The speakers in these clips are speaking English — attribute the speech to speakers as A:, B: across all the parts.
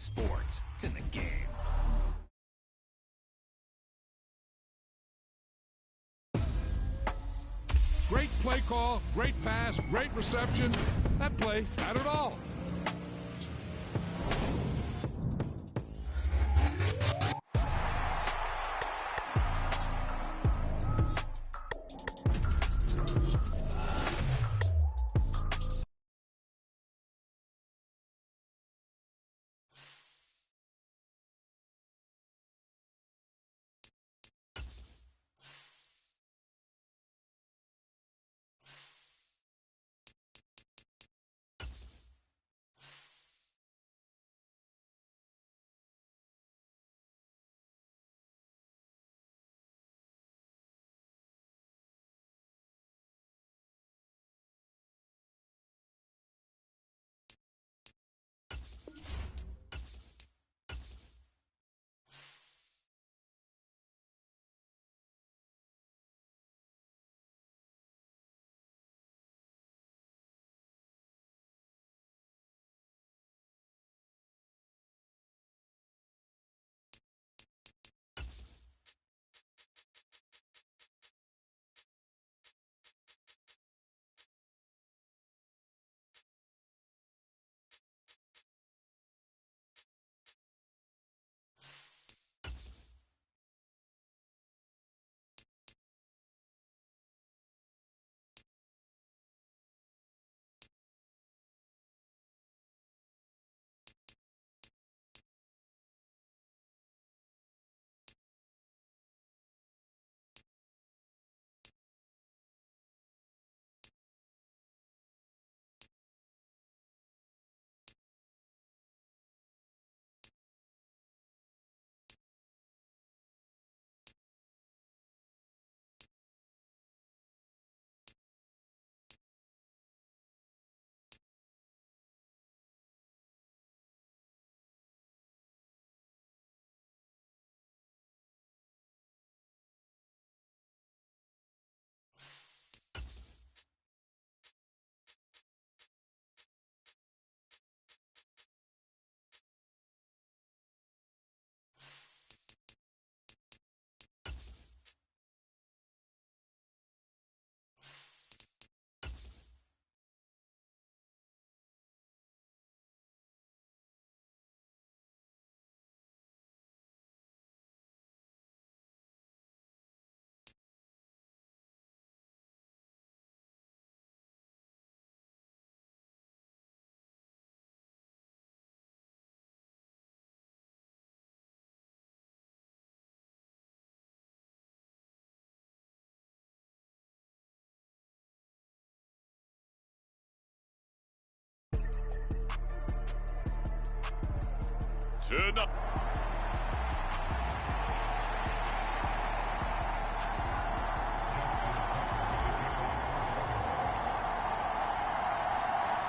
A: sports. It's in the game.
B: Great play call, great pass, great reception. That play had it all.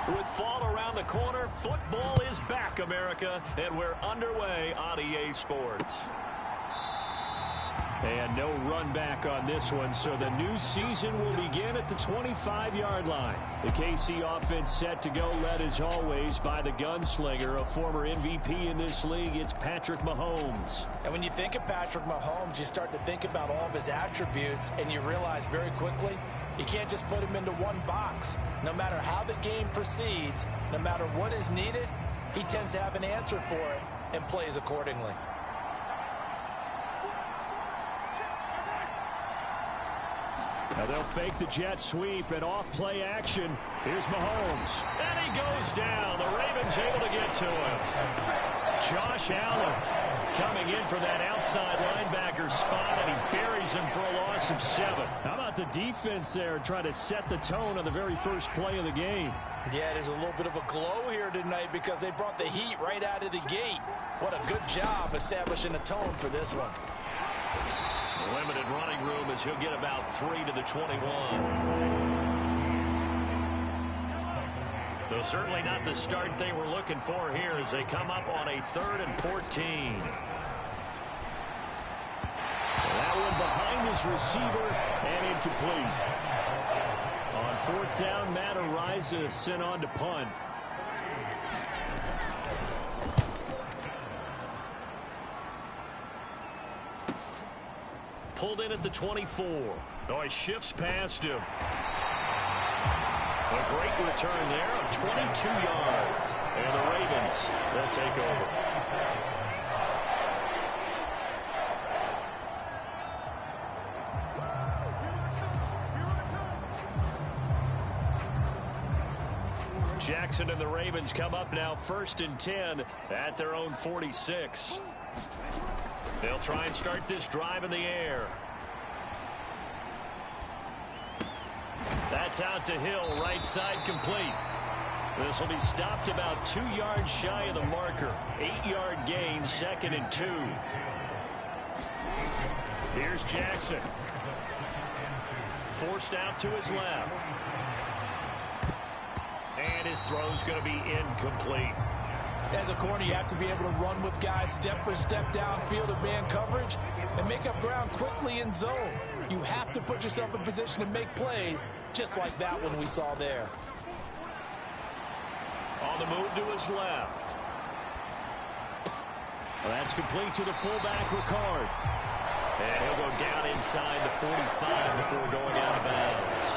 C: With fall around the corner, football is back, America, and we're underway on EA Sports.
D: And no run back on this one, so the new season will begin at the 25-yard line. The KC offense set to go, led as always by the gunslinger, a former MVP in this league. It's Patrick Mahomes.
E: And when you think of Patrick Mahomes, you start to think about all of his attributes, and you realize very quickly you can't just put him into one box. No matter how the game proceeds, no matter what is needed, he tends to have an answer for it and plays accordingly.
D: Now they'll fake the jet sweep and off play action. Here's Mahomes.
C: And he goes down. The Ravens able to get to him.
D: Josh Allen coming in for that outside linebacker spot, and he buries him for a loss of 7. How about the defense there trying to set the tone on the very first play of the game?
E: Yeah, there's a little bit of a glow here tonight because they brought the heat right out of the gate. What a good job establishing a tone for this one.
C: Limited running room as he'll get about 3 to the 21. Though certainly not the start they were looking for here as they come up on a 3rd and 14.
D: That one behind his receiver and incomplete. On 4th down, Matt Ariza sent on to punt.
C: pulled in at the 24. Oh, he shifts past him. A great return there of 22 yards. And the Ravens, they'll take over. Jackson and the Ravens come up now 1st and 10 at their own 46. They'll try and start this drive in the air. That's out to Hill, right side complete. This will be stopped about 2 yards shy of the marker. 8-yard gain, 2nd and 2. Here's Jackson. Forced out to his left. And his throw's going to be incomplete.
E: As a corner, you have to be able to run with guys step for step downfield in man coverage and make up ground quickly in zone. You have to put yourself in position to make plays, just like that one we saw there.
C: On the move to his left.
D: Well, that's complete to the fullback, Ricard.
C: And he'll go down inside the 45 before going out of bounds.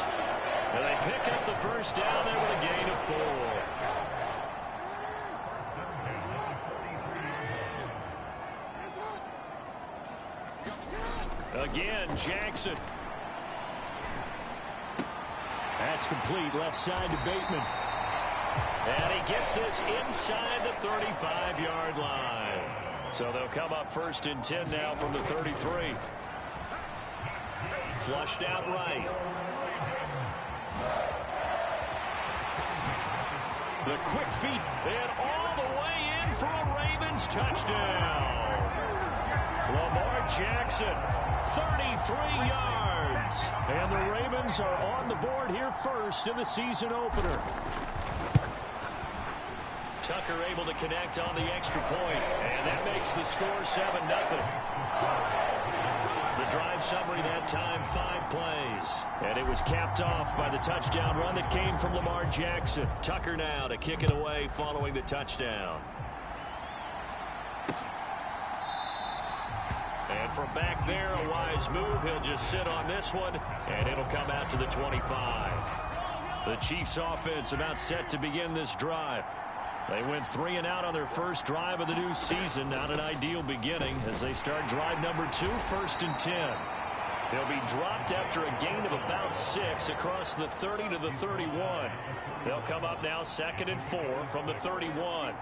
C: And they pick up the first down there with a gain of 4. Again, Jackson.
D: That's complete, left side to Bateman.
C: And he gets this inside the 35-yard line. So they'll come up 1st and 10 now from the 33. Flushed out right. The quick feet, and all the way in for a Ravens touchdown. Lamar Jackson, 33 yards.
D: And the Ravens are on the board here first in the season opener.
C: Tucker able to connect on the extra point, and that makes the score 7-0. The drive summary that time, 5 plays.
D: And it was capped off by the touchdown run that came from Lamar Jackson.
C: Tucker now to kick it away following the touchdown. And from back there, a wise move. He'll just sit on this one, and it'll come out to the 25. The Chiefs offense about set to begin this drive. They went 3 and out on their first drive of the new season. Not an ideal beginning as they start drive number 2, 1st and 10. They'll be dropped after a gain of about 6 across the 30 to the 31. They'll come up now 2nd and 4 from the 31.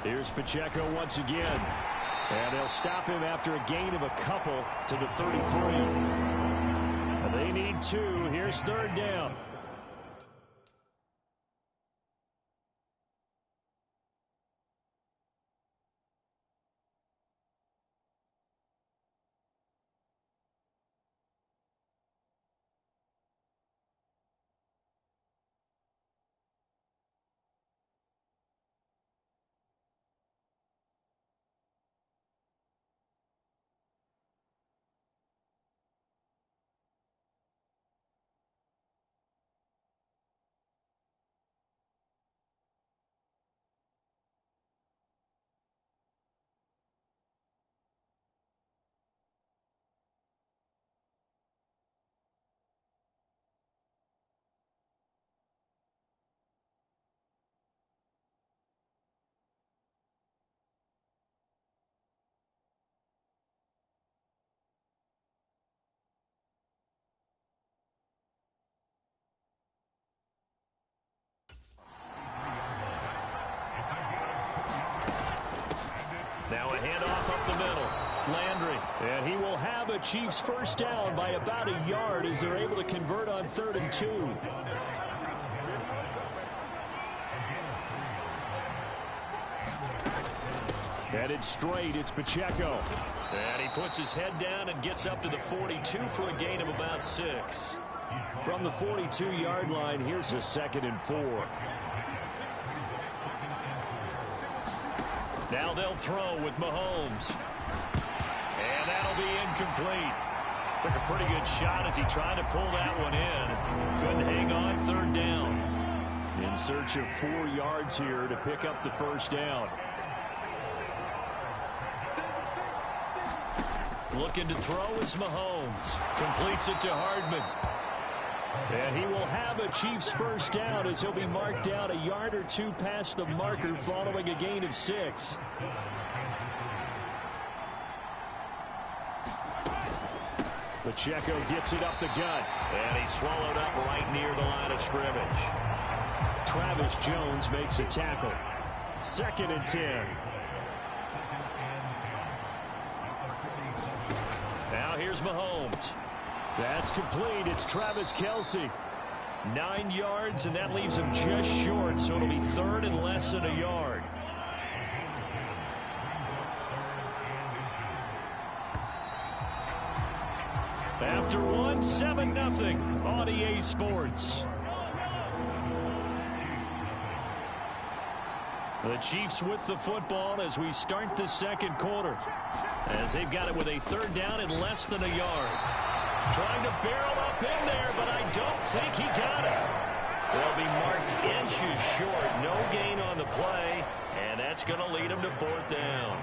D: Here's Pacheco once again. And they'll stop him after a gain of a couple to the 33. And they need 2. Here's 3rd down.
C: Now a handoff up the middle. Landry.
D: And he will have a Chiefs first down by about a yard as they're able to convert on 3rd and 2. Headed straight, it's Pacheco.
C: And he puts his head down and gets up to the 42 for a gain of about 6.
D: From the 42-yard line, here's a 2nd and 4.
C: Now they'll throw with Mahomes. And that'll be incomplete. Took a pretty good shot as he tried to pull that one in. Couldn't hang on, 3rd down.
D: In search of 4 yards here to pick up the first down.
C: Looking to throw is Mahomes. Completes it to Hardman.
D: And he will have a Chiefs first down as he'll be marked down a yard or two past the marker following a gain of 6. Pacheco gets it up the gut.
C: And he's swallowed up right near the line of scrimmage.
D: Travis Jones makes a tackle. 2nd and 10.
C: Now here's Mahomes.
D: That's complete. It's Travis Kelce.
C: 9 yards, and that leaves him just short, so it'll be 3rd and less than a yard. After 1, 7-0 on EA Sports. The Chiefs with the football as we start the second quarter. As they've got it with a 3rd down and less than a yard. Trying to barrel up in there, but I don't think he got it. They'll be marked inches short. No gain on the play, and that's going to lead them to 4th down.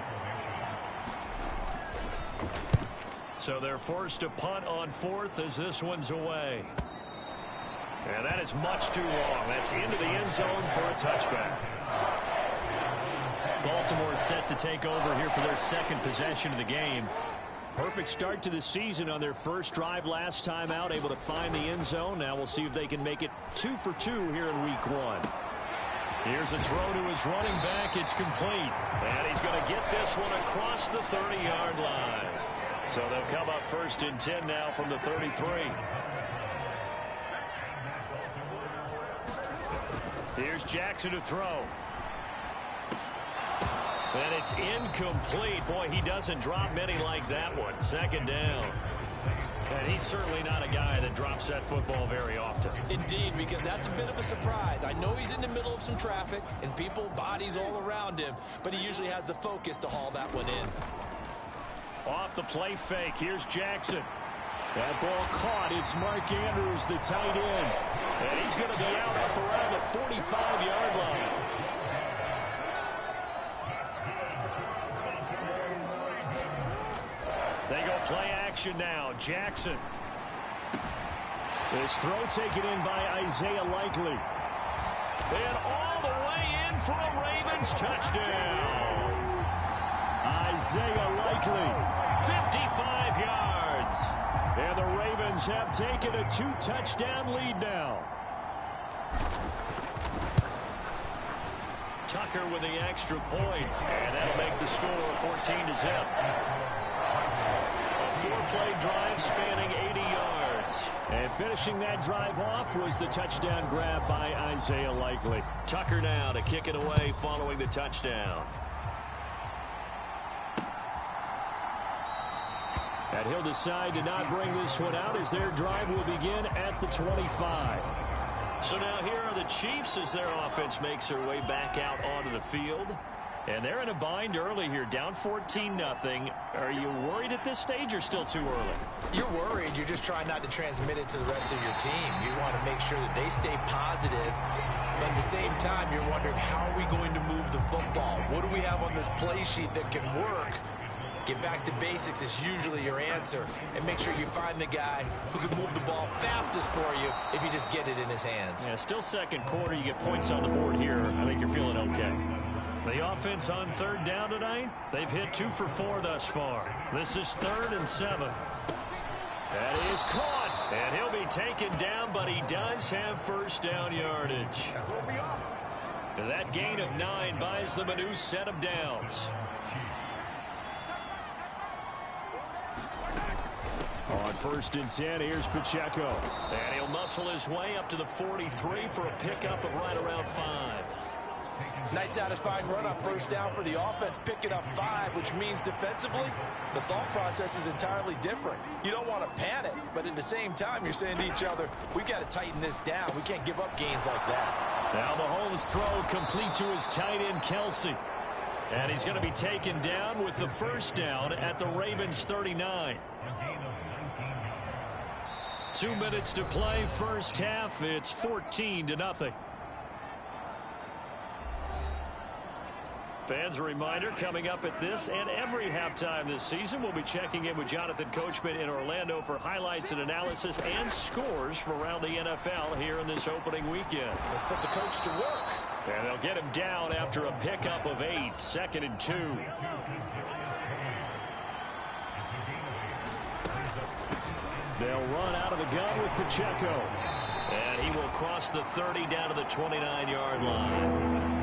C: So they're forced to punt on 4th as this one's away. And that is much too long. That's into the end zone for a touchback. Baltimore set to take over here for their 2nd possession of the game.
D: Perfect start to the season on their first drive last time out, able to find the end zone. Now we'll see if they can make it 2 for 2 here in week 1.
C: Here's a throw to his running back. It's complete. And he's going to get this one across the 30-yard line. So they'll come up 1st and 10 now from the 33. Here's Jackson to throw. And it's incomplete. Boy, he doesn't drop many like that one. 2nd down. And he's certainly not a guy that drops that football very often.
E: Indeed, because that's a bit of a surprise. I know he's in the middle of some traffic and people, bodies all around him, but he usually has the focus to haul that one in.
C: Off the play fake. Here's Jackson.
D: That ball caught. It's Mark Andrews, the tight end.
C: And he's going to be out up around the 45-yard line. They go play action now. Jackson.
D: This throw taken in by Isaiah Likely.
C: And all the way in for a Ravens touchdown.
D: Isaiah Likely.
C: 55 yards.
D: And the Ravens have taken a 2-touchdown lead now.
C: Tucker with the extra point. And that'll make the score 14-0. 4-play drive spanning 80 yards.
D: And finishing that drive off was the touchdown grab by Isaiah Likely.
C: Tucker now to kick it away following the touchdown.
D: And he'll decide to not bring this one out as their drive will begin at the 25.
C: So now here are the Chiefs as their offense makes their way back out onto the field. And they're in a bind early here, down 14-0. Are you worried at this stage or still too early?
E: You're worried. You're just trying not to transmit it to the rest of your team. You want to make sure that they stay positive. But at the same time, you're wondering, how are we going to move the football? What do we have on this play sheet that can work? Get back to basics is usually your answer. And make sure you find the guy who can move the ball fastest for you if you just get it in his hands.
C: Yeah, still second quarter. You get points on the board here. I think you're feeling okay. The offense on 3rd down tonight, they've hit 2 for 4 thus far. This is 3rd and 7. That is caught, and he'll be taken down, but he does have 1st down yardage. That gain of 9 buys them a new set of downs.
D: On 1st and 10, here's Pacheco.
C: And he'll muscle his way up to the 43 for a pickup of right around 5.
E: Nice satisfying run on 1st down for the offense, picking up 5, which means defensively, the thought process is entirely different. You don't want to panic, but at the same time, you're saying to each other, we've got to tighten this down. We can't give up gains like that.
C: Now Mahomes' throw complete to his tight end, Kelce. And he's going to be taken down with the 1st down at the Ravens 39. 2 minutes to play, first half. It's 14-0. Fans, a reminder, coming up at this and every halftime this season, we'll be checking in with Jonathan Coachman in Orlando for highlights and analysis and scores from around the NFL here in this opening weekend.
E: Let's put the coach to work.
C: And they'll get him down after a pickup of 8, 2nd and 2. They'll run out of the gun with Pacheco. And he will cross the 30 down to the 29-yard line.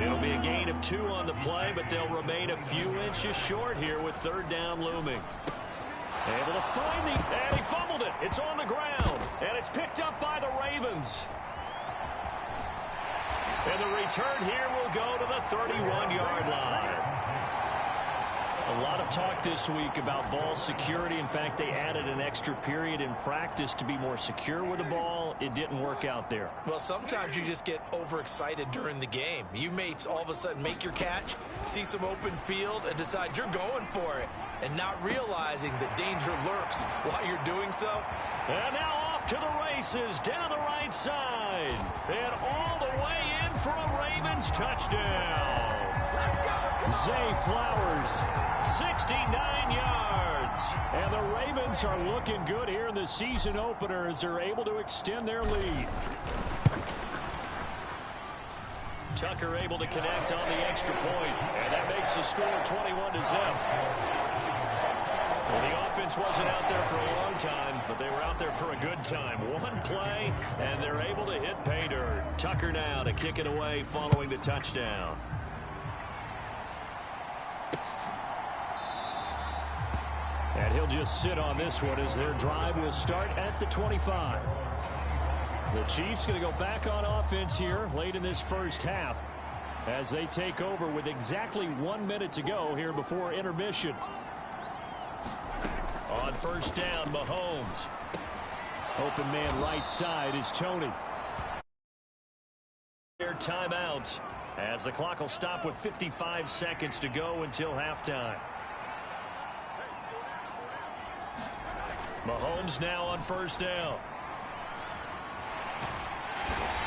C: It'll be a gain of 2 on the play, but they'll remain a few inches short here with 3rd down looming. Able to find and he fumbled it. It's on the ground, and it's picked up by the Ravens. And the return here will go to the 31-yard line. A lot of talk this week about ball security. In fact, they added an extra period in practice to be more secure with the ball. It didn't work out there.
E: Well, sometimes you just get overexcited during the game. You may all of a sudden make your catch, see some open field, and decide you're going for it, and not realizing that danger lurks while you're doing so.
C: And now off to the races, down the right side, and all the way in for a Ravens touchdown. Zay Flowers, 69 yards. And the Ravens are looking good here in the season opener as they're able to extend their lead. Tucker able to connect on the extra point, and that makes the score 21-0. Well, the offense wasn't out there for a long time, but they were out there for a good time. One play, and they're able to hit pay dirt. Tucker now to kick it away following the touchdown. And he'll just sit on this one as their drive will start at the 25. The Chiefs going to go back on offense here late in this first half as they take over with exactly 1 minute to go here before intermission. On first down, Mahomes. Open man right side is Tony. Their timeouts as the clock will stop with 55 seconds to go until halftime. Mahomes now on first down.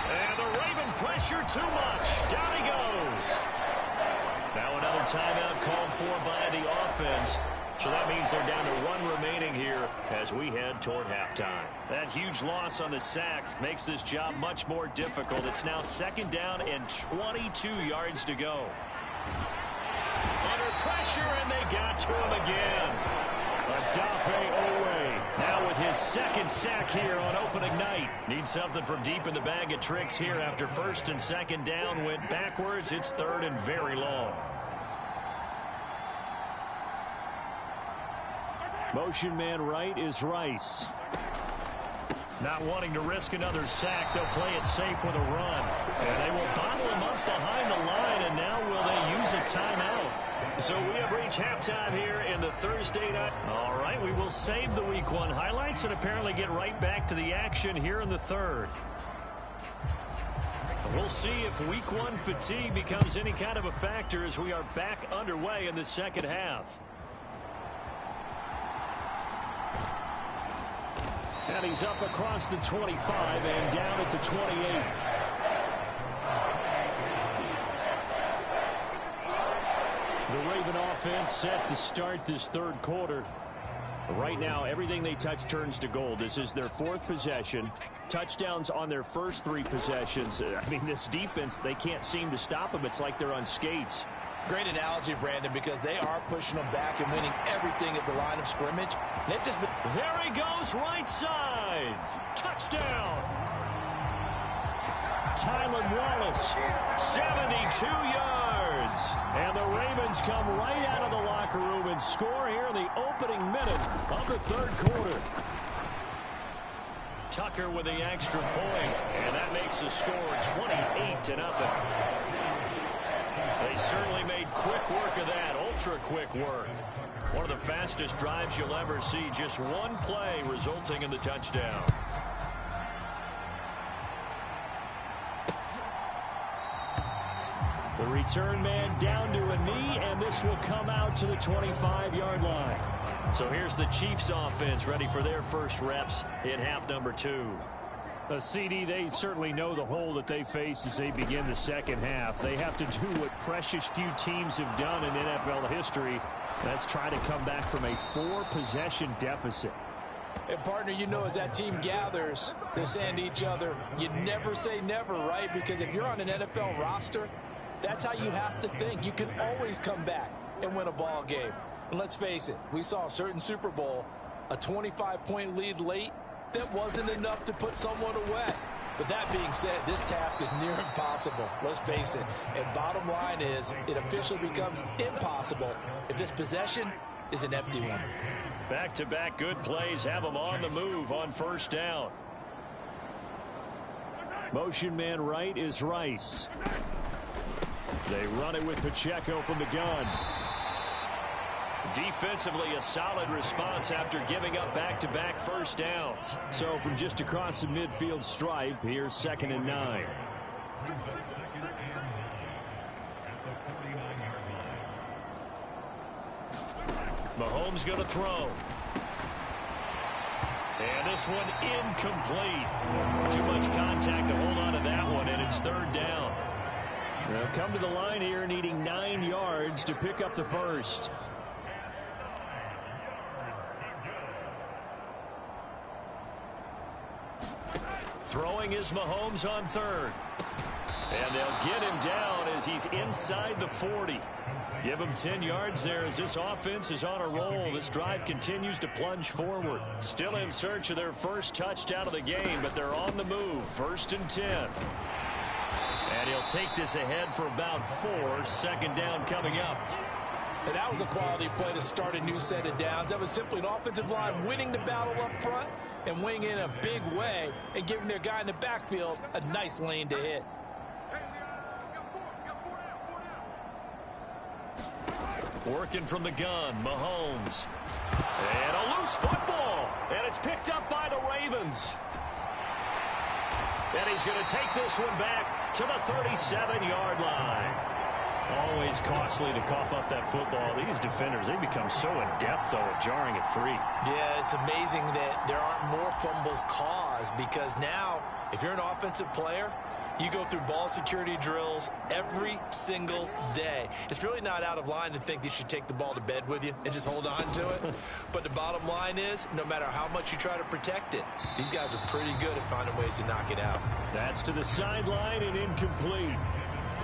C: And the Raven pressure too much. Down he goes. Now another timeout called for by the offense. So that means they're down to 1 remaining here as we head toward halftime. That huge loss on the sack makes this job much more difficult. It's now 2nd down and 22 yards to go. Under pressure, and they got to him again. Adafe Owe now with his 2nd sack here on opening night. Needs something from deep in the bag of tricks here after 1st and 2nd down went backwards. It's 3rd and very long. Motion man right is Rice. Not wanting to risk another sack, they'll play it safe with a run. And they will bottle him up behind the line, and now will they use a timeout? So we have reached halftime here in the Thursday night. All right, we will save the Week 1 highlights and apparently get right back to the action here in the 3rd. We'll see if Week 1 fatigue becomes any kind of a factor as we are back underway in the 2nd half. And he's up across the 25 and down at the 28. The Raven offense set to start this 3rd quarter. Right now, everything they touch turns to gold. This is their 4th possession. Touchdowns on their first 3 possessions. I mean, this defense, they can't seem to stop them. It's like they're on skates.
E: Great analogy, Brandon, because they are pushing them back and winning everything at the line of scrimmage. They've just been...
C: There he goes, right side. Touchdown. Tylan Wallace, 72 yards. And the Ravens come right out of the locker room and score here in the opening minute of the 3rd quarter. Tucker with the extra point, and that makes the score 28-0. They certainly made quick work of that, ultra-quick work. One of the fastest drives you'll ever see, just 1 play resulting in the touchdown. The return man down to a knee, and this will come out to the 25-yard line. So here's the Chiefs offense ready for their first reps in half number 2.
D: CD, they certainly know the hole that they face as they begin the second half. They have to do what precious few teams have done in NFL history. That's try to come back from a 4-possession deficit.
E: And, partner, you know, as that team gathers, they're saying to each other, you never say never, right? Because if you're on an NFL roster, that's how you have to think. You can always come back and win a ball game. And let's face it, we saw a certain Super Bowl, a 25-point lead late, that wasn't enough to put someone away. But that being said, this task is near impossible. Let's face it. And bottom line is, it officially becomes impossible if this possession is an empty one.
C: Back-to-back good plays have them on the move on first down.
D: Motion man right is Rice. They run it with Pacheco from the gun.
C: Defensively, a solid response after giving up back-to-back first downs.
D: So from just across the midfield stripe, here's 2nd and 9.
C: Mahomes going to throw. And this one incomplete. Too much contact to hold on to that one, and it's 3rd down.
D: They'll come to the line here needing 9 yards to pick up the first.
C: Throwing is Mahomes on 3rd. And they'll get him down as he's inside the 40. Give him 10 yards there as this offense is on a roll. This drive continues to plunge forward. Still in search of their first touchdown of the game, but they're on the move. 1st and 10. And he'll take this ahead for about 4. 2nd down coming up.
E: And that was a quality play to start a new set of downs. That was simply an offensive line winning the battle up front and winning in a big way and giving their guy in the backfield a nice lane to hit.
C: Working from the gun, Mahomes. And a loose football. And it's picked up by the Ravens. And he's going to take this one back to the 37-yard line.
D: Always costly to cough up that football. These defenders, they become so adept, though, at jarring it free.
E: Yeah, it's amazing that there aren't more fumbles caused because now, if you're an offensive player, you go through ball security drills every single day. It's really not out of line to think that you should take the ball to bed with you and just hold on to it. But the bottom line is, no matter how much you try to protect it, these guys are pretty good at finding ways to knock it out.
D: That's to the sideline and incomplete.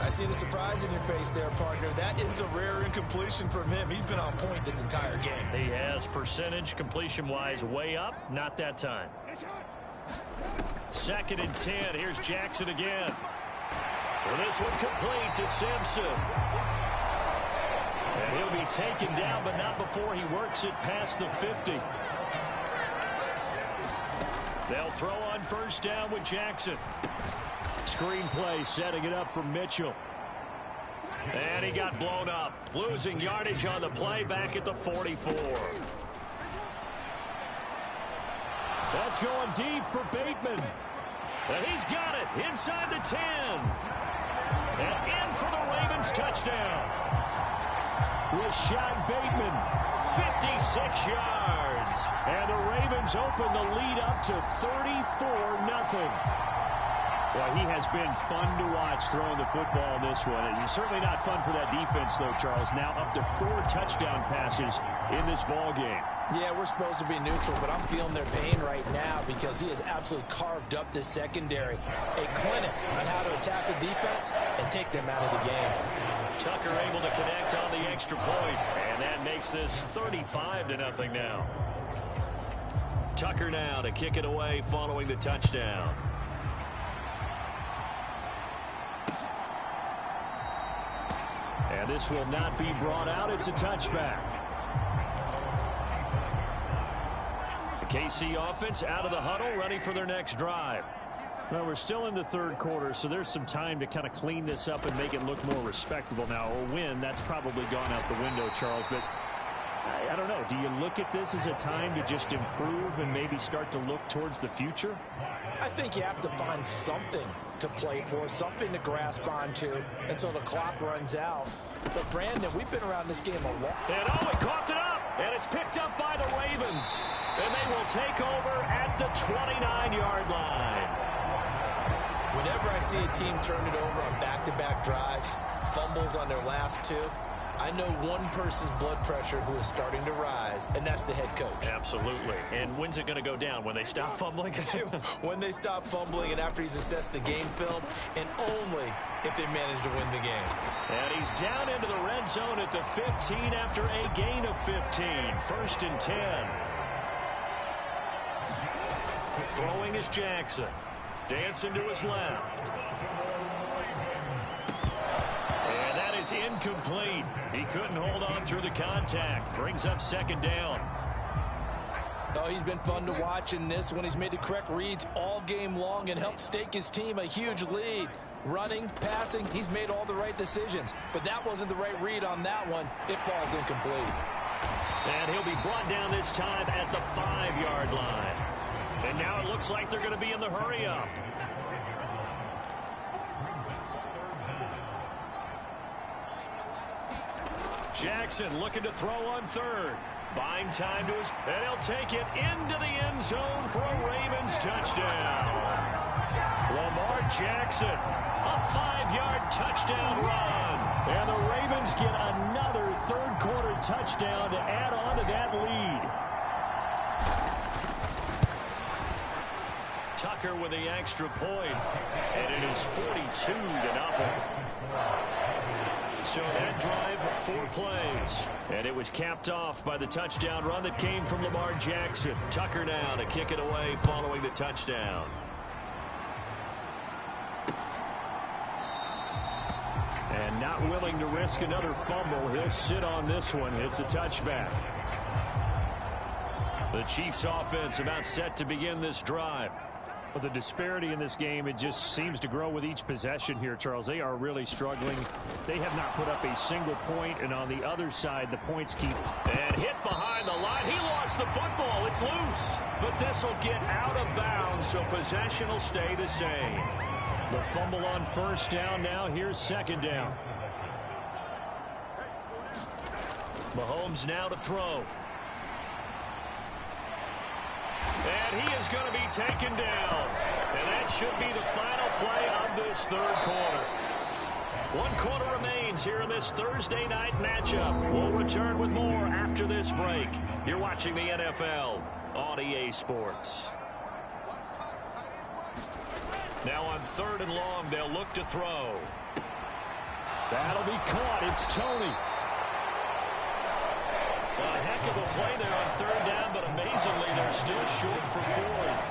E: I see the surprise in your face there, partner. That is a rare incompletion from him. He's been on point this entire game.
C: He has percentage completion-wise way up. Not that time. 2nd and 10. Here's Jackson again. Well, this one complete to Simpson. And he'll be taken down, but not before he works it past the 50. They'll throw on 1st down with Jackson.
D: Screen play setting it up for Mitchell.
C: And he got blown up. Losing yardage on the play back at the 44.
D: That's going deep for Bateman.
C: And he's got it inside the 10. And in for the Ravens touchdown.
D: Rashad Bateman.
C: 56 yards.
D: And the Ravens open the lead up to 34-0. Well, he has been fun to watch throwing the football in this one. It's certainly not fun for that defense, though, Charles. Now up to 4 touchdown passes in this ball game.
E: Yeah, we're supposed to be neutral, but I'm feeling their pain right now because he has absolutely carved up this secondary. A clinic on how to attack the defense and take them out of the game.
C: Tucker able to connect on the extra point, and that makes this 35-0 now. Tucker now to kick it away following the touchdown.
D: And this will not be brought out. It's a touchback.
C: The KC offense out of the huddle, ready for their next drive.
D: Well, we're still in the 3rd quarter, so there's some time to kind of clean this up and make it look more respectable. Now, a win, that's probably gone out the window, Charles, but I don't know. Do you look at this as a time to just improve and maybe start to look towards the future?
E: I think you have to find something to play for, something to grasp onto until the clock runs out. But, Brandon, we've been around this game a lot.
C: And he coughed it up, and it's picked up by the Ravens. And they will take over at the 29-yard line.
E: see a team turn it over on back-to-back drives, fumbles on their last two, I know one person's blood pressure who is starting to rise, and that's the head coach.
C: Absolutely. And when's it going to go down? When they stop fumbling?
E: When they stop fumbling and after he's assessed the game film, and only if they manage to win the game.
C: And he's down into the red zone at the 15 after a gain of 15. 1st and 10. Throwing is Jackson. Dancing to his left. And that is incomplete. He couldn't hold on through the contact. Brings up 2nd down.
E: Oh, he's been fun to watch in this one. He's made the correct reads all game long and helped stake his team a huge lead. Running, passing, he's made all the right decisions. But that wasn't the right read on that one. It falls incomplete.
C: And he'll be brought down this time at the 5-yard line. And now it looks like they're going to be in the hurry-up. Jackson looking to throw on 3rd. Buying time to his... And he'll take it into the end zone for a Ravens touchdown. Lamar Jackson, a 5-yard touchdown run. And the Ravens get another 3rd-quarter touchdown to add on to that lead. Tucker with the extra point, and it is 42-0. So that drive, 4 plays. And it was capped off by the touchdown run that came from Lamar Jackson. Tucker now to kick it away following the touchdown. And not willing to risk another fumble. He'll sit on this one. It's a touchback. The Chiefs offense about set to begin this drive.
D: Well, the disparity in this game, it just seems to grow with each possession here, Charles. They are really struggling. They have not put up a single point, and on the other side, the points keep...
C: And hit behind the line. He lost the football. It's loose. But this will get out of bounds, so possession will stay the same.
D: The fumble on 1st down now. Here's 2nd down.
C: Mahomes now to throw. And he is going to be taken down. And that should be the final play of this 3rd quarter. 1 quarter remains here in this Thursday night matchup. We'll return with more after this break. You're watching the NFL on EA Sports. Now on 3rd and long, they'll look to throw.
D: That'll be caught. It's Tony.
C: A heck of a play there on 3rd down, but amazingly, they're still short for 4th.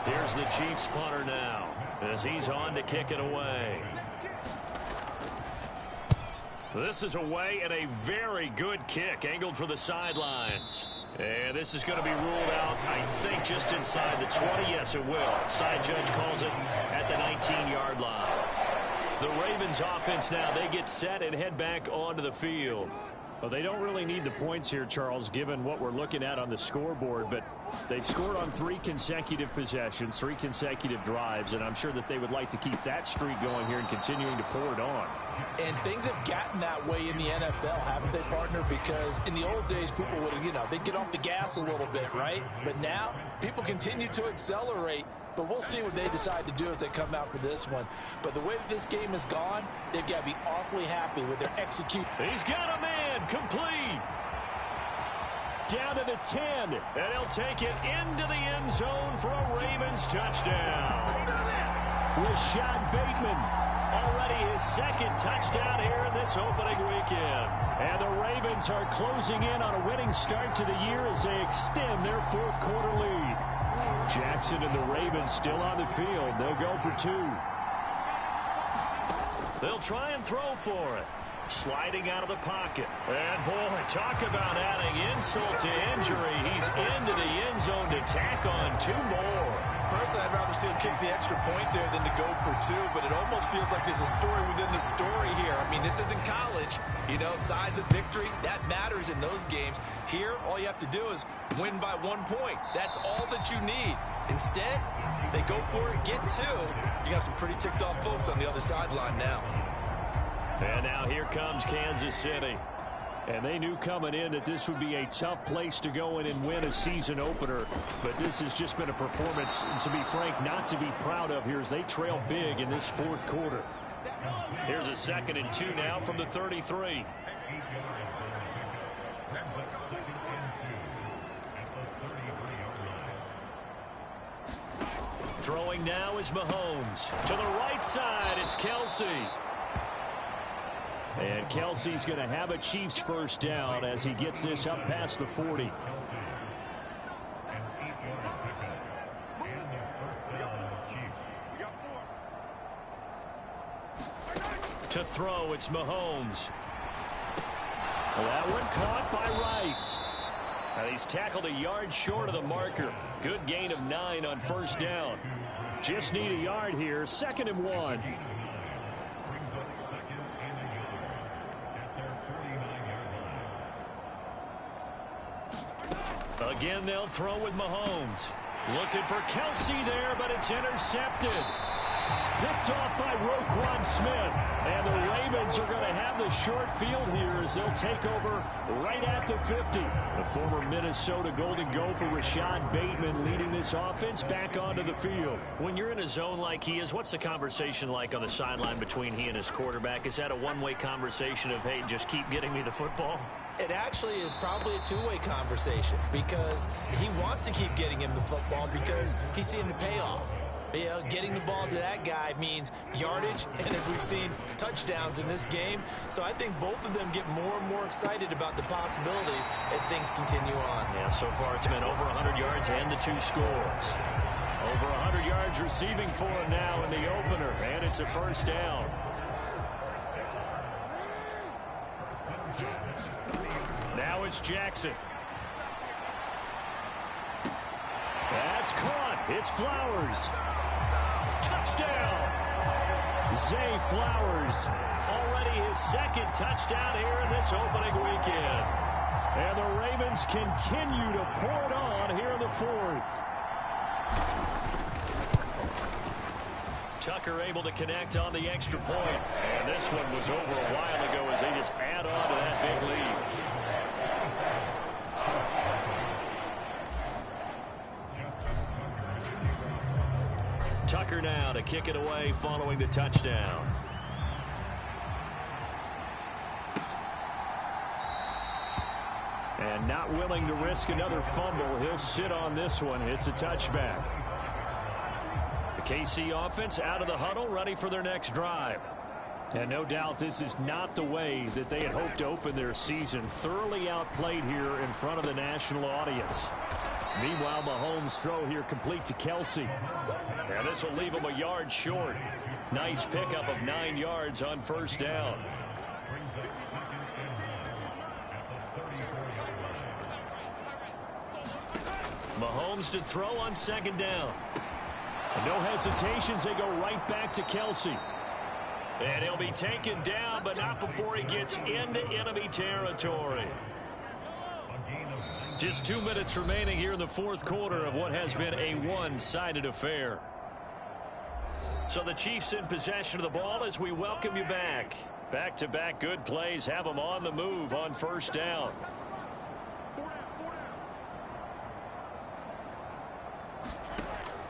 C: Here's the Chiefs punter now as he's on to kick it away. This is away and a very good kick angled for the sidelines. And this is going to be ruled out, I think, just inside the 20. Yes, it will. Side judge calls it at the 19-yard line. The Ravens offense now, they get set and head back onto the field.
D: Well, they don't really need the points here, Charles, given what we're looking at on the scoreboard, but they've scored on 3 consecutive possessions, 3 consecutive drives, and I'm sure that they would like to keep that streak going here and continuing to pour it on.
E: And things have gotten that way in the NFL, haven't they, partner? Because in the old days, people would, they'd get off the gas a little bit, right? But now, people continue to accelerate, but we'll see what they decide to do as they come out for this one. But the way that this game has gone, they've got to be awfully happy with their execution.
C: He's got a man, complete. Down to the 10, and he'll take it into the end zone for a Ravens touchdown.
D: Rashad Bateman.
C: Already his 2nd touchdown here in this opening weekend.
D: And the Ravens are closing in on a winning start to the year as they extend their 4th quarter lead. Jackson and the Ravens still on the field. They'll go for 2.
C: They'll try and throw for it. Sliding out of the pocket. And, boy, talk about adding insult to injury. He's into the end zone to tack on 2 more.
E: Personally, I'd rather see him kick the extra point there than to go for 2, but it almost feels like there's a story within the story here. I mean, this isn't college. Size of victory, that matters in those games. Here, all you have to do is win by 1 point. That's all that you need. Instead, they go for it, get 2. You got some pretty ticked off folks on the other sideline now.
C: And now here comes Kansas City.
D: And they knew coming in that this would be a tough place to go in and win a season opener. But this has just been a performance, to be frank, not to be proud of here as they trail big in this fourth quarter.
C: Here's a 2nd and 2 now from the 33. Throwing now is Mahomes. To the right side, it's Kelsey.
D: And Kelsey's going to have a Chiefs first down as he gets this up past the 40.
C: To throw, it's Mahomes.
D: That one caught by Rice.
C: And he's tackled a yard short of the marker. Good gain of 9 on first down.
D: Just need a yard here. 2nd and 1.
C: Again, they'll throw with Mahomes. Looking for Kelsey there, but it's intercepted.
D: Picked off by Roquan Smith. And the Ravens are going to have the short field here as they'll take over right at the 50. The former Minnesota Golden Gopher Rashad Bateman leading this offense back onto the field.
C: When you're in a zone like he is, what's the conversation like on the sideline between he and his quarterback? Is that a one-way conversation of, hey, just keep getting me the football?
E: It actually is probably a two-way conversation because he wants to keep getting him the football because he's seeing the payoff. You know, getting the ball to that guy means yardage, and as we've seen, touchdowns in this game. So I think both of them get more and more excited about the possibilities as things continue on.
C: Yeah, so far it's been over 100 yards and the 2 scores. Over 100 yards receiving for him now in the opener, and it's a first down. Now it's Jackson.
D: That's caught. It's Flowers. Touchdown. Zay Flowers.
C: Already his 2nd touchdown here in this opening weekend.
D: And the Ravens continue to pour it on here in the 4th.
C: Tucker able to connect on the extra point. And this one was over a while ago as they just add on to that big lead. Tucker now to kick it away following the touchdown.
D: And not willing to risk another fumble. He'll sit on this one. It's a touchback.
C: The KC offense out of the huddle, ready for their next drive.
D: And no doubt this is not the way that they had hoped to open their season. Thoroughly outplayed here in front of the national audience. Meanwhile, Mahomes' throw here complete to Kelsey.
C: And this will leave him a yard short. Nice pickup of 9 yards on first down. Mahomes to throw on 2nd down.
D: And no hesitations. They go right back to Kelsey.
C: And he'll be taken down, but not before he gets into enemy territory. Just 2 minutes remaining here in the 4th quarter of what has been a one-sided affair. So the Chiefs in possession of the ball as we welcome you back. Back-to-back good plays have them on the move on first down.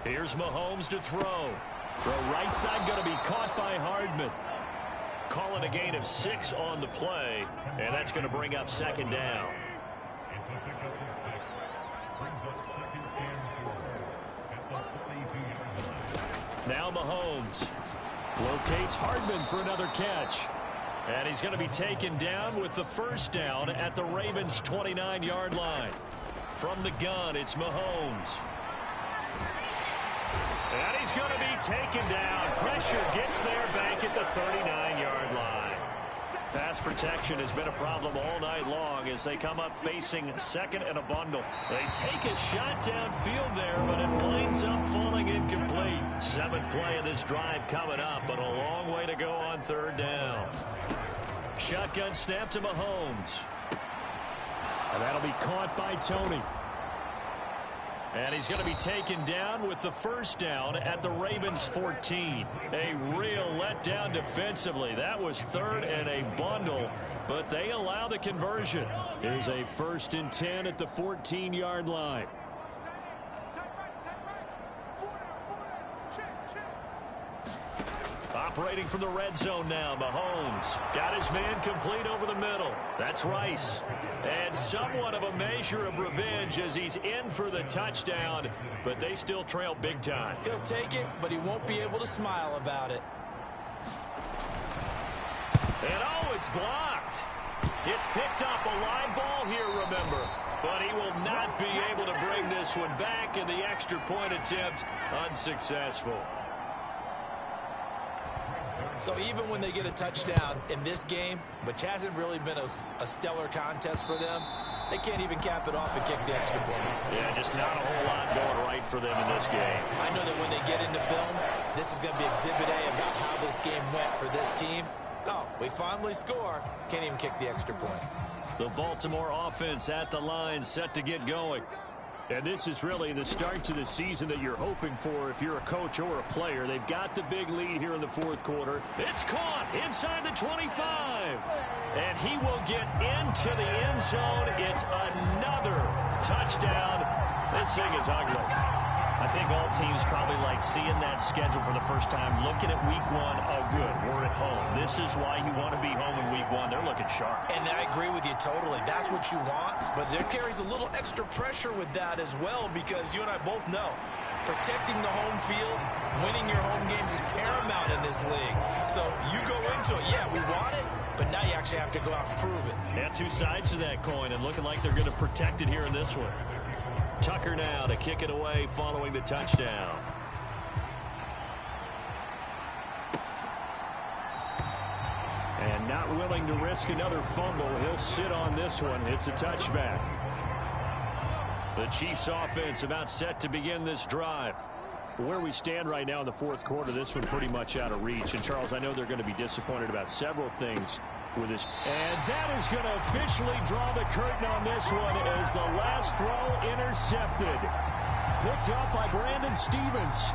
C: Here's Mahomes to throw. Throw right side going to be caught by Hardman. Calling a gain of 6 on the play, and that's going to bring up 2nd down. Now Mahomes locates Hardman for another catch. And he's going to be taken down with the first down at the Ravens' 29-yard line. From the gun, it's Mahomes. And he's going to be taken down. Pressure gets there back at the 39-yard line. Pass protection has been a problem all night long as they come up facing 2nd and a bundle. They take a shot downfield there, but it winds up falling incomplete. 7th play of this drive coming up, but a long way to go on 3rd down. Shotgun snap to Mahomes.
D: And that'll be caught by Tony.
C: And he's going to be taken down with the first down at the Ravens 14. A real letdown defensively. That was third and a bundle, but they allow the conversion.
D: Here's a 1st and 10 at the 14-yard line.
C: Operating from the red zone now, Mahomes got his man complete over the middle. That's Rice. And somewhat of a measure of revenge as he's in for the touchdown, but they still trail big time.
E: He'll take it, but he won't be able to smile about it.
C: And oh, it's blocked. It's picked up a live ball here, remember. But he will not be able to bring this one back, and the extra point attempt unsuccessful.
E: So even when they get a touchdown in this game, which hasn't really been a stellar contest for them, they can't even cap it off and kick the extra point.
C: Yeah, just not a whole lot going right for them in this game.
E: I know that when they get into film, this is going to be Exhibit A about how this game went for this team. Oh, we finally score. Can't even kick the extra point.
C: The Baltimore offense at the line, set to get going.
D: And this is really the start to the season that you're hoping for if you're a coach or a player. They've got the big lead here in the 4th quarter.
C: It's caught inside the 25. And he will get into the end zone. It's another touchdown. This thing is ugly. I think all teams probably like seeing that schedule for the first time, looking at week 1. Oh, good, we're at home. This is why you want to be home in week 1. They're looking sharp.
E: And I agree with you totally. That's what you want. But there carries a little extra pressure with that as well, because you and I both know protecting the home field, winning your home games is paramount in this league. So you go into it, yeah, we want it, but now you actually have to go out and prove it.
C: Yeah, two sides to that coin, and looking like they're going to protect it here in this one. Tucker now to kick it away following the touchdown.
D: And not willing to risk another fumble. He'll sit on this one. It's a touchback.
C: The Chiefs offense about set to begin this drive.
D: Where we stand right now in the 4th quarter, this one pretty much out of reach. And, Charles, I know they're going to be disappointed about several things with this.
C: And that is going to officially draw the curtain on this one as the last throw intercepted. Picked up by Brandon Stevens.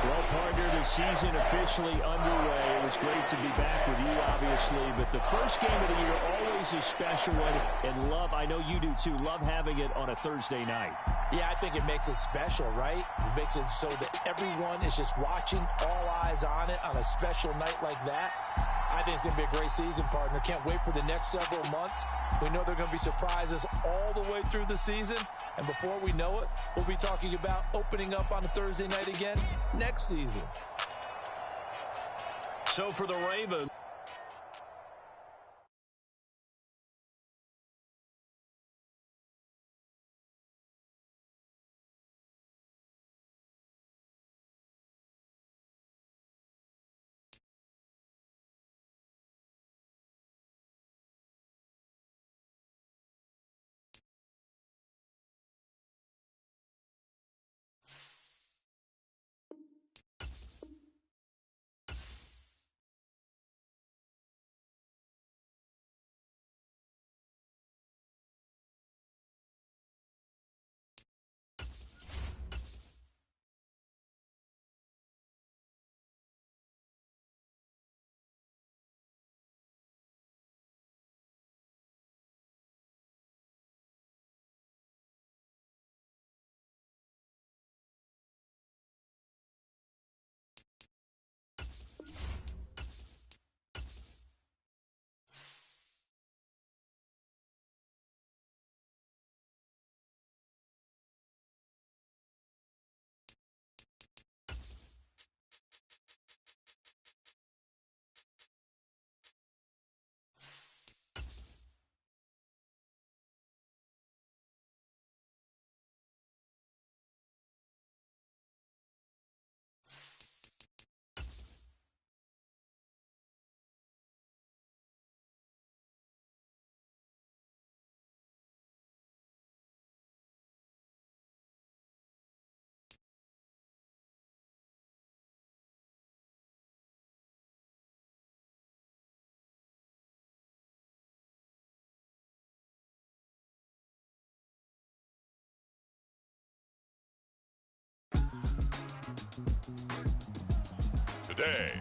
D: Well, partner, the season officially underway. It was great to be back with you, obviously. But the first game of the year always a special one. And love, I know you do too, love having it on a Thursday night.
E: Yeah, I think it makes it special, right? It makes it so that everyone is just watching, all eyes on it on a special night like that. I think it's going to be a great season, partner. Can't wait for the next several months. We know there are going to be surprises all the way through the season. And before we know it, we'll be talking about opening up on a Thursday night again next season.
C: So for the Ravens,
B: day.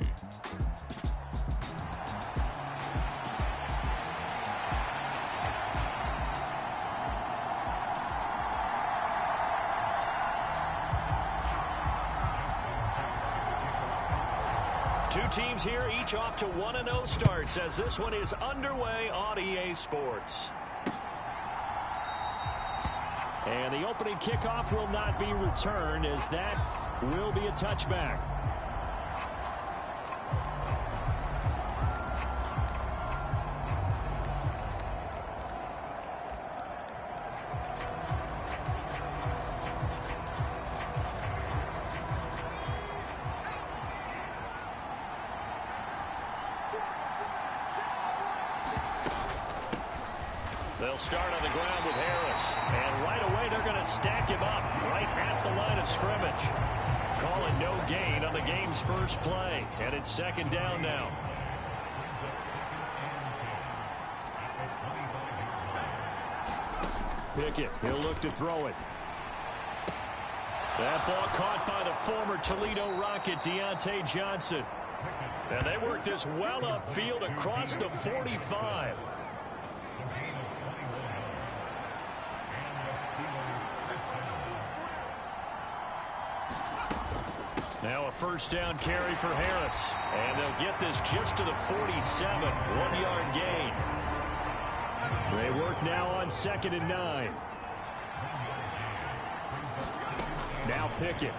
C: Two teams here, each off to 1-0 starts as this one is underway on EA Sports. And the opening kickoff will not be returned as that will be a touchback. They'll start on the ground with Harris. And right away, they're going to stack him up right at the line of scrimmage. Calling no gain on the game's first play. And it's second down now. Pickett, he'll look to throw it. That ball caught by the former Toledo Rocket, Deontay Johnson. And they work this well upfield across the 45. Now a first down carry for Harris. And they'll get this just to the 47. 1-yard gain. They work now on 2nd and 9. Now Pickett.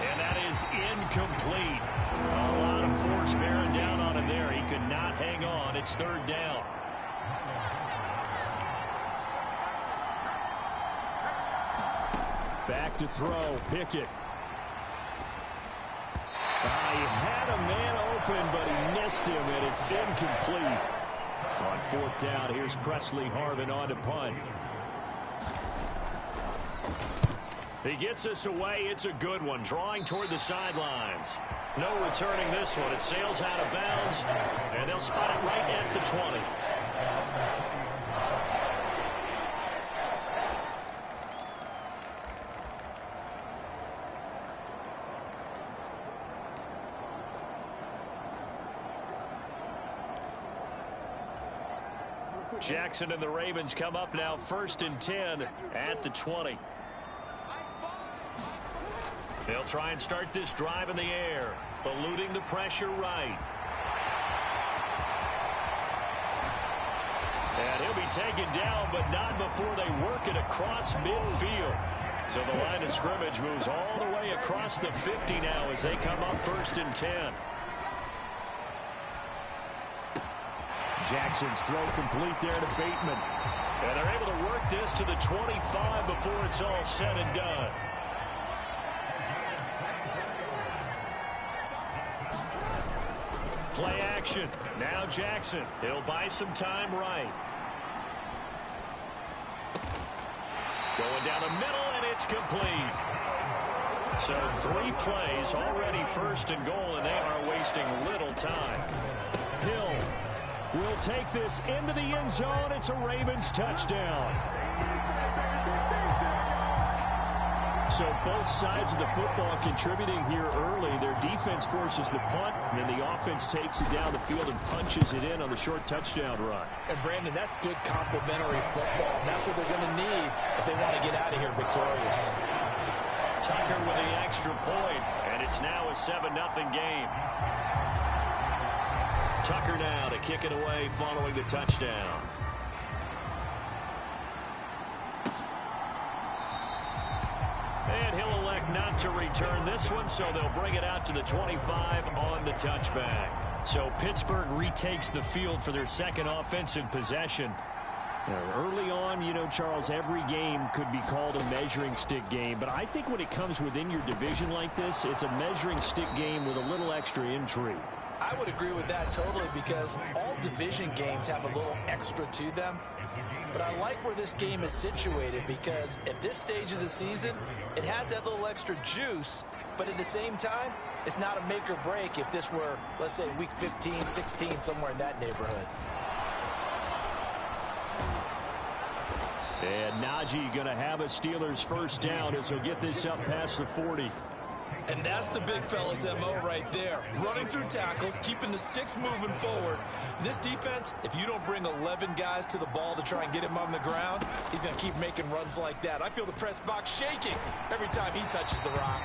C: And that is incomplete. A lot of force bearing down on him there. He could not hang on. It's 3rd down. Back to throw. Pickett. He had a man open, but he missed him, and it's incomplete. On 4th down, here's Presley Harvin on to punt. He gets us away. It's a good one, drawing toward the sidelines. No returning this one. It sails out of bounds, and they'll spot it right at the 20. Jackson and the Ravens come up now 1st and 10 at the 20. They'll try and start this drive in the air, eluding the pressure right. And he'll be taken down, but not before they work it across midfield. So the line of scrimmage moves all the way across the 50 now as they come up 1st and 10. Jackson's throw complete there to Bateman. And they're able to work this to the 25 before it's all said and done. Play action. Now Jackson. He'll buy some time right. Going down the middle, and it's complete. So 3 plays already 1st and goal, and they are wasting little time. Hill will take this into the end zone. It's a Ravens touchdown. So both sides of the football contributing here early. Their defense forces the punt, and then the offense takes it down the field and punches it in on the short touchdown run.
E: And Brandon, that's good complementary football. And that's what they're going to need if they want to get out of here victorious.
C: Tucker with the extra point, and it's now a 7-0 game. Tucker now to kick it away following the touchdown. And he'll elect not to return this one, so they'll bring it out to the 25 on the touchback. So Pittsburgh retakes the field for their 2nd offensive possession. Early on, you know, Charles, every game could be called a measuring stick game. But I think when it comes within your division like this, it's a measuring stick game with a little extra intrigue.
E: I would agree with that totally because all division games have a little extra to them. But I like where this game is situated because at this stage of the season, it has that little extra juice. But at the same time, it's not a make or break if this were, let's say, week 15, 16, somewhere in that neighborhood. And
D: Najee going to have a Steelers first down as he'll get this up past the 40.
E: And that's the big fella's MO right there. Running through tackles, keeping the sticks moving forward. This defense, if you don't bring 11 guys to the ball to try and get him on the ground, he's going to keep making runs like that. I feel the press box shaking every time he touches the rock.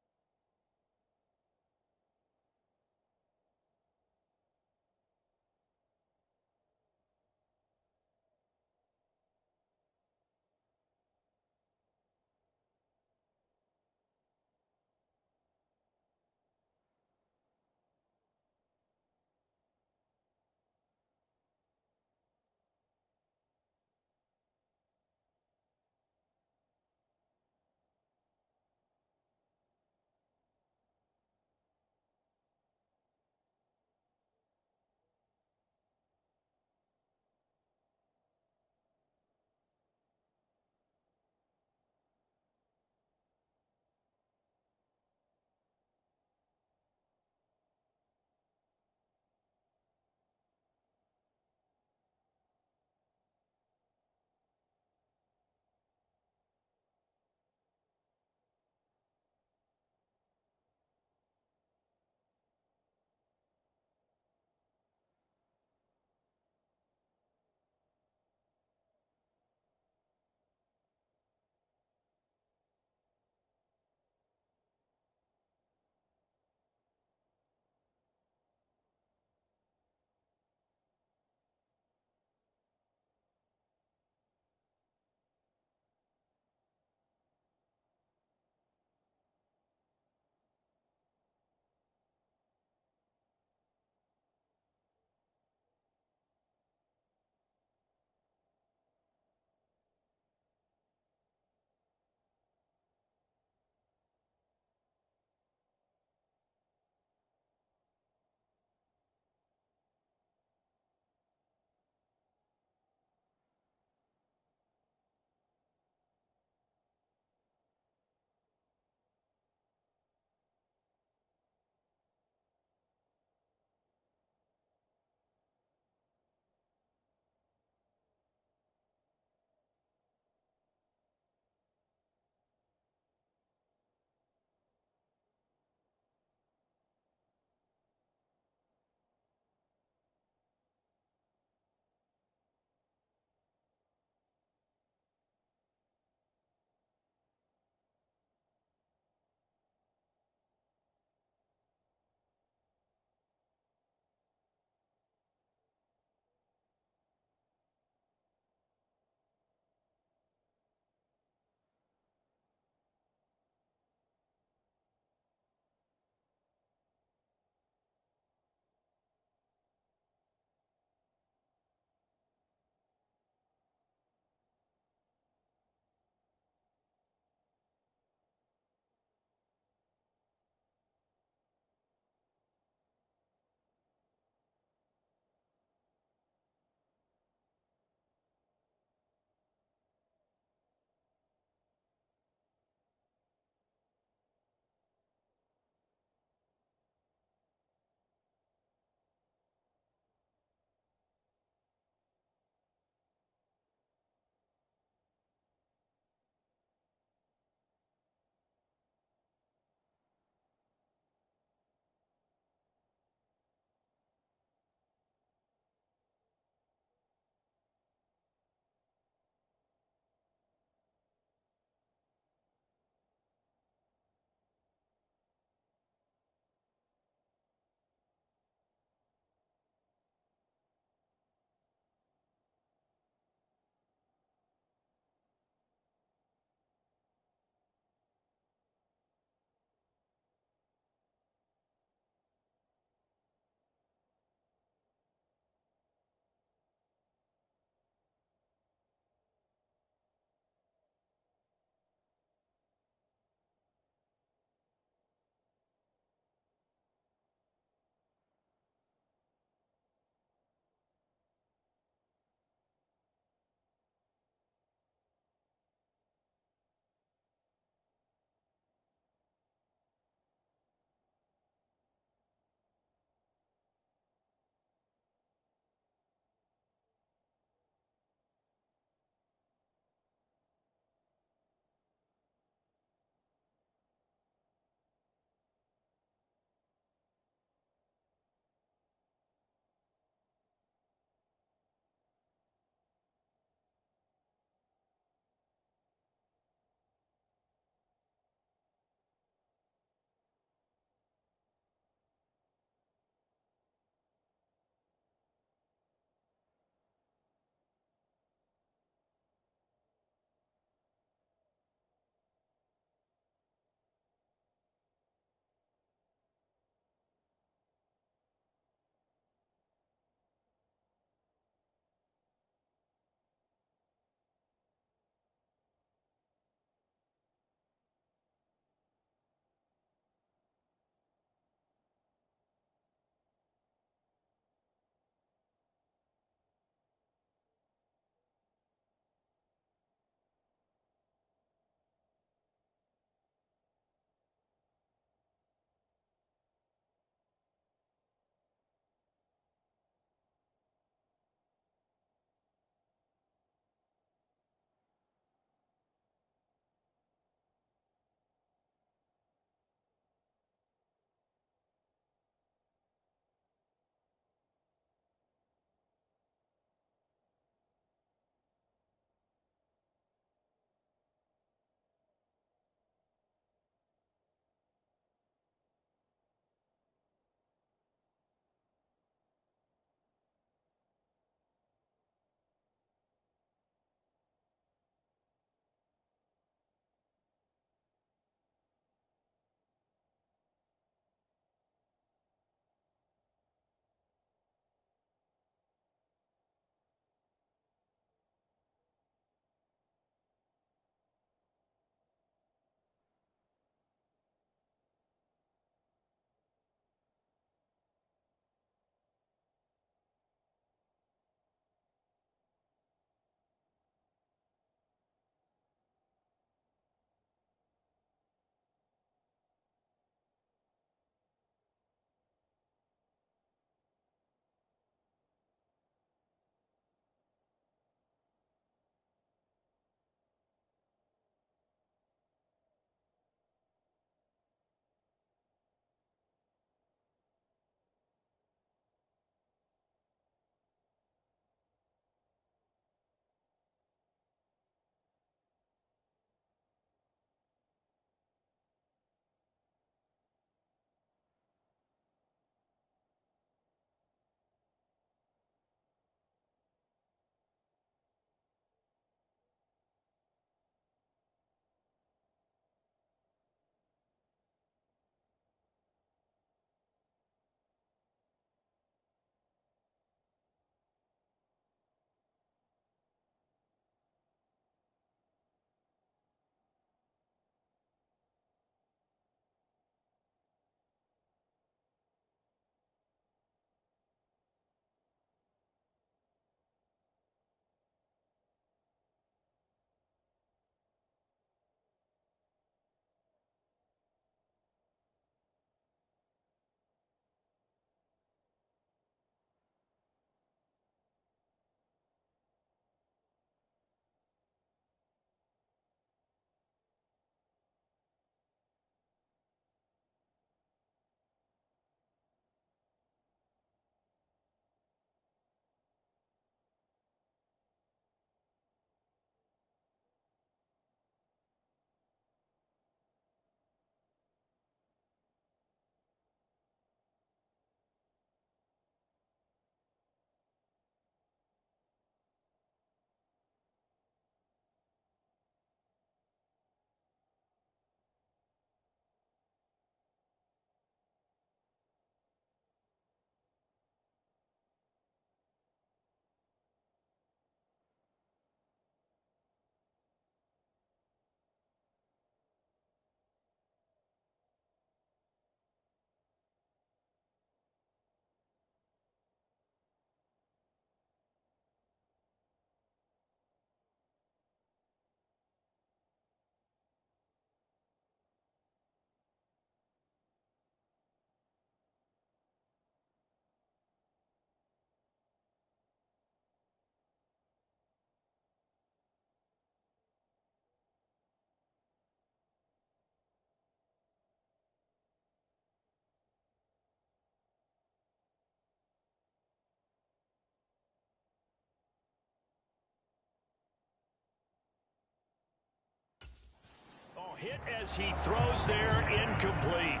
C: hit as he throws there, incomplete.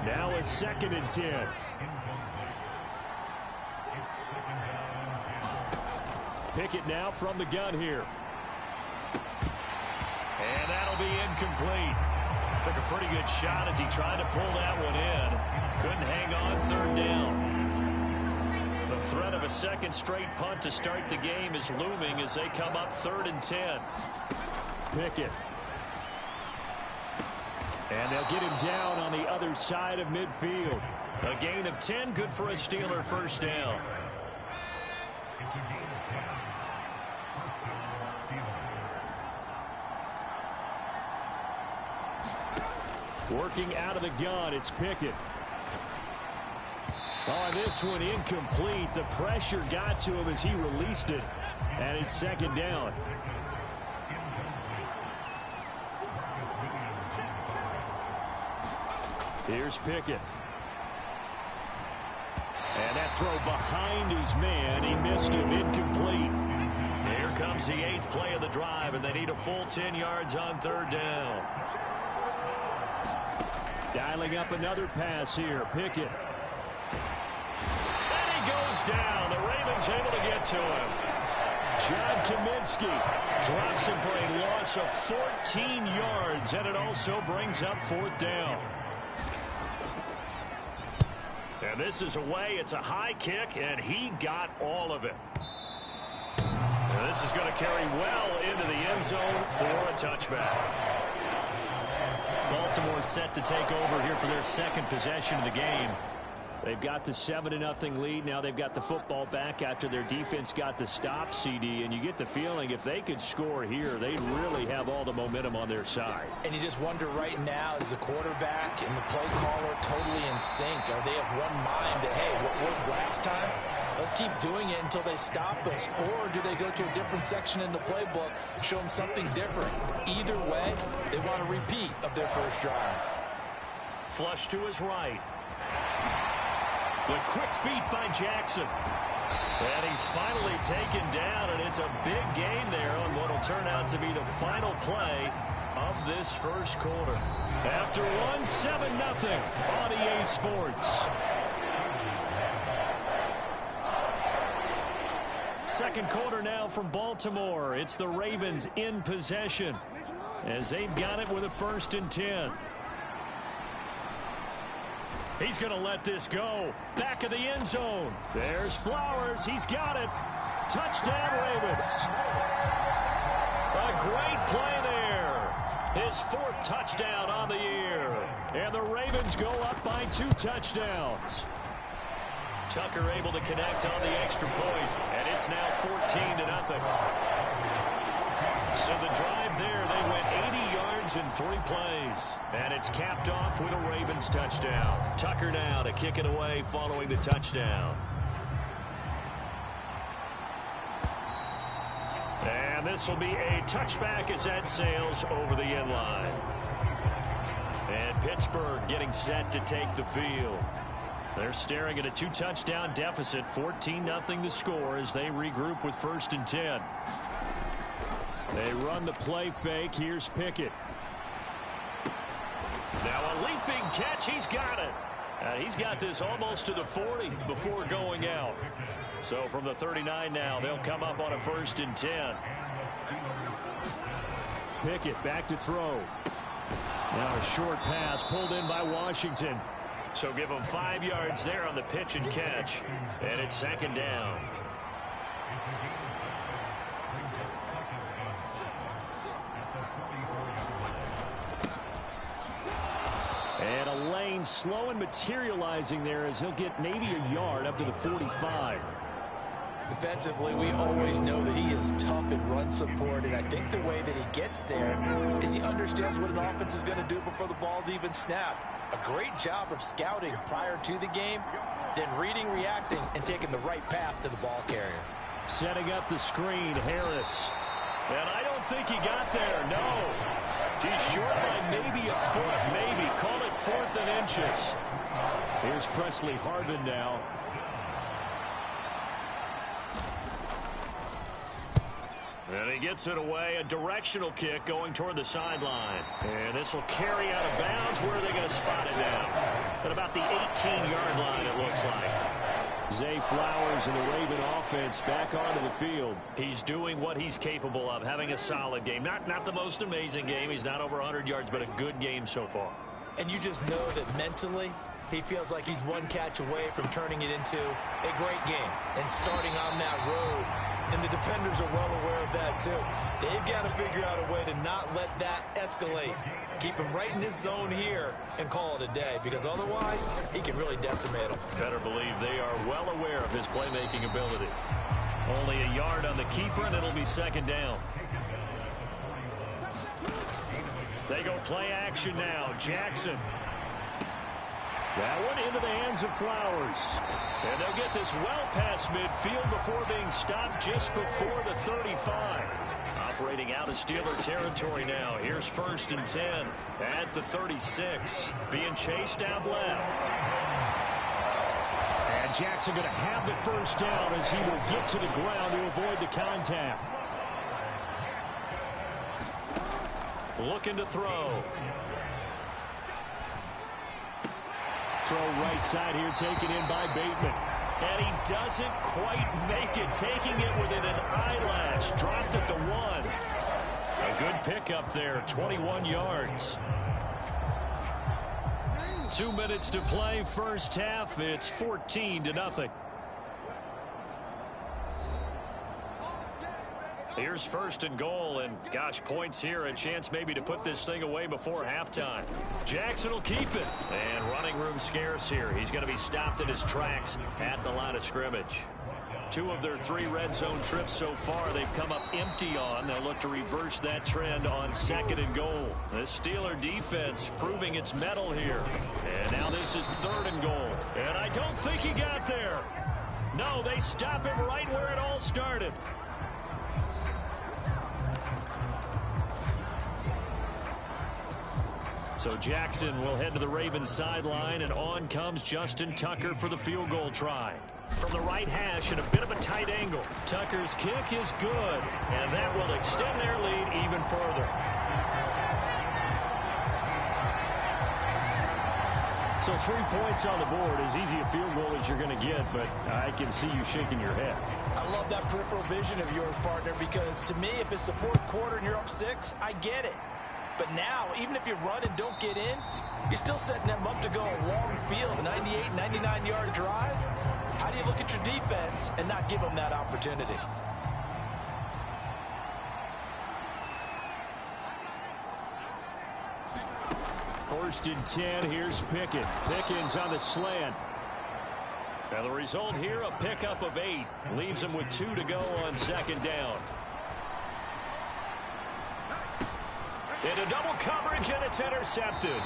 D: Now a 2nd and 10. Pickett now from the gun here.
C: And that'll be incomplete. Took a pretty good shot as he tried to pull that one in. Couldn't hang on 3rd down. The threat of a 2nd straight punt to start the game is looming as they come up 3rd and 10.
D: Pickett. And they'll get him down on the other side of midfield.
C: A gain of 10, good for a Steeler 1st down.
D: Working out of the gun, it's Pickett. On this one, incomplete. The pressure got to him as he released it. And it's 2nd down. Here's Pickett. And that throw behind his man. He missed him, incomplete.
C: Here comes the 8th play of the drive, and they need a full 10 yards on 3rd down.
D: Dialing up another pass here. Pickett.
C: And he goes down. The Ravens able to get to him.
D: John Kaminsky
C: drops him for a loss of 14 yards, and it also brings up 4th down. And this is away. It's a high kick, and he got all of it. And this is going to carry well into the end zone for a touchback. Baltimore set to take over here for their 2nd possession of the game.
D: They've got the 7-0 lead. Now they've got the football back after their defense got the stop, CD. And you get the feeling if they could score here, they'd really have all the momentum on their side.
E: And you just wonder right now, is the quarterback and the play caller totally in sync? Are they of one mind that, hey, what worked last time? Let's keep doing it until they stop us. Or do they go to a different section in the playbook, show them something different? Either way, they want a repeat of their first drive.
C: Flush to his right. The quick feet by Jackson. And he's finally taken down, and it's a big gain there on what will turn out to be the final play of this first quarter. After one, 7-0 on EA Sports. Second quarter now from Baltimore. It's the Ravens in possession as they've got it with a 1st and 10. He's going to let this go. Back of the end zone. There's Flowers. He's got it. Touchdown, Ravens. A great play there. His 4th touchdown on the year. And the Ravens go up by 2 touchdowns. Tucker able to connect on the extra point. And it's now 14-0. So the drive there, they went 80 yards in 3 plays. And it's capped off with a Ravens touchdown. Tucker now to kick it away following the touchdown. And this will be a touchback as that sails over the end line. And Pittsburgh getting set to take the field. They're staring at a 2-touchdown deficit. 14-0 the score as they regroup with 1st and 10. They run the play fake. Here's Pickett. Now a leaping catch. He's got it. He's got this almost to the 40 before going out. So from the 39 now, they'll come up on a 1st and 10.
D: Pickett back to throw. Now a short pass pulled in by Washington.
C: So give them 5 yards there on the pitch and catch. And it's 2nd down.
D: And a lane slow and materializing there as he'll get maybe a yard up to the 45.
E: Defensively, we always know that he is tough in run support, and I think the way that he gets there is he understands what an offense is going to do before the ball's even snapped. A great job of scouting prior to the game, then reading, reacting, and taking the right path to the ball carrier.
D: Setting up the screen, Harris.
C: And I don't think he got there, no. He's short by maybe a foot, maybe. Call it 4th and inches.
D: Here's Presley Harvin now.
C: And he gets it away, a directional kick going toward the sideline. And this will carry out of bounds. Where are they going to spot it now? At about the 18-yard line, it looks like.
D: Zay Flowers and the Raven offense back onto the field.
C: He's doing what he's capable of, having a solid game. Not the most amazing game. He's not over 100 yards, but a good game so far.
E: And you just know that mentally, he feels like he's one catch away from turning it into a great game and starting on that road. And the defenders are well aware of that, too. They've got to figure out a way to not let that escalate. Keep him right in his zone here and call it a day, because otherwise he can really decimate them.
C: Better believe they are well aware of his playmaking ability. Only a yard on the keeper, and it'll be second down. They go play action now. Jackson.
D: That one into the hands of Flowers.
C: And they'll get this well past midfield before being stopped just before the 35. Operating out of Steeler territory now. Here's 1st and 10 at the 36. Being chased out left.
D: And Jackson going to have the first down as he will get to the ground to avoid the contact.
C: Looking to throw.
D: Throw right side here, taken in by Bateman.
C: And he doesn't quite make it, taking it within an eyelash. Dropped at the 1. A good pickup there, 21 yards. 2 minutes to play, first half. It's 14-0. Here's 1st and goal, and gosh, points here, a chance maybe to put this thing away before halftime. Jackson will keep it, and running room scarce here. He's going to be stopped in his tracks at the line of scrimmage. 2 of their 3 red zone trips so far they've come up empty on. They'll look to reverse that trend on 2nd and goal. The Steeler defense proving its mettle here. And now this is 3rd and goal. And I don't think he got there. No, they stop him right where it all started. So Jackson will head to the Ravens sideline, and on comes Justin Tucker for the field goal try. From the right hash at a bit of a tight angle. Tucker's kick is good, and that will extend their lead even further.
D: So 3 points on the board, as easy a field goal as you're going to get, but I can see you shaking your head.
E: I love that peripheral vision of yours, partner, because to me, if it's the 4th quarter and you're up 6, I get it. But now, even if you run and don't get in, you're still setting them up to go a long field, 98, 99-yard drive. How do you look at your defense and not give them that opportunity?
D: First and 10, here's Pickett. Pickens on the slant.
C: Now the result here, a pickup of 8. Leaves them with 2 to go on 2nd down. Into double coverage, and it's intercepted.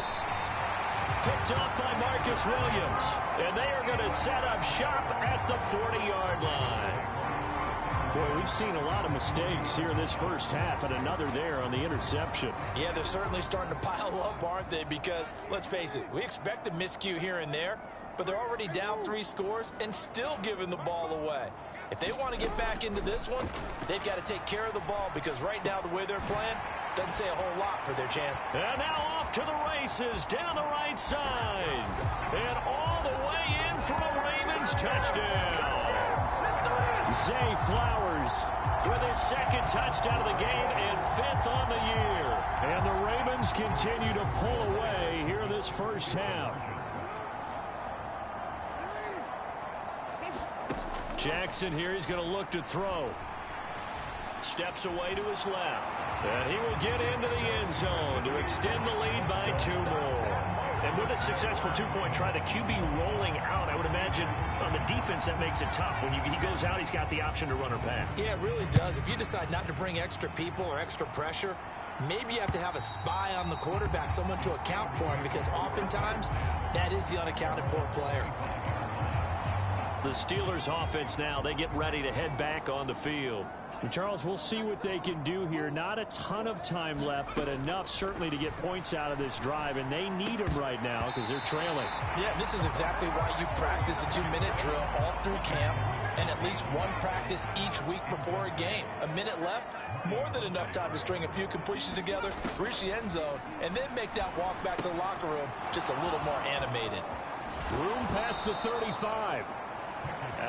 C: Picked off by Marcus Williams. And they are going to set up shop at the 40-yard line.
D: Boy, we've seen a lot of mistakes here in this first half, and another there on the interception.
E: Yeah, they're certainly starting to pile up, aren't they? Because, let's face it, we expect a miscue here and there, but they're already down 3 scores and still giving the ball away. If they want to get back into this one, they've got to take care of the ball, because right now the way they're playing doesn't say a whole lot for their chance.
C: And now off to the races down the right side. And all the way in for a Ravens touchdown.
D: Zay Flowers
C: with his 2nd touchdown of the game and 5th on the year.
D: And the Ravens continue to pull away here in this first half.
C: Jackson here, he's going to look to throw. Steps away to his left. And he will get into the end zone to extend the lead by 2 more. And with a successful 2-point try, the QB rolling out, I would imagine on the defense that makes it tough. When he goes out, he's got the option to run or pass.
E: Yeah, it really does. If you decide not to bring extra people or extra pressure, maybe you have to have a spy on the quarterback, someone to account for him, because oftentimes that is the unaccounted for player.
C: The Steelers offense now, they get ready to head back on the field.
D: And Charles, we'll see what they can do here. Not a ton of time left, but enough certainly to get points out of this drive, and they need them right now because they're trailing.
E: Yeah, this is exactly why you practice a 2-minute drill all through camp. and at least one practice each week before a game. A minute left, more than enough time to string a few completions together, reach the end zone, and then make that walk back to the locker room just a little more animated.
D: Room past the 35.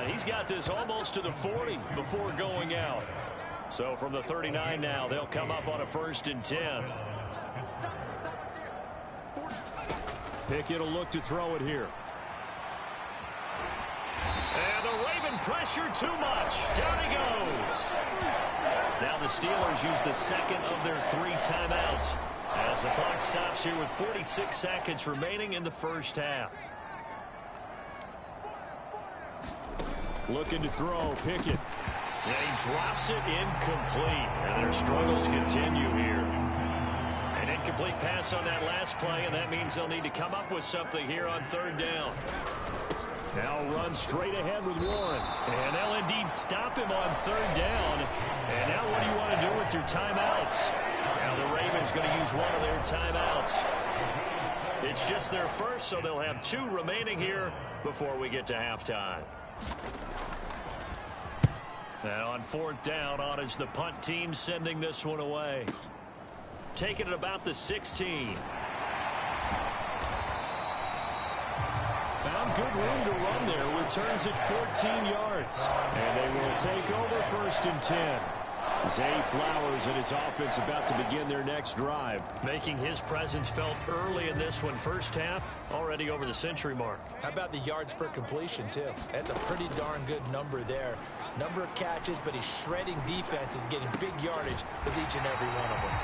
C: He's got this almost to the 40 before going out. So from the 39 now, they'll come up on a 1st and 10.
D: Pickett will look to throw it here.
C: And the Raven pressure too much. Down he goes. Now the Steelers use the second of their 3 timeouts as the clock stops here with 46 seconds remaining in the first half.
D: Looking to throw, Pickett.
C: And he drops it incomplete. And their struggles continue here. An incomplete pass on that last play, and that means they'll need to come up with something here on 3rd down.
D: Now run straight ahead with Warren.
C: And they'll indeed stop him on 3rd down. And now what do you want to do with your timeouts? Now the Ravens going to use one of their timeouts. It's just their first, so they'll have 2 remaining here before we get to halftime. Now on 4th down, on is the punt team sending this one away. Taking it about the 16.
D: Found good room to run there. Returns at 14 yards. And they will take over 1st and 10. Zay Flowers and his offense about to begin their next drive.
C: Making his presence felt early in this one. First half, already over the century mark.
E: How about the yards per completion, too? That's a pretty darn good number there. Number of catches, but he's shredding defenses, getting big yardage with each and every one of them.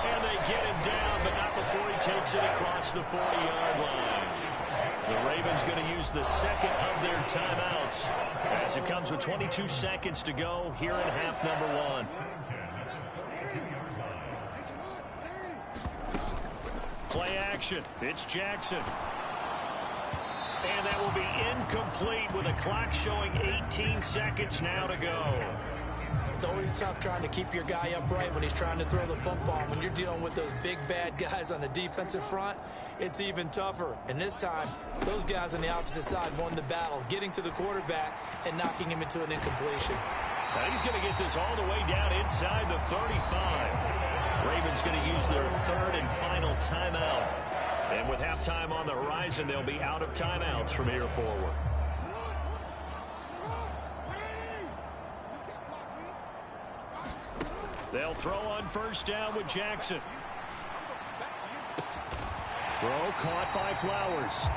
C: And they get him down, but not before he takes it across the 40-yard line. The Ravens going to use the second of their timeouts as it comes with 22 seconds to go here in half number 1. Play action. It's Jackson. And that will be incomplete with a clock showing 18 seconds now to go.
E: It's always tough trying to keep your guy upright when he's trying to throw the football. When you're dealing with those big, bad guys on the defensive front, it's even tougher. And this time, those guys on the opposite side won the battle, getting to the quarterback and knocking him into an incompletion.
C: Now he's going to get this all the way down inside the 35. Ravens going to use their 3rd and final timeout. And with halftime on the horizon, they'll be out of timeouts from here forward. They'll throw on 1st down with Jackson.
D: Throw caught by Flowers.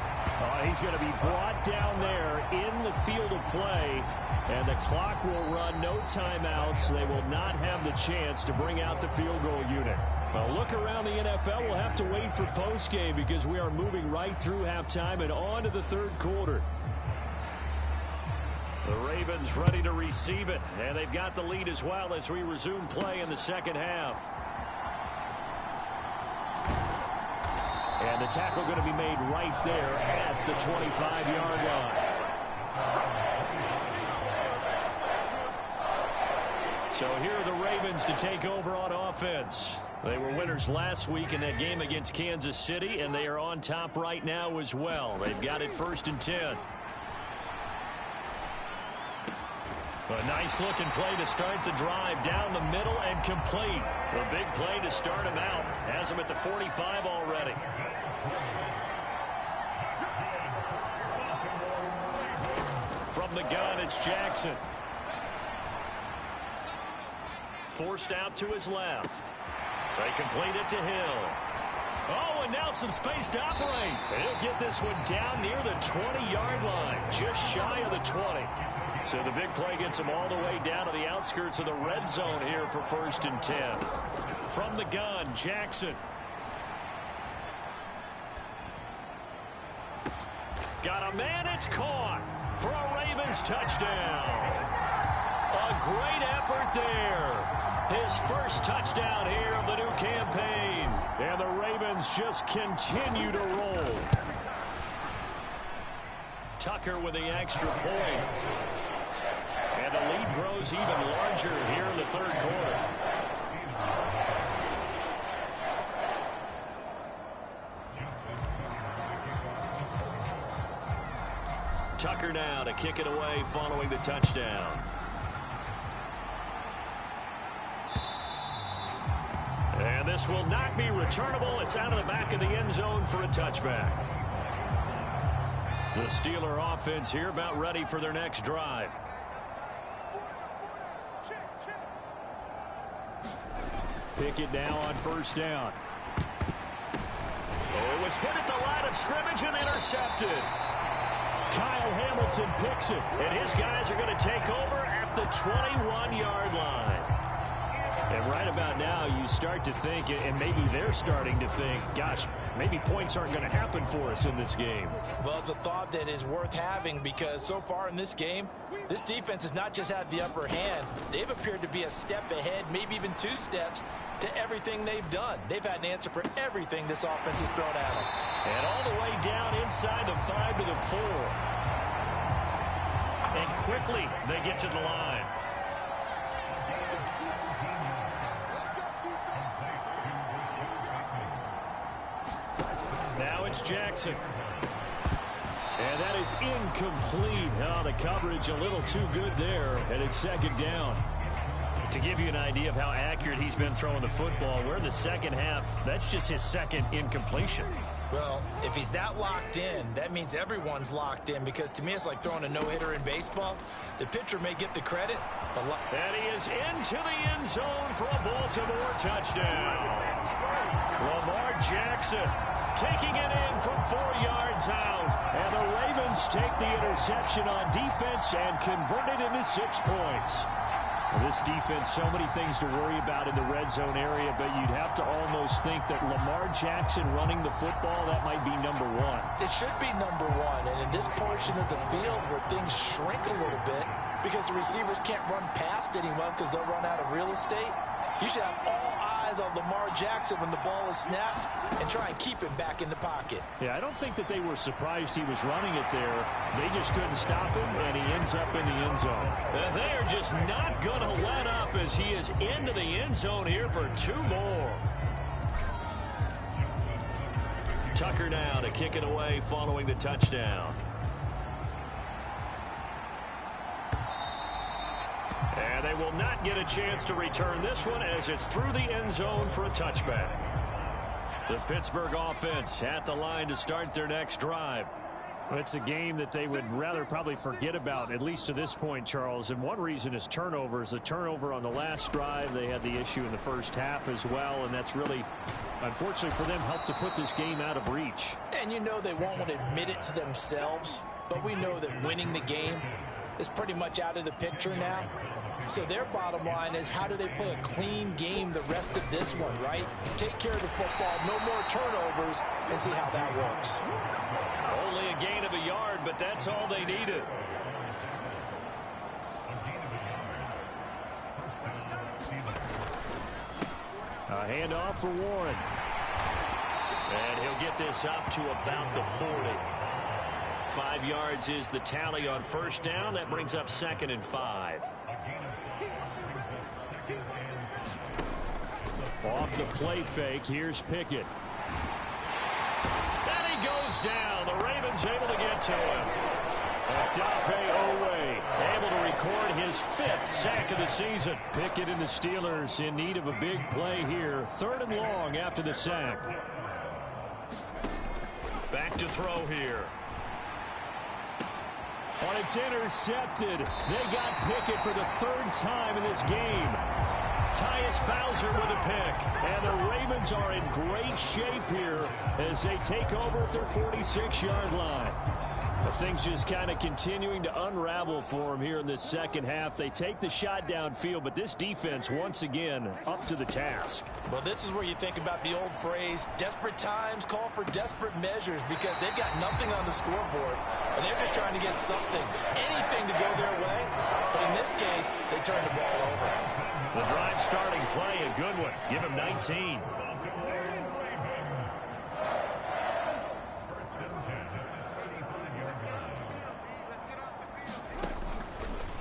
D: He's going to be brought down there in the field of play. And the clock will run, no timeouts. They will not have the chance to bring out the field goal unit. Well, look around the NFL. We'll have to wait for postgame because we are moving right through halftime and on to the 3rd quarter.
C: The Ravens ready to receive it, and they've got the lead as well as we resume play in the second half.
D: And the tackle going to be made right there at the 25-yard line.
C: So here are the Ravens to take over on offense. They were winners last week in that game against Kansas City, and they are on top right now as well. They've got it 1st and 10. A nice-looking play to start the drive down the middle and complete. A big play to start him out. Has him at the 45 already. From the gun, it's Jackson. Forced out to his left. They complete it to Hill. Oh, and now some space to operate. He'll get this one down near the 20-yard line, just shy of the 20. So the big play gets him all the way down to the outskirts of the red zone here for 1st and 10. From the gun, Jackson. Got a man, it's caught for a Ravens touchdown. A great effort there. His first touchdown here of the new campaign.
D: And the Ravens just continue to roll.
C: Tucker with the extra point. And the lead grows even larger here in the 3rd quarter. Tucker now to kick it away following the touchdown. And this will not be returnable. It's out of the back of the end zone for a touchback. The Steeler offense here about ready for their next drive.
D: Pickett now on first down.
C: Oh, it was hit at the line of scrimmage and intercepted.
D: Kyle Hamilton picks it.
C: And his guys are going to take over at the 21-yard line.
D: And right about now, you start to think, and maybe they're starting to think, gosh, maybe points aren't going to happen for us in this game.
E: Well, it's a thought that is worth having because so far in this game, this defense has not just had the upper hand. They've appeared to be a step ahead, maybe even 2 steps to everything they've done. They've had an answer for everything this offense has thrown at them.
C: And all the way down inside the 5 to the 4. And quickly they get to the line. Now it's Jackson.
D: And that is incomplete. Oh, the coverage a little too good there, and it's second down.
C: To give you an idea of how accurate he's been throwing the football, we're in the second half. That's just his second incompletion.
E: Well, if he's that locked in, that means everyone's locked in because to me it's like throwing a no-hitter in baseball. The pitcher may get the credit.
C: And he is into the end zone for a Baltimore touchdown. Lamar Jackson taking it in from 4 yards out.
D: And the Ravens take the interception on defense and convert it into 6 points. This defense, so many things to worry about in the red zone area, but you'd have to almost think that Lamar Jackson running the football, that might be number 1.
E: It should be number 1, and in this portion of the field where things shrink a little bit because the receivers can't run past anyone because they'll run out of real estate, you should have all eyes on Lamar Jackson when the ball is snapped and try and keep him back in the pocket.
D: Yeah, I don't think that they were surprised he was running it there. They just couldn't stop him, and he ends up in the end zone.
C: And they are just not going to let up as he is into the end zone here for 2 more. Tucker now to kick it away following the touchdown. And they will not get a chance to return this one as it's through the end zone for a touchback. The Pittsburgh offense at the line to start their next drive.
D: Well, it's a game that they would rather probably forget about, at least to this point, Charles. And one reason is turnovers. A turnover on the last drive. They had the issue in the first half as well, and that's really, unfortunately for them, helped to put this game out of reach.
E: And you know they won't admit it to themselves, but we know that winning the game is pretty much out of the picture now. So their bottom line is how do they play a clean game the rest of this one, right? Take care of the football, no more turnovers, and see how that works.
C: Only a gain of a yard, but that's all they needed.
D: A handoff for Warren.
C: And he'll get this up to about the 40. 5 yards is the tally on first down. That brings up 2nd and 5.
D: Off the play fake, here's Pickett.
C: And he goes down. The Ravens able to get to him.
D: Odafe Owe
C: able to record his 5th sack of the season.
D: Pickett and the Steelers in need of a big play here. 3rd and long after the sack.
C: Back to throw here.
D: But it's intercepted. They got Pickett for the 3rd time in this game.
C: Tyus Bowser with a pick.
D: And the Ravens are in great shape here as they take over at their 46-yard line. But things just kind of continuing to unravel for them here in this second half. They take the shot downfield, but this defense, once again, up to the task.
E: Well, this is where you think about the old phrase, desperate times call for desperate measures, because they've got nothing on the scoreboard, and they're just trying to get something, anything to go their way. But in this case, they turn the ball over.
C: The drive starting play, a good one. Give him 19.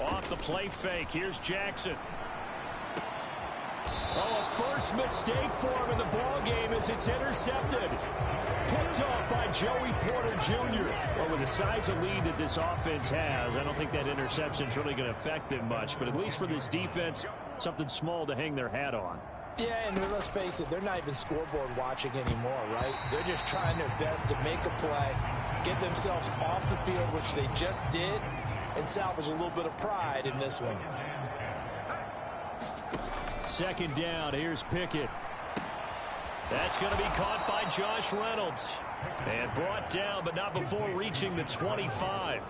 C: Off the play fake, here's Jackson.
D: Oh, a first mistake for him in the ballgame as it's intercepted. Picked off by Joey Porter Jr. Well, with the size of lead that this offense has, I don't think that interception is really going to affect them much. But at least for this defense, something small to hang their hat on.
E: Yeah, and let's face it, they're not even scoreboard watching anymore, right? They're just trying their best to make a play, get themselves off the field, which they just did, and salvage a little bit of pride in this one.
D: Second down, here's Pickett.
C: That's going to be caught by Josh Reynolds. And brought down, but not before reaching the 25.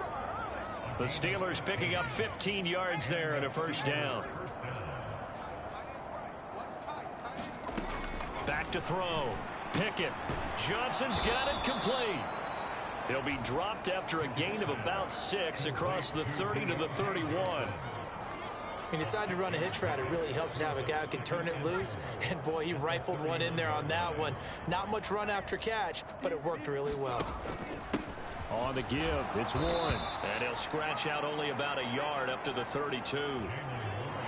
C: The Steelers picking up 15 yards there and a first down. Back to throw. Pickett. Johnson's got it complete. He'll be dropped after a gain of about 6 across the 30 to the 31.
E: He decided to run a hitch route. It really helps to have a guy who can turn it loose. And, boy, he rifled one in there on that one. Not much run after catch, but it worked really well.
D: On the give, it's Warren.
C: And he'll scratch out only about a yard up to the 32.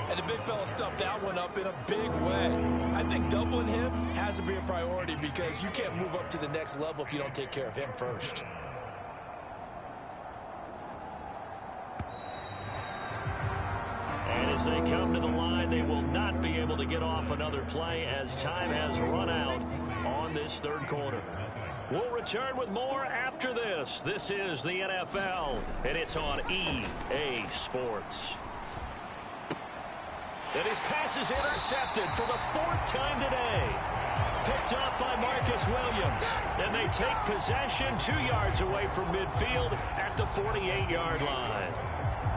E: And the big fella stuffed that one up in a big way. I think doubling him has to be a priority because you can't move up to the next level if you don't take care of him first.
C: And as they come to the line, they will not be able to get off another play as time has run out on this third quarter. We'll return with more after this. This is the NFL, and it's on EA Sports. And his pass is intercepted for the 4th time today. Picked up by Marcus Williams. And they take possession 2 yards away from midfield at the 48-yard line.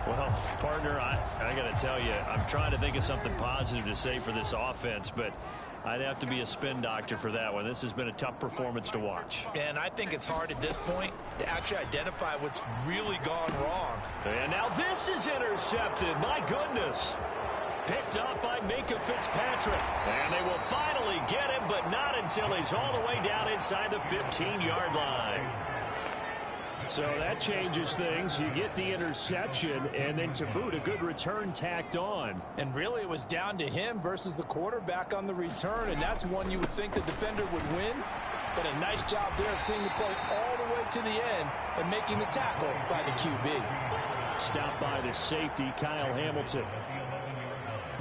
D: Well, partner, I got to tell you, I'm trying to think of something positive to say for this offense, but I'd have to be a spin doctor for that one. This has been a tough performance to watch.
E: And I think it's hard at this point to actually identify what's really gone wrong.
C: And now this is intercepted. My goodness. Picked up by Minka Fitzpatrick. And they will finally get him, but not until he's all the way down inside the 15-yard line.
D: So that changes things. You get the interception, and then to boot, a good return tacked on.
E: And really, it was down to him versus the quarterback on the return, and that's one you would think the defender would win. But a nice job there of seeing the play all the way to the end and making the tackle by the QB.
D: Stopped by the safety, Kyle Hamilton.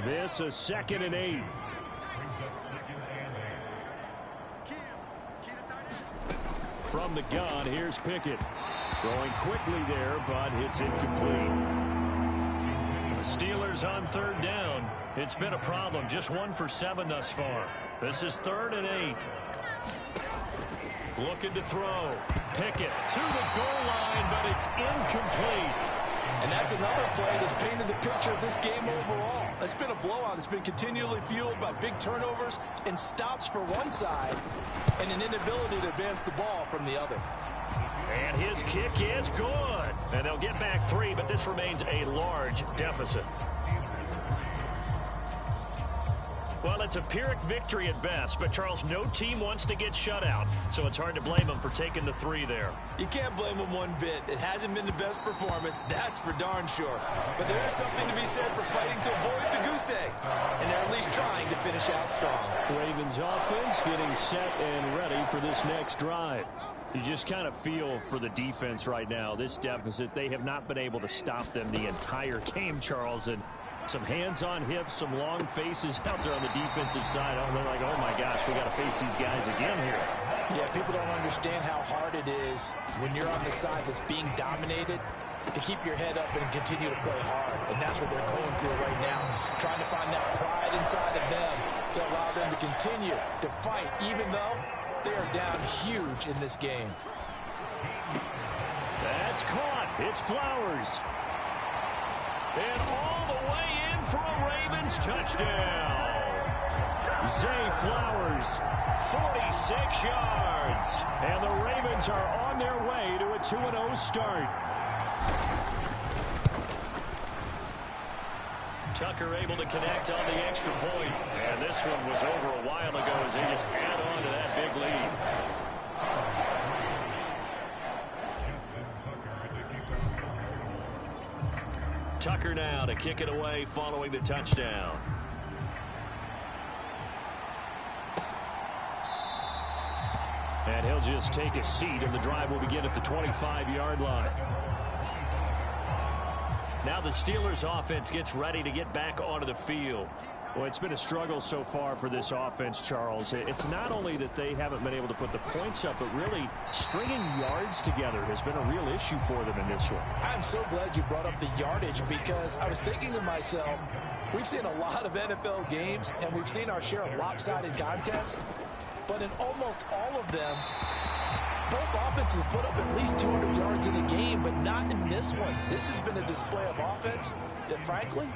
D: This a 2nd and 8. From the gun, here's Pickett. Throwing quickly there, but it's incomplete.
C: The Steelers on 3rd down. It's been a problem. Just 1 for 7 thus far. This is 3rd and 8. Looking to throw. Pickett to the goal line, but it's incomplete.
E: And that's another play that's painted the picture of this game overall. It's been a blowout. It's been continually fueled by big turnovers and stops for one side and an inability to advance the ball from the other.
C: And his kick is good. And they'll get back 3, but this remains a large deficit. Well, it's a Pyrrhic victory at best, but, Charles, no team wants to get shut out, so it's hard to blame them for taking the 3 there.
E: You can't blame them one bit. It hasn't been the best performance, that's for darn sure. But there is something to be said for fighting to avoid the goose egg, and they're at least trying to finish out strong.
D: Ravens offense getting set and ready for this next drive. You just kind of feel for the defense right now. This deficit, they have not been able to stop them the entire game, Charles, and some hands on hips, some long faces out there on the defensive side. They're like, oh, my gosh, we got to face these guys again here.
E: Yeah, people don't understand how hard it is when you're on the side that's being dominated to keep your head up and continue to play hard. And that's what they're going through right now, trying to find that pride inside of them to allow them to continue to fight, even though they are down huge in this game.
D: That's caught. It's Flowers.
C: And all the way in for a Ravens touchdown.
D: Zay Flowers,
C: 46 yards.
D: And the Ravens are on their way to a 2-0 start.
C: Tucker able to connect on the extra point. And this one was over a while ago as they just add on to that big lead. Tucker now to kick it away following the touchdown.
D: And he'll just take a seat, and the drive will begin at the 25-yard line.
C: Now the Steelers offense gets ready to get back onto the field.
D: Well, it's been a struggle so far for this offense, Charles. It's not only that they haven't been able to put the points up, but really stringing yards together has been a real issue for them in this one.
E: I'm so glad you brought up the yardage, because I was thinking to myself, we've seen a lot of NFL games, and we've seen our share of lopsided contests, but in almost all of them, both offenses put up at least 200 yards in a game, but not in this one. This has been a display of offense that, frankly,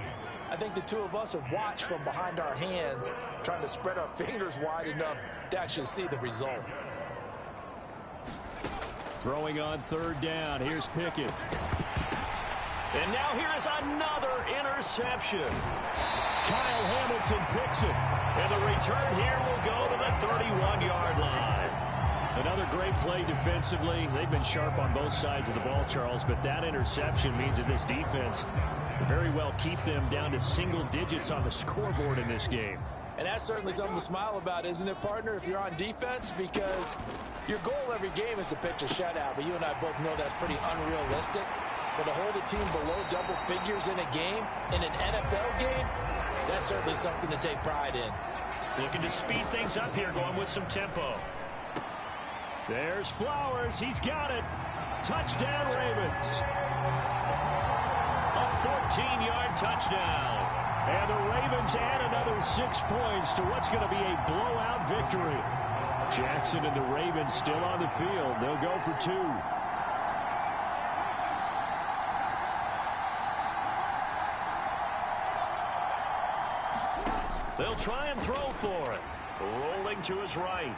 E: I think the two of us have watched from behind our hands, trying to spread our fingers wide enough to actually see the result.
D: Throwing on third down. Here's Pickett.
C: And now here's another interception.
D: Kyle Hamilton picks it.
C: And the return here will go to the 31-yard line.
D: Another great play defensively. They've been sharp on both sides of the ball, Charles, but that interception means that this defense very well keep them down to single digits on the scoreboard in this game.
E: And that's certainly something to smile about, isn't it, partner, if you're on defense? Because your goal every game is to pitch a shutout, but you and I both know that's pretty unrealistic. But to hold a team below double figures in a game, in an NFL game, that's certainly something to take pride in.
C: Looking to speed things up here, going with some tempo.
D: There's Flowers. He's got it. Touchdown, Ravens.
C: A 14-yard touchdown.
D: And the Ravens add another 6 points to what's going to be a blowout victory. Jackson and the Ravens still on the field. They'll go for 2.
C: They'll try and throw for it. Rolling to his right.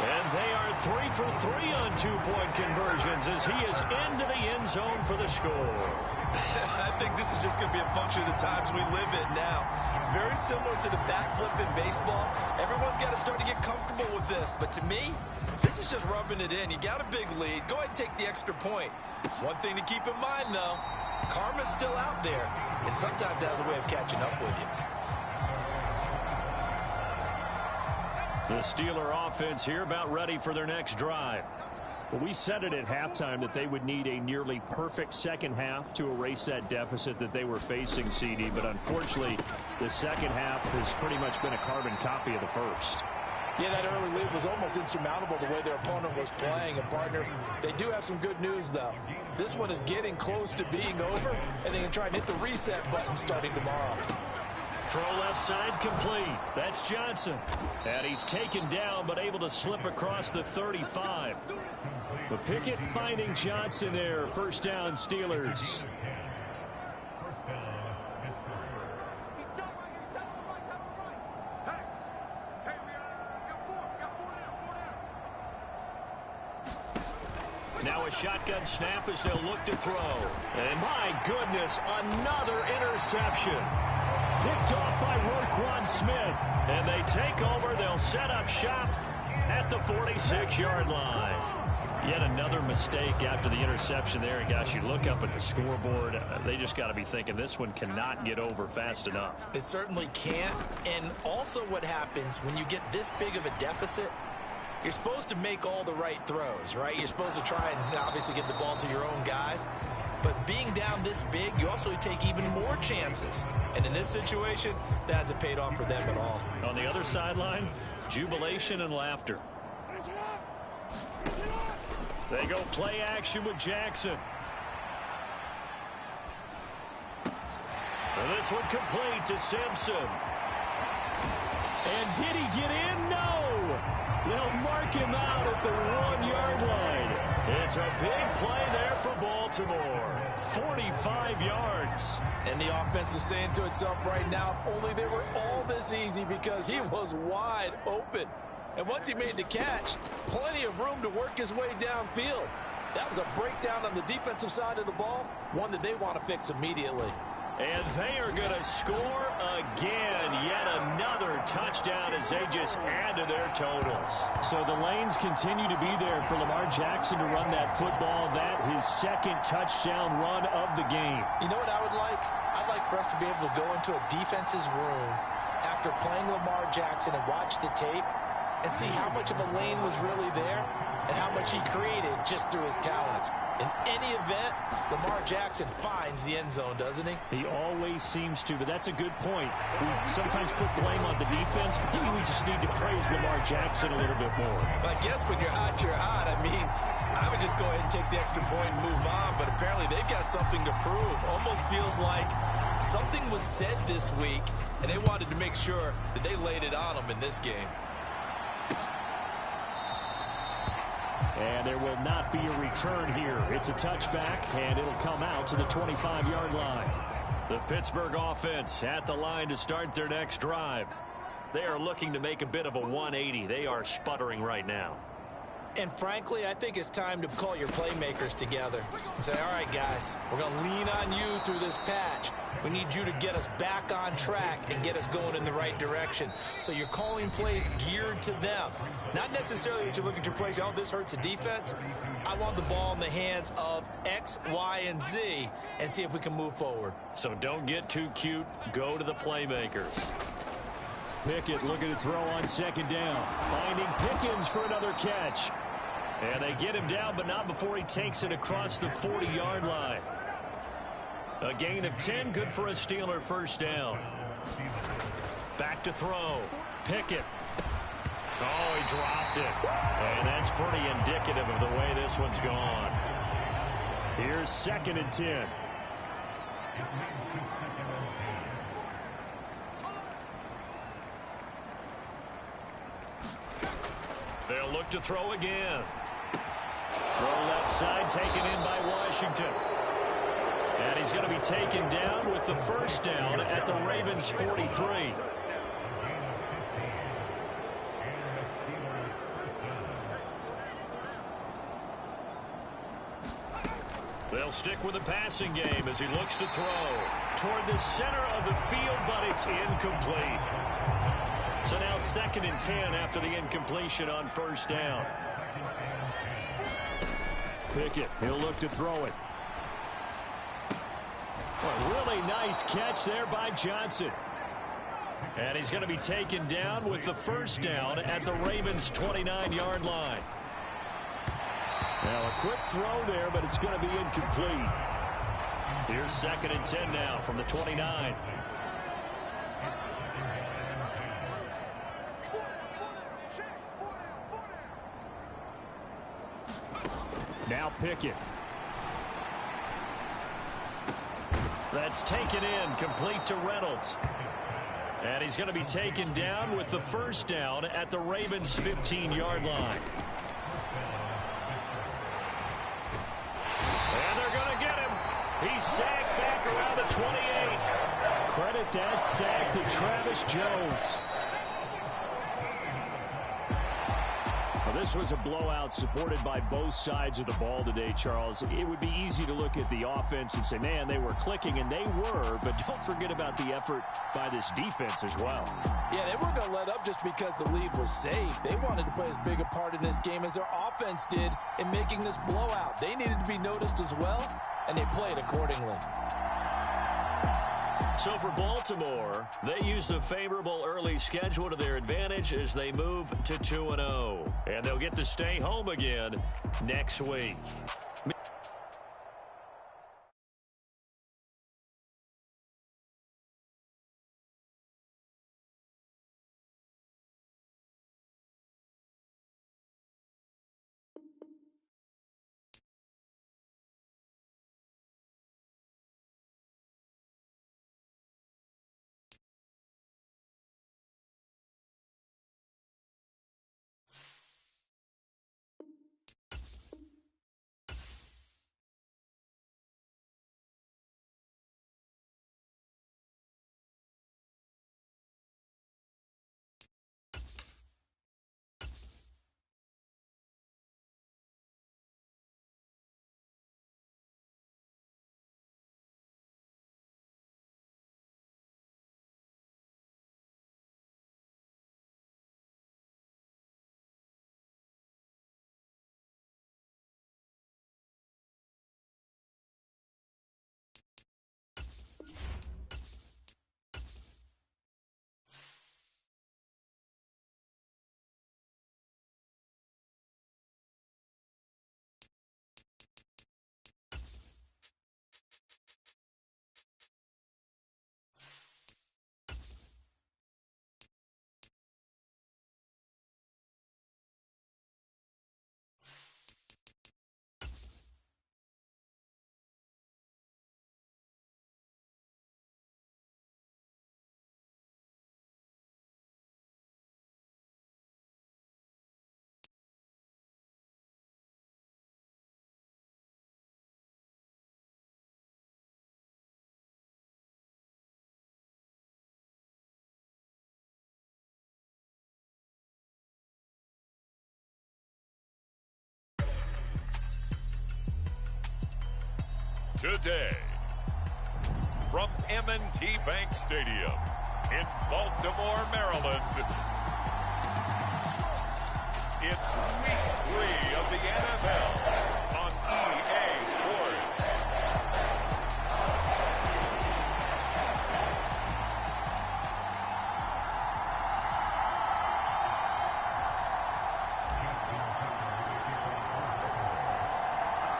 C: And they are 3 for 3 on 2-point conversions as he is into the end zone for the score.
A: I think this is just going to be a function of the times we live in now. Very similar to the backflip in baseball. Everyone's got to start to get comfortable with this. But to me, this is just rubbing it in. You got a big lead. Go ahead and take the extra point. One thing to keep in mind, though, karma's still out there. And sometimes it has a way of catching up with you.
C: The Steeler offense here about ready for their next drive.
D: Well, we said it at halftime that they would need a nearly perfect second half to erase that deficit that they were facing, CD. But unfortunately, the second half has pretty much been a carbon copy of the first.
E: Yeah, that early lead was almost insurmountable the way their opponent was playing. And, partner, they do have some good news, though. This one is getting close to being over, and they can try and hit the reset button starting tomorrow.
C: Throw left side complete. That's Johnson. And he's taken down but able to slip across the 35.
D: But Pickett finding Johnson there. First down, Steelers.
C: Now a shotgun snap as they'll look to throw. And my goodness, another interception.
D: Picked off by Roquan Smith.
C: And they take over. They'll set up shop at the 46-yard line. Yet another mistake after the interception there. And gosh, you look up at the scoreboard, they just got to be thinking this one cannot get over fast enough.
E: It certainly can't. And also what happens when you get this big of a deficit, you're supposed to make all the right throws, right? You're supposed to try and obviously get the ball to your own guys. But being down this big, you also take even more chances. And in this situation, that hasn't paid off for them at all.
C: On the other sideline, jubilation and laughter. They go play action with Jackson. And this one complete to Simpson.
D: And did he get in? No. They'll mark him out at the 1-yard line.
C: It's a big play there for Baltimore. 45 yards.
E: And the offense is saying to itself right now, only they were all this easy because he was wide open. And once he made the catch, plenty of room to work his way downfield. That was a breakdown on the defensive side of the ball, one that they want to fix immediately.
C: And they are going to score again. Yet another touchdown as they just add to their totals.
D: So the lanes continue to be there for Lamar Jackson to run that football. That his second touchdown run of the game.
E: You know what I would like? I'd like for us to be able to go into a defense's room after playing Lamar Jackson and watch the tape and see how much of a lane was really there and how much he created just through his talents. In any event, Lamar Jackson finds the end zone, doesn't he?
D: He always seems to, but that's a good point. We sometimes put blame on the defense. Maybe we just need to praise Lamar Jackson a little bit more.
A: I guess when you're hot, you're hot. I mean, I would just go ahead and take the extra point and move on, but apparently they've got something to prove. Almost feels like something was said this week, and they wanted to make sure that they laid it on them in this game.
D: And there will not be a return here. It's a touchback, and it'll come out to the 25-yard line.
C: The Pittsburgh offense at the line to start their next drive. They are looking to make a bit of a 180. They are sputtering right now.
E: And frankly, I think it's time to call your playmakers together and say, all right, guys, we're going to lean on you through this patch. We need you to get us back on track and get us going in the right direction. So you're calling plays geared to them. Not necessarily that you look at your plays, oh, this hurts the defense. I want the ball in the hands of X, Y, and Z and see if we can move forward.
C: So don't get too cute. Go to the playmakers.
D: Pickett looking to throw on second down. Finding Pickens for another catch.
C: And they get him down, but not before he takes it across the 40-yard line. A gain of 10, good for a Steeler first down. Back to throw. Pickett. Oh, he dropped it. And that's pretty indicative of the way this one's gone.
D: Here's 2nd and 10.
C: They'll look to throw again. Throw left side, taken in by Washington. And he's going to be taken down with the first down at the Ravens' 43. They'll stick with the passing game as he looks to throw toward the center of the field, but it's incomplete. So now 2nd and 10 after the incompletion on first down.
D: Pickett, he'll look to throw it. A really nice catch there by Johnson.
C: And he's going to be taken down with the first down at the Ravens' 29-yard line.
D: Now a quick throw there, but it's going to be incomplete.
C: Here's 2nd and 10 now from the 29.
D: Now Pickett.
C: That's taken in, complete to Reynolds. And he's going to be taken down with the first down at the Ravens' 15-yard line. And they're going to get him. He's sacked back around the 28.
D: Credit that sack to Travis Jones. Well, this was a blowout supported by both sides of the ball today, Charles. It would be easy to look at the offense and say, man, they were clicking, and they were, but don't forget about the effort by this defense as well.
E: Yeah, they weren't going to let up just because the lead was safe. They wanted to play as big a part in this game as their offense did in making this blowout. They needed to be noticed as well, and they played accordingly.
C: So for Baltimore, they used a favorable early schedule to their advantage as they move to 2-0. And they'll get to stay home again next week.
F: today. From M&T Bank Stadium in Baltimore, Maryland, it's Week 3 of the NFL on EA Sports.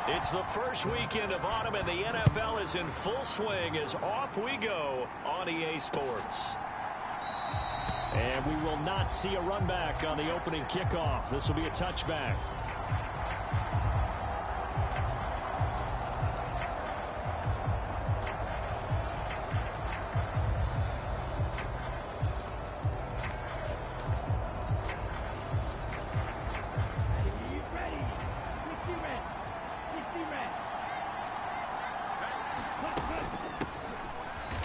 C: It's the first weekend of autumn, and the NFL is in full swing as off we go on EA Sports. And we will not see a run back on the opening kickoff. This will be a touchback.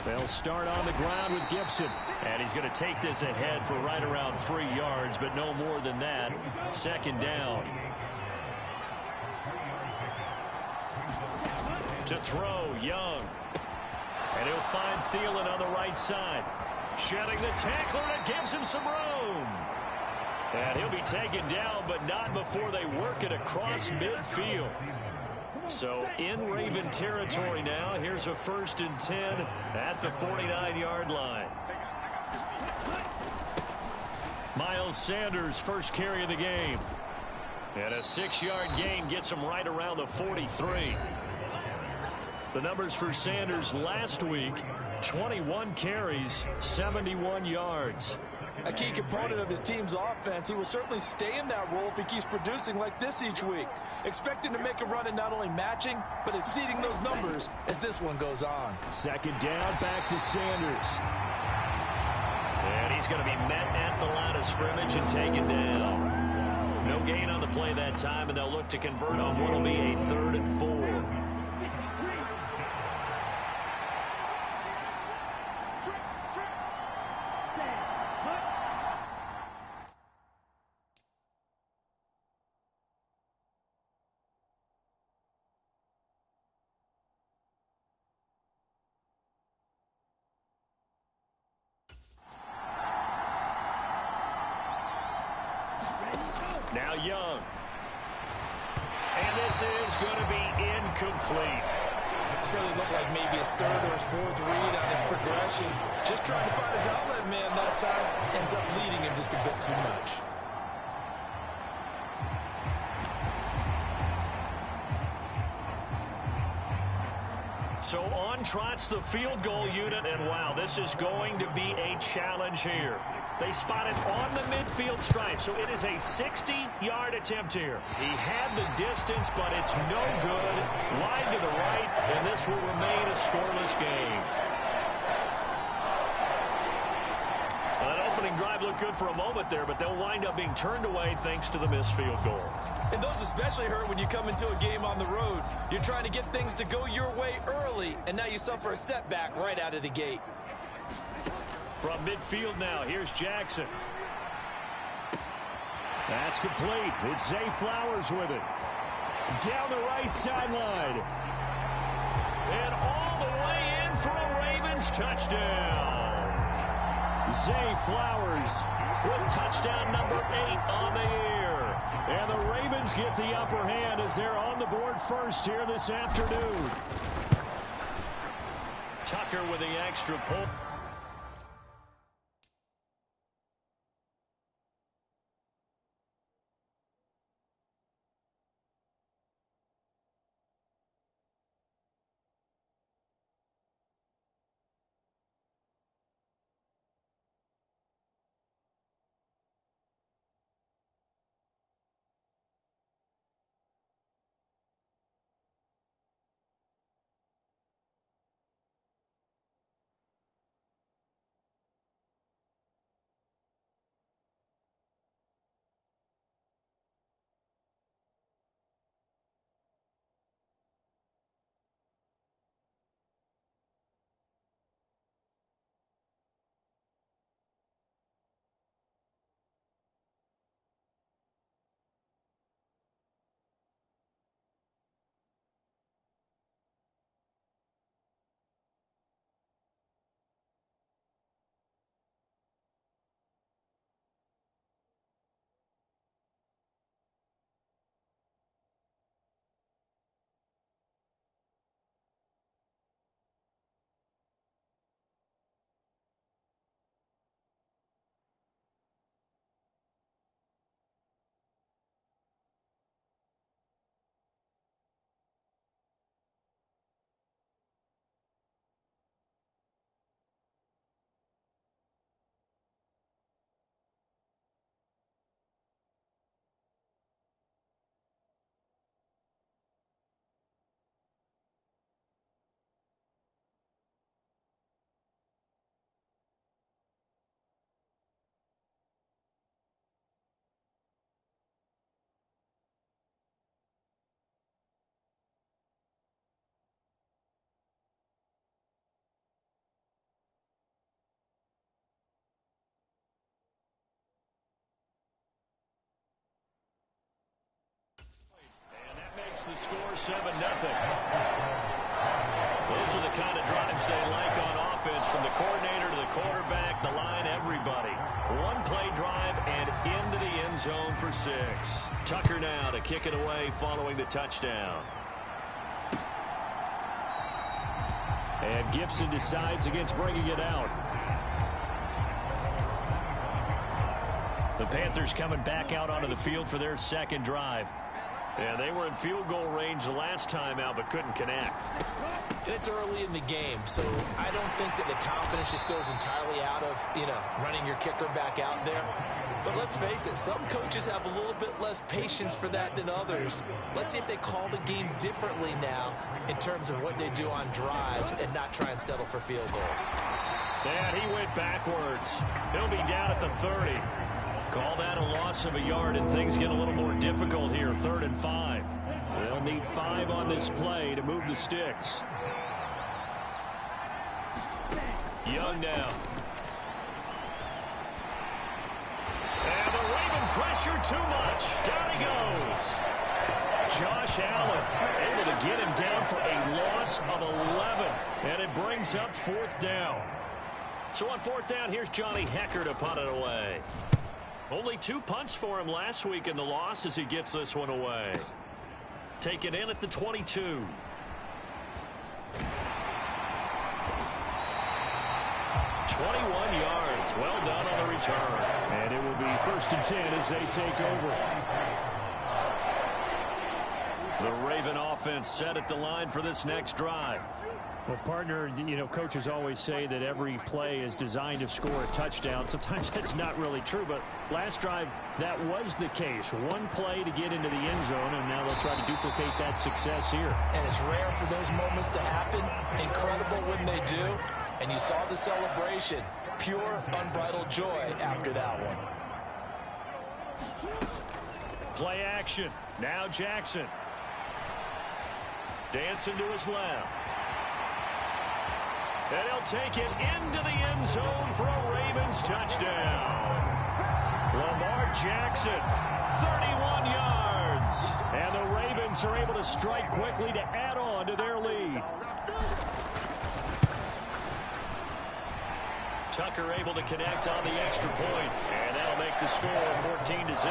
C: They'll start on the ground with Gibson. And he's going to take this ahead for right around 3 yards, but no more than that. Second down. To throw, Young. And he'll find Thielen on the right side. Shedding the tackler, and it gives him some room. And he'll be taken down, but not before they work it across midfield. So in Raven territory now. Here's a 1st and 10 at the 49-yard line. Miles Sanders, first carry of the game. And a 6-yard gain gets him right around the 43. The numbers for Sanders last week, 21 carries, 71 yards.
E: A key component of his team's offense. He will certainly stay in that role if he keeps producing like this each week. Expecting to make a run and not only matching, but exceeding those numbers as this one goes on.
C: Second down, back to Sanders. And he's going to be met at the line of scrimmage and taken down. No gain on the play that time, and they'll look to convert on what will be a 3rd and 4. Now Young. And this is going to be incomplete.
E: Certainly looked like maybe his 3rd or his 4th read on his progression. Just trying to find his outlet man that time. Ends up leading him just a bit too much.
C: So on trots the field goal unit, and wow, this is going to be a challenge here. They spot it on the midfield stripe, so it is a 60-yard attempt here. He had the distance, but it's no good. Wide to the right, and this will remain a scoreless game. That opening drive looked good for a moment there, but they'll wind up being turned away thanks to the missed field goal.
A: And those especially hurt when you come into a game on the road. You're trying to get things to go your way early, and now you suffer a setback right out of the gate.
C: From midfield now, here's Jackson. That's complete. It's Zay Flowers with it. Down the right sideline. And all the way in for a Ravens touchdown. Zay Flowers with touchdown number 8 on the year. And the Ravens get the upper hand as they're on the board first here this afternoon. Tucker with the extra point. the score 7-0. Those are the kind of drives they like on offense, from the coordinator to the quarterback, the line, everybody. One-play drive and into the end zone for 6. Tucker now to kick it away following the touchdown.
D: And Gibson decides against bringing it out.
C: The Panthers coming back out onto the field for their second drive. And they were in field goal range the last time out, but couldn't connect.
E: And it's early in the game, so I don't think that the confidence just goes entirely out of, running your kicker back out there. But let's face it, some coaches have a little bit less patience for that than others. Let's see if they call the game differently now in terms of what they do on drives and not try and settle for field goals.
C: And he went backwards. He'll be down at the 30. Call that a loss of a yard, and things get a little more difficult here. 3rd and 5. They'll need 5 on this play to move the sticks. Young now. And the Raven pressure too much. Down he goes. Josh Allen able to get him down for a loss of 11. And it brings up 4th down. So on 4th down, here's Johnny Hekker to punt it away. Only 2 punts for him last week in the loss as he gets this one away. Take it in at the 22. 21 yards. Well done on the return.
D: And it will be 1st and 10 as they take over.
C: The Raven offense set at the line for this next drive.
D: Well, partner, coaches always say that every play is designed to score a touchdown. Sometimes that's not really true, but last drive, that was the case. One play to get into the end zone, and now they'll try to duplicate that success here.
E: And it's rare for those moments to happen. Incredible when they do. And you saw the celebration. Pure, unbridled joy after that one.
C: Play action. Now Jackson. Dancing to his left. And he'll take it into the end zone for a Ravens touchdown. Lamar Jackson, 31 yards. And the Ravens are able to strike quickly to add on to their lead. Tucker able to connect on the extra point. And that'll make the score 14-0.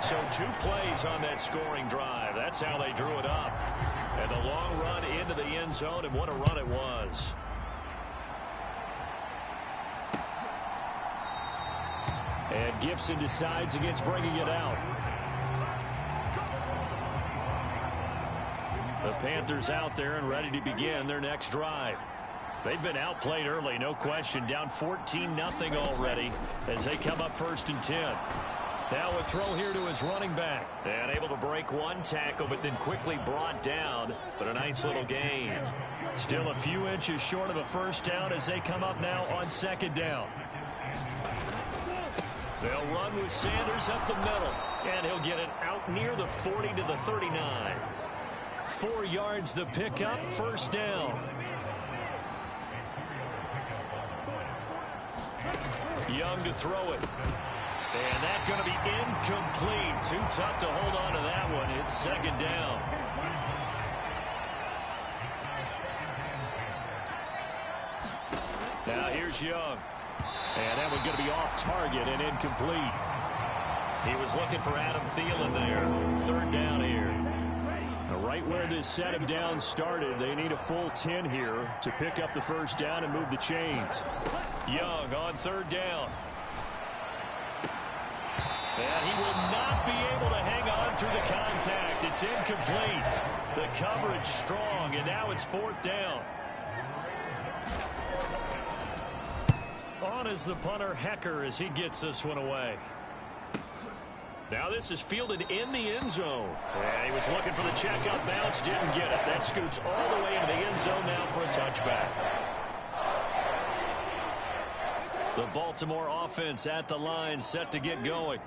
C: So 2 plays on that scoring drive. That's how they drew it up. And a long run into the end zone, and what a run it was.
D: And Gibson decides against bringing it out.
C: The Panthers out there and ready to begin their next drive. They've been outplayed early, no question. Down 14-0 already as they come up 1st and 10. Now a throw here to his running back. And able to break one tackle, but then quickly brought down. But a nice little gain. Still a few inches short of a 1st down as they come up now on 2nd down. They'll run with Sanders up the middle. And he'll get it out near the 40 to the 39. 4 yards the pickup, 1st down. Young to throw it. And that's going to be incomplete. Too tough to hold on to that one. It's 2nd down. Now here's Young. And that one's going to be off target and incomplete. He was looking for Adam Thielen there. 3rd down here.
D: Now right where this set him down started, they need a full 10 here to pick up the 1st down and move the chains.
C: Young on 3rd down. And he will not be able to hang on through the contact. It's incomplete. The coverage strong, and now it's 4th down. On is the punter, Hekker, as he gets this one away. Now this is fielded in the end zone. And he was looking for the checkup bounce, didn't get it. That scoots all the way into the end zone now for a touchback. The Baltimore offense at the line, set to get going.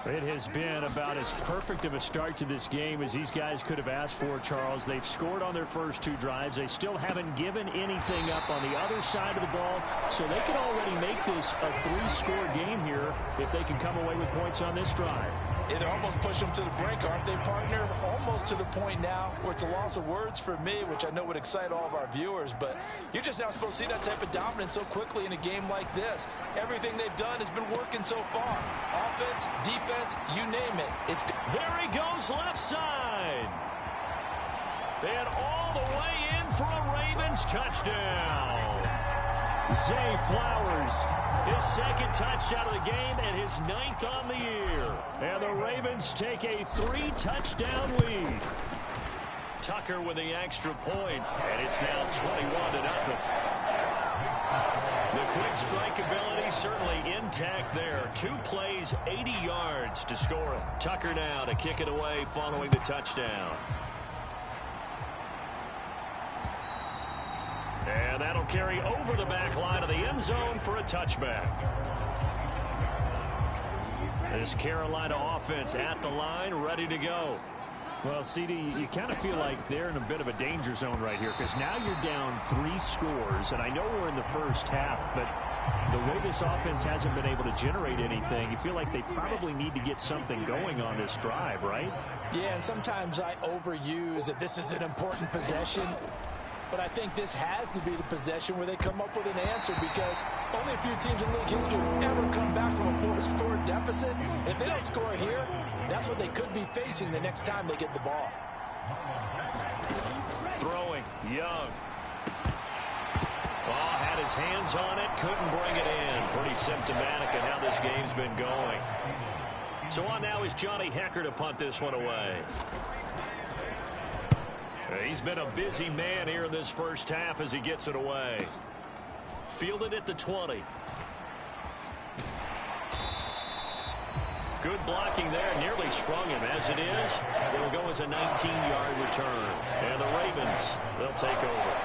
D: It has been about as perfect of a start to this game as these guys could have asked for, Charles. They've scored on their first 2 drives. They still haven't given anything up on the other side of the ball, so they can already make this a 3-score game here if they can come away with points on this drive.
E: Yeah, they're almost pushing them to the brink, aren't they, partner? Almost to the point now where it's a loss of words for me, which I know would excite all of our viewers, but you're just not supposed to see that type of dominance so quickly in a game like this. Everything they've done has been working so far. Offense, defense, you name it.
D: There he goes left side. And all the way in for a Ravens touchdown. Zay Flowers, his second touchdown of the game and his 9th on the year. And the Ravens take a 3-touchdown lead. Tucker with the extra point, and it's now 21-0. The quick strike ability certainly intact there. 2 plays, 80 yards to score it. Tucker now to kick it away following the touchdown. And that'll carry over the back line of the end zone for a touchback. This Carolina offense at the line, ready to go. Well, CD, you kind of feel like they're in a bit of a danger zone right here because now you're down 3 scores, and I know we're in the first half, but the way this offense hasn't been able to generate anything, you feel like they probably need to get something going on this drive, right?
E: Yeah, and sometimes I overuse that this is an important possession. But I think this has to be the possession where they come up with an answer because only a few teams in league history have ever come back from a 4-score deficit. If they don't score here, that's what they could be facing the next time they get the ball.
C: Throwing, Young. Oh, had his hands on it, couldn't bring it in. Pretty symptomatic of how this game's been going. So on now is Johnny Hecker to punt this one away. He's been a busy man here in this first half as he gets it away. Fielded at the 20. Good blocking there. Nearly sprung him. As it is, it'll go as a 19-yard return. And the Ravens, they'll take over.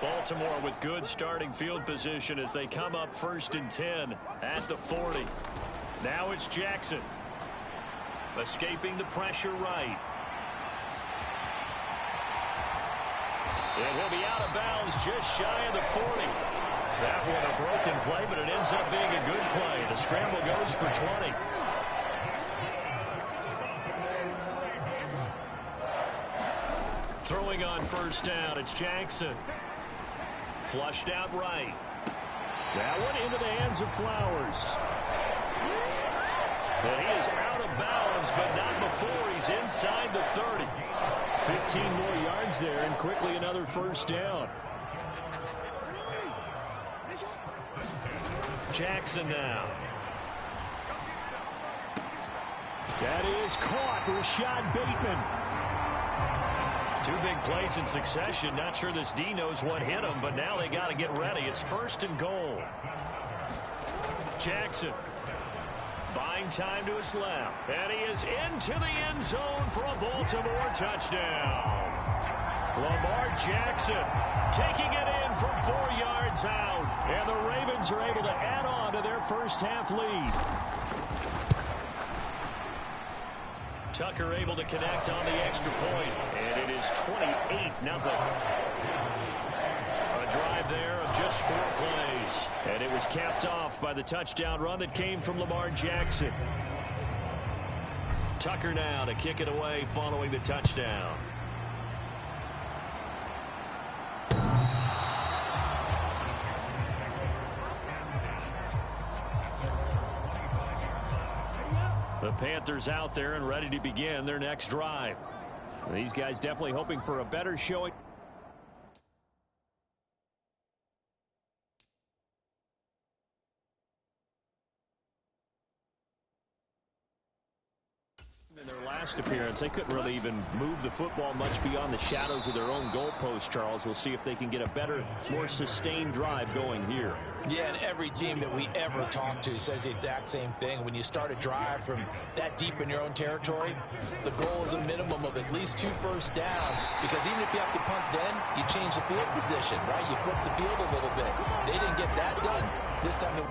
C: Baltimore with good starting field position as they come up 1st and 10 at the 40. Now it's Jackson. Escaping the pressure right. And he'll be out of bounds just shy of the 40. That one a broken play, but it ends up being a good play. The scramble goes for 20. Throwing on 1st down, it's Jackson. Flushed out right. That one into the hands of Flowers. And he is out of bounds, but not before he's inside the 30. 15 more yards there, and quickly another 1st down. Jackson now.
D: That is caught. Rashad Bateman.
C: 2 big plays in succession. Not sure this D knows what hit him, but now they got to get ready. It's 1st and goal. Jackson. Buying time to his left. And he is into the end zone for a Baltimore touchdown. Lamar Jackson taking it in from 4 yards out. And the Ravens are able to add on to their first half lead. Tucker able to connect on the extra point. And it is 28-0. A drive there of just 4 plays. And it was capped off by the touchdown run that came from Lamar Jackson. Tucker now to kick it away following the touchdown. The Panthers out there and ready to begin their next drive. These guys definitely hoping for a better showing. In their last appearance, they couldn't really even move the football much beyond the shadows of their own goalpost, Charles. We'll see if they can get a better, more sustained drive going here.
E: Yeah, and every team that we ever talk to says the exact same thing. When you start a drive from that deep in your own territory, the goal is a minimum of at least 2 first downs, because even if you have to punt then, you change the field position, right? You flip the field a little bit. They didn't get that done this time.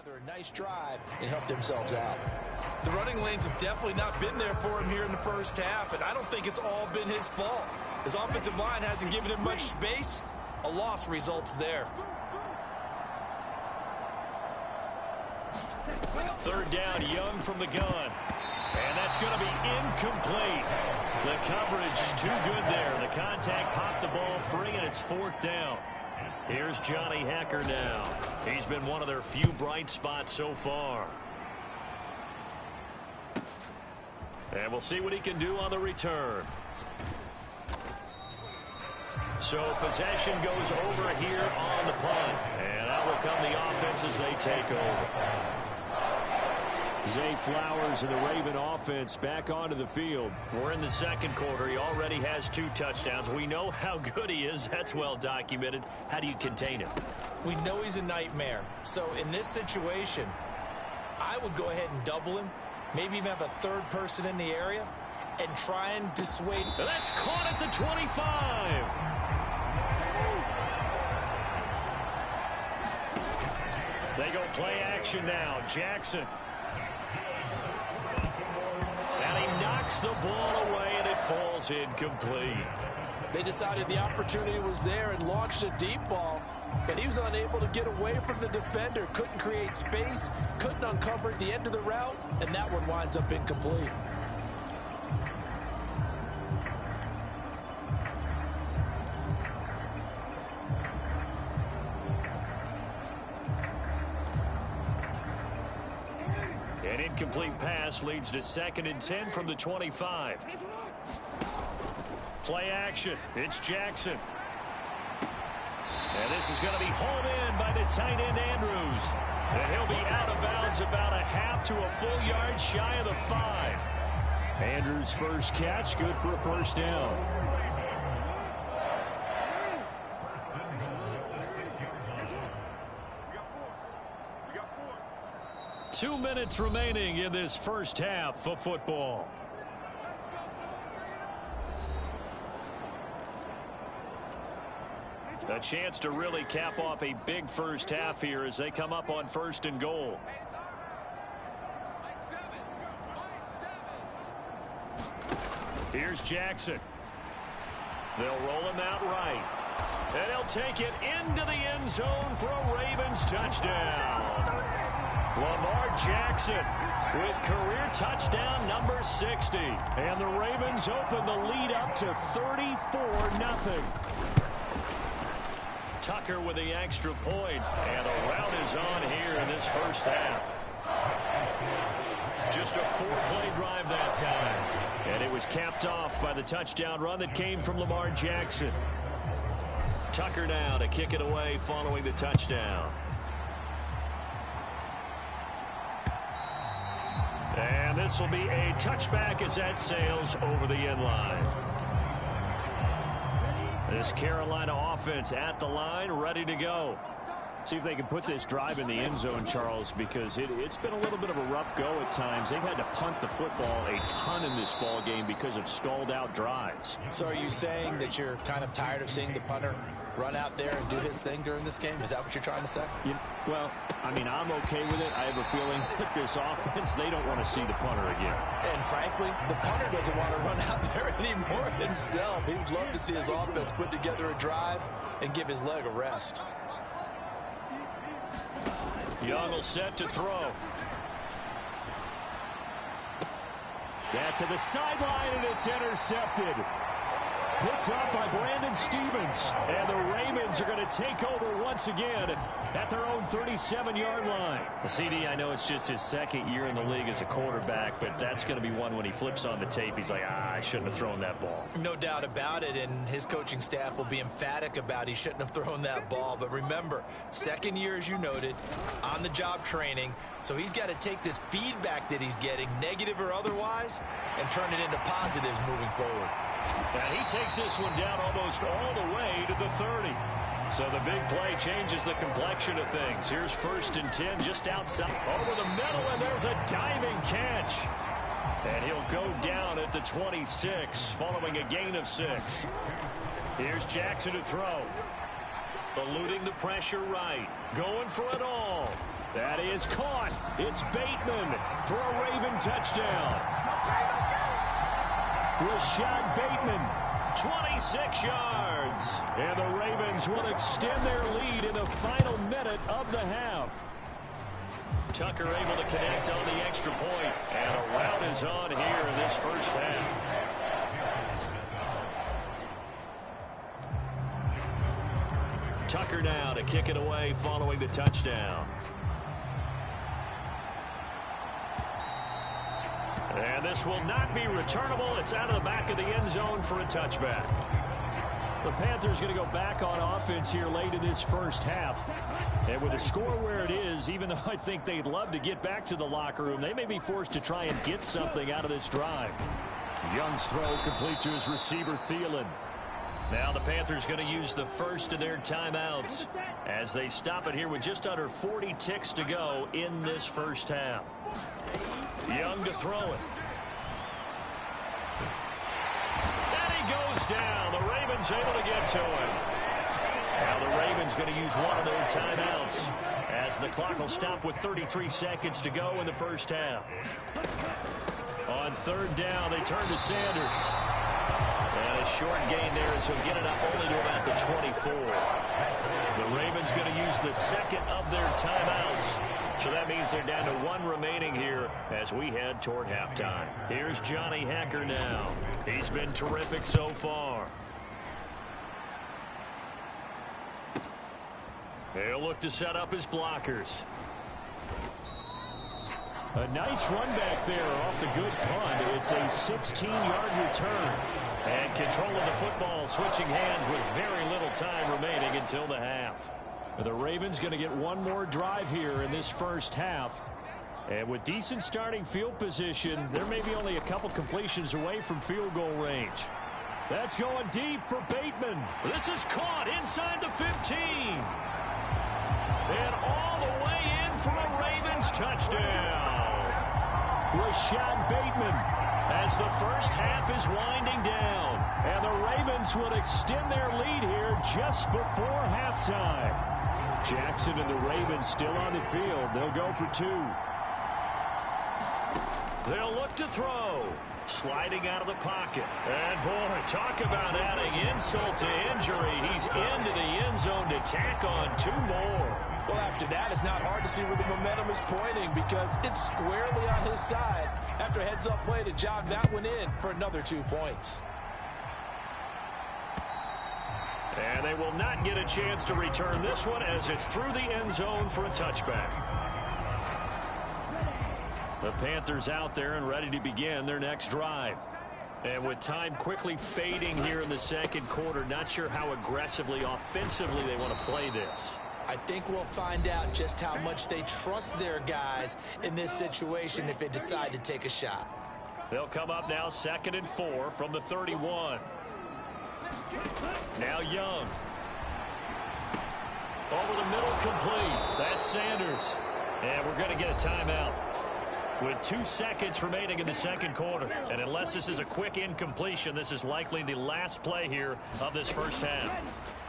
E: together a nice drive and help themselves out.
A: The running lanes have definitely not been there for him here in the first half, and I don't think it's all been his fault. His offensive line hasn't given him much space. A loss results there.
C: Third down, Young from the gun. And that's going to be incomplete. The coverage too good there. The contact popped the ball free, and it's fourth down. Here's Johnny Hecker now. He's been one of their few bright spots so far. And we'll see what he can do on the return. So possession goes over here on the punt. And out will come the offense as they take over.
D: Zay Flowers and the Raven offense back onto the field.
C: We're in the second quarter. He already has 2 touchdowns. We know how good he is. That's well documented. How do you contain him?
E: We know he's a nightmare. So in this situation, I would go ahead and double him. Maybe even have a third person in the area and try and dissuade.
C: That's caught at the 25. They go play action now. Jackson. And he knocks the ball away, and it falls incomplete.
E: They decided the opportunity was there and launched a deep ball, but he was unable to get away from the defender, couldn't create space, couldn't uncover the end of the route, and that one winds up incomplete.
C: An incomplete pass leads to 2nd and 10 from the 25. Play action. It's Jackson. And this is going to be hauled in by the tight end Andrews. And he'll be out of bounds about a half to a full yard shy of the 5.
D: Andrews' first catch, good for a first down.
F: We got 4.
C: 2 minutes remaining in this first half of football. A chance to really cap off a big first half here as they come up on 1st and goal. Here's Jackson. They'll roll him out right. And he'll take it into the end zone for a Ravens touchdown. Lamar Jackson with career touchdown number 60. And the Ravens open the lead up to 34-0. Tucker with the extra point, and a rout is on here in this first half. Just a 4-play drive that time. And it was capped off by the touchdown run that came from Lamar Jackson. Tucker now to kick it away following the touchdown. And this will be a touchback as that sails over the end line. This Carolina offense at the line, ready to go.
D: See if they can put this drive in the end zone, Charles, because it's been a little bit of a rough go at times. They've had to punt the football a ton in this ball game because of stalled-out drives.
E: So are you saying that you're kind of tired of seeing the punter run out there and do his thing during this game? Is that what you're trying to say?
D: Well, I mean, I'm okay with it. I have a feeling that this offense, they don't want to see the punter again.
E: And frankly, the punter doesn't want to run out there anymore himself. He would love to see his offense put together a drive and give his leg a rest.
C: Young will set to throw.
D: That to the sideline, and it's intercepted. Picked up by Brandon Stevens. And the Ravens are going to take over once again at their own 37-yard line.
C: CD, I know it's just his 2nd year in the league as a quarterback, but that's going to be one when he flips on the tape. He's like, I shouldn't have thrown that ball.
E: No doubt about it, and his coaching staff will be emphatic about he shouldn't have thrown that ball. But remember, 2nd year, as you noted, on-the-job training. So he's got to take this feedback that he's getting, negative or otherwise, and turn it into positives moving forward.
C: And he takes this one down almost all the way to the 30. So the big play changes the complexion of things. Here's 1st and 10 just outside. Over the middle, and there's a diving catch. And he'll go down at the 26 following a gain of 6. Here's Jackson to throw. Eluding the pressure right. Going for it all. That
D: is caught. It's Bateman for a Raven touchdown. Rashad Bateman, 26 yards. And the Ravens will extend their lead in the final minute of the half.
C: Tucker able to connect on the extra point. And a rout is on here in this first half. Tucker now to kick it away following the touchdown. And this will not be returnable. It's out of the back of the end zone for a touchback. The Panthers going to go back on offense here late in this first half. And with the score where it is, even though I think they'd love to get back to the locker room, they may be forced to try and get something out of this drive. Young's throw complete to his receiver, Thielen. Now the Panthers going to use the first of their timeouts as they stop it here with just under 40 ticks to go in this first half. Young to throw it. And he goes down. The Ravens able to get to him. Now the Ravens going to use one of their timeouts as the clock will stop with 33 seconds to go in the first half. On third down, they turn to Sanders. And a short gain there as he'll get it up only to about the 24. The Ravens going to use the second of their timeouts. So that means they're down to one remaining here as we head toward halftime. Here's Johnny Hacker now. He's been terrific so far. He'll look to set up his blockers.
D: A nice run back there off the good punt. It's a 16-yard return.
C: And control of the football switching hands with very little time remaining until the half.
D: The Ravens going to get one more drive here in this first half. And with decent starting field position, there may be only a couple completions away from field goal range. That's going deep for Bateman.
C: This is caught inside the 15. And all the way in for a Ravens touchdown.
D: Rashad Bateman as the first half is winding down. And the Ravens would extend their lead here just before halftime. Jackson and the Ravens still on the field. They'll go for two.
C: They'll look to throw. Sliding out of the pocket. And boy, talk about adding insult to injury. He's into the end zone to tack on two more.
E: Well, after that, it's not hard to see where the momentum is pointing because it's squarely on his side after a heads-up play to jog that one in for another 2 points.
C: And they will not get a chance to return this one as it's through the end zone for a touchback. The Panthers out there and ready to begin their next drive. And with time quickly fading here in the second quarter, not sure how aggressively, offensively they want to play this.
E: I think we'll find out just how much they trust their guys in this situation if they decide to take a shot.
C: They'll come up now 2nd and 4 from the 31. Now Young. Over the middle, complete. That's Sanders. And we're going to get a timeout with 2 seconds remaining in the second quarter. And unless this is a quick incompletion, this is likely the last play here of this first half.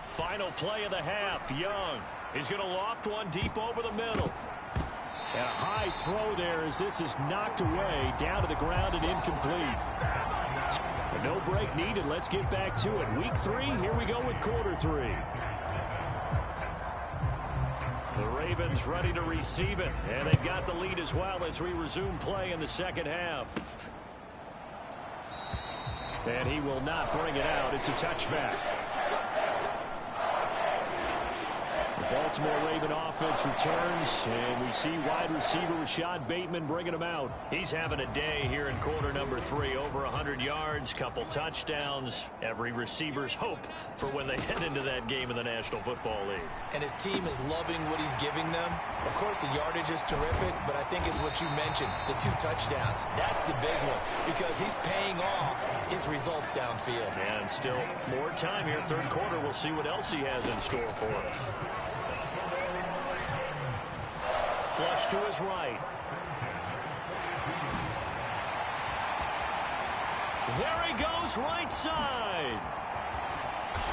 C: Final play of the half. Young. He's going to loft one deep over the middle.
D: And a high throw there as this is knocked away down to the ground and incomplete. But no break needed. Let's get back to it. Week 3, here we go with quarter 3.
C: The Ravens ready to receive it. And they've got the lead as well as we resume play in the second half.
D: And he will not bring it out. It's a touchback. Baltimore Raven offense returns, and we see wide receiver Rashad Bateman bringing him out.
C: He's having a day here in quarter number 3. Over 100 yards, couple touchdowns. Every receiver's hope for when they head into that game in the National Football League.
E: And his team is loving what he's giving them. Of course, the yardage is terrific, but I think it's what you mentioned, the 2 touchdowns. That's the big one because he's paying off his results downfield.
C: And still more time here. Third quarter, we'll see what else he has in store for us. Flush to his right. There he goes, right side.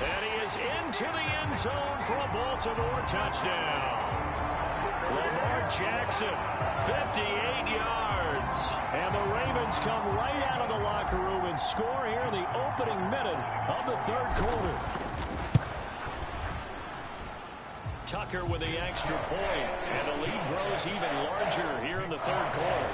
C: And he is into the end zone for a Baltimore touchdown. Lamar Jackson, 58 yards. And the Ravens come right out of the locker room and score here in the opening minute of the third quarter. Tucker with the extra point, and the lead grows even larger here in the third quarter.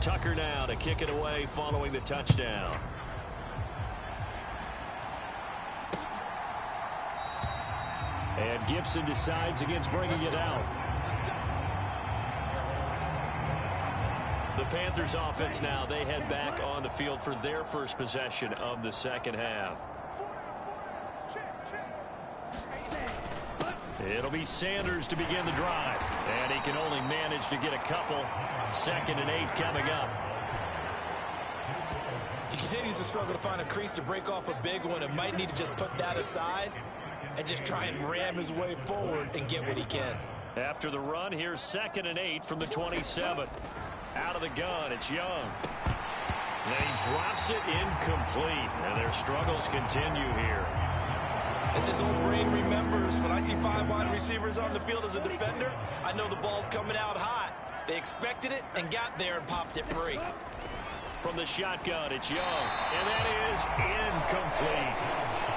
C: Tucker now to kick it away following the touchdown. And Gibson decides against bringing it out. The Panthers offense now, they head back on the field for their first possession of the second half. It'll be Sanders to begin the drive. And he can only manage to get a couple. 2nd and 8 coming up.
E: He continues to struggle to find a crease to break off a big one and might need to just put that aside and just try and ram his way forward and get what he can.
C: After the run, here's 2nd and 8 from the 27. Out of the gun, it's Young. And he drops it incomplete. And their struggles continue here.
E: As his old brain remembers, when I see 5 wide receivers on the field as a defender, I know the ball's coming out hot. They expected it and got there and popped it free.
C: From the shotgun, it's Young. And that is incomplete.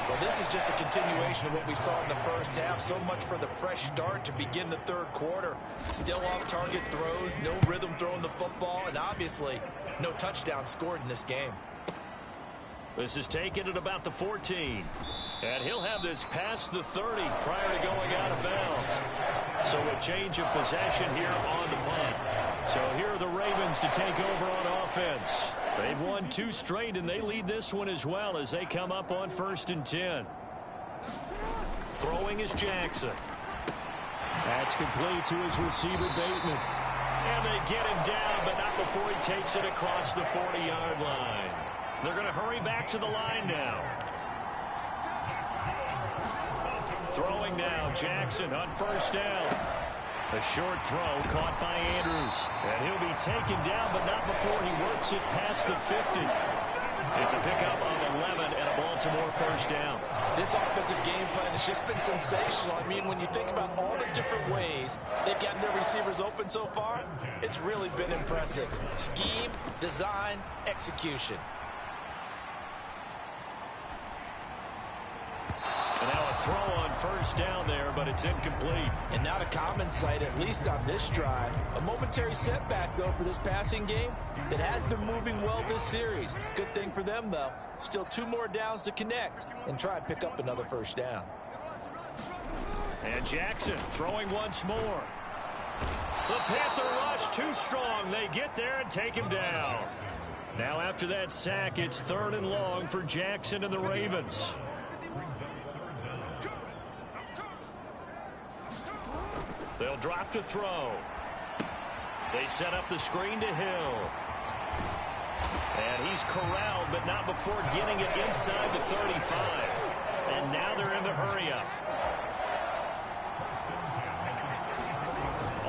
E: Well, this is just a continuation of what we saw in the first half. So much for the fresh start to begin the third quarter. Still off-target throws, no rhythm throwing the football, and obviously no touchdown scored in this game.
C: This is taken at about the 14. And he'll have this past the 30 prior to going out of bounds. So a change of possession here on the punt. So here are the Ravens to take over on offense. They've won 2 straight, and they lead this one as well as they come up on 1st and 10. Throwing is Jackson. That's complete to his receiver, Bateman. And they get him down, but not before he takes it across the 40-yard line. They're going to hurry back to the line now. Throwing now, Jackson on 1st down. A short throw caught by Andrews. And he'll be taken down, but not before he works it past the 50. It's a pickup of 11 and a Baltimore 1st down.
E: This offensive game plan has just been sensational. I mean, when you think about all the different ways they've gotten their receivers open so far, it's really been impressive. Scheme, design, execution.
C: And now a throw on 1st down there, but it's incomplete.
E: And not a common sight, at least on this drive. A momentary setback, though, for this passing game that has been moving well this series. Good thing for them, though. Still 2 more downs to connect and try and pick up another 1st down.
C: And Jackson throwing once more. The Panther rush too strong. They get there and take him down. Now after that sack, it's 3rd and long for Jackson and the Ravens. They'll drop to throw. They set up the screen to Hill. And he's corralled, but not before getting it inside the 35. And now they're in the hurry-up.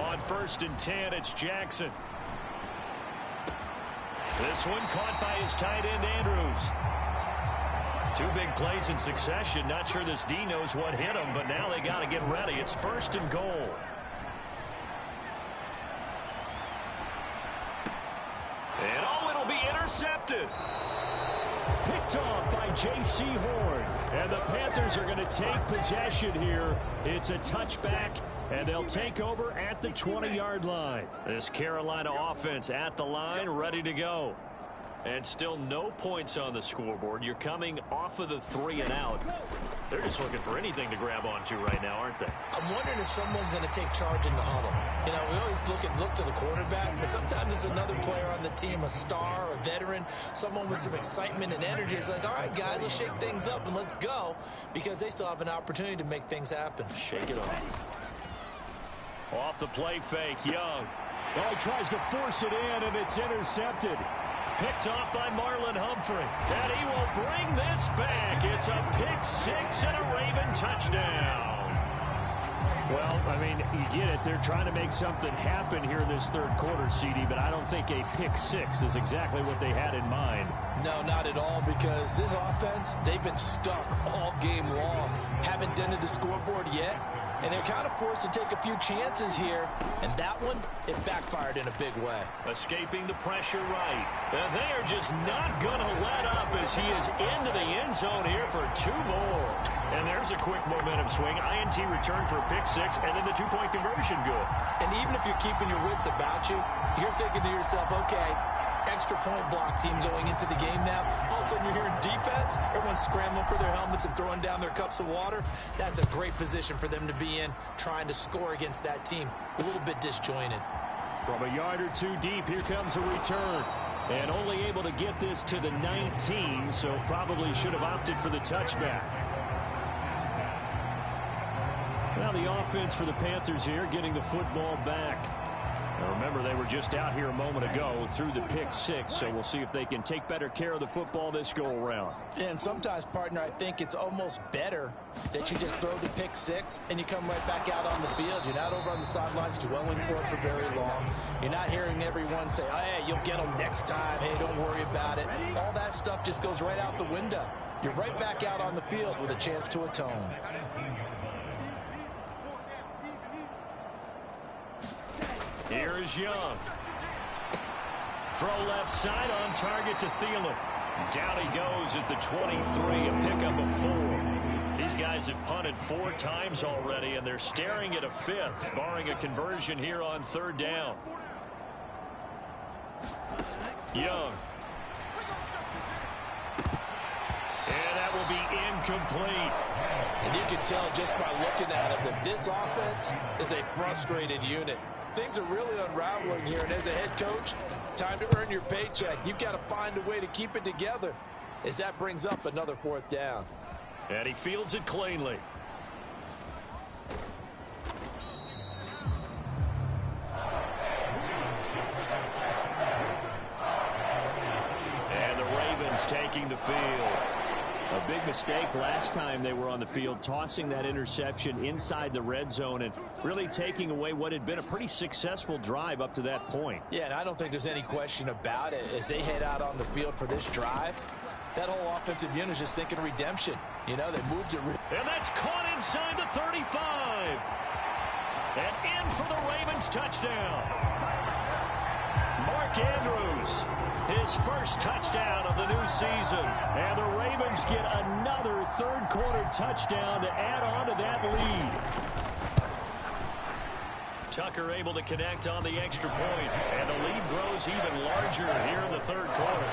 C: On 1st and 10, it's Jackson. This one caught by his tight end, Andrews. 2 big plays in succession. Not sure this D knows what hit him, but now they got to get ready. It's 1st and goal. And it'll be intercepted. Picked off by J.C. Horn. And the Panthers are going to take possession here. It's a touchback, and they'll take over at the 20-yard line. This Carolina offense at the line, ready to go. And still no points on the scoreboard. You're coming off of the 3 and out. They're just looking for anything to grab onto right now, aren't they?
E: I'm wondering if someone's going to take charge in the huddle. You know, we always look to the quarterback, but sometimes it's another player on the team, a star, a veteran, someone with some excitement and energy. It's like, all right, guys, let's shake things up and let's go, because they still have an opportunity to make things happen.
C: Shake it off. Off the play fake, Young.
D: Oh, he tries to force it in, and it's intercepted.
C: Picked off by Marlon Humphrey. And he will bring this back. It's a pick-6 and a Raven touchdown.
D: Well, I mean, you get it. They're trying to make something happen here in this third quarter, CD, but I don't think a pick-6 is exactly what they had in mind.
E: No, not at all, because this offense, they've been stuck all game long. Haven't dented the scoreboard yet, and they're kind of forced to take a few chances here, and that one, it backfired in a big way.
C: Escaping the pressure right. And they are just not going to let up as he is into the end zone here for 2 more. And there's a quick momentum swing. INT return for a pick-6, and then the 2-point conversion good.
E: And even if you're keeping your wits about you, you're thinking to yourself, okay, extra point block team going into the game now. All of a sudden you're hearing defense. Everyone's scrambling for their helmets and throwing down their cups of water. That's a great position for them to be in, trying to score against that team. A little bit disjointed.
D: From a yard or 2 deep, here comes a return. And only able to get this to the 19, so probably should have opted for the touchback. Now the offense for the Panthers here getting the football back. Now remember, they were just out here a moment ago through the pick-6, so we'll see if they can take better care of the football this go-around.
E: And sometimes, partner, I think it's almost better that you just throw the pick-6 and you come right back out on the field. You're not over on the sidelines dwelling for it for very long. You're not hearing everyone say, oh, hey, you'll get them next time. Hey, don't worry about it. All that stuff just goes right out the window. You're right back out on the field with a chance to atone.
C: Here is Young. Throw left side on target to Thielen. Down he goes at the 23, a pickup of 4. These guys have punted 4 times already, and they're staring at a 5th, barring a conversion here on 3rd down. Young. And that will be incomplete.
E: And you can tell just by looking at him that this offense is a frustrated unit. Things are really unraveling here, and as a head coach, time to earn your paycheck. You've got to find a way to keep it together as that brings up another 4th down.
C: And he fields it cleanly. And the Ravens taking the field. A big mistake last time they were on the field, tossing that interception inside the red zone and really taking away what had been a pretty successful drive up to that point.
E: Yeah, and I don't think there's any question about it. As they head out on the field for this drive, that whole offensive unit is just thinking redemption. You know, they moved it.
C: And that's caught inside the 35. And in for the Ravens touchdown. Mark Andrews, his first touchdown of the new season. And the Ravens get another 3rd quarter touchdown to add on to that lead. Tucker able to connect on the extra point, and the lead grows even larger here in the 3rd quarter.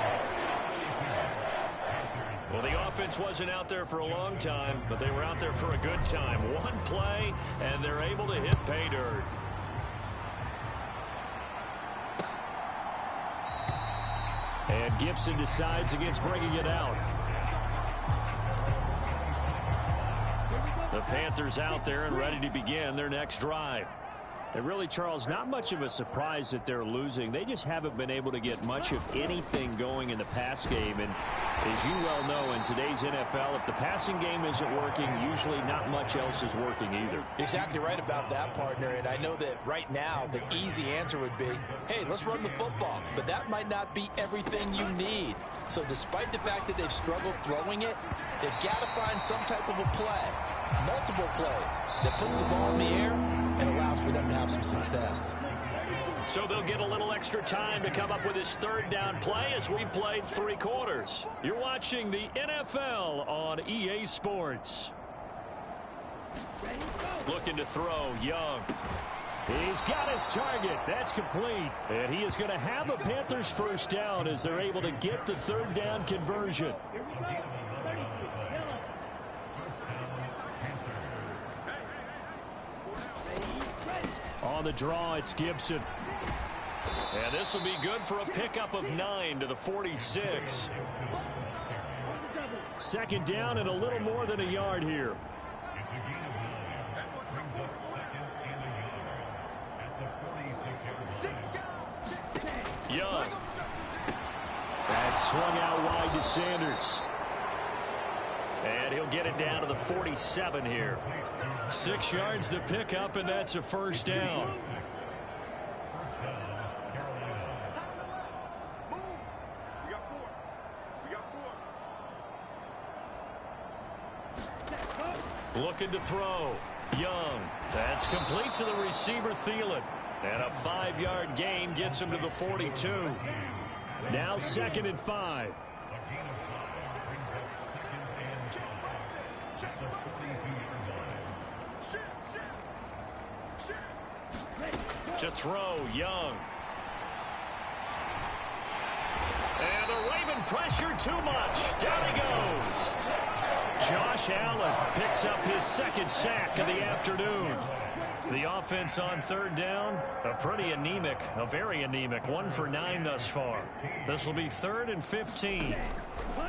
C: Well, the offense wasn't out there for a long time, but they were out there for a good time. One play, and they're able to hit pay dirt.
D: And Gibson decides against bringing it out.
C: The Panthers out there and ready to begin their next drive.
D: And really, Charles, not much of a surprise that they're losing. They just haven't been able to get much of anything going in the pass game. And as you well know, in today's NFL, if the passing game isn't working, usually not much else is working either.
E: Exactly right about that, partner. And I know that right now the easy answer would be, hey, let's run the football. But that might not be everything you need. So despite the fact that they've struggled throwing it, they've got to find some type of a play, multiple plays, that puts the ball in the air and allows for them to have some success.
C: So they'll get a little extra time to come up with his 3rd down play as we've played 3 quarters. You're watching the NFL on EA Sports. Looking to throw, Young.
D: He's got his target. That's complete. And he is going to have a Panthers 1st down as they're able to get the 3rd down conversion. On the draw, it's Gibson.
C: And this will be good for a pickup of 9 to the 46.
D: 2nd down and a little more than a yard here.
C: Young.
D: That's swung out wide to Sanders.
C: And he'll get it down to the 47 here. 6 yards the pickup, and that's a 1st down. Looking to throw. Young. That's complete to the receiver, Thielen. And a 5-yard gain gets him to the 42.
D: Now 2nd and 5.
C: To throw, Young. And the Raven pressure too much. Down he goes. Josh Allen picks up his 2nd sack of the afternoon. The offense on 3rd down, a very anemic, 1 for 9 thus far. This will be 3rd and 15.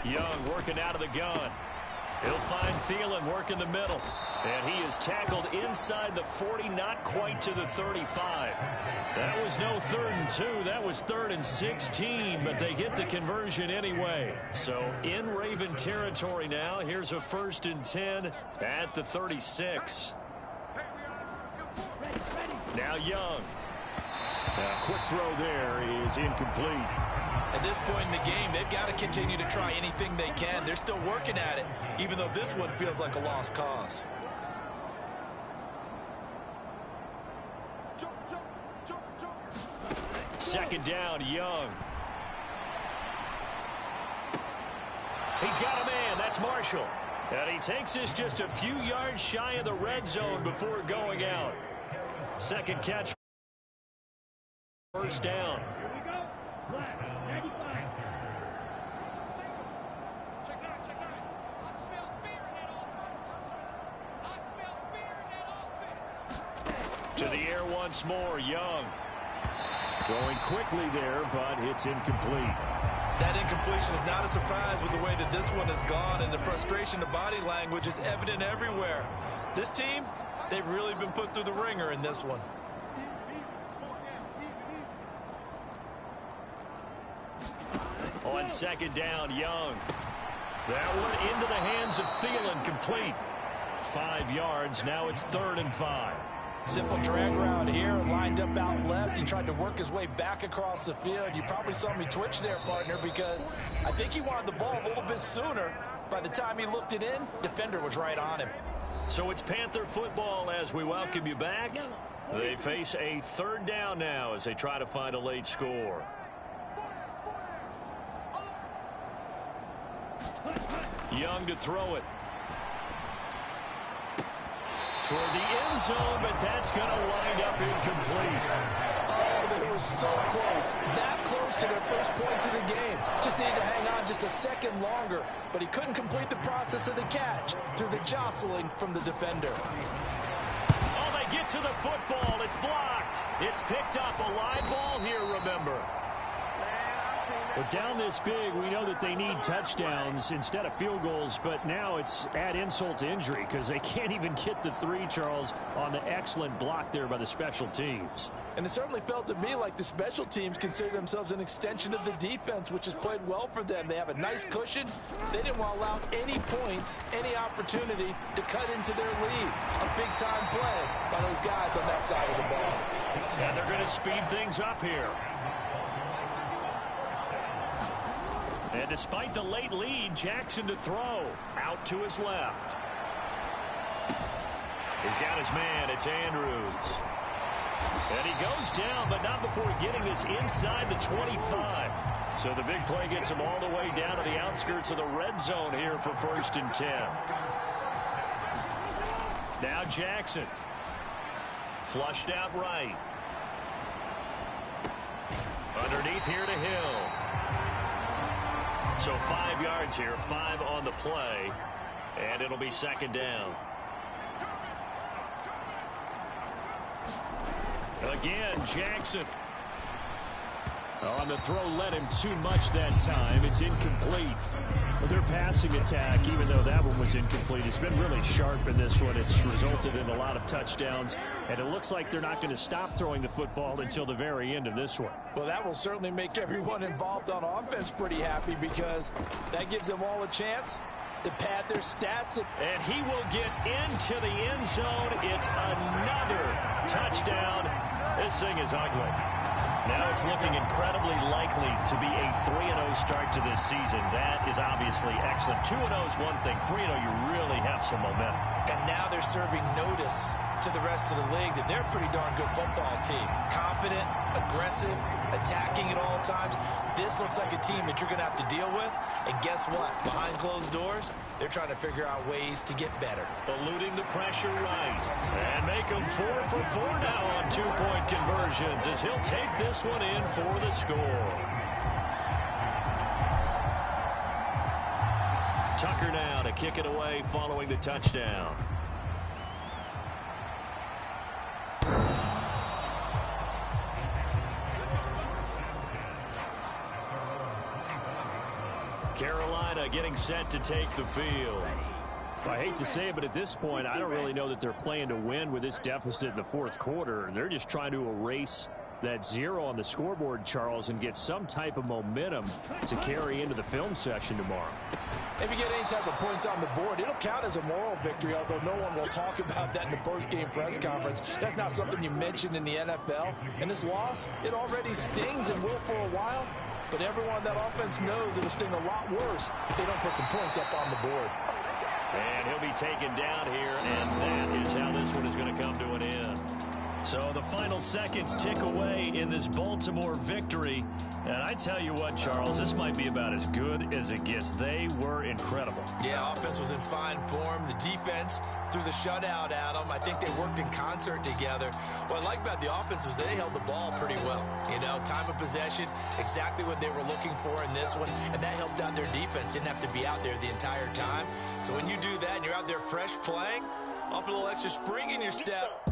C: Young working out of the gun. He'll find Thielen working the middle. And he is tackled inside the 40, not quite to the 35. That was no 3rd and 2. That was 3rd and 16, but they get the conversion anyway. So in Raven territory now, here's a 1st and 10 at the 36. Now Young.
D: A quick throw there is incomplete.
E: At this point in the game, they've got to continue to try anything they can. They're still working at it, even though this one feels like a lost cause.
C: Second down, Young. He's got a man. That's Marshall. And he takes this just a few yards shy of the red zone before going out. 2nd catch. 1st down. To the air once more, Young.
D: Throwing quickly there, but it's incomplete.
E: That incompletion is not a surprise with the way that this one has gone, and the frustration, the body language is evident everywhere. This team, they've really been put through the ringer in this one.
C: On 2nd down, Young. That one into the hands of Thielen, complete. 5 yards, now it's 3rd and 5.
E: Simple drag route here, lined up out left. He tried to work his way back across the field. You probably saw me twitch there, partner, because I think he wanted the ball a little bit sooner. By the time he looked it in, defender was right on him.
C: So it's Panther football as we welcome you back. They face a 3rd down now as they try to find a late score. Young to throw it. Toward the end zone, but that's going to wind up incomplete.
E: Oh, they were so close. That close to their first points of the game. Just needed to hang on just a second longer, but he couldn't complete the process of the catch through the jostling from the defender.
C: Oh, they get to the football. It's blocked. It's picked up. A live ball here, remember.
D: But down this big, we know that they need touchdowns instead of field goals, but now it's add insult to injury because they can't even get the 3, Charles, on the excellent block there by the special teams.
E: And it certainly felt to me like the special teams consider themselves an extension of the defense, which has played well for them. They have a nice cushion. They didn't want to allow any points, any opportunity to cut into their lead. A big-time play by those guys on that side of the ball.
C: And they're going to speed things up here. And despite the late lead, Jackson to throw. Out to his left. He's got his man. It's Andrews. And he goes down, but not before getting this inside the 25. So the big play gets him all the way down to the outskirts of the red zone here for 1st and 10. Now Jackson. Flushed out right. Underneath here to Hill. So 5 yards here, 5 on the play, and it'll be 2nd down. Again, Jackson.
D: On the throw, led him too much that time. It's incomplete. But their passing attack, even though that one was incomplete, has been really sharp in this one. It's resulted in a lot of touchdowns, and it looks like they're not going to stop throwing the football until the very end of this one.
E: Well, that will certainly make everyone involved on offense pretty happy because that gives them all a chance to pad their stats.
C: And he will get into the end zone. It's another touchdown. This thing is ugly. Now it's looking incredibly likely to be a 3-0 start to this season. That is obviously excellent. 2-0 is one thing. 3-0, you really have got some momentum.
E: And now they're serving notice to the rest of the league that they're a pretty darn good football team. Confident, aggressive, attacking at all times. This looks like a team that you're going to have to deal with. And guess what? Behind closed doors, they're trying to figure out ways to get better.
C: Eluding the pressure right. And make them 4 for 4 now on two-point conversions as he'll take this one in for the score. Tucker now to kick it away following the touchdown. Carolina getting set to take the field.
D: Well, I hate to say it, but at this point, I don't really know that they're playing to win with this deficit in the fourth quarter. They're just trying to erase that 0 on the scoreboard, Charles, and get some type of momentum to carry into the film session tomorrow.
E: If you get any type of points on the board, it'll count as a moral victory, although no one will talk about that in the post-game press conference. That's not something you mentioned in the NFL. And this loss, it already stings and will for a while. But everyone on that offense knows it'll sting a lot worse if they don't put some points up on the board.
C: And he'll be taken down here, and that is how this one is going to come to an end. So the final seconds tick away in this Baltimore victory. And I tell you what, Charles, this might be about as good as it gets. They were incredible.
E: Yeah, offense was in fine form. The defense threw the shutout at them. I think they worked in concert together. What I like about the offense was they held the ball pretty well. You know, time of possession, exactly what they were looking for in this one. And that helped out their defense. Didn't have to be out there the entire time. So when you do that and you're out there fresh playing, off a little extra spring in your step.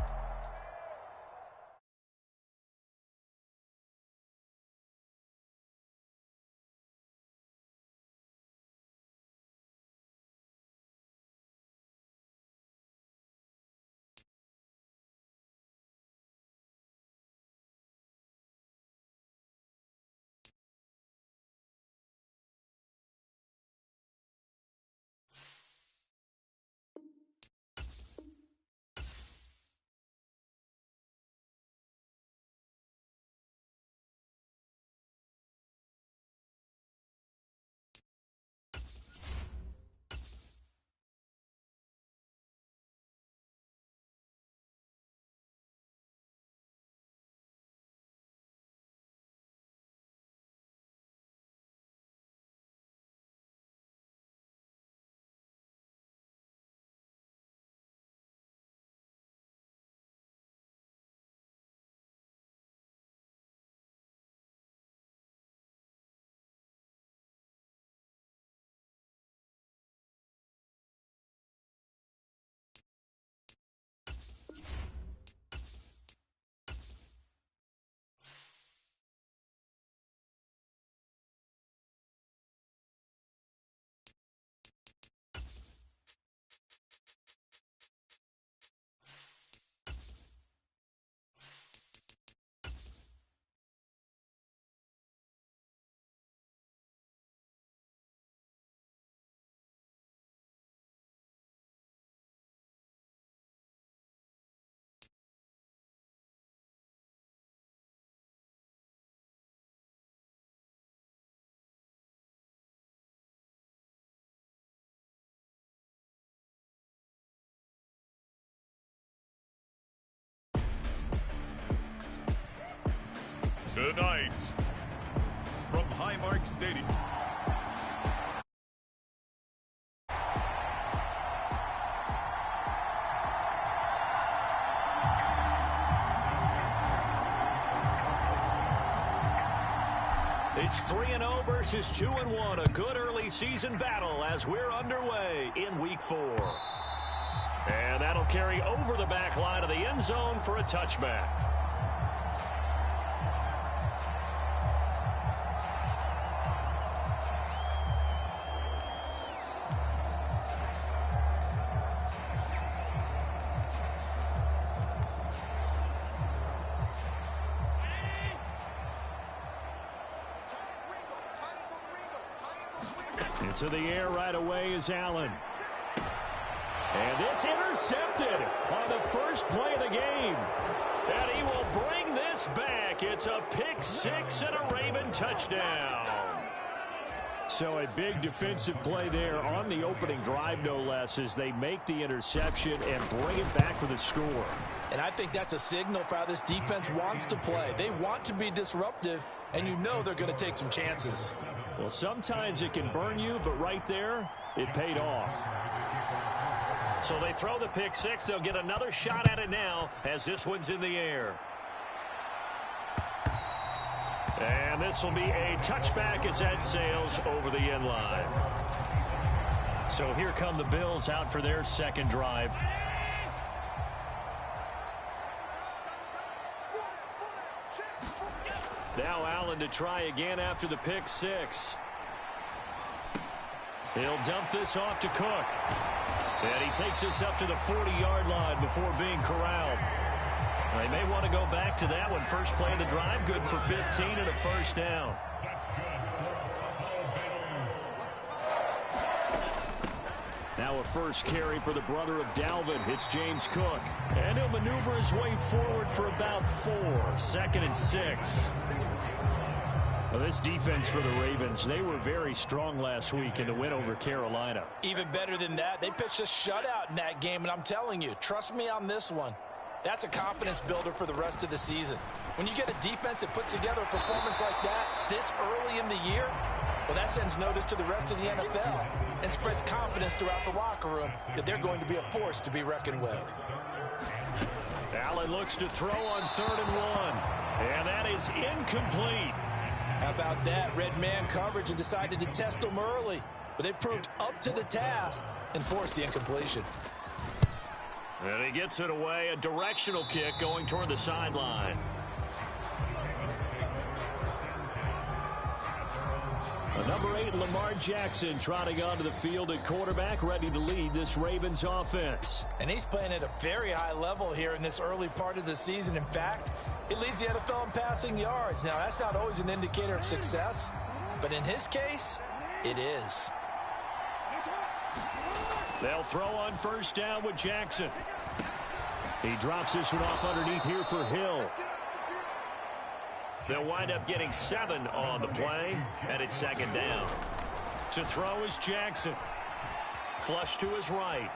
F: Tonight, from Highmark Stadium.
C: It's 3-0 versus 2-1. A good early season battle as we're underway in Week 4. And that'll carry over the back line of the end zone for a touchback. To the air right away is Allen. And this intercepted on the first play of the game. And he will bring this back. It's a pick six and a Raven touchdown.
D: So a big defensive play there on the opening drive, no less, as they make the interception and bring it back for the score.
E: And I think that's a signal for how this defense wants to play. They want to be disruptive, and you know they're going to take some chances.
D: Well, sometimes it can burn you, but right there, it paid off.
C: So they throw the pick six. They'll get another shot at it now as this one's in the air. And this will be a touchback as that sails over the end line. So here come the Bills out for their second drive. Now Allen to try again after the pick six. He'll dump this off to Cook. And he takes this up to the 40-yard line before being corralled. They may want to go back to that one. First play of the drive, good for 15 and a first down. Now a first carry for the brother of Dalvin. It's James Cook. And he'll maneuver his way forward for about 4. 2nd and 6. Well, this defense for the Ravens, they were very strong last week in the win over Carolina.
E: Even better than that, they pitched a shutout in that game, and I'm telling you, trust me on this one. That's a confidence builder for the rest of the season. When you get a defense that puts together a performance like that this early in the year, well, that sends notice to the rest of the NFL and spreads confidence throughout the locker room that they're going to be a force to be reckoned with.
C: Allen looks to throw on 3rd and 1. And that is incomplete.
E: How about that? Red man coverage and decided to test them early. But they proved up to the task and forced the incompletion.
C: And he gets it away. A directional kick going toward the sideline. Number 8, Lamar Jackson, trotting onto the field at quarterback, ready to lead this Ravens offense.
E: And he's playing at a very high level here in this early part of the season. In fact, he leads the NFL in passing yards. Now, that's not always an indicator of success, but in his case, it is.
C: They'll throw on first down with Jackson. He drops this one off underneath here for Hill. They'll wind up getting 7 on the play, and it's 2nd down. To throw is Jackson. Flush to his right.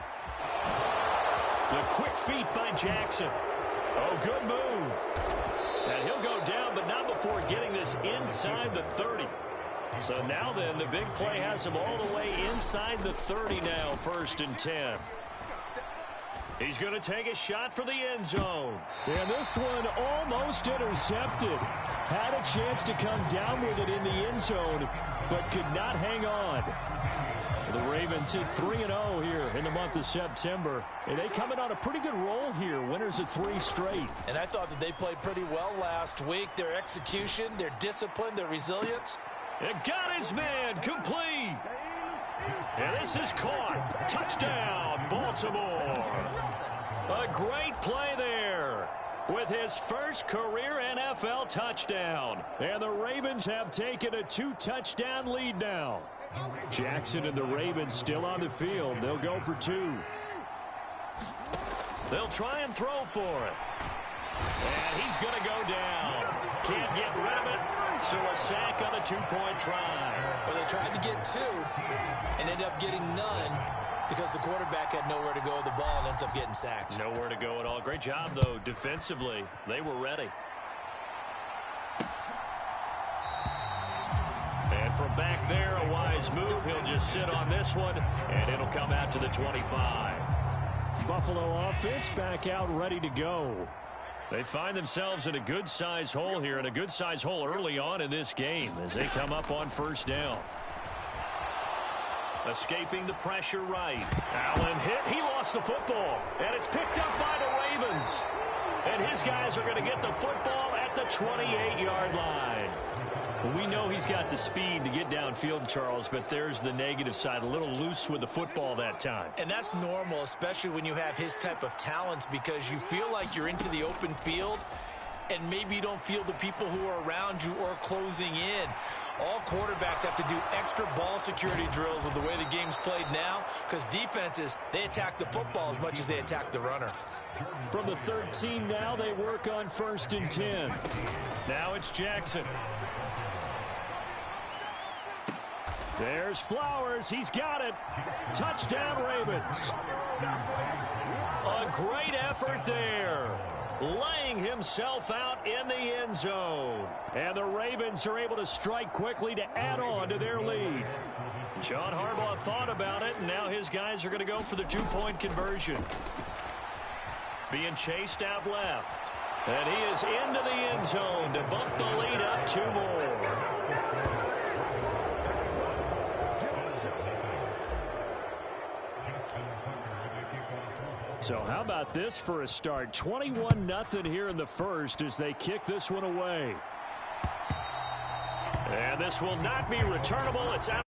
C: The quick feet by Jackson. Oh, good move. And he'll go down, but not before getting this inside the 30. So now then, the big play has him all the way inside the 30 now, 1st and 10. He's going to take a shot for the end zone.
D: And this one almost intercepted. Had a chance to come down with it in the end zone, but could not hang on. The Ravens hit 3-0 here in the month of September. And they coming on a pretty good roll here. Winners of 3 straight.
E: And I thought that they played pretty well last week. Their execution, their discipline, their resilience.
C: It got his man complete. And this is caught. Touchdown, Baltimore. A great play there with his first career NFL touchdown. And the Ravens have taken a 2-touchdown lead now. Jackson and the Ravens still on the field. They'll go for 2. They'll try and throw for it. And he's going to go down. Can't get rid of it. So a sack on the 2-point try.
E: Well, they tried to get 2 and ended up getting none because the quarterback had nowhere to go with the ball and ends up getting sacked.
C: Nowhere to go at all. Great job, though, defensively. They were ready. And from back there, a wise move. He'll just sit on this one, and it'll come out to the 25.
D: Buffalo offense back out ready to go.
C: They find themselves in a good-sized hole here, and a good-sized hole early on in this game as they come up on first down. Escaping the pressure right. Allen hit. He lost the football, and it's picked up by the Ravens. And his guys are going to get the football at the 28-yard line. Well, we know he's got the speed to get downfield, Charles, but there's the negative side. A little loose with the football that time.
E: And that's normal, especially when you have his type of talents, because you feel like you're into the open field and maybe you don't feel the people who are around you or closing in. All quarterbacks have to do extra ball security drills with the way the game's played now, because defenses, they attack the football as much as they attack the runner.
D: From the 13 now, they work on 1st and 10.
C: Now it's Jackson.
D: There's Flowers. He's got it. Touchdown, Ravens. A great effort there. Laying himself out in the end zone. And the Ravens are able to strike quickly to add on to their lead. John Harbaugh thought about it, and now his guys are going to go for the two-point conversion. Being chased out left. And he is into the end zone to bump the lead up 2 more. So how about this for a start? 21-0 here in the first as they kick this one away. And this will not be returnable. It's out.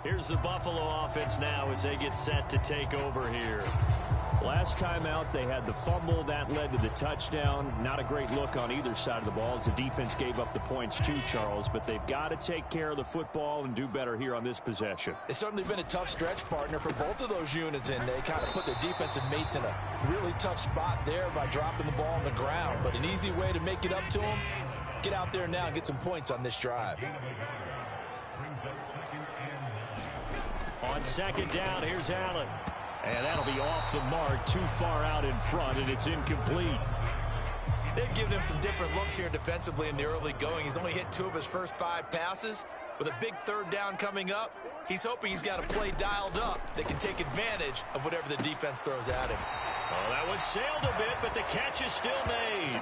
C: Here's the Buffalo offense now as they get set to take over here.
D: Last time out, they had the fumble. That led to the touchdown. Not a great look on either side of the ball as the defense gave up the points too, Charles. But they've got to take care of the football and do better here on this possession.
E: It's certainly been a tough stretch, partner, for both of those units, and they kind of put their defensive mates in a really tough spot there by dropping the ball on the ground. But an easy way to make it up to them, get out there now and get some points on this drive.
C: On second down, here's Allen. And that'll be off the mark, too far out in front, and it's incomplete.
A: They've given him some different looks here defensively in the early going. He's only hit 2 of his first 5 passes. With a big third down coming up, he's hoping he's got a play dialed up that can take advantage of whatever the defense throws at him.
C: Oh, that one sailed a bit, but the catch is still made.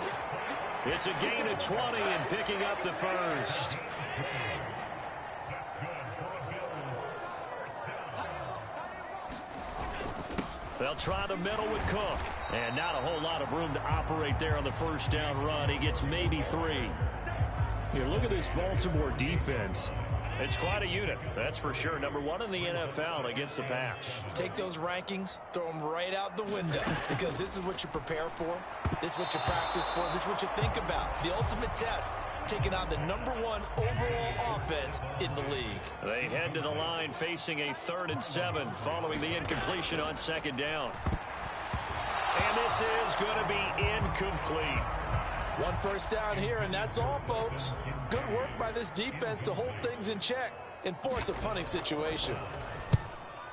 C: It's a gain of 20 and picking up the first. They'll try the middle with Cook. And not a whole lot of room to operate there on the first down run. He gets maybe 3.
D: Here, look at this Baltimore defense.
C: It's quite a unit, that's for sure. Number 1 in the NFL against the pass.
A: Take those rankings, throw them right out the window, because this is what you prepare for. This is what you practice for. This is what you think about. The ultimate test, taking on the number 1 overall offense in the league.
C: They head to the line facing a 3rd and 7 following the incompletion on second down. And this is going to be incomplete.
E: 1 first down here, and that's all, folks. Good work by this defense to hold things in check and force a punting situation.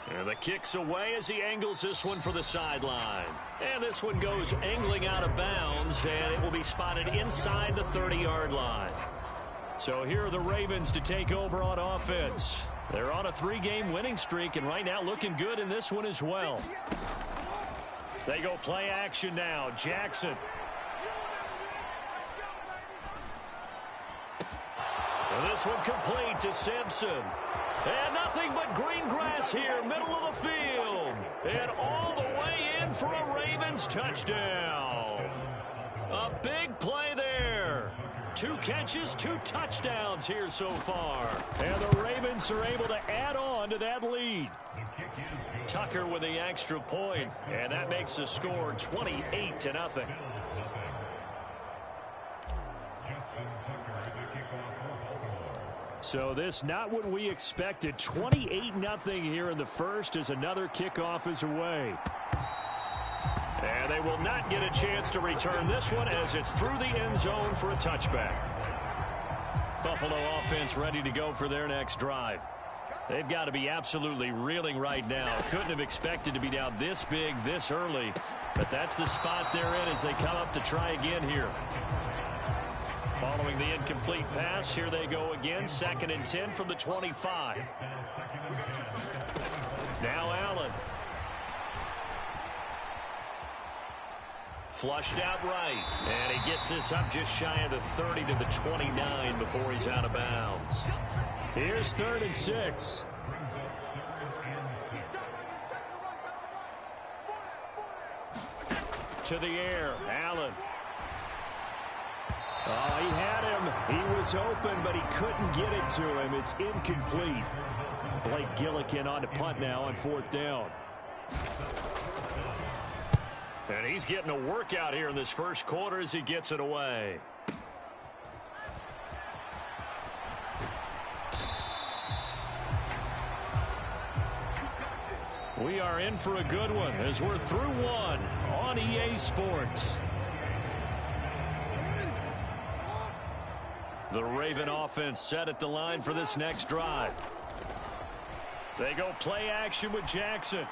C: And the kick's away as he angles this one for the sideline. And this one goes angling out of bounds, and it will be spotted inside the 30-yard line. So here are the Ravens to take over on offense. They're on a 3-game winning streak, and right now looking good in this one as well. They go play action now. Jackson. And this one complete to Simpson. And nothing but green grass here, middle of the field. And all the way in for a Ravens touchdown. A big play there. 2 catches, 2 touchdowns here so far. And the Ravens are able to add on to that lead. Tucker with the extra point, and that makes the score 28-0. So this not what we expected. 28-0 here in the first as another kickoff is away. And they will not get a chance to return this one as it's through the end zone for a touchback. Buffalo offense ready to go for their next drive. They've got to be absolutely reeling right now. Couldn't have expected to be down this big this early, but that's the spot they're in as they come up to try again here. Following the incomplete pass, here they go again. 2nd and 10 from the 25. Now Allen. Flushed out right. And he gets this up just shy of the 30 to the 29 before he's out of bounds.
D: Here's 3rd and 6.
C: To the air, Allen.
D: Oh, he had him. He was open, but he couldn't get it to him. It's incomplete. Blake Gillikin on to punt now on 4th down.
C: And he's getting a workout here in this first quarter as he gets it away. We are in for a good one as we're through one on EA Sports. The Raven offense set at the line for this next drive. They go play action with Jackson.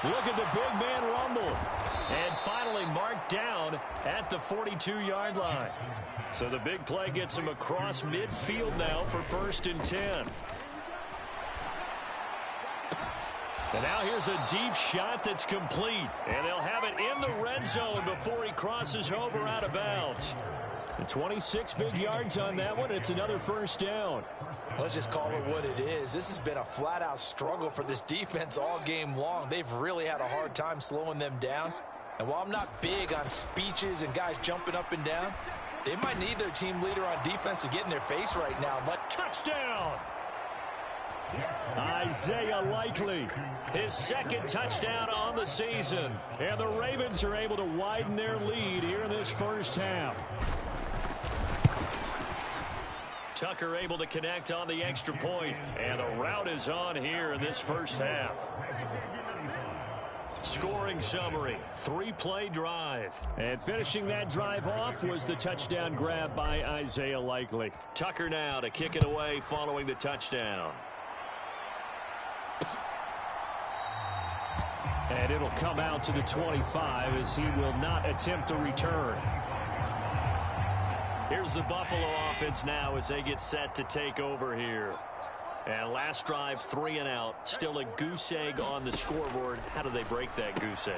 C: Look at the big man rumble. And finally marked down at the 42-yard line. So the big play gets him across midfield now for 1st and 10. And now here's a deep shot that's complete. And they'll have it in the red zone before he crosses over out of bounds. And 26 big yards on that one. It's another 1st down.
E: Let's just call it what it is. This has been a flat-out struggle for this defense all game long. They've really had a hard time slowing them down. And while I'm not big on speeches and guys jumping up and down, they might need their team leader on defense to get in their face right now. But
C: touchdown!
D: Isaiah Likely, his second touchdown on the season. And the Ravens are able to widen their lead here in this first half. Tucker able to connect on the extra point. And the route is on here in this first half. Scoring summary, 3-play drive. And finishing that drive off was the touchdown grab by Isaiah Likely. Tucker now to kick it away following the touchdown. And it'll come out to the 25 as he will not attempt a return. Here's the Buffalo offense now as they get set to take over here. And last drive, 3 and out. Still a goose egg on the scoreboard. How do they break that goose egg?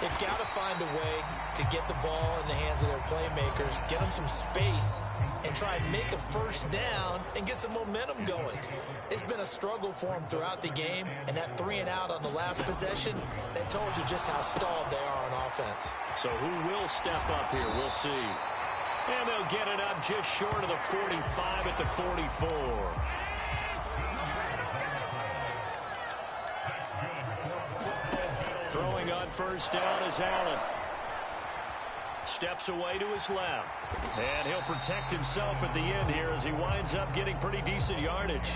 E: They've got to find a way to get the ball in the hands of their playmakers, get them some space, and try and make a first down and get some momentum going. It's been a struggle for them throughout the game, and that 3 and out on the last possession, that told you just how stalled they are on offense.
D: So who will step up here? We'll see. And they'll get it up just short of the 45 at the 44. Throwing on first down is Allen. Steps away to his left. And he'll protect himself at the end here as he winds up getting pretty decent yardage.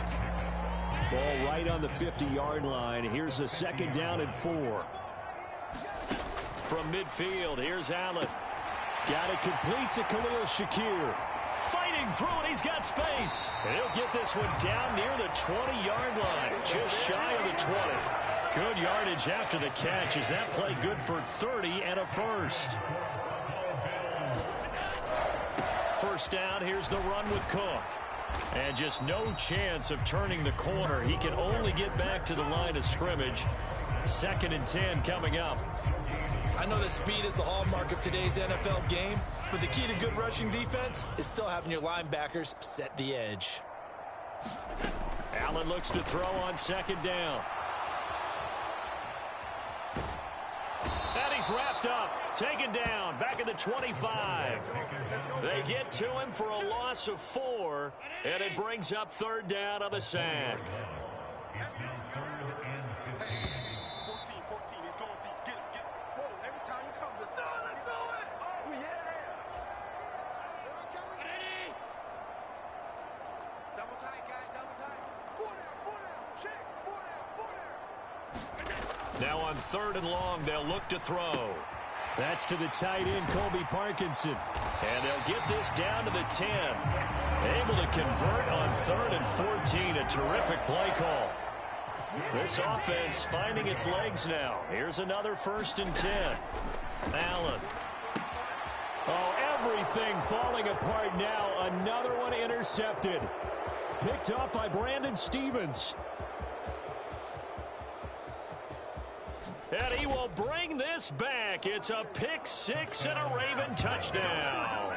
D: Ball right on the 50-yard line. Here's a second down and 4. From midfield, here's Allen. Got it complete to Khalil Shakir. Fighting through it, he's got space. And he'll get this one down near the 20-yard line, just shy of the 20. Good yardage after the catch. Is that play good for 30 and a first? First down, here's the run with Cook. And just no chance of turning the corner. He can only get back to the line of scrimmage. 2nd and 10 coming up.
E: I know that speed is the hallmark of today's NFL game, but the key to good rushing defense is still having your linebackers set the edge.
D: Allen looks to throw on 2nd down. And he's wrapped up, taken down, back at the 25. They get to him for a loss of 4, and it brings up 3rd down on the sack. Now on 3rd and long, they'll look to throw. That's to the tight end, Colby Parkinson. And they'll get this down to the 10. Able to convert on 3rd and 14. A terrific play call. This offense finding its legs now. Here's another 1st and 10. Allen. Oh, everything falling apart now. Another one intercepted. Picked up by Brandon Stevens. And he will bring this back. It's a pick-6 and a Raven touchdown.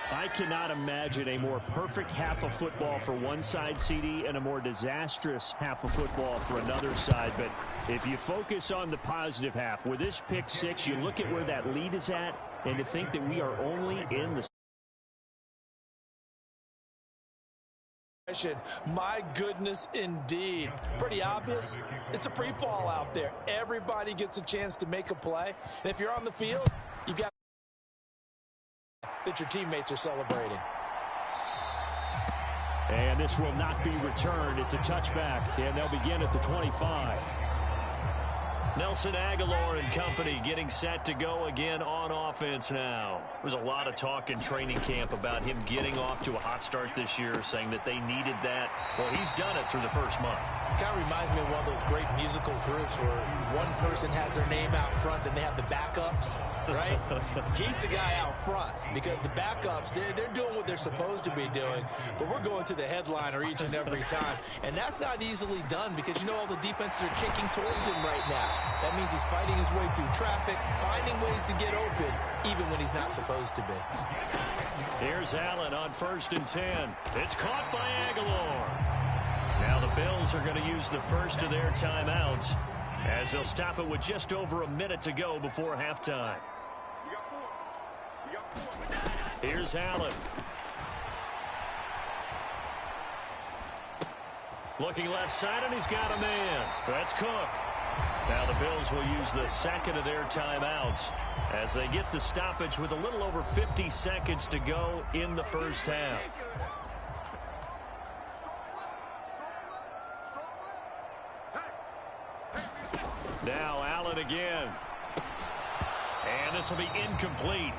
D: I cannot imagine a more perfect half of football for one side, CD, and a more disastrous half of football for another side. But if you focus on the positive half, with this pick-6, you look at where that lead is at, and to think that we are only in the
E: My goodness, indeed. Pretty obvious. It's a free fall out there. Everybody gets a chance to make a play. And if you're on the field, you've got that your teammates are celebrating.
D: And this will not be returned. It's a touchback, and they'll begin at the 25. Nelson Aguilar and company getting set to go again on offense now. There's a lot of talk in training camp about him getting off to a hot start this year, saying that they needed that. Well, he's done it through the first month.
E: It kind of reminds me of one of those great musical groups where one person has their name out front, then they have the backups, right? He's the guy out front because the backups, they're doing what they're supposed to be doing, but we're going to the headliner each and every time. And that's not easily done because, you know, all the defenses are kicking towards him right now. That means he's fighting his way through traffic, finding ways to get open, even when he's not supposed to be.
D: Here's Allen on 1st and 10. It's caught by Aguilar. Now the Bills are going to use the first of their timeouts as they'll stop it with just over a minute to go before halftime. Here's Allen.
C: Looking left side, and he's got a man. That's Cook. Now the Bills will use the second of their timeouts as they get the stoppage with a little over 50 seconds to go in the first half. Now Allen again. And this will be incomplete.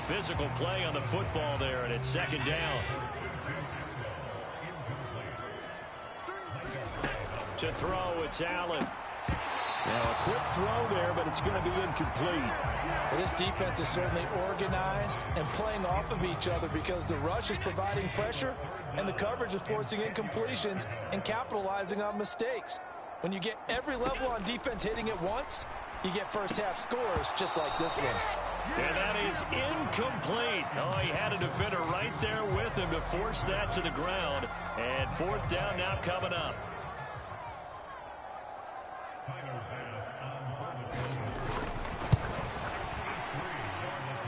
C: Physical play on the football there, and it's second down. To throw, it's Allen. Now a quick throw there, but it's going to be incomplete.
E: Well, this defense is certainly organized and playing off of each other because the rush is providing pressure and the coverage is forcing incompletions and capitalizing on mistakes. When you get every level on defense hitting at once, you get first half scores just like this one.
C: And that is incomplete. Oh, he had a defender right there with him to force that to the ground. And fourth down now coming up.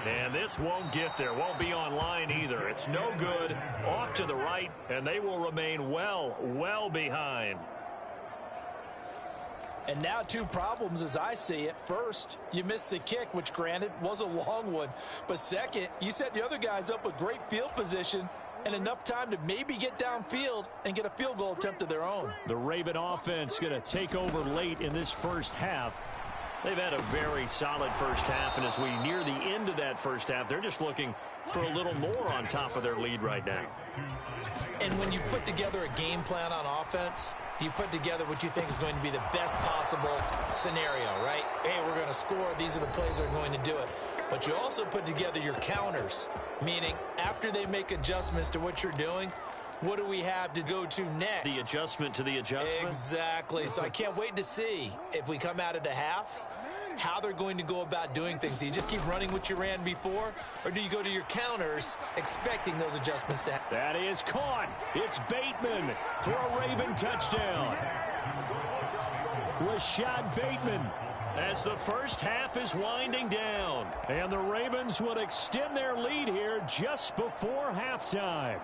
C: And this won't get there, won't be on line either. It's no good, off to the right, and they will remain well behind.
E: And now two problems as I see it. First, you missed the kick, which granted was a long one. But second, you set the other guys up with great field position and enough time to maybe get downfield and get a field goal attempt of their own.
D: The Raven offense going to take over late in this first half.
C: They've had a very solid first half, and as we near the end of that first half, they're just looking for a little more on top of their lead right now.
E: And when you put together a game plan on offense, you put together what you think is going to be the best possible scenario, right? Hey, we're going to score. These are the plays that are going to do it. But you also put together your counters, meaning after they make adjustments to what you're doing, what do we have to go to next?
C: The adjustment to the adjustment?
E: Exactly. So I can't wait to see if we come out of the half, how they're going to go about doing things. Do you just keep running what you ran before, or do you go to your counters expecting those adjustments to happen?
D: That is caught. It's Bateman for a Raven touchdown. Rashad Bateman.
C: As the first half is winding down.
D: And the Ravens would extend their lead here just before halftime.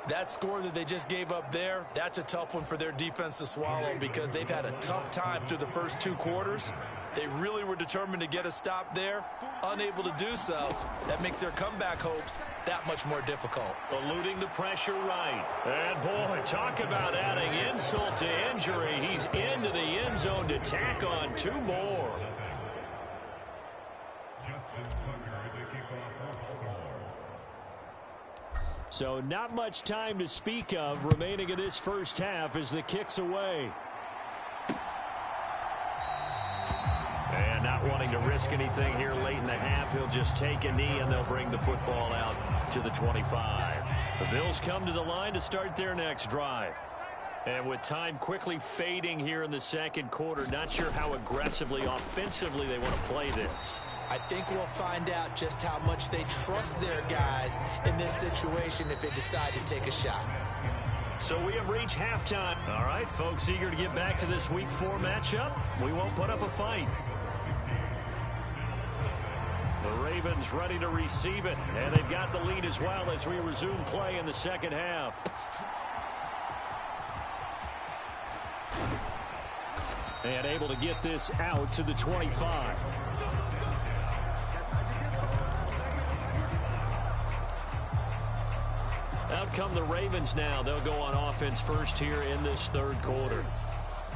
E: That score that they just gave up there, that's a tough one for their defense to swallow because they've had a tough time through the first two quarters. They really were determined to get a stop there, unable to do so. That makes their comeback hopes that much more difficult.
C: Eluding the pressure right. And boy, talk about adding insult to injury. He's into the end zone to tack on two more.
D: So not much time to speak of remaining in this first half as the kick's away.
C: And not wanting to risk anything here late in the half, he'll just take a knee and they'll bring the football out to the 25. The Bills come to the line to start their next drive. And with time quickly fading here in the second quarter, not sure how aggressively, offensively they want to play this.
E: I think we'll find out just how much they trust their guys in this situation if they decide to take a shot.
C: So we have reached halftime. All right, folks, eager to get back to this Week 4 matchup. We won't put up a fight. The Ravens ready to receive it, and they've got the lead as well as we resume play in the second half.
D: And able to get this out to the 25.
C: Out come the Ravens now. They'll go on offense first here in this third quarter.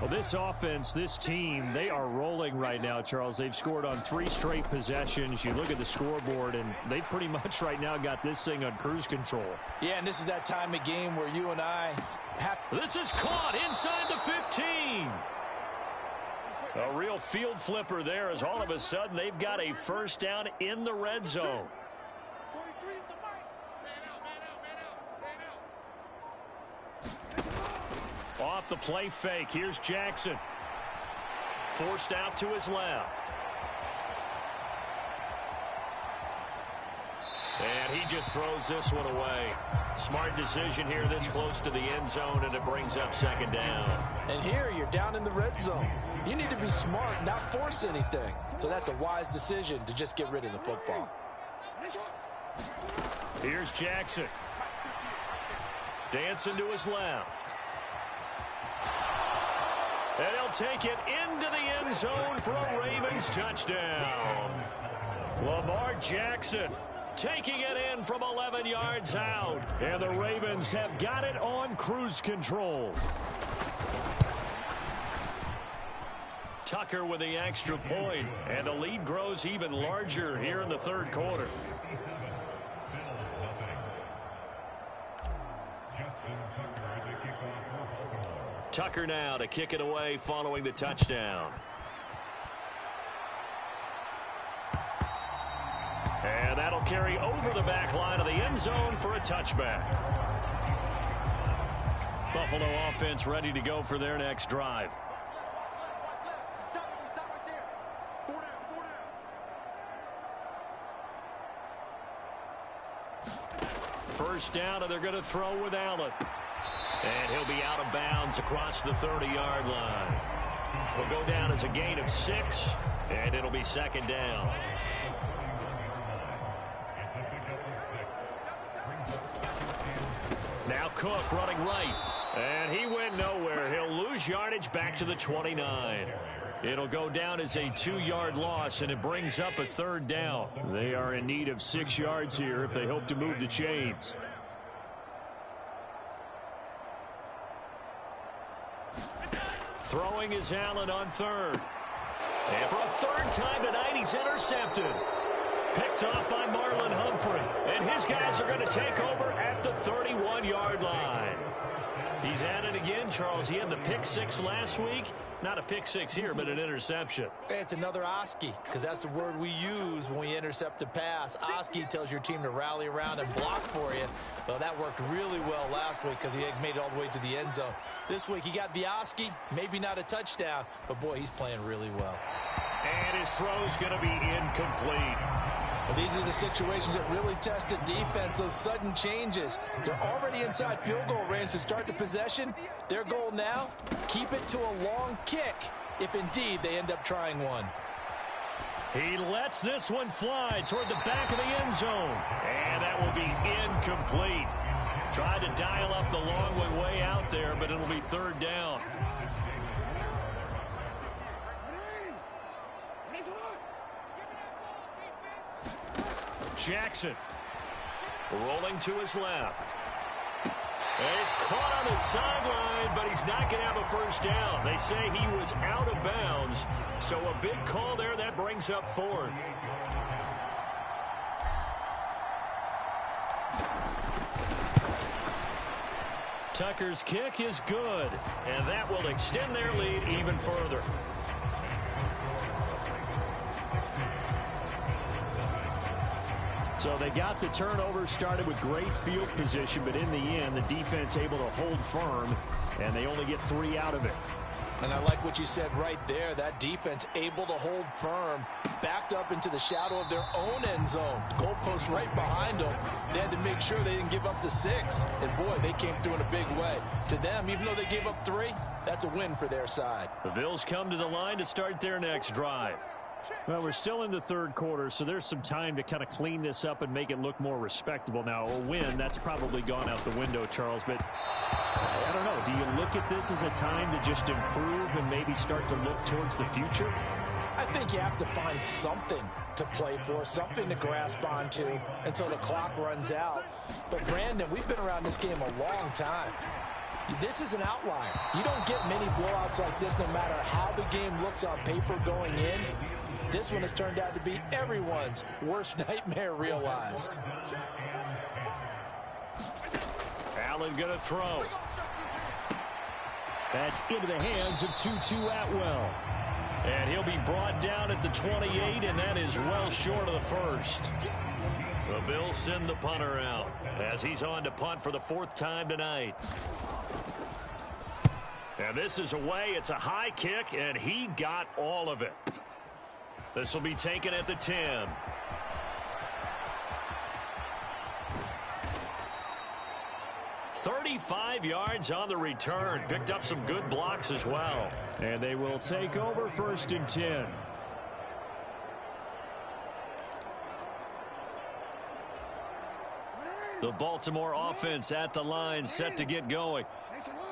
D: Well, this offense, this team, they are rolling right now, Charles. They've scored on 3 straight possessions. You look at the scoreboard, and they pretty much right now got this thing on cruise control.
E: Yeah, and this is that time of game where you and I have...
C: This is caught inside the 15. A real field flipper there as all of a sudden they've got a first down in the red zone. Off the play fake. Here's Jackson. Forced out to his left. And he just throws this one away. Smart decision here this close to the end zone, and it brings up second down.
E: And here you're down in the red zone. You need to be smart, not force anything. So that's a wise decision to just get rid of the football.
C: Here's Jackson. Dancing to his left. And he'll take it into the end zone for a Ravens touchdown. Lamar Jackson taking it in from 11 yards out. And the Ravens have got it on cruise control. Tucker with the extra point, and the lead grows even larger here in the third quarter. Tucker now to kick it away following the touchdown. And that'll carry over the back line of the end zone for a touchback. Buffalo offense ready to go for their next drive. First down, and they're going to throw with Allen. And he'll be out of bounds across the 30-yard line. Will go down as a gain of 6, and it'll be second down. Now Cook running right, and he went nowhere. He'll lose yardage back to the 29. It'll go down as a 2-yard loss, and it brings up a third down. They are in need of 6 yards here if they hope to move the chains. Throwing is Allen on third. And for a third time tonight, he's intercepted. Picked off by Marlon Humphrey. And his guys are going to take over at the 31-yard line. He's at it again, Charles. He had the pick 6 last week. Not a pick 6 here, but an interception.
E: It's another Oski, because that's the word we use when we intercept a pass. Oski tells your team to rally around and block for you. Well, that worked really well last week because he made it all the way to the end zone. This week he got the Oski, maybe not a touchdown, but boy, he's playing really well.
C: And his throw's going to be incomplete.
E: Well, these are the situations that really test a defense, those sudden changes. They're already inside field goal range to start the possession. Their goal now, keep it to a long kick, if indeed they end up trying one.
C: He lets this one fly toward the back of the end zone. And that will be incomplete. Tried to dial up the long one way out there, but it'll be third down. Jackson rolling to his left. And he's caught on the sideline, but he's not going to have a first down. They say he was out of bounds, so a big call there. That brings up fourth. Tucker's kick is good, and that will extend their lead even further. So they got the turnover, started with great field position, but in the end, the defense able to hold firm, and they only get 3 out of it.
E: And I like what you said right there. That defense able to hold firm, backed up into the shadow of their own end zone. Goalpost right behind them. They had to make sure they didn't give up the 6. And, boy, they came through in a big way. To them, even though they gave up 3, that's a win for their side.
C: The Bills come to the line to start their next drive.
D: Well, we're still in the third quarter, so there's some time to kind of clean this up and make it look more respectable. Now, a win, that's probably gone out the window, Charles, but I don't know. Do you look at this as a time to just improve and maybe start to look towards the future?
E: I think you have to find something to play for, something to grasp onto until the clock runs out. But, Brandon, we've been around this game a long time. This is an outlier. You don't get many blowouts like this no matter how the game looks on paper going in. This one has turned out to be everyone's worst nightmare realized.
C: Allen going to throw.
D: That's into the hands of Tutu Atwell.
C: And he'll be brought down at the 28, and that is well short of the first. The Bills send the punter out as he's on to punt for the 4th time tonight. And this is away. It's a high kick, and he got all of it. This will be taken at the 10. "35 yards on the return." Picked up some good blocks as well.
D: And they will take over 1st and 10.
C: The Baltimore offense at the line, set to get going.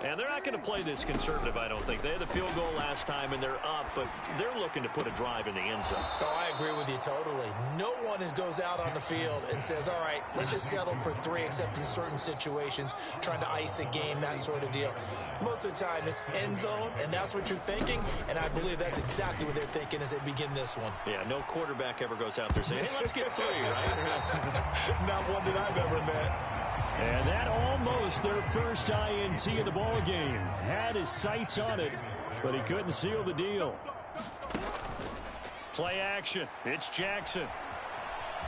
C: And they're not going to play this conservative, I don't think. They had the field goal last time, and they're up, but they're looking to put a drive in the end zone.
E: Oh, I agree with you totally. No one goes out on the field and says, all right, let's just settle for 3, except in certain situations, trying to ice a game, that sort of deal. Most of the time, it's end zone, and that's what you're thinking, and I believe that's exactly what they're thinking as they begin this one.
C: Yeah, no quarterback ever goes out there saying, hey, let's get 3, right?
E: Not one that I've ever met.
D: And that almost their first INT of the ball game. Had his sights on it, but he couldn't seal the deal.
C: Play action. It's Jackson.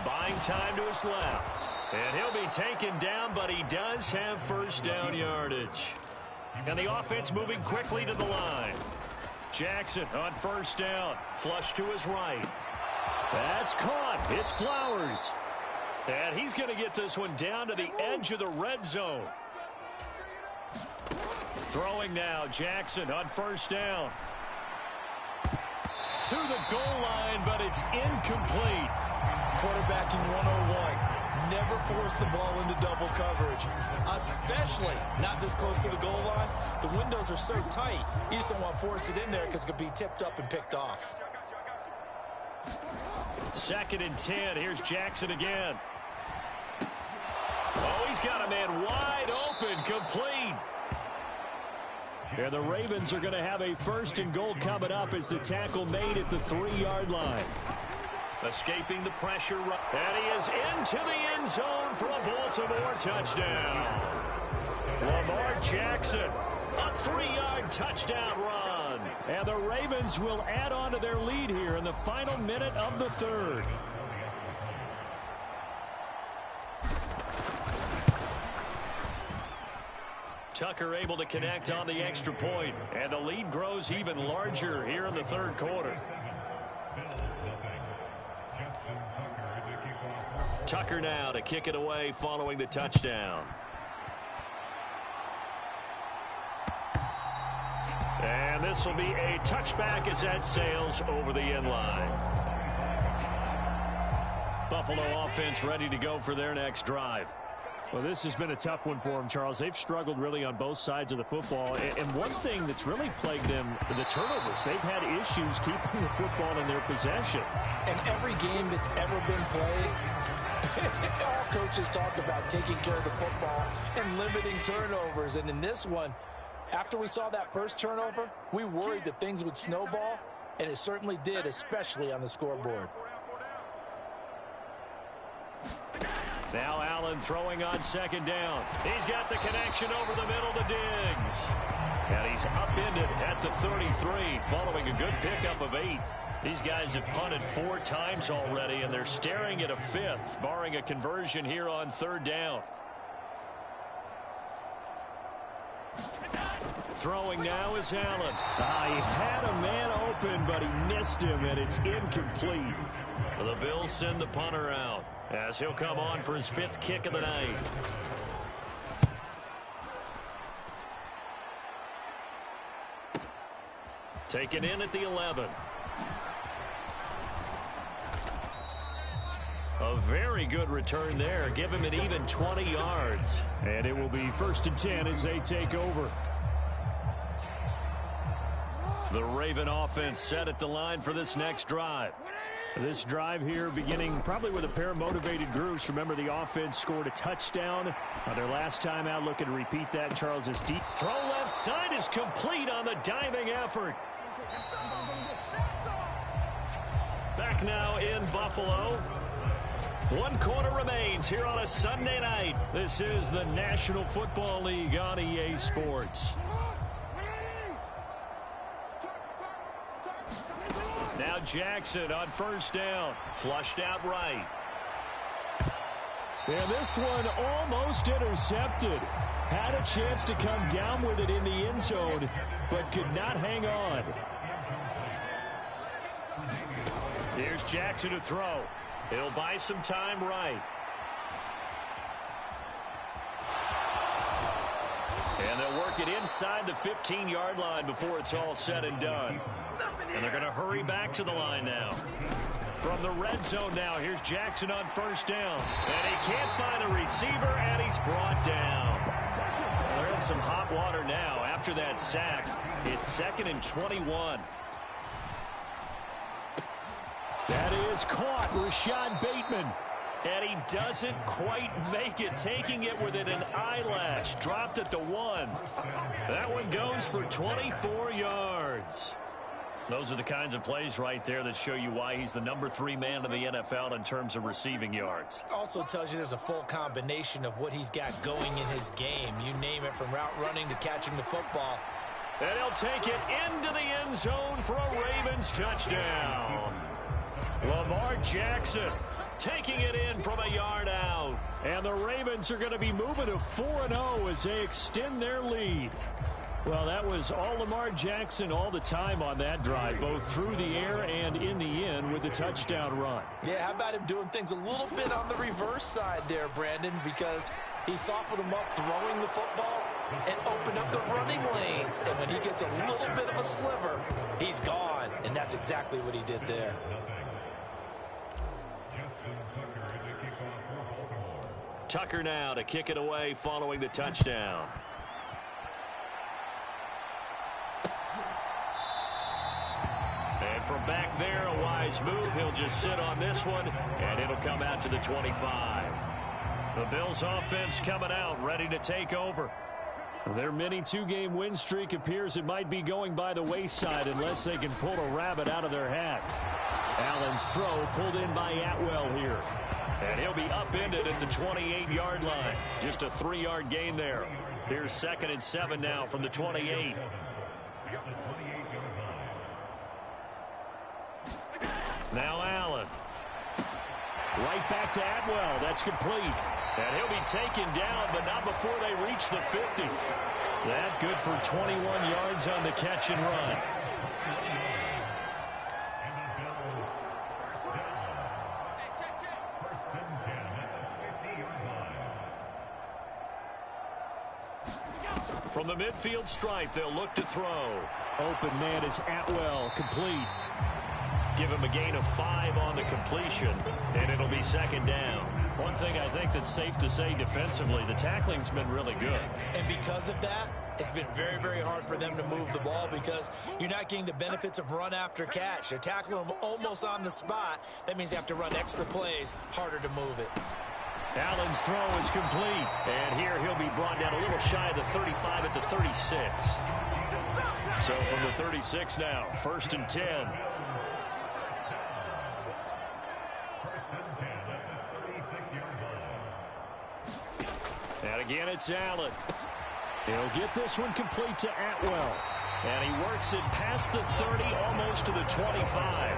C: Buying time to his left. And he'll be taken down, but he does have first down yardage. And the offense moving quickly to the line. Jackson on first down. Flush to his right.
D: That's caught. It's Flowers.
C: And he's going to get this one down to the edge of the red zone. Throwing now, Jackson on first down. To the goal line, but it's incomplete.
E: Quarterbacking 101. Never force the ball into double coverage, especially not this close to the goal line. The windows are so tight, you just don't want to force it in there because it could be tipped up and picked off.
C: 2nd and 10. Here's Jackson again. Oh, he's got a man wide open, complete.
D: And the Ravens are going to have a 1st and goal coming up as the tackle made at the 3-yard line.
C: Escaping the pressure, and he is into the end zone for a Baltimore touchdown. Lamar Jackson, a 3-yard touchdown run.
D: And the Ravens will add on to their lead here in the final minute of the 3rd.
C: Tucker able to connect on the extra point, and the lead grows even larger here in the 3rd quarter. Tucker now to kick it away following the touchdown. And this will be a touchback as that sails over the end line. Buffalo offense ready to go for their next drive.
D: Well, this has been a tough one for them, Charles. They've struggled really on both sides of the football. And one thing that's really plagued them, the turnovers. They've had issues keeping the football in their possession.
E: And every game that's ever been played, all coaches talk about taking care of the football and limiting turnovers. And in this one, after we saw that first turnover, we worried that things would snowball, and it certainly did, especially on the scoreboard.
C: Now Allen throwing on 2nd down. He's got the connection over the middle to Diggs. And he's upended at the 33 following a good pickup of 8. These guys have punted 4 times already, and they're staring at a 5th, barring a conversion here on 3rd down. Throwing now is Allen.
D: He had a man open, but he missed him, and it's incomplete.
C: The Bills send the punter out as he'll come on for his 5th kick of the night. Taken in at the 11. A very good return there. Give him an even 20 yards.
D: And it will be 1st and 10 as they take over.
C: The Raven offense set at the line for this next drive.
D: This drive here beginning probably with a pair of motivated groups. Remember, the offense scored a touchdown their last time out. Looking to repeat that. Charles is deep.
C: Throw left side is complete on the diving effort. Back now in Buffalo. 1 quarter remains here on a Sunday night. This is the National Football League on EA Sports. Now Jackson on 1st down. Flushed out right.
D: And this one almost intercepted. Had a chance to come down with it in the end zone, but could not hang on.
C: Here's Jackson to throw. He'll buy some time right. And they'll work it inside the 15-yard line before it's all said and done. And they're going to hurry back to the line now. From the red zone now, here's Jackson on 1st down. And he can't find a receiver, and he's brought down. Well, they're in some hot hot water now. After that sack, it's 2nd and 21.
D: That is caught. Rashad Bateman.
C: And he doesn't quite make it, taking it within an eyelash. Dropped at the 1. That one goes for 24 yards. Those are the kinds of plays right there that show you why he's the number 3 man in the NFL in terms of receiving yards.
E: Also tells you there's a full combination of what he's got going in his game. You name it, from route running to catching the football.
C: And he'll take it into the end zone for a Ravens touchdown. Lamar Jackson taking it in from a yard out.
D: And the Ravens are going to be moving to 4-0 as they extend their lead. Well, that was all Lamar Jackson all the time on that drive, both through the air and in the end with the touchdown run.
E: Yeah, how about him doing things a little bit on the reverse side there, Brandon, because he softened him up throwing the football and opened up the running lanes. And when he gets a little bit of a sliver, he's gone. And that's exactly what he did there.
C: Tucker now to kick it away following the touchdown. And from back there, a wise move. He'll just sit on this one, and it'll come out to the 25. The Bills offense coming out, ready to take over.
D: Their mini 2-game win streak appears it might be going by the wayside unless they can pull a rabbit out of their hat. Allen's throw pulled in by Atwell here.
C: And he'll be upended at the 28-yard line. Just a 3-yard gain there. Here's 2nd and 7 now from the 28. Now Allen.
D: Right back to Atwell. That's complete.
C: And he'll be taken down, but not before they reach the 50. That good for 21 yards on the catch and run. From the midfield stripe, they'll look to throw.
D: Open man is Atwell, complete.
C: Give him a gain of 5 on the completion, and it'll be 2nd down. One thing I think that's safe to say defensively, the tackling's been really good.
E: And because of that, it's been very, very hard for them to move the ball because you're not getting the benefits of run after catch. They're tackling them almost on the spot. That means you have to run extra plays, harder to move it.
C: Allen's throw is complete. And here he'll be brought down a little shy of the 35 at the 36. So from the 36 now, 1st and 10. And again, it's Allen.
D: He'll get this one complete to Atwell.
C: And he works it past the 30, almost to the 25.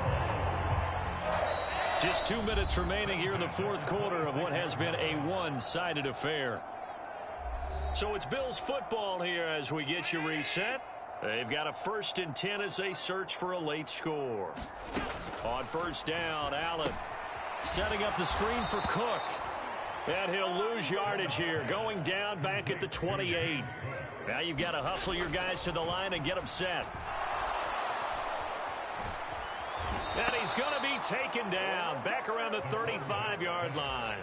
C: Just 2 minutes remaining here in the 4th quarter of what has been a one-sided affair. So it's Bills football here as we get you reset. They've got a 1st and 10 as they search for a late score. On 1st down, Allen setting up the screen for Cook. And he'll lose yardage here, going down back at the 28. Now you've got to hustle your guys to the line and get them set. And he's going to be taken down back around the 35-yard line.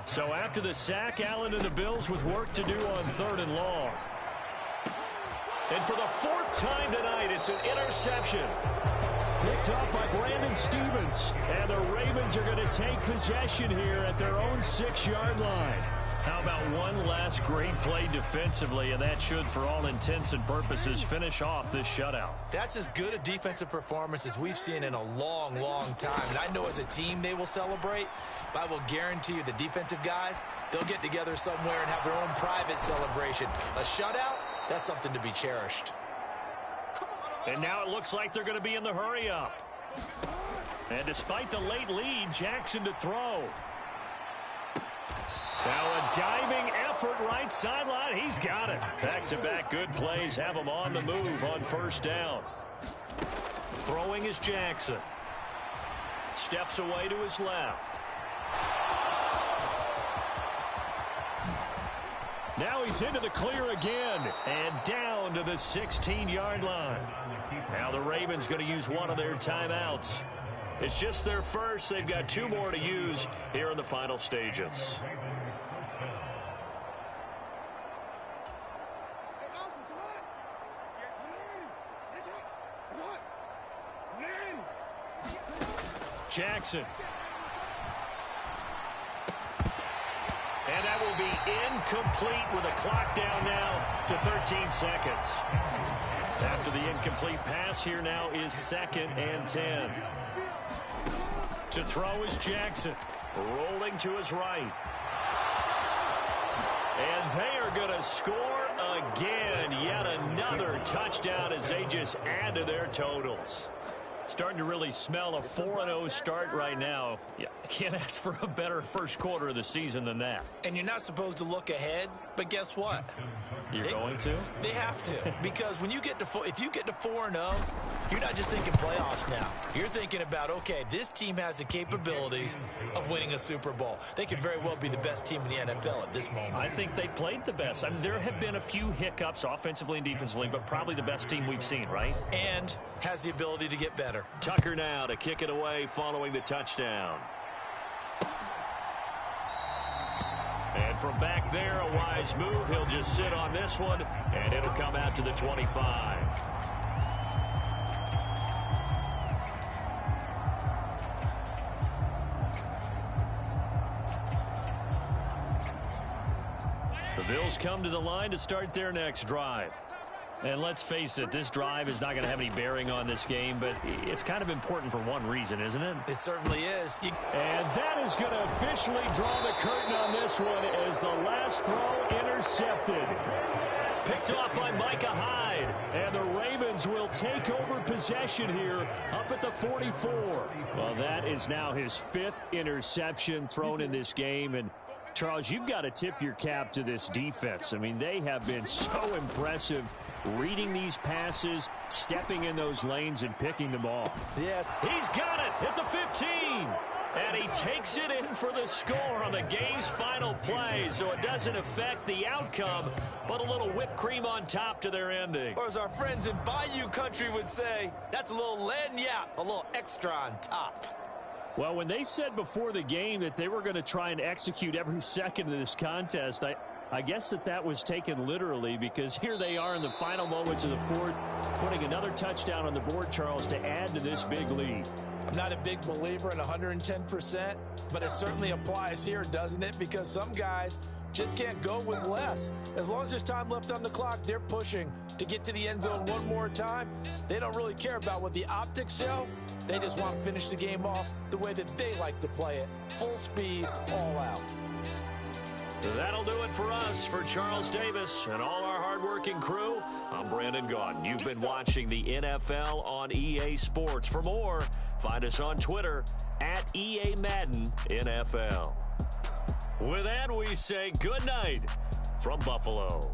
C: So after the sack, Allen and the Bills with work to do on 3rd and long. And for the 4th time tonight, it's an interception.
D: Picked up by Brandon Stevens. And the Ravens are going to take possession here at their own 6-yard line.
C: How about one last great play defensively, and that should, for all intents and purposes, finish off this shutout.
E: That's as good a defensive performance as we've seen in a long, long time. And I know as a team they will celebrate, but I will guarantee you the defensive guys, they'll get together somewhere and have their own private celebration. A shutout, that's something to be cherished.
C: And now it looks like they're going to be in the hurry-up. And despite the late lead, Jackson to throw. Now a diving effort right sideline. He's got it. Back-to-back good plays have him on the move on 1st down. Throwing is Jackson. Steps away to his left.
D: Now he's into the clear again.
C: And down to the 16-yard line. Now the Ravens going to use one of their timeouts. It's just their first. They've got 2 more to use here in the final stages. Jackson. And that will be incomplete with a clock down now to 13 seconds. After the incomplete pass, here now is 2nd and 10. To throw is Jackson. Rolling to his right. And they are going to score again. Yet another touchdown as they just add to their totals. Starting to really smell a 4-0 start right now. Yeah, can't ask for a better first quarter of the season than that.
E: And you're not supposed to look ahead, but guess what?
C: You're going to?
E: They have to, because when you get to if you get to 4-0, you're not just thinking playoffs now. You're thinking about, okay, this team has the capabilities of winning a Super Bowl. They could very well be the best team in the NFL at this moment.
C: I think they played the best. I mean, there have been a few hiccups offensively and defensively, but probably the best team we've seen, right?
E: And has the ability to get better.
C: Tucker now to kick it away following the touchdown. And from back there, a wise move. He'll just sit on this one, and it'll come out to the 25. The Bills come to the line to start their next drive. And let's face it, this drive is not going to have any bearing on this game, but it's kind of important for one reason, isn't it?
E: It certainly is.
D: And that is going to officially draw the curtain on this one as the last throw intercepted.
C: Picked off by Micah Hyde.
D: And the Ravens will take over possession here up at the 44. Well, that is now his 5th interception thrown in this game. And Charles, you've got to tip your cap to this defense. I mean, they have been so impressive reading these passes, stepping in those lanes, and picking them off.
E: Yes.
C: He's got it at the 15. And he takes it in for the score on the game's final play. So it doesn't affect the outcome, but a little whipped cream on top to their ending.
E: Or as our friends in Bayou Country would say, that's a little lagniappe, a little extra on top.
D: Well, when they said before the game that they were going to try and execute every second of this contest, I guess that was taken literally, because here they are in the final moments of the 4th, putting another touchdown on the board, Charles, to add to this big lead.
E: I'm not a big believer in 110%, but it certainly applies here, doesn't it? Because some guys just can't go with less. As long as there's time left on the clock, they're pushing to get to the end zone one more time. They don't really care about what the optics show. They just want to finish the game off the way that they like to play it. Full speed, all out.
C: That'll do it for us. For Charles Davis and all our hardworking crew, I'm Brandon Gaudin. You've been watching the NFL on EA Sports. For more, find us on Twitter at EA Madden NFL. With that, we say good night from Buffalo.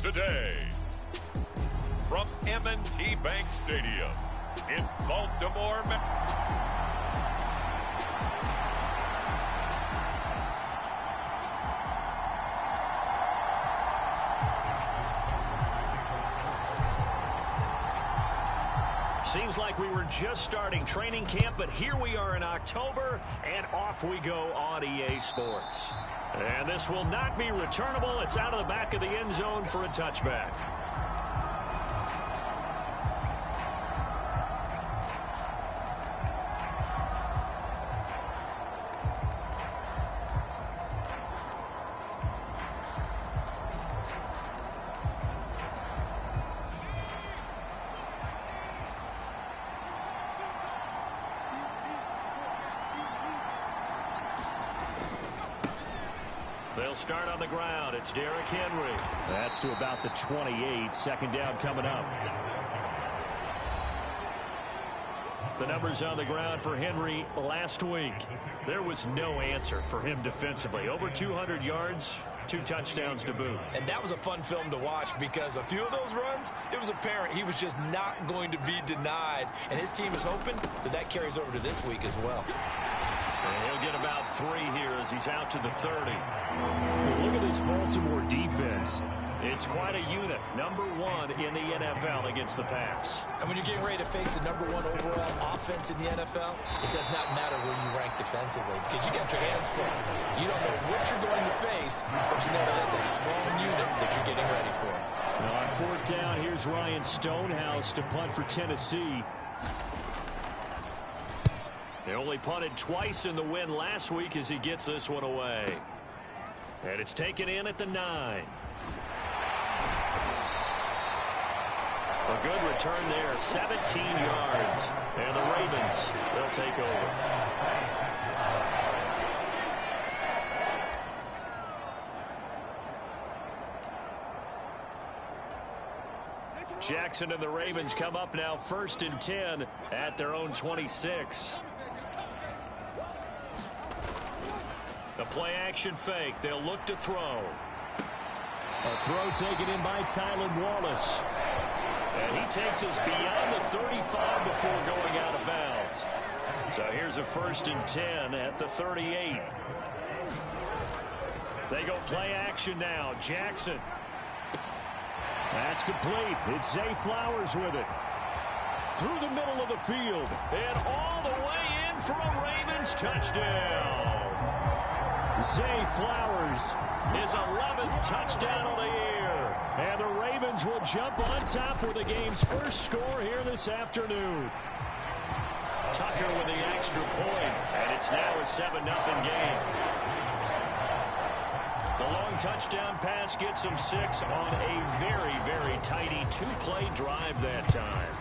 F: today. From M&T Bank Stadium in Baltimore,
C: Seems like we were just starting training camp, but here we are in October, and off we go on EA Sports. And this will not be returnable. It's out of the back of the end zone for a touchback. They'll start on the ground. It's Derrick Henry. That's to about the 28. Second down coming up. The numbers on the ground for Henry last week. There was no answer for him defensively. Over 200 yards, 2 touchdowns to boot.
E: And that was a fun film to watch because a few of those runs, it was apparent he was just not going to be denied. And his team is hoping that that carries over to this week as well.
C: And he'll get about 3 here as he's out to the 30. Well, look at this Baltimore defense. It's quite a unit. Number 1 in the NFL against the pass.
E: And when you're getting ready to face the number 1 overall offense in the NFL, it does not matter where you rank defensively because you got your hands full. You don't know what you're going to face, but you know that that's a strong unit that you're getting ready for.
D: Now on 4th down, here's Ryan Stonehouse to punt for Tennessee.
C: They only punted twice in the win last week as he gets this one away. And it's taken in at the 9. A good return there, 17 yards. And the Ravens, they'll take over. Jackson and the Ravens come up now 1st and 10 at their own 26. The play-action fake. They'll look to throw.
D: A throw taken in by Tylan Wallace.
C: And he takes us beyond the 35 before going out of bounds. So here's a 1st and 10 at the 38. They go play-action now. Jackson.
D: That's complete. It's Zay Flowers with it. Through the middle of the field.
C: And all the way in for a Ravens touchdown.
D: Zay Flowers,
C: his 11th touchdown of the year.
D: And the Ravens will jump on top with the game's first score here this afternoon.
C: Tucker with the extra point, and it's now a 7-0 game. The long touchdown pass gets him 6 on a very, very tidy 2-play drive that time.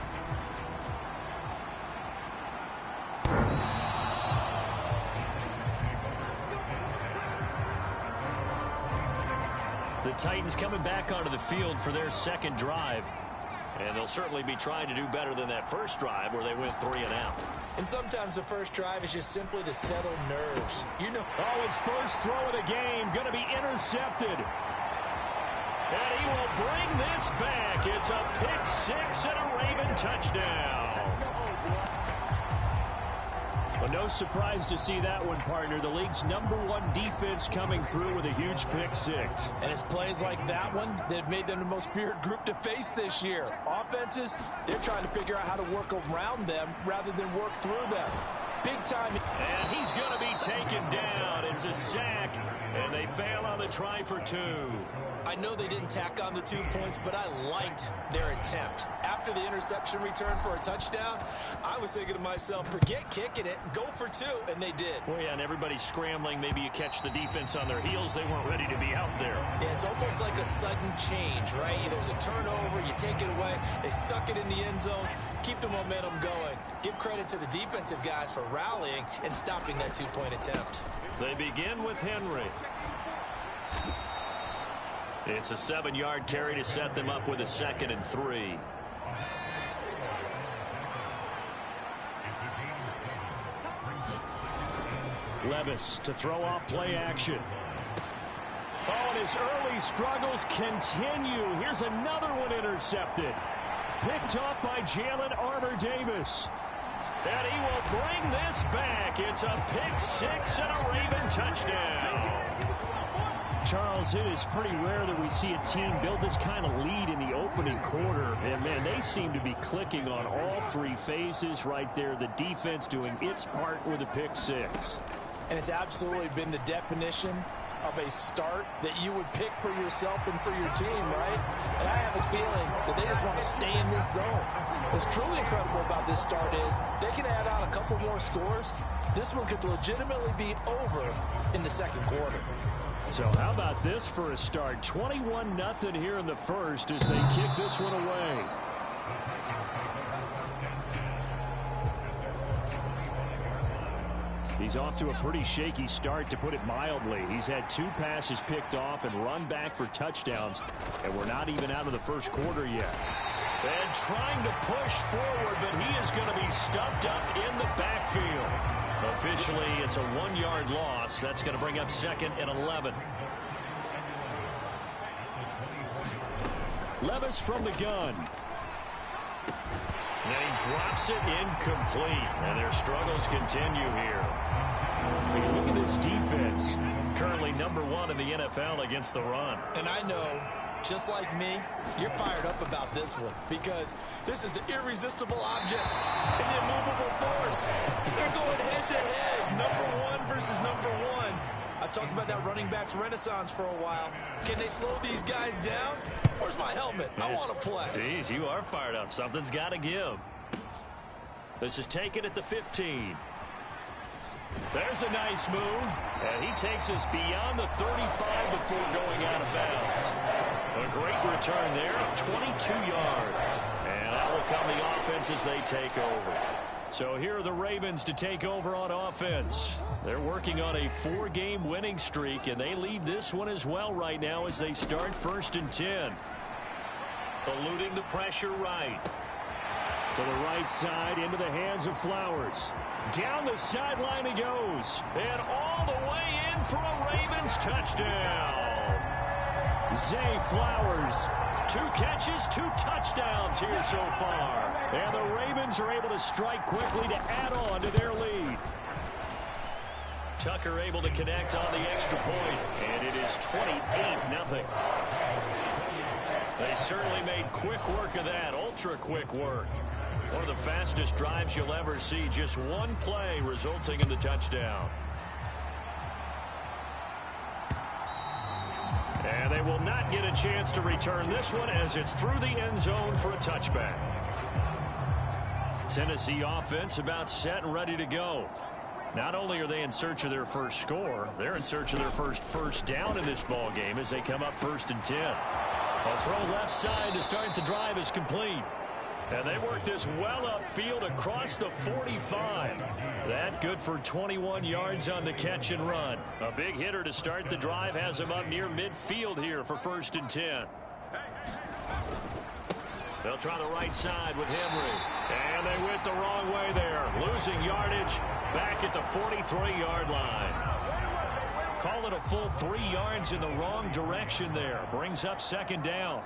C: The Titans coming back onto the field for their second drive. And they'll certainly be trying to do better than that first drive where they went 3 and out.
E: And sometimes the first drive is just simply to settle nerves. You know.
D: Oh, his first throw of the game going to be intercepted.
C: And he will bring this back. It's a pick 6 and a Raven touchdown.
D: Well, no surprise to see that one, partner. The league's #1 defense coming through with a huge pick 6.
E: And it's plays like that one that have made them the most feared group to face this year. Offenses, they're trying to figure out how to work around them rather than work through them. Big time.
C: And he's going to be taken down. It's a sack, and they fail on the try for 2.
E: I know they didn't tack on the 2 points, but I liked their attempt. After the interception return for a touchdown, I was thinking to myself, forget kicking it, go for 2, and they did.
C: Well, yeah, and everybody's scrambling. Maybe you catch the defense on their heels. They weren't ready to be out there.
E: Yeah, it's almost like a sudden change, right? There's a turnover, you take it away, they stuck it in the end zone, keep the momentum going. Give credit to the defensive guys for rallying and stopping that 2-point attempt.
C: They begin with Henry. It's a 7-yard carry to set them up with a 2nd and 3.
D: Levis to throw off play action. Oh, and his early struggles continue. Here's another one intercepted. Picked off by Jalen Armour-Davis. And he will bring this back. It's a pick six and a Raven touchdown.
C: Charles, it is pretty rare that we see a team build this kind of lead in the opening quarter. And, man, they seem to be clicking on all three phases right there. The defense doing its part with a pick six.
E: And it's absolutely been the definition of a start that you would pick for yourself and for your team, right? And I have a feeling that they just want to stay in this zone. What's truly incredible about this start is they can add on a couple more scores. This one could legitimately be over in the second quarter.
C: So how about this for a start? 21-0 here in the first as they kick this one away. He's off to a pretty shaky start, to put it mildly. He's had 2 passes picked off and run back for touchdowns, and we're not even out of the first quarter yet.
D: And trying to push forward, but he is going to be stuffed up in the backfield. Officially, it's a 1-yard loss. That's going to bring up 2nd and 11.
C: Levis from the gun.
D: And he drops it incomplete. And their struggles continue here.
C: Look at this defense.
D: Currently #1 in the NFL against the run.
E: And I know, just like me, you're fired up about this one because this is the irresistible object and the immovable force. They're going head-to-head, #1 versus #1. I've talked about that running backs renaissance for a while. Can they slow these guys down? Where's my helmet? I want to play.
D: Jeez, you are fired up. Something's got to give. This is taken at the 15. There's a nice move. And he takes us beyond the 35 before going out of bounds. A great return there of 22 yards. And that will come the offense as they take over. So here are the Ravens to take over on offense. They're working on a 4-game winning streak, and they lead this one as well right now as they start 1st and 10. Eluding the pressure right.
C: To the right side, into the hands of Flowers.
D: Down the sideline he goes. And all the way in for a Ravens touchdown.
C: Zay Flowers.
D: 2 catches, 2 touchdowns here so far. And the Ravens are able to strike quickly to add on to their lead. Tucker able to connect on the extra point. And it is 28-0. They certainly made quick work of that. Ultra quick work. One of the fastest drives you'll ever see. Just 1 play resulting in the touchdown. And they will not get a chance to return this one as it's through the end zone for a touchback. Tennessee offense about set and ready to go. Not only are they in search of their first score, they're in search of their first down in this ball game as they come up 1st and 10. A throw left side to start the drive is complete. And they work this well upfield across the 45. That good for 21 yards on the catch and run. A big hitter to start the drive has him up near midfield here for 1st and 10. They'll try the right side with Henry. And they went the wrong way there. Losing yardage back at the 43-yard line. Call it a full 3 yards in the wrong direction there. Brings up 2nd down.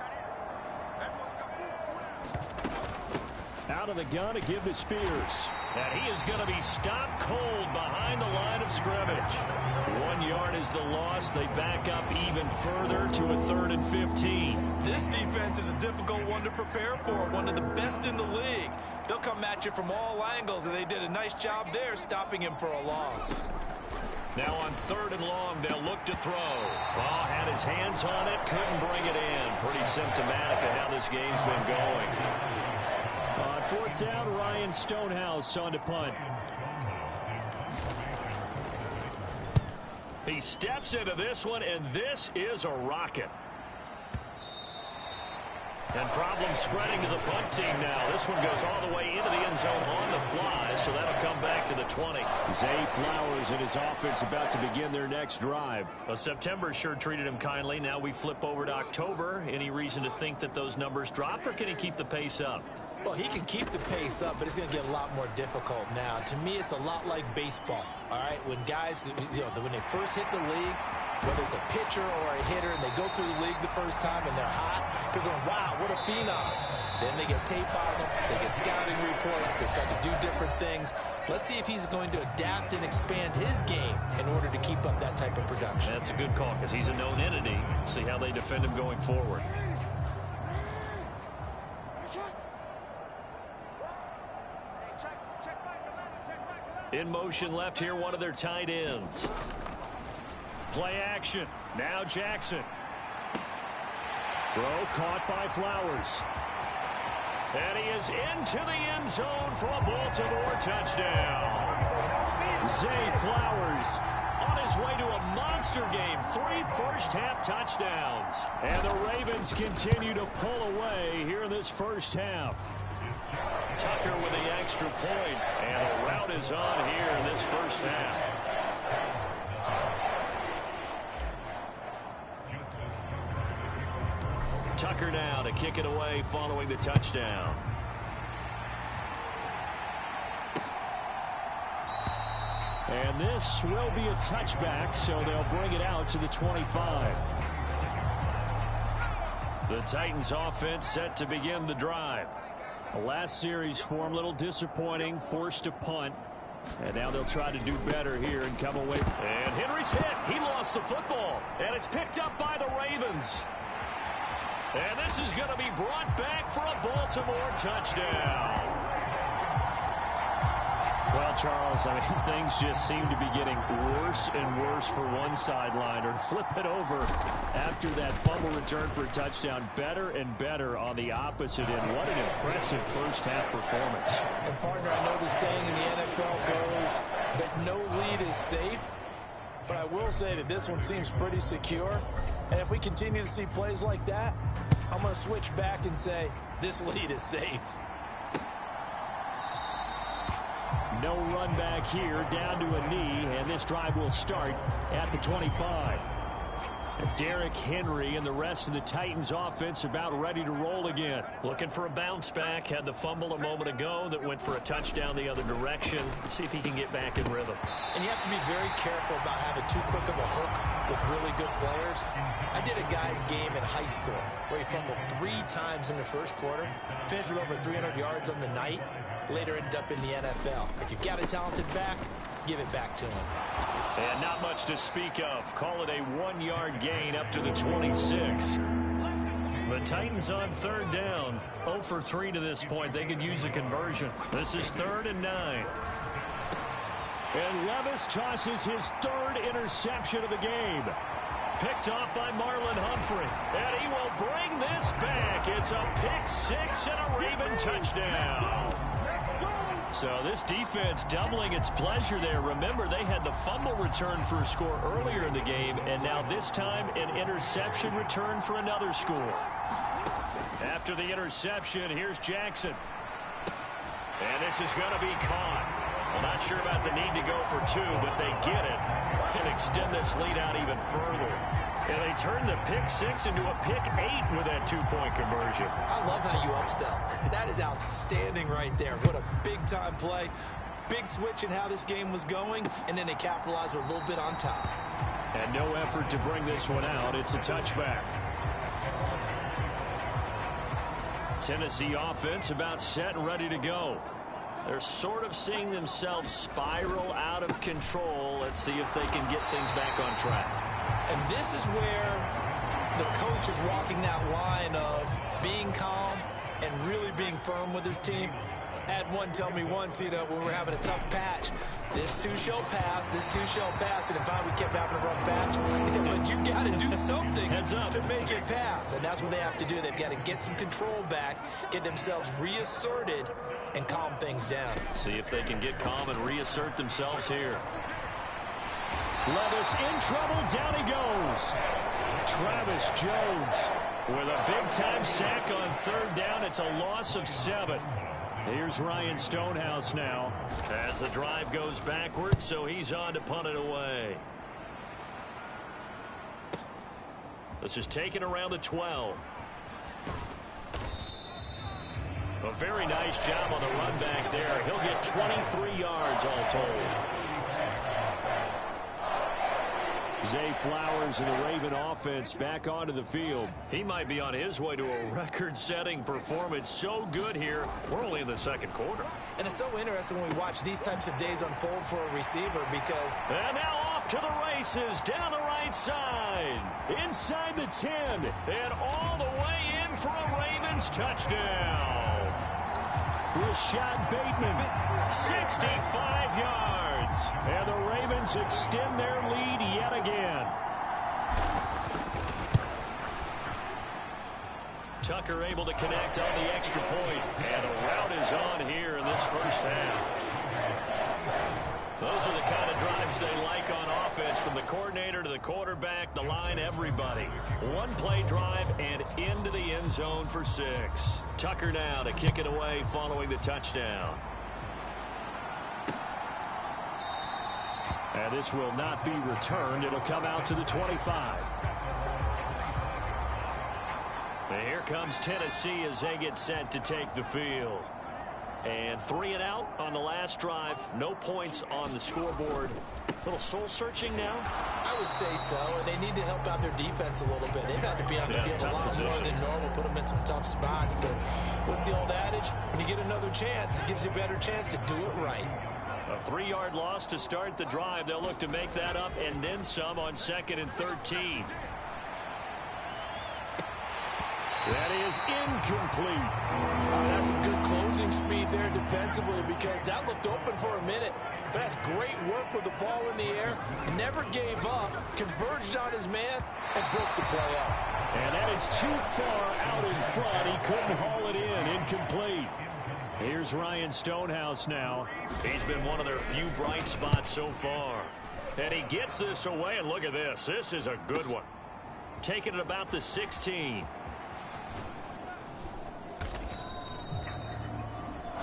C: Out of the gun to give to Spears.
D: And he is going to be stopped cold behind the line of scrimmage. 1 yard is the loss. They back up even further to a 3rd and 15.
E: This defense is a difficult one to prepare for, one of the best in the league. They'll come at you from all angles, and they did a nice job there stopping him for a loss.
D: Now on 3rd and long, they'll look to throw. Ball had his hands on it, couldn't bring it in. Pretty symptomatic of how this game's been going.
C: On 4th down, Ryan Stonehouse on to punt.
D: He steps into this one, and this is a rocket. And problem spreading to the punt team now. This one goes all the way into the end zone on the fly, so that'll come back to the 20.
C: Zay Flowers and his offense about to begin their next drive.
D: Well, September sure treated him kindly. Now we flip over to October. Any reason to think that those numbers drop, or can he keep the pace up?
E: Well, he can keep the pace up, but it's going to get a lot more difficult now. To me, it's a lot like baseball, all right? When guys, when they first hit the league, whether it's a pitcher or a hitter, and they go through the league the first time and they're hot, they're going, wow, what a phenom. Then they get tape on them, they get scouting reports, they start to do different things. Let's see if he's going to adapt and expand his game in order to keep up that type of production.
C: That's a good call because he's a known entity. See how they defend him going forward. In motion left here, one of their tight ends. Play action. Now Jackson. Throw caught by Flowers. And he is into the end zone for a Baltimore touchdown. Zay Flowers on his way to a monster game. 3 first-half touchdowns. And the Ravens continue to pull away here in this first half. Tucker with the extra point, and the route is on here in this first half. Tucker now to kick it away following the touchdown. And this will be a touchback, so they'll bring it out to the 25. The Titans offense set to begin the drive. The last series for him, a little disappointing, forced to punt. And now they'll try to do better here and come away. And Henry's hit. He lost the football. And it's picked up by the Ravens. And this is going to be brought back for a Baltimore touchdown. Well, Charles, I mean, things just seem to be getting worse and worse for one sideline. Or flip it over after that fumble return for a touchdown. Better and better on the opposite end. What an impressive first-half performance.
E: And, partner, I know the saying in the NFL goes that no lead is safe. But I will say that this one seems pretty secure. And if we continue to see plays like that, I'm going to switch back and say this lead is safe.
D: No run back here, down to a knee, and this drive will start at the 25. Derrick Henry and the rest of the Titans offense about ready to roll again.
C: Looking for a bounce back. Had the fumble a moment ago that went for a touchdown the other direction. Let's see if he can get back in rhythm.
E: And you have to be very careful about having too quick of a hook with really good players. I did a guy's game in high school where he fumbled 3 times in the first quarter, finished with over 300 yards on the night, later ended up in the NFL. If you've got a talented back, give it back to him.
C: And not much to speak of. Call it a 1-yard gain up to the 26. The Titans on third down. 0 for 3 to this point. They could use a conversion. This is 3rd and 9.
D: And Levis tosses his 3rd interception of the game.
C: Picked off by Marlon Humphrey. And he will bring this back. It's a pick 6 and a Raven touchdown. So this defense doubling its pleasure there. Remember, they had the fumble return for a score earlier in the game, and now this time an interception return for another score. After the interception, here's Jackson. And this is going to be caught. I'm not sure about the need to go for 2, but they get it and extend this lead out even further. And they turn the pick 6 into a pick 8 with that 2-point conversion.
E: I love how you upsell. That is outstanding right there. What a big-time play. Big switch in how this game was going, and then they capitalized a little bit on top.
D: And no effort to bring this one out. It's a touchback.
C: Tennessee offense about set and ready to go. They're sort of seeing themselves spiral out of control. Let's see if they can get things back on track.
E: And this is where the coach is walking that line of being calm and really being firm with his team. Had one tell me once, you know, when we were having a tough patch, this too shall pass, this too shall pass. And in fact, we kept having a rough patch. He said, but you got to do something to make it pass. And that's what they have to do. They've got to get some control back, get themselves reasserted, and calm things down.
C: See if they can get calm and reassert themselves here.
D: Levis in trouble. Down he goes. Travis Jones with a big-time sack on 3rd down. It's a loss of 7. Here's Ryan Stonehouse now.
C: As the drive goes backwards, so he's on to punt it away. This is taken around the 12. A very nice job on the run back there. He'll get 23 yards all told.
D: Zay Flowers and the Raven offense back onto the field.
C: He might be on his way to a record-setting performance. So good here. We're only in the second quarter.
E: And it's so interesting when we watch these types of days unfold for a receiver because...
C: And now off to the races down the right side.
D: Inside the 10.
C: And all the way in for a Ravens touchdown.
D: Rashad Bateman,
C: 65 yards.
D: And the Ravens extend their lead yet again.
C: Tucker able to connect on the extra point. And a route is on here in this first half. Those are the kind of drives they like on offense, from the coordinator to the quarterback, the line, everybody. One play drive and into the end zone for 6. Tucker now to kick it away following the touchdown.
D: And this will not be returned. It'll come out to the 25.
C: And here comes Tennessee as they get set to take the field. And 3 and out on the last drive. No points on the scoreboard. A little soul-searching now?
E: I would say so, and they need to help out their defense a little bit. They've had to be on the field a lot more than normal, put them in some tough spots. But what's the old adage? When you get another chance, it gives you a better chance to do it right.
C: A 3-yard loss to start the drive. They'll look to make that up and then some on 2nd and 13.
D: That is incomplete.
E: That's some good closing speed there defensively, because that looked open for a minute. But that's great work with the ball in the air. Never gave up, converged on his man, and broke the play up.
D: And that is too far out in front. He couldn't haul it in. Incomplete. Here's Ryan Stonehouse now.
C: He's been one of their few bright spots so far. And he gets this away, and look at this. This is a good one. Taking it about the 16.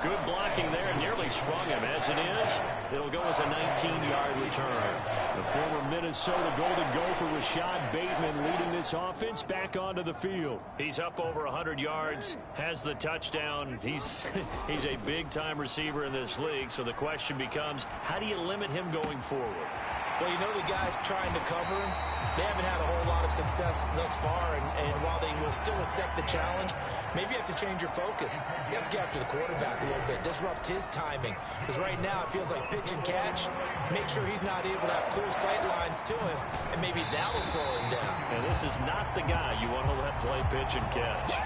C: Good blocking there, nearly sprung him. As it is, it'll go as a 19-yard return.
D: The former Minnesota Golden Gopher Rashad Bateman leading this offense back onto the field.
C: He's up over 100 yards, has the touchdown. He's a big-time receiver in this league, so the question becomes, how do you limit him going forward?
E: Well, you know the guys trying to cover him, they haven't had a whole lot of success thus far, and while they will still accept the challenge, maybe you have to change your focus. You have to get after the quarterback a little bit, disrupt his timing, because right now it feels like pitch and catch. Make sure he's not able to have clear sight lines to him, and maybe that'll slow him down.
C: And this is not the guy you want to let play pitch and catch.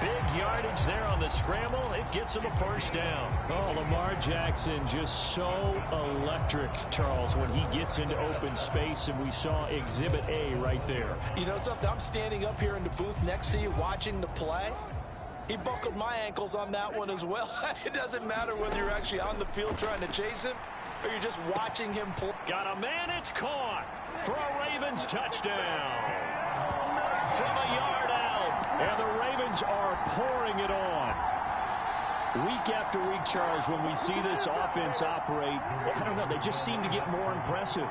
C: Big yardage there on the scramble. It gets him a first down.
D: Oh, Lamar Jackson just so electric, Charles, when he gets into open space, and we saw Exhibit A right there.
E: You know something? I'm standing up here in the booth next to you watching the play. He buckled my ankles on that one as well. It doesn't matter whether you're actually on the field trying to chase him or you're just watching him play.
C: Got a man, it's caught for a Ravens touchdown. From a yard out.
D: And the Ravens are pouring it on. Week after week, Charles, when we see this offense operate, I don't know, they just seem to get more impressive.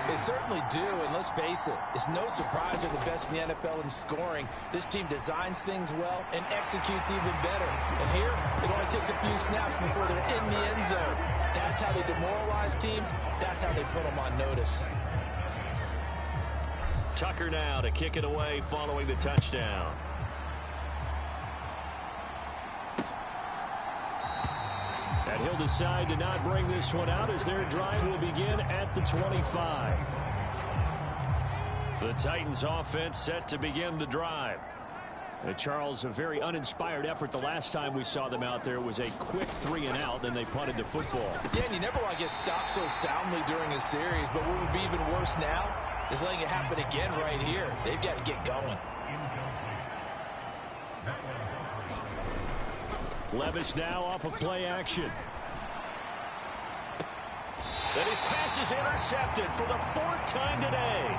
E: They certainly do, and let's face it, it's no surprise they're the best in the NFL in scoring. This team designs things well and executes even better. And here, it only takes a few snaps before they're in the end zone. That's how they demoralize teams. That's how they put them on notice.
C: Tucker now to kick it away following the touchdown.
D: And he'll decide to not bring this one out as their drive will begin at the 25.
C: The Titans offense set to begin the drive.
D: Charles, a very uninspired effort the last time we saw them out there. It was a quick 3 and out, then they punted the football.
E: Yeah, and you never want to get stopped so soundly during a series, but what would be even worse now is letting it happen again right here. They've got to get going.
D: Levis now off of play action.
C: And his pass is intercepted for the 4th time today.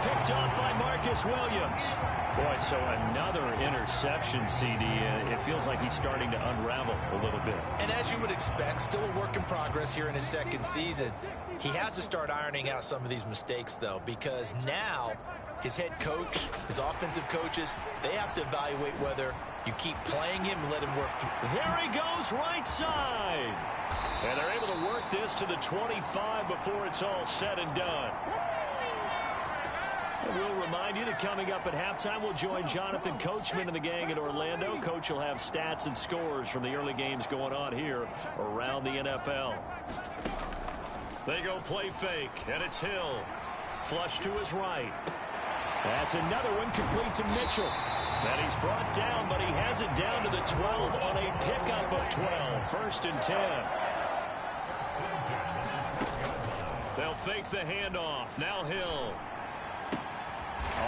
C: Picked off by Marcus Williams. Boy, so another interception, CD. It feels like he's starting to unravel a little bit.
E: And as you would expect, still a work in progress here in his second season. He has to start ironing out some of these mistakes, though, because now his head coach, his offensive coaches, they have to evaluate whether you keep playing him and let him work through.
C: There he goes, right side. And they're able to work this to the 25 before it's all said and done.
D: And we'll remind you that coming up at halftime, we'll join Jonathan Coachman and the gang in Orlando. Coach will have stats and scores from the early games going on here around the NFL. They go play fake, and it's Hill. Flush to his right. That's another one complete to Mitchell. And he's brought down, but he has it down to the 12 on a pickup of 12. First and 10. They'll fake the handoff. Now Hill.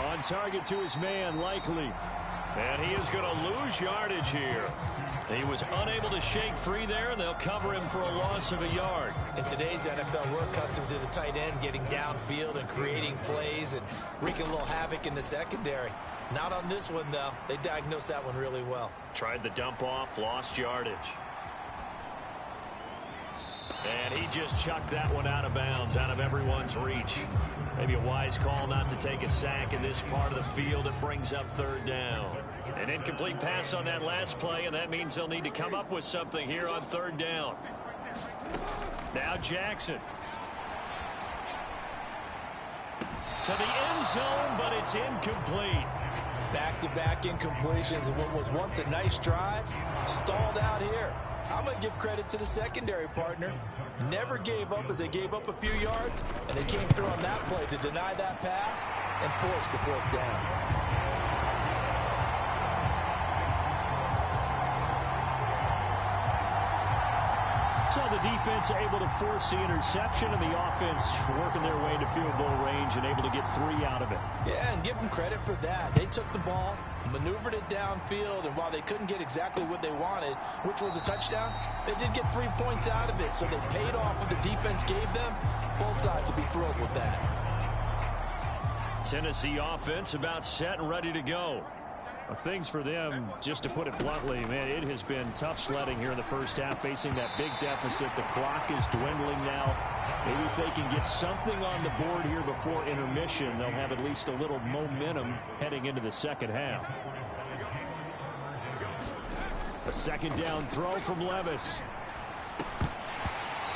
D: On target to his man, Likely. And he is going to lose yardage here. He was unable to shake free there, and they'll cover him for a loss of a yard.
E: In today's NFL, we're accustomed to the tight end getting downfield and creating plays and wreaking a little havoc in the secondary. Not on this one, though. They diagnosed that one really well.
D: Tried the dump off, lost yardage. And he just chucked that one out of bounds, out of everyone's reach. Maybe a wise call not to take a sack in this part of the field. It brings up third down. An incomplete pass on that last play, and that means they'll need to come up with something here on third down. Now Jackson. To the end zone, but it's incomplete.
E: Back-to-back incompletions in what was once a nice drive, stalled out here. I'm going to give credit to the secondary partner. Never gave up as they gave up a few yards, and they came through on that play to deny that pass and force the fourth down.
D: So the defense able to force the interception, and the offense working their way into field goal range and able to get 3 out of it.
E: Yeah, and give them credit for that. They took the ball, maneuvered it downfield, and while they couldn't get exactly what they wanted, which was a touchdown, they did get 3 points out of it, so they paid off what the defense gave them. Both sides to be thrilled with that.
D: Tennessee offense about set and ready to go. Things for them, just to put it bluntly, man, it has been tough sledding here in the first half, facing that big deficit. The clock is dwindling now. Maybe if they can get something on the board here before intermission, they'll have at least a little momentum heading into the second half. A second down throw from Levis.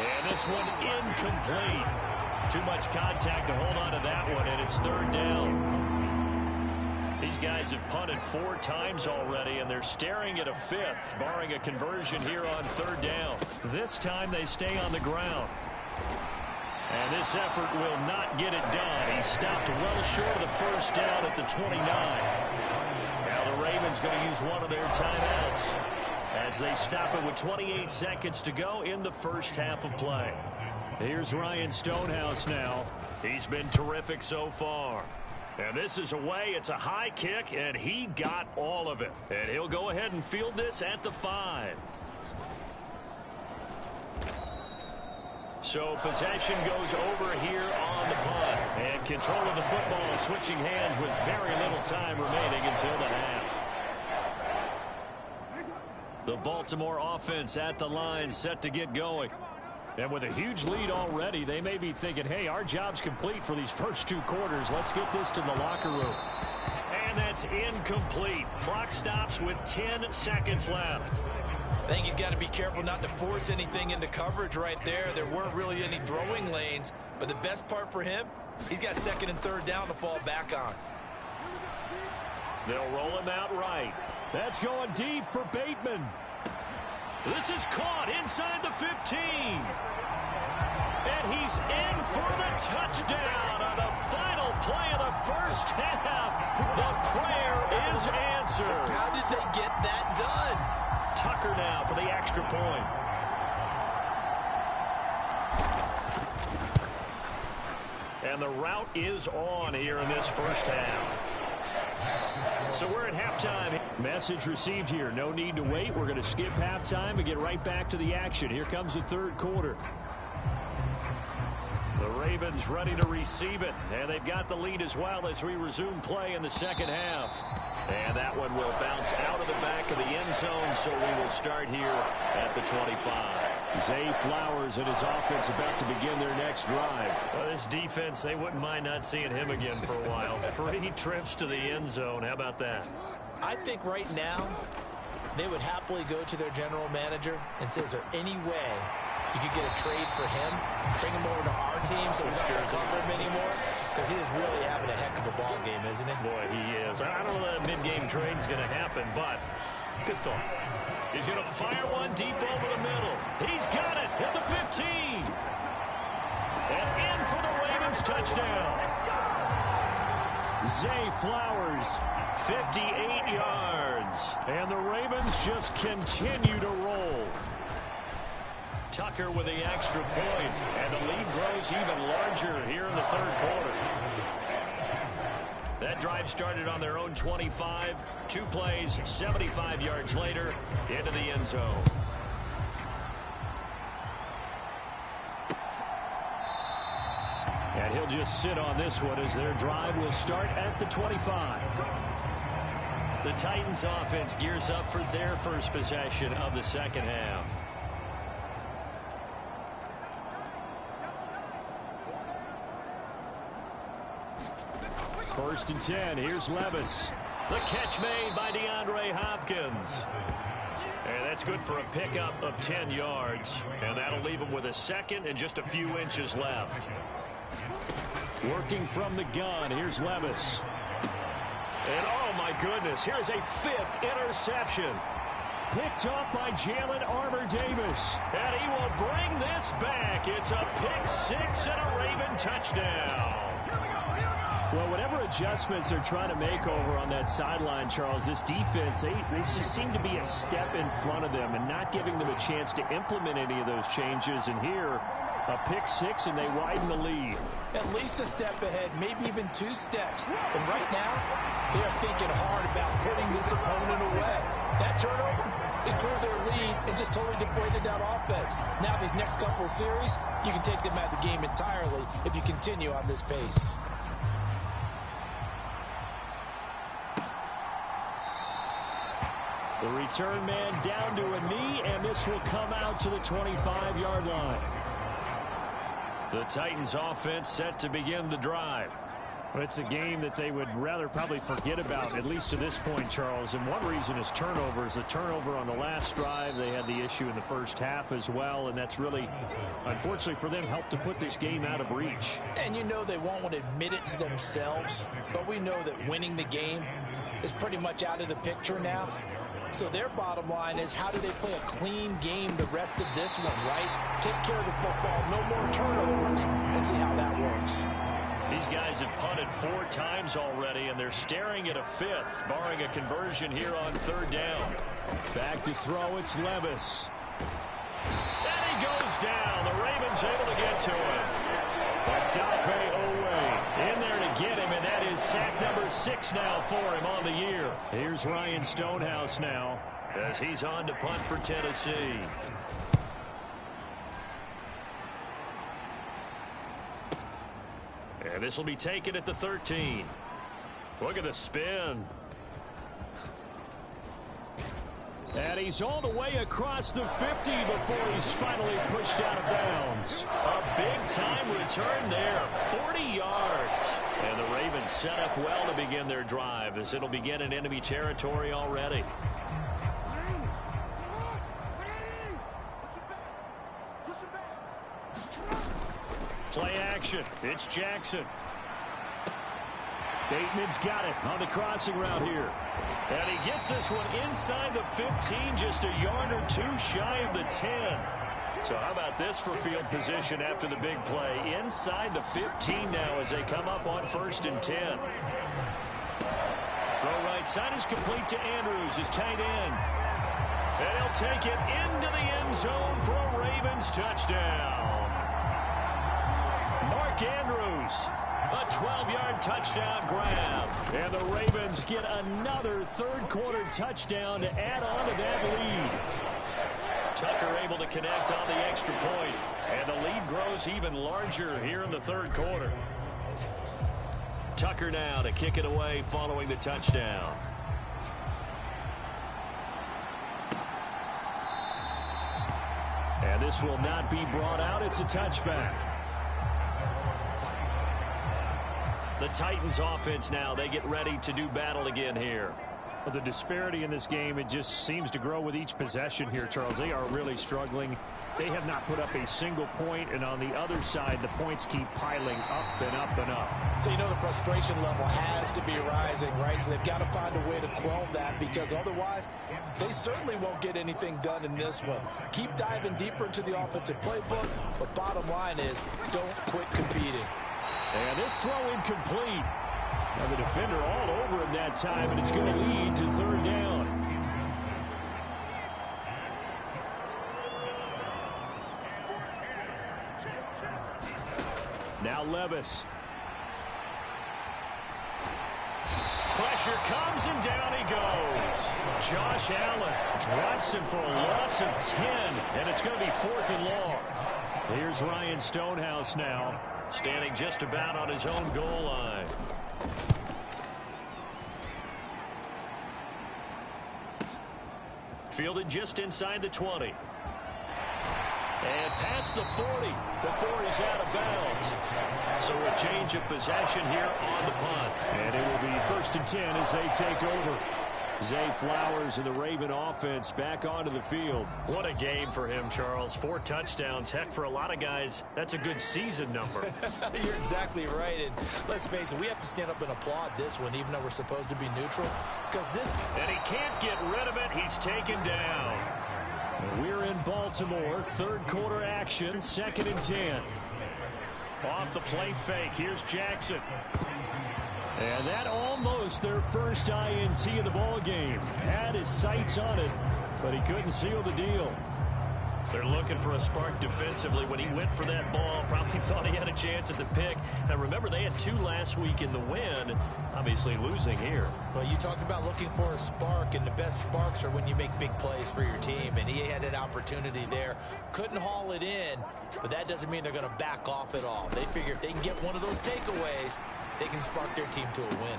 D: And this one incomplete. Too much contact to hold on to that one, and it's third down. These guys have punted 4 times already, and they're staring at a 5th, barring a conversion here on third down. This time they stay on the ground. And this effort will not get it done. He stopped well short of the first down at the 29. Now the Ravens going to use one of their timeouts as they stop it with 28 seconds to go in the first half of play. Here's Ryan Stonehouse now. He's been terrific so far. And this is away. It's a high kick, and he got all of it. And he'll go ahead and field this at the 5. So possession goes over here on the punt. And control of the football switching hands with very little time remaining until the half. The Baltimore offense at the line set to get going. And with a huge lead already, they may be thinking, hey, our job's complete for these first 2 quarters. Let's get this to the locker room. And that's incomplete. Clock stops with 10 seconds left.
E: I think he's got to be careful not to force anything into coverage right there. There weren't really any throwing lanes. But the best part for him, he's got second and third down to fall back on.
D: They'll roll him out right. That's going deep for Bateman. This is caught inside the 15. And he's in for the touchdown on the final play of the first half. The prayer is answered.
E: How did they get that done?
D: Tucker now for the extra point. And the route is on here in this first half. So we're at halftime. Message received here. No need to wait. We're going to skip halftime and get right back to the action. Here comes the third quarter. The Ravens ready to receive it. And they've got the lead as well as we resume play in the second half. And that one will bounce out of the back of the end zone. So we will start here at the 25. Zay Flowers and his offense about to begin their next drive. Well, this defense, they wouldn't mind not seeing him again for a while. 3 trips to the end zone. How about that?
E: I think right now they would happily go to their general manager and say, is there any way you could get a trade for him, bring him over to our team so we don't have to cover him anymore? because he is really having a heck of a ball game, isn't he?
C: Boy, he is. I don't know that a mid-game trade's going to happen, but good thought. He's going to fire one deep over the middle. He's got it at the 15. And in for the Ravens touchdown. Zay Flowers, 58 yards. And the Ravens just continue to roll. Tucker with the extra point, and the lead grows even larger here in the third quarter. That drive started on their own 25. 2 plays, 75 yards later, into the end zone. And he'll just sit on this one as their drive will start at the 25. The Titans offense gears up for their first possession of the second half. First and 10. Here's Levis. The catch made by DeAndre Hopkins. And that's good for a pickup of 10 yards. And that'll leave him with a second and just a few inches left. Working from the gun. Here's Levis. And oh my goodness, here's a 5th interception. Picked up by Jalen Armour-Davis. And he will bring this back. It's a pick-6 and a Raven touchdown. Well, whatever adjustments they're trying to make over on that sideline, Charles, this defense, they just seem to be a step in front of them and not giving them a chance to implement any of those changes. And here, a pick-6, and they widen the lead.
E: At least a step ahead, maybe even 2 steps. And right now, they are thinking hard about putting this opponent away. That turnover, it grew their lead and just totally deflated that offense. Now these next couple of series, you can take them out of the game entirely if you continue on this pace.
C: The return man down to a knee, and this will come out to the 25-yard line. The Titans offense set to begin the drive.
D: Well, it's a game that they would rather probably forget about, at least to this point, Charles. And one reason is turnovers. A turnover on the last drive. They had the issue in the first half as well, and that's really, unfortunately for them, helped to put this game out of reach.
E: And you know they won't want to admit it to themselves, but we know that winning the game is pretty much out of the picture now. So their bottom line is, how do they play a clean game the rest of this one, right? Take care of the football, no more turnovers, and see how that works.
C: These guys have punted 4 times already, and they're staring at a 5th, barring a conversion here on 3rd down.
D: Back to throw, it's Levis.
C: And he goes down. The Ravens able to get to him.
D: Odafe Owe
C: In there to get him, and that is sack number 6 now for him on the year.
D: Here's Ryan Stonehouse now,
C: as he's on to punt for Tennessee. And this will be taken at the 13. Look at the spin.
D: And he's all the way across the 50 before he's finally pushed out of bounds.
C: A big-time return there, 40 yards. And the Ravens set up well to begin their drive, as it'll begin in enemy territory already. Play action. It's Jackson.
D: Bateman's got it on the crossing route here.
C: And he gets this one inside the 15, just a yard or 2 shy of the 10. So how about this for field position after the big play? Inside the 15 now as they come up on 1st and 10. Throw right side is complete to Andrews, his tight end. And he'll take it into the end zone for a Ravens touchdown. Mark Andrews. A 12-yard touchdown grab.
D: And the Ravens get another 3rd quarter touchdown to add on to that lead.
C: Tucker able to connect on the extra point. And the lead grows even larger here in the 3rd quarter. Tucker now to kick it away following the touchdown.
D: And this will not be brought out. It's a touchback.
C: The Titans offense now, they get ready to do battle again here.
D: Well, the disparity in this game, it just seems to grow with each possession here, Charles. They are really struggling. They have not put up a single point, and on the other side, the points keep piling up and up and up.
E: So, the frustration level has to be rising, right? So they've got to find a way to quell that, because otherwise they certainly won't get anything done in this one. Keep diving deeper into the offensive playbook, but bottom line is don't quit competing.
D: And this throw incomplete. Now the defender all over him that time, and it's going to lead to third down. Now Levis. Pressure comes, and down he goes. Josh Allen drops him for a loss of 10, and it's going to be 4th and long. Here's Ryan Stonehouse now, standing just about on his own goal line. Fielded just inside the 20. And past the 40 before he's out of bounds. So a change of possession here on the punt. And it will be 1st and 10 as they take over. Zay Flowers and the Raven offense back onto the field.
C: What a game for him, Charles. 4 touchdowns. Heck, for a lot of guys, that's a good season number.
E: You're exactly right. And let's face it, we have to stand up and applaud this one, even though we're supposed to be neutral. Because this...
C: And he can't get rid of it. He's taken down.
D: We're in Baltimore. 3rd quarter action. 2nd and 10.
C: Off the play fake. Here's Jackson.
D: And that almost their first INT of the ball game. Had his sights on it, but he couldn't seal the deal.
C: They're looking for a spark defensively. When he went for that ball, probably thought he had a chance at the pick. Now remember, they had 2 last week in the win. Obviously losing here.
E: Well, you talked about looking for a spark, and the best sparks are when you make big plays for your team, and he had an opportunity there. Couldn't haul it in, but that doesn't mean they're going to back off at all. They figure if they can get one of those takeaways, they can spark their team to a win.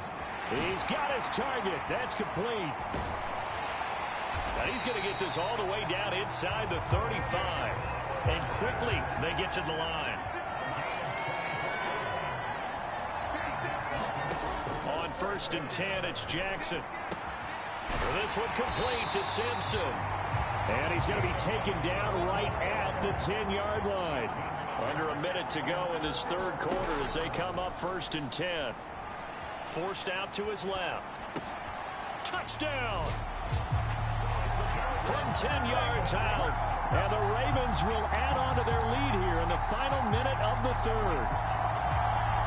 D: He's got his target. That's complete.
C: Now he's going to get this all the way down inside the 35. And quickly they get to the line. On 1st and 10, it's Jackson. This one complete to Simpson.
D: And he's going to be taken down right at the 10-yard line.
C: Under a minute to go in this 3rd quarter as they come up 1st and 10. Forced out to his left. Touchdown! From 10 yards out.
D: And the Ravens will add on to their lead here in the final minute of the 3rd.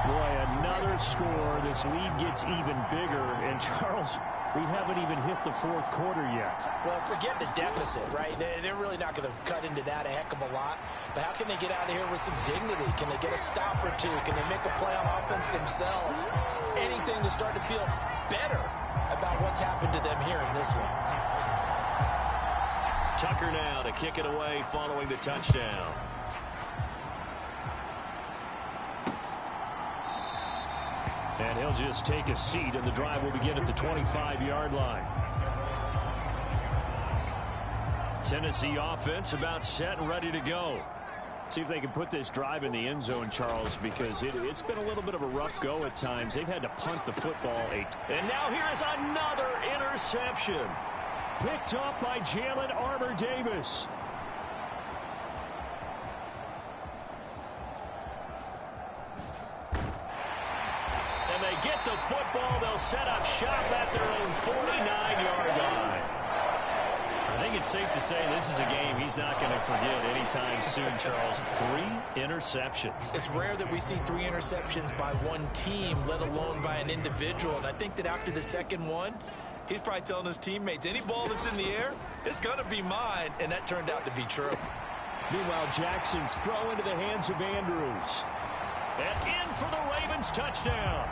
D: Boy, another score. This lead gets even bigger. And Charles, we haven't even hit the 4th quarter yet.
E: Well, forget the deficit, right? They're really not going to cut into that a heck of a lot. But how can they get out of here with some dignity? Can they get a stop or two? Can they make a play on offense themselves? Anything to start to feel better about what's happened to them here in this one.
C: Tucker now to kick it away following the touchdown.
D: And he'll just take a seat, and the drive will begin at the 25-yard line.
C: Tennessee offense about set and ready to go.
D: See if they can put this drive in the end zone, Charles, because it's been a little bit of a rough go at times. They've had to punt the football.
C: And now here is another interception.
D: Picked up by Jalen Armour-Davis.
C: And they get the football. They'll set up shop at their own 49-yard line. I think it's safe to say this is a game he's not going to forget anytime soon, Charles. 3 interceptions.
E: It's rare that we see 3 interceptions by one team, let alone by an individual. And I think that after the 2nd one, he's probably telling his teammates, any ball that's in the air, it's going to be mine. And that turned out to be true.
D: Meanwhile, Jackson's throw into the hands of Andrews.
C: And in for the Ravens touchdown.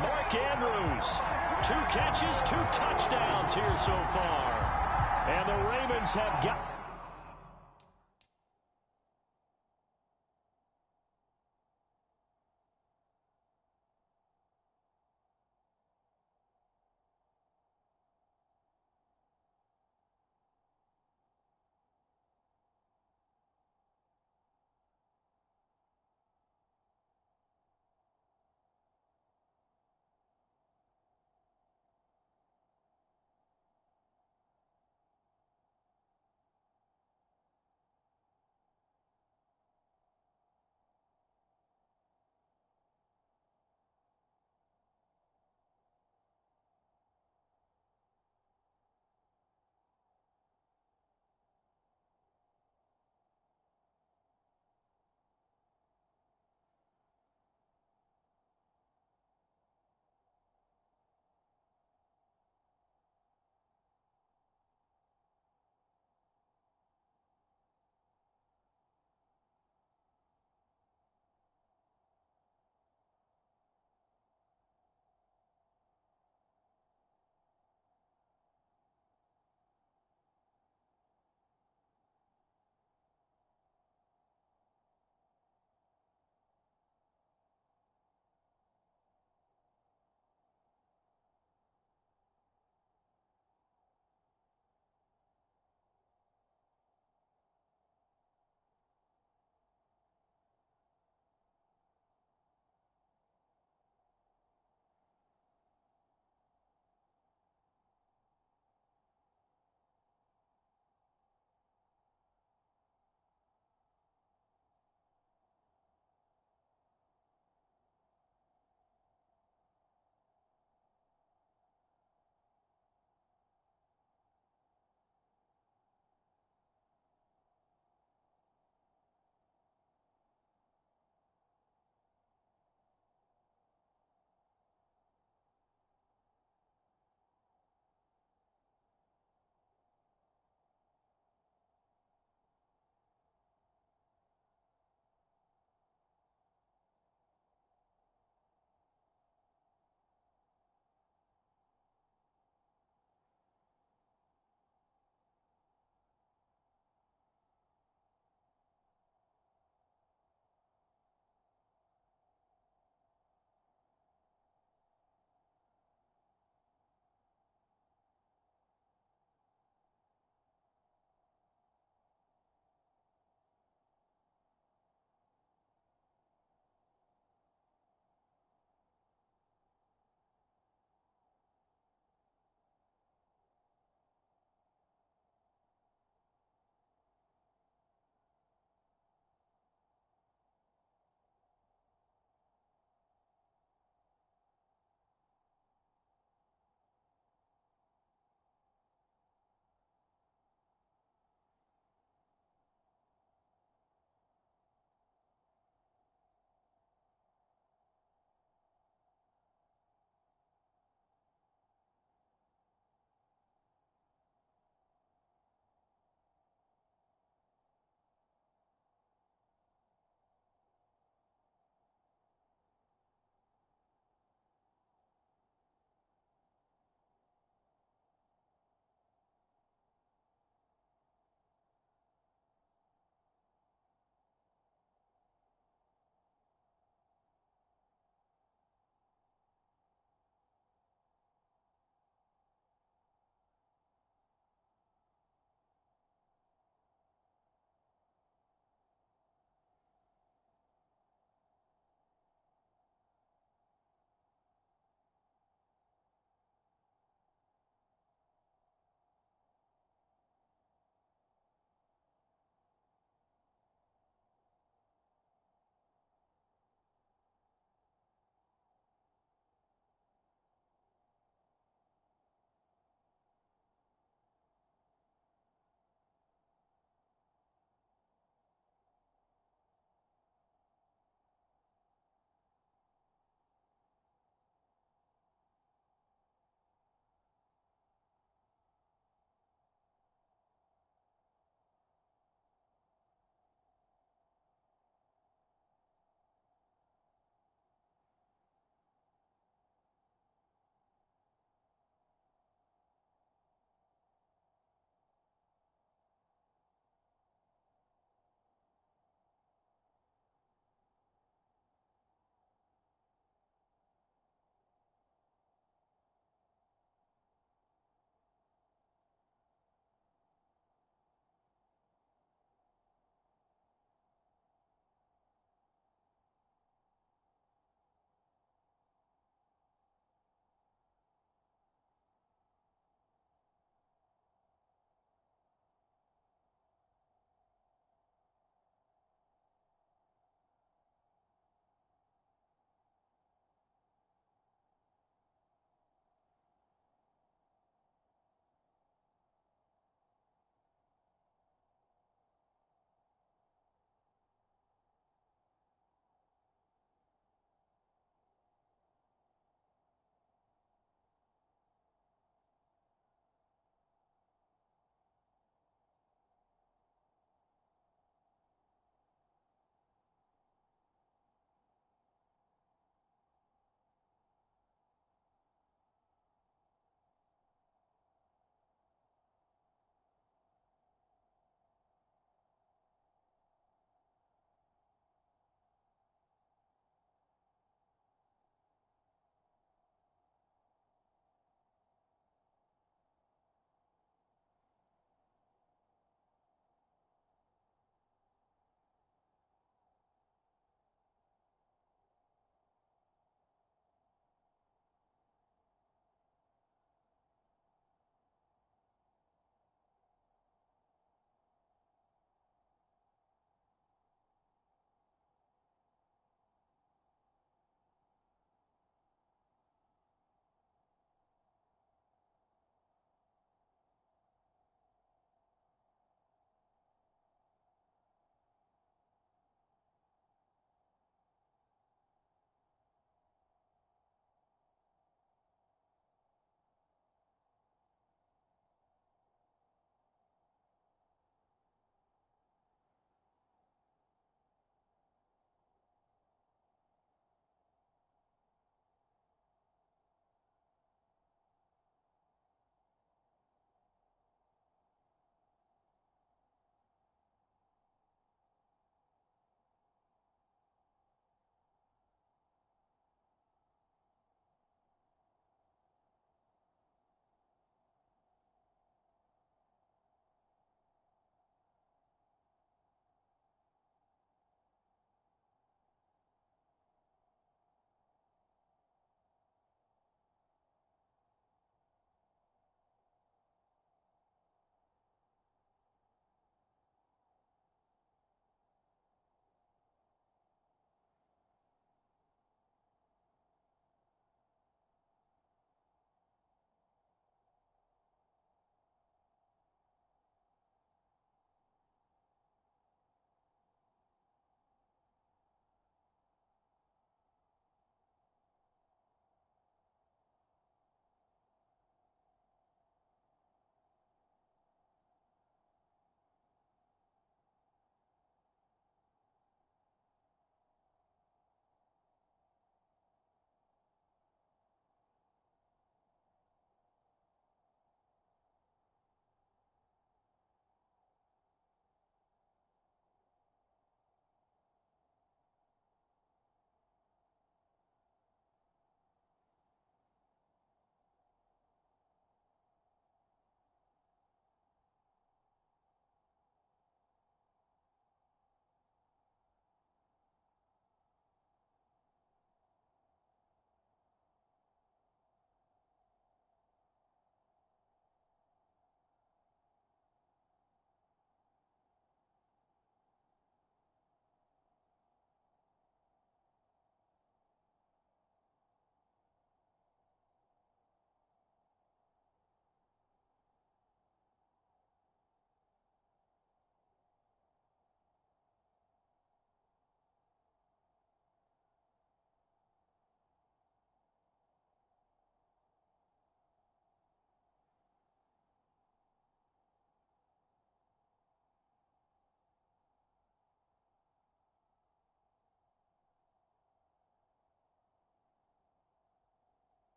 C: Mark Andrews. 2 catches, 2 touchdowns here so far.
D: And the Ravens have got...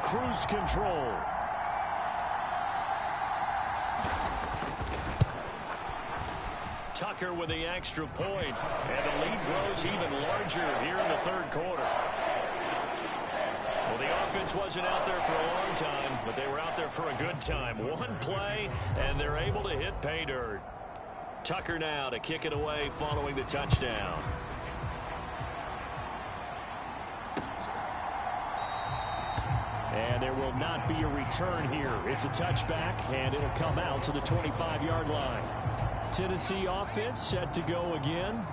D: cruise control. Tucker with the extra point, and the lead grows even larger here in the third quarter. Well, the offense wasn't out there for a long time, but they were out there for a good time. One play, and they're able to hit pay dirt. Tucker now to kick it away following the touchdown. And there will not be a return here. It's a touchback, and it'll come out to the 25-yard line. Tennessee offense set to go again.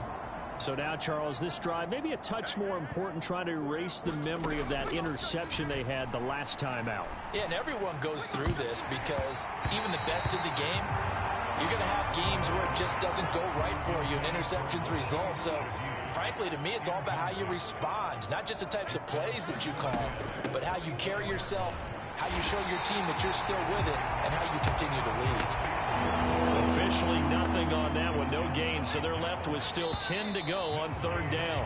D: So now, Charles, this drive maybe a touch more important, trying to erase the memory of that interception they had the last time out.
E: Yeah, and everyone goes through this because even the best in the game, you're going to have games where it just doesn't go right for you, and interceptions result. So, frankly, to me, it's all about how you respond, not just the types of plays that you call, but how you carry yourself, how you show your team that you're still with it, and how you continue to lead.
D: Officially nothing on that one, no gain, so they're left with still 10 to go on third down.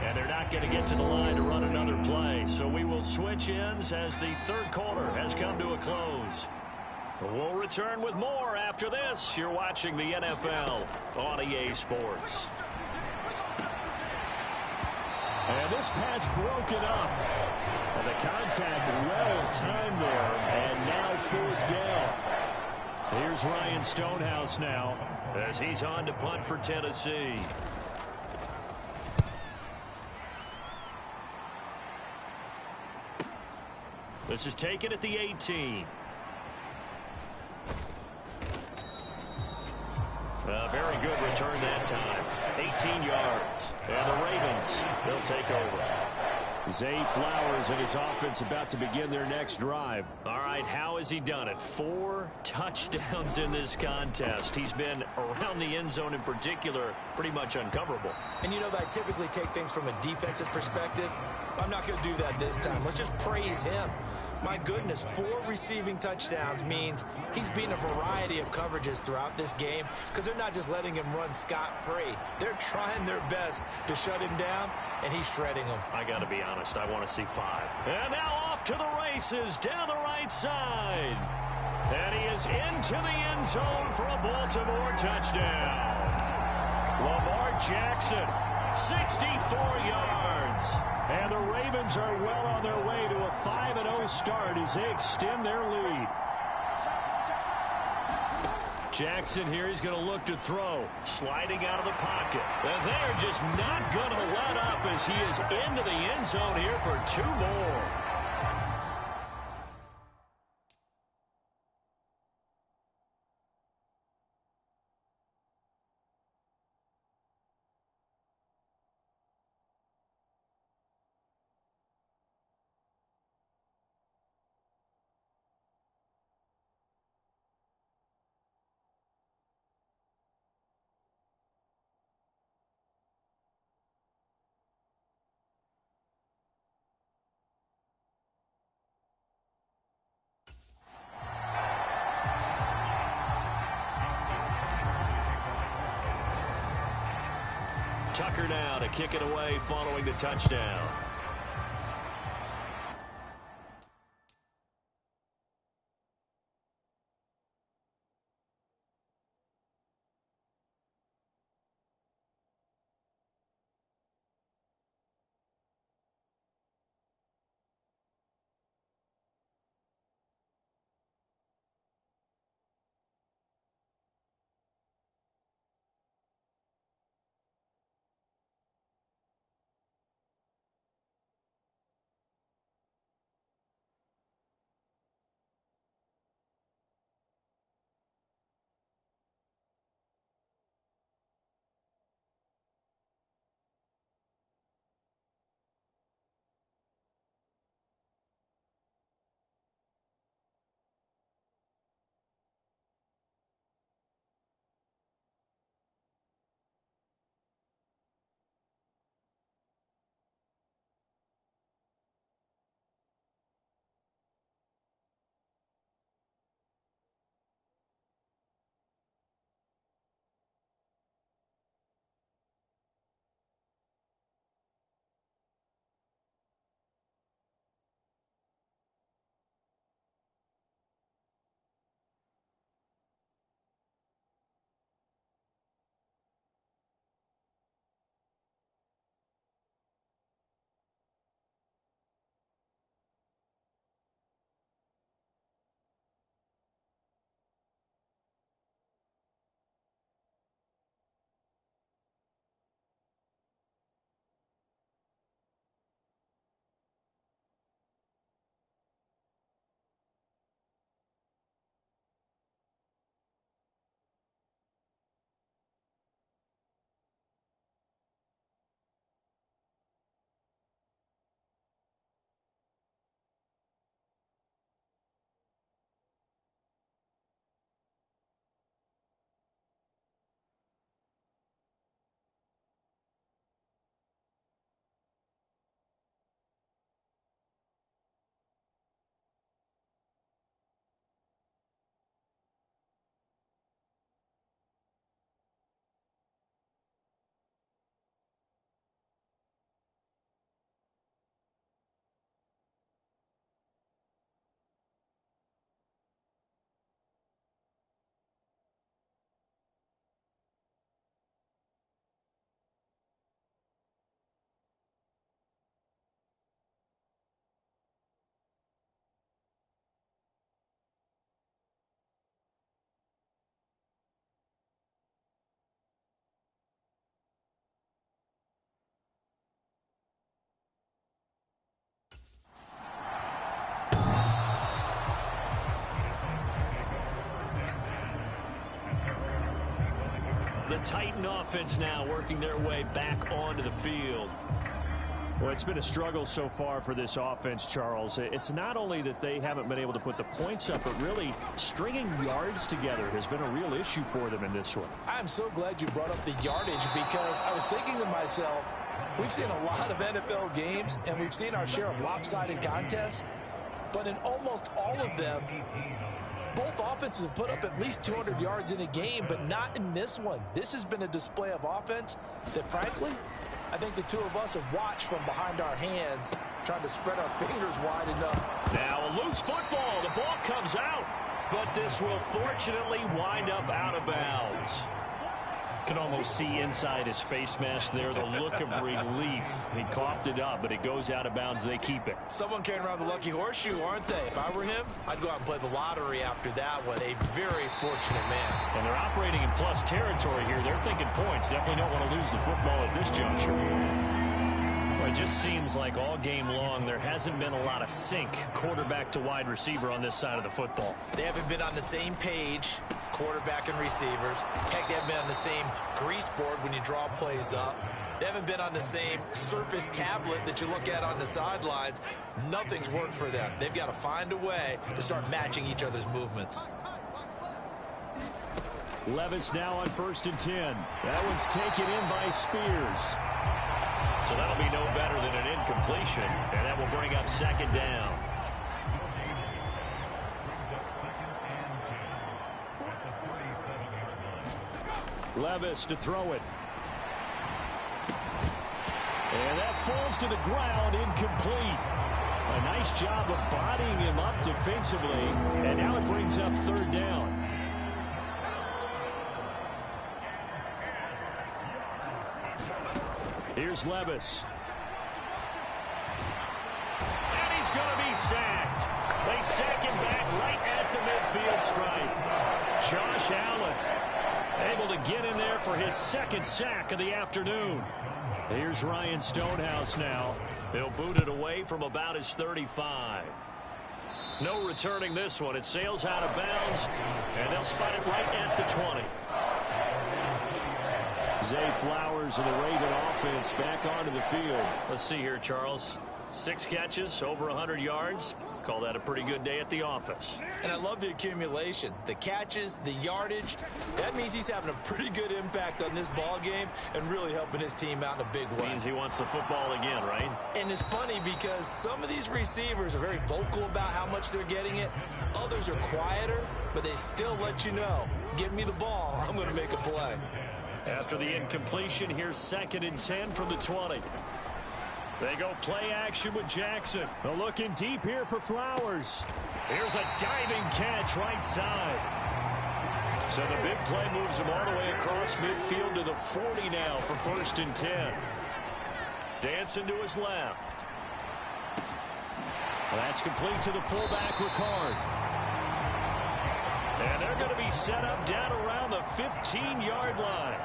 D: And they're not going to get to the line to run another play, so we will switch ends as the third quarter has come to a close. We'll return with more after this. You're watching the NFL on EA Sports. And this pass broken up. And the contact well timed there, and now fourth down. Here's Ryan Stonehouse now as he's on to punt for Tennessee. This is taken at the 18. A very good return that time. 18 yards. And the Ravens, they'll take over. Zay Flowers and his offense about to begin their next drive. All right, how has he done it? 4 touchdowns in this contest. He's been around the end zone in particular, pretty much uncoverable.
E: And you know that I typically take things from a defensive perspective. I'm not going to do that this time. Let's just praise him. My goodness, 4 receiving touchdowns means he's beaten a variety of coverages throughout this game because they're not just letting him run scot-free. They're trying their best to shut him down, and he's shredding them.
D: I got to be honest, I want to see 5. And now off to the races down the right side. And he is into the end zone for a Baltimore touchdown. Lamar Jackson, 64 yards. And the Ravens are well on their way to a 5-0 start as they extend their lead. Jackson here, he's going to look to throw. Sliding out of the pocket. And they're just not going to let up as he is into the end zone here for 2 more. Tucker now to kick it away following the touchdown.
C: The Titan offense now working their way back onto the field.
D: Well, it's been a struggle so far for this offense, Charles. It's not only that they haven't been able to put the points up, but really stringing yards together has been a real issue for them in this one.
E: I'm so glad you brought up the yardage, because I was thinking to myself, we've seen a lot of NFL games, and we've seen our share of lopsided contests, but in almost all of them, both offenses have put up at least 200 yards in a game, but not in this one. This has been a display of offense that, frankly, I think the two of us have watched from behind our hands, trying to spread our fingers wide enough.
C: Now a loose football. The ball comes out, but this will fortunately wind up out of bounds. Can almost see inside his face mask there the look of relief. He coughed it up, but it goes out of bounds. They keep it.
E: Someone carrying around the lucky horseshoe, aren't they? If I were him, I'd go out and play the lottery after that one. A very fortunate man.
C: And they're operating in plus territory here. They're thinking points. Definitely don't want to lose the football at this juncture. Well, it just seems like all game long there hasn't been a lot of sync quarterback to wide receiver on this side of the football.
E: They haven't been on the same page, quarterback and receivers. Heck, they haven't been on the same grease board when you draw plays up. They haven't been on the same surface tablet that you look at on the sidelines. Nothing's worked for them. They've got to find a way to start matching each other's movements.
D: Levis now on 1st and 10. That one's taken in by Spears.
C: So that'll be no better than an incompletion, and that will bring up 2nd down.
D: Levis to throw it. And that falls to the ground, incomplete. A nice job of bodying him up defensively, and now it brings up 3rd down. Here's Levis.
C: And he's going to be sacked. They sack him back right at the midfield stripe. Josh Allen able to get in there for his 2nd sack of the afternoon.
D: Here's Ryan Stonehouse now.
C: He'll boot it away from about his 35. No returning this one. It sails out of bounds, and they'll spot it right at the 20.
D: Zay Flowers of the Raven offense back onto the field.
C: Let's see here, Charles. 6 catches, over 100 yards. Call that a pretty good day at the office.
E: And I love the accumulation, the catches, the yardage. That means he's having a pretty good impact on this ball game and really helping his team out in a big way.
C: Means he wants the football again, right?
E: And it's funny because some of these receivers are very vocal about how much they're getting it. Others are quieter, but they still let you know, give me the ball, I'm going to make a play.
C: After the incompletion, here's 2nd and 10 from the 20. They go play action with Jackson.
D: They're looking deep here for Flowers.
C: Here's a diving catch right side. So the big play moves him all the way across midfield to the 40 now for 1st and 10. Dancing to his left.
D: That's complete to the fullback, Ricard.
C: And they're going to be set up down around the 15-yard line.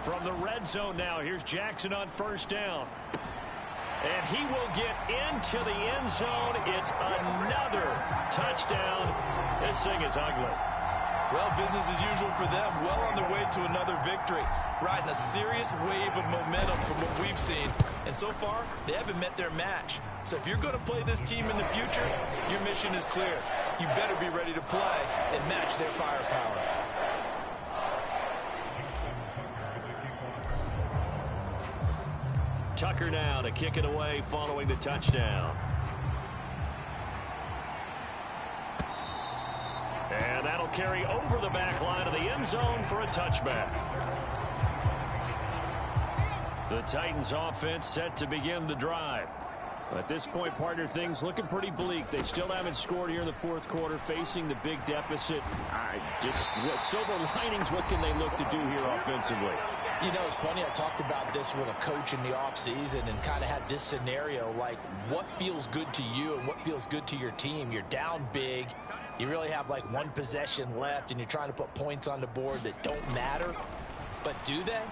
C: From the red zone now, here's Jackson on 1st down. And he will get into the end zone. It's another touchdown. This thing is ugly.
E: Well, business as usual for them. Well on their way to another victory. Riding a serious wave of momentum from what we've seen. And so far, they haven't met their match. So if you're going to play this team in the future, your mission is clear. You better be ready to play and match their firepower.
C: Tucker now to kick it away following the touchdown. And that'll carry over the back line of the end zone for a touchback. The Titans offense set to begin the drive.
D: At this point, partner, things looking pretty bleak. They still haven't scored here in the 4th quarter, facing the big deficit. Silver linings, what can they look to do here offensively?
E: You know, it's funny, I talked about this with a coach in the offseason and kind of had this scenario, like what feels good to you and what feels good to your team. You're down big. You really have like 1 possession left, and you're trying to put points on the board that don't matter. But do they?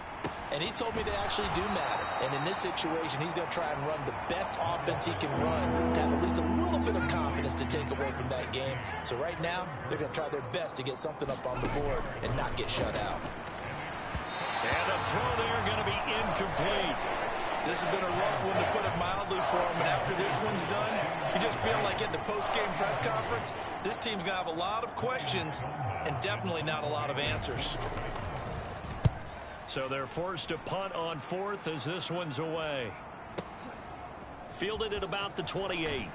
E: And he told me they actually do matter. And in this situation, he's going to try and run the best offense he can run to have at least a little bit of confidence to take away from that game. So right now, they're going to try their best to get something up on the board and not get shut out.
C: And the throw there going to be incomplete.
A: This has been a rough one, to put it mildly, for him. And after this one's done, you just feel like at the post-game press conference, this team's going to have a lot of questions and definitely not a lot of answers.
C: So they're forced to punt on fourth as this one's away. Fielded at about the 28.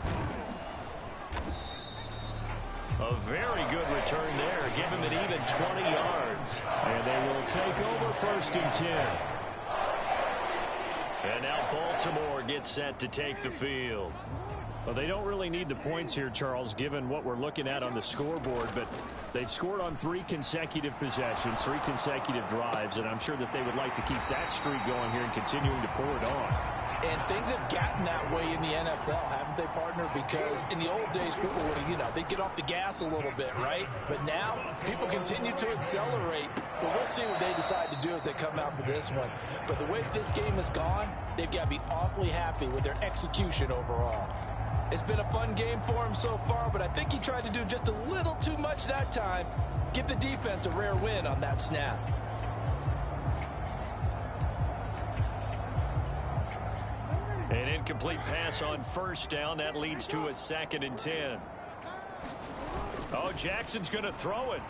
C: A very good return there. Give him an even 20 yards. And they will take over first and 10. And now Baltimore gets set to take the field.
D: Well, they don't really need the points here, Charles, given what we're looking at on the scoreboard, but they've scored on 3 consecutive possessions, 3 consecutive drives, and I'm sure that they would like to keep that streak going here and continuing to pour it on.
E: And things have gotten that way in the NFL, haven't they, partner? Because in the old days, people would, they'd get off the gas a little bit, right? But now, people continue to accelerate. But we'll see what they decide to do as they come out for this one. But the way that this game has gone, they've got to be awfully happy with their execution overall. It's been a fun game for him so far, but I think he tried to do just a little too much that time. Give the defense a rare win on that snap.
C: An incomplete pass on first down. That leads to a 2nd and 10. Oh, Jackson's going to throw it.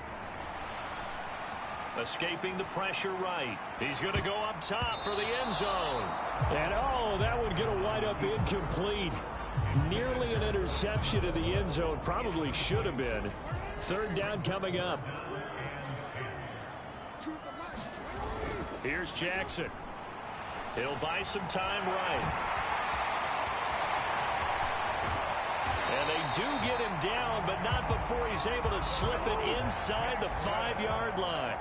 C: Escaping the pressure right. He's going to go up top for the end zone.
D: And, oh, that one going to wind up incomplete. Nearly an interception in the end zone. Probably should have been. 3rd down coming up.
C: Here's Jackson. He'll buy some time right. And they do get him down, but not before he's able to slip it inside the 5-yard line.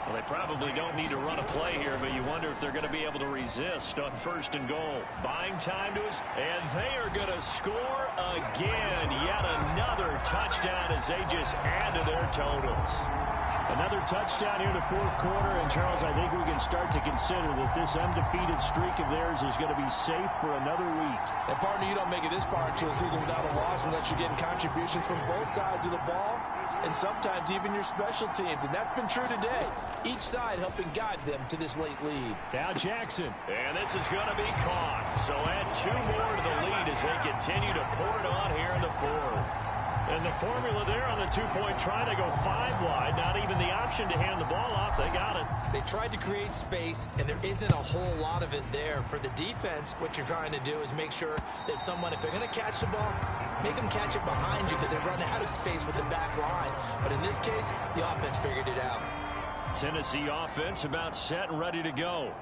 C: Well, they probably don't need to run a play here, but you wonder if they're going to be able to resist on 1st and goal. Buying time to us, and they are going to score again. Yet another touchdown as they just add to their totals.
D: Another touchdown here in the 4th quarter, and Charles, I think we can start to consider that this undefeated streak of theirs is going to be safe for another week.
E: And partner, you don't make it this far into a season without a loss unless you're getting contributions from both sides of the ball, and sometimes even your special teams, and that's been true today. Each side helping guide them to this late lead.
D: Now Jackson.
C: And this is going to be caught. So add 2 more to the lead as they continue to pour it on here in the 4th. And the formula there on the 2-point try, they go 5 wide. Not even the option to hand the ball off. They got it.
A: They tried to create space, and there isn't a whole lot of it there. For the defense, what you're trying to do is make sure that someone, if they're going to catch the ball, make them catch it behind you because they run out of space with the back line. But in this case, the offense figured it out.
C: Tennessee offense about set and ready to go.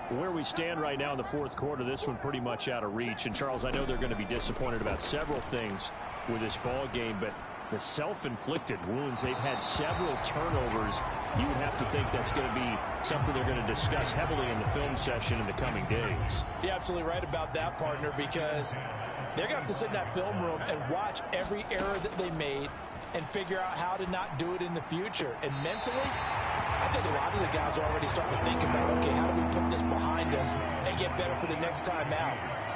D: Where we stand right now in the 4th quarter, this one pretty much out of reach. And, Charles, I know they're going to be disappointed about several things with this ball game, but the self-inflicted wounds, they've had several turnovers. You would have to think that's going to be something they're going to discuss heavily in the film session in the coming days.
E: You're absolutely right about that, partner, because they're going to have to sit in that film room and watch every error that they made and figure out how to not do it in the future. And mentally, I think a lot of the guys are already starting to think about, okay, how do we put this behind us and get better for the next time out?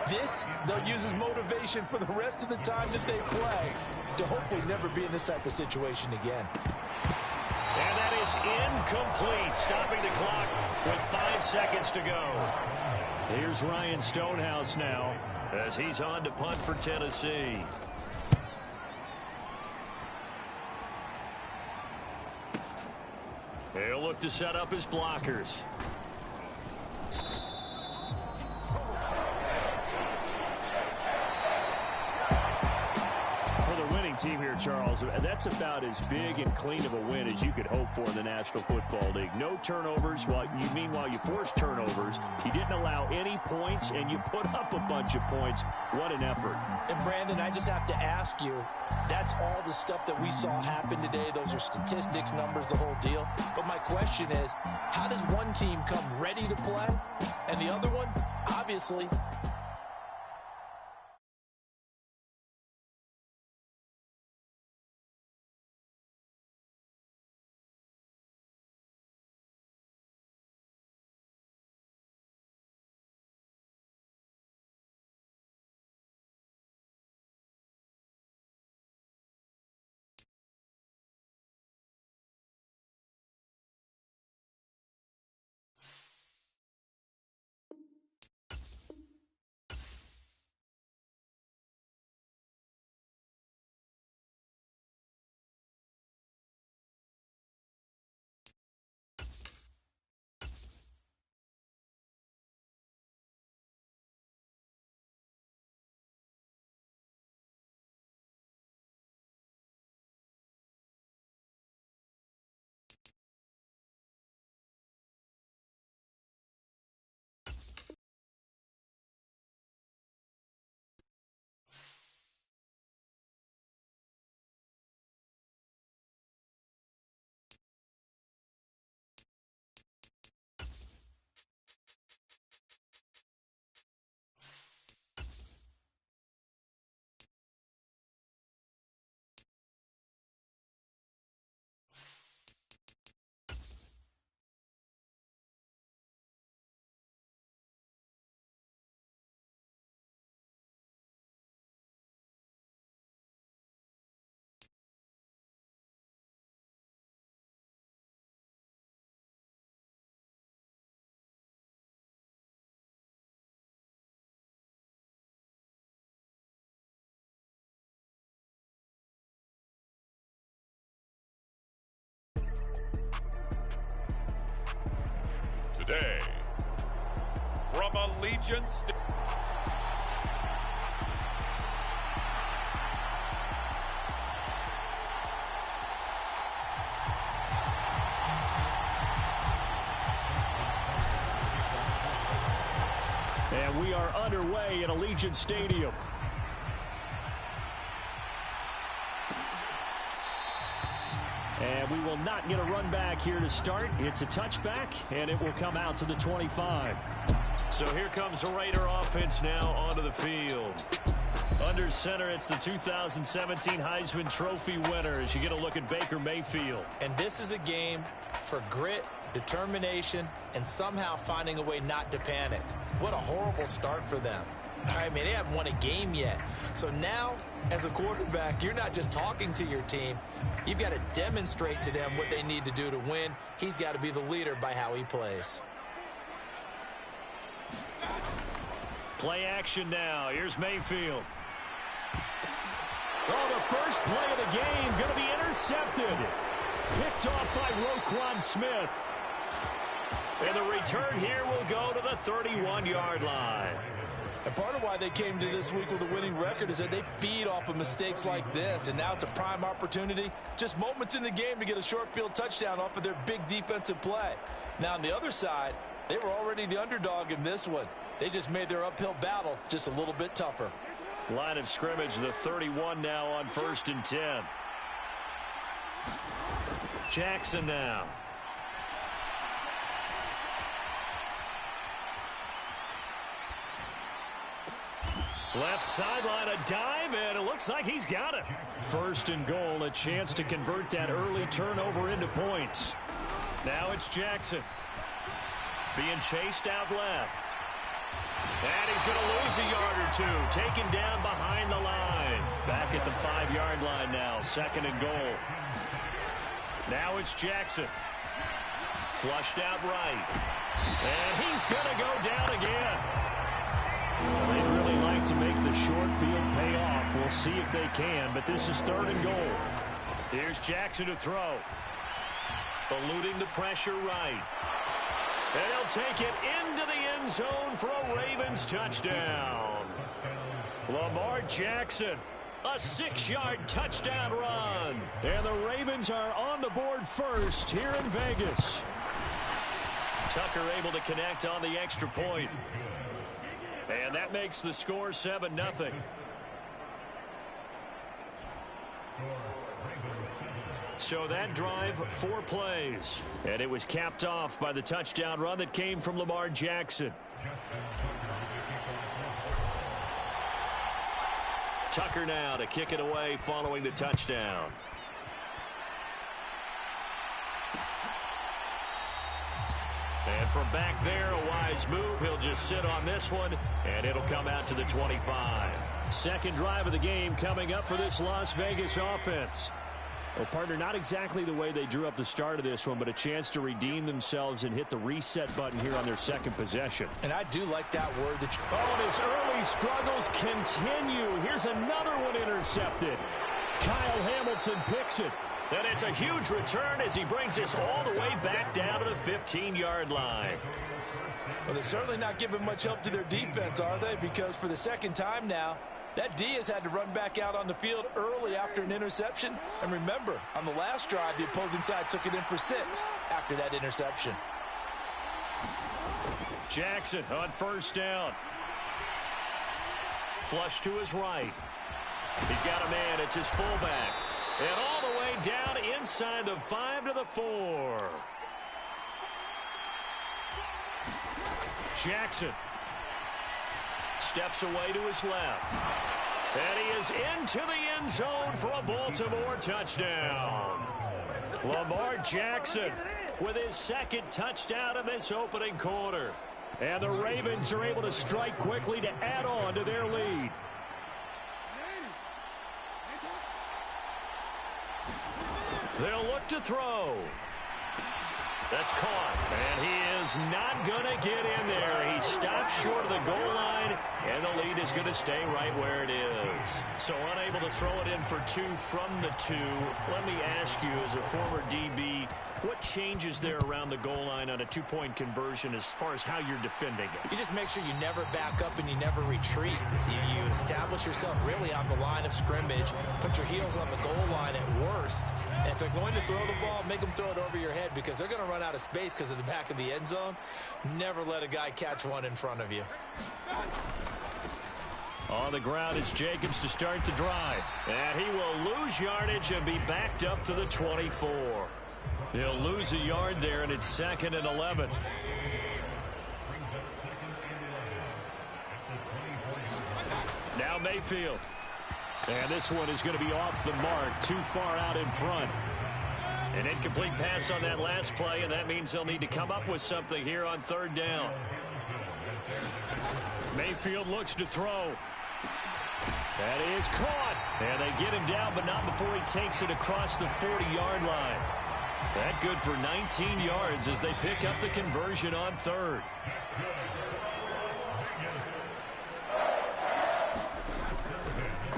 E: This, they'll use as motivation for the rest of the time that they play to hopefully never be in this type of situation again.
C: And that is incomplete, stopping the clock with 5 seconds to go.
D: Here's Ryan Stonehouse now
C: as he's on to punt for Tennessee. He'll look to set up his blockers.
D: For the winning team here, Charles, that's about as big and clean of a win as you could hope for in the National Football League. No turnovers. Meanwhile, you forced turnovers. You didn't allow any points, and you put up a bunch of points. What an effort.
E: And, Brandon, I just have to ask you, that's all the stuff that we saw happen today. Those are statistics, numbers, the whole deal. But my question is, how does one team come ready to play, and the other one, obviously,
F: Day. From Allegiance.
D: And we are underway at Allegiant Stadium. And we will not get a run back here to start. It's a touchback, and it will come out to the 25.
C: So here comes the Raider offense now onto the field. Under center, it's the 2017 Heisman Trophy winner as you get a look at Baker Mayfield.
E: And this is a game for grit, determination, and somehow finding a way not to panic. What a horrible start for them. I mean, they haven't won a game yet. So now, as a quarterback, you're not just talking to your team. You've got to demonstrate to them what they need to do to win. He's got to be the leader by how he plays.
C: Play action now. Here's Mayfield. Oh, the first play of the game going to be intercepted. Picked off by Roquan Smith. And the return here will go to the 31-yard line.
E: And part of why they came to this week with a winning record is that they feed off of mistakes like this. And now it's a prime opportunity. Just moments in the game to get a short field touchdown off of their big defensive play. Now on the other side, they were already the underdog in this one. They just made their uphill battle just a little bit tougher.
C: Line of scrimmage, the 31 now on 1st and 10. Jackson now. Left sideline, a dive, and it looks like he's got it. 1st and goal, a chance to convert that early turnover into points. Now it's Jackson. Being chased out left. And he's going to lose a yard or two. Taken down behind the line. Back at the 5-yard line now. 2nd and goal. Now it's Jackson. Flushed out right. And he's going to go down again. They'd really like to make the short field pay off. We'll see if they can, but this is 3rd and goal. Here's Jackson to throw. Eluding the pressure right. And he'll take it into the end zone for a Ravens touchdown. Lamar Jackson, a 6-yard touchdown run. And the Ravens are on the board first here in Vegas. Tucker able to connect on the extra point. And that makes the score 7-0. So that drive, 4 plays. And it was capped off by the touchdown run that came from Lamar Jackson. Tucker now to kick it away following the touchdown. And from back there, a wise move. He'll just sit on this one, and it'll come out to the 25. 2nd drive of the game coming up for this Las Vegas offense. Well, partner, not exactly the way they drew up the start of this one, but a chance to redeem themselves and hit the reset button here on their 2nd possession.
E: And I do like that word.
D: Oh, and his early struggles continue. Here's another one intercepted. Kyle Hamilton picks it.
C: And it's a huge return as he brings us all the way back down to the 15-yard line.
E: Well, they're certainly not giving much help to their defense, are they? Because for the 2nd time now, that D has had to run back out on the field early after an interception. And remember, on the last drive, the opposing side took it in for 6 after that interception.
C: Jackson on 1st down. Flush to his right. He's got a man. It's his fullback. And all the way down inside the 5 to the 4. Jackson steps away to his left. And he is into the end zone for a Baltimore touchdown. Lamar Jackson with his 2nd touchdown in this opening quarter. And the Ravens are able to strike quickly to add on to their lead. They'll look to throw. That's caught, and he is not going to get in there. He stopped short of the goal line, and the lead is going to stay right where it is. So unable to throw it in for 2 from the 2. Let me ask you, as a former DB, what changes there around the goal line on a 2-point conversion as far as how you're defending it?
E: You just make sure you never back up and you never retreat. You establish yourself really on the line of scrimmage, put your heels on the goal line at worst, and if they're going to throw the ball, make them throw it over your head because they're going to run out of space because of the back of the end zone. Never let a guy catch one in front of you.
C: On the ground, it's Jacobs to start the drive. And he will lose yardage and be backed up to the 24. He'll lose a yard there, and it's 2nd and 11. Now Mayfield. And this one is going to be off the mark, too far out in front. An incomplete pass on that last play, and that means they'll need to come up with something here on 3rd down. Mayfield looks to throw. That is caught. And they get him down, but not before he takes it across the 40-yard line. That good for 19 yards as they pick up the conversion on 3rd.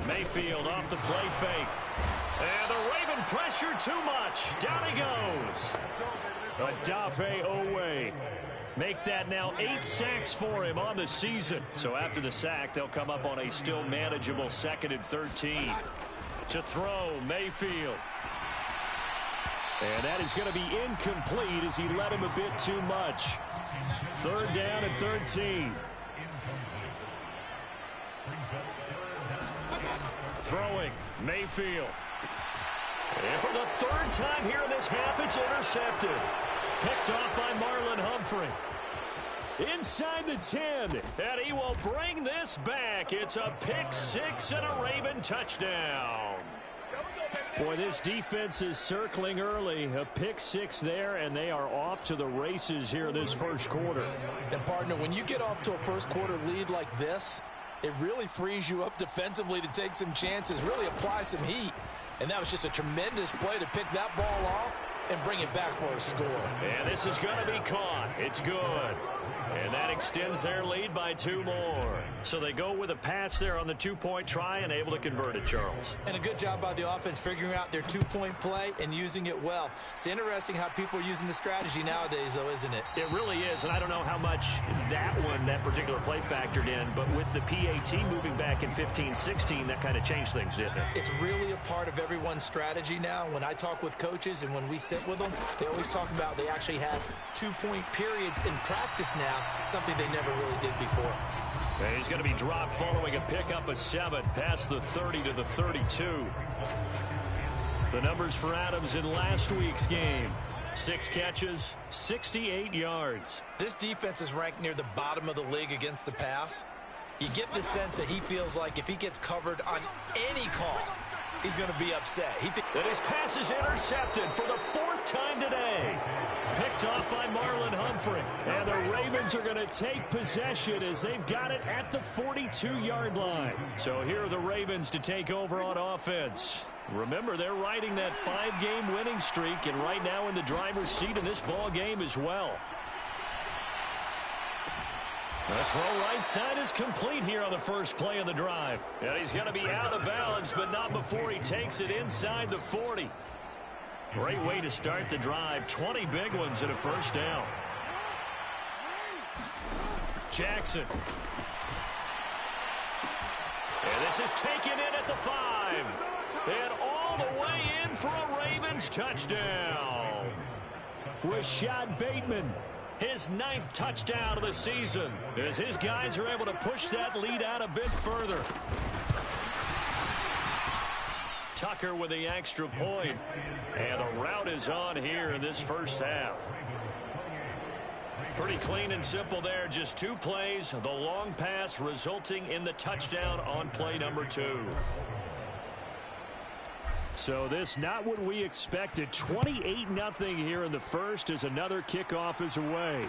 C: Mayfield off the play fake. And the Raven pressure too much. Down he goes. Odafe Owe. Make that now 8 sacks for him on the season. So after the sack, they'll come up on a still manageable 2nd and 13. To throw, Mayfield. And that is going to be incomplete as he led him a bit too much. 3rd down and 13. Throwing, Mayfield. And for the 3rd time here in this half, it's intercepted. Picked off by Marlon Humphrey. Inside the 10, and he will bring this back. It's a pick-6 and a Raven touchdown. Boy, this defense is circling early. A pick-6 there, and they are off to the races here this first quarter.
E: And, partner, when you get off to a first-quarter lead like this, it really frees you up defensively to take some chances, really apply some heat. And that was just a tremendous play to pick that ball off and bring it back for a score.
C: And this is going to be caught. It's good. And that extends their lead by 2 more. So they go with a pass there on the 2-point try and able to convert it, Charles.
E: And a good job by the offense figuring out their 2-point play and using it well. It's interesting how people are using the strategy nowadays, though, isn't it?
C: It really is, and I don't know how much that particular play factored in, but with the PAT moving back in 15-16, that kind of changed things, didn't it?
E: It's really a part of everyone's strategy now. When I talk with coaches and when we sit with them, they always talk about they actually have 2-point periods in practice now, something they never really did before.
C: And he's going to be dropped following a pickup of 7 past the 30 to the 32. The numbers for Adams in last week's game. 6 catches, 68 yards.
E: This defense is ranked near the bottom of the league against the pass. You get the sense that he feels like if he gets covered on any call, he's going to be upset.
C: That his pass is intercepted for the 4th time today. Picked off by Marlon Humphrey. And the Ravens are going to take possession as they've got it at the 42-yard line. So here are the Ravens to take over on offense. Remember, they're riding that 5-game winning streak, and right now in the driver's seat in this ball game as well. The throw right side is complete here on the first play of the drive. And he's going to be out of bounds, but not before he takes it inside the 40. Great way to start the drive. 20 big ones and a first down. Jackson. And this is taken in at the 5. And all the way in for a Ravens touchdown. Rashad Bateman. His 9th touchdown of the season as his guys are able to push that lead out a bit further. Tucker with the extra point. And the route is on here in this first half. Pretty clean and simple there. Just 2 plays. The long pass resulting in the touchdown on play number 2. So this not what we expected. 28-0 here in the first as another kickoff is away.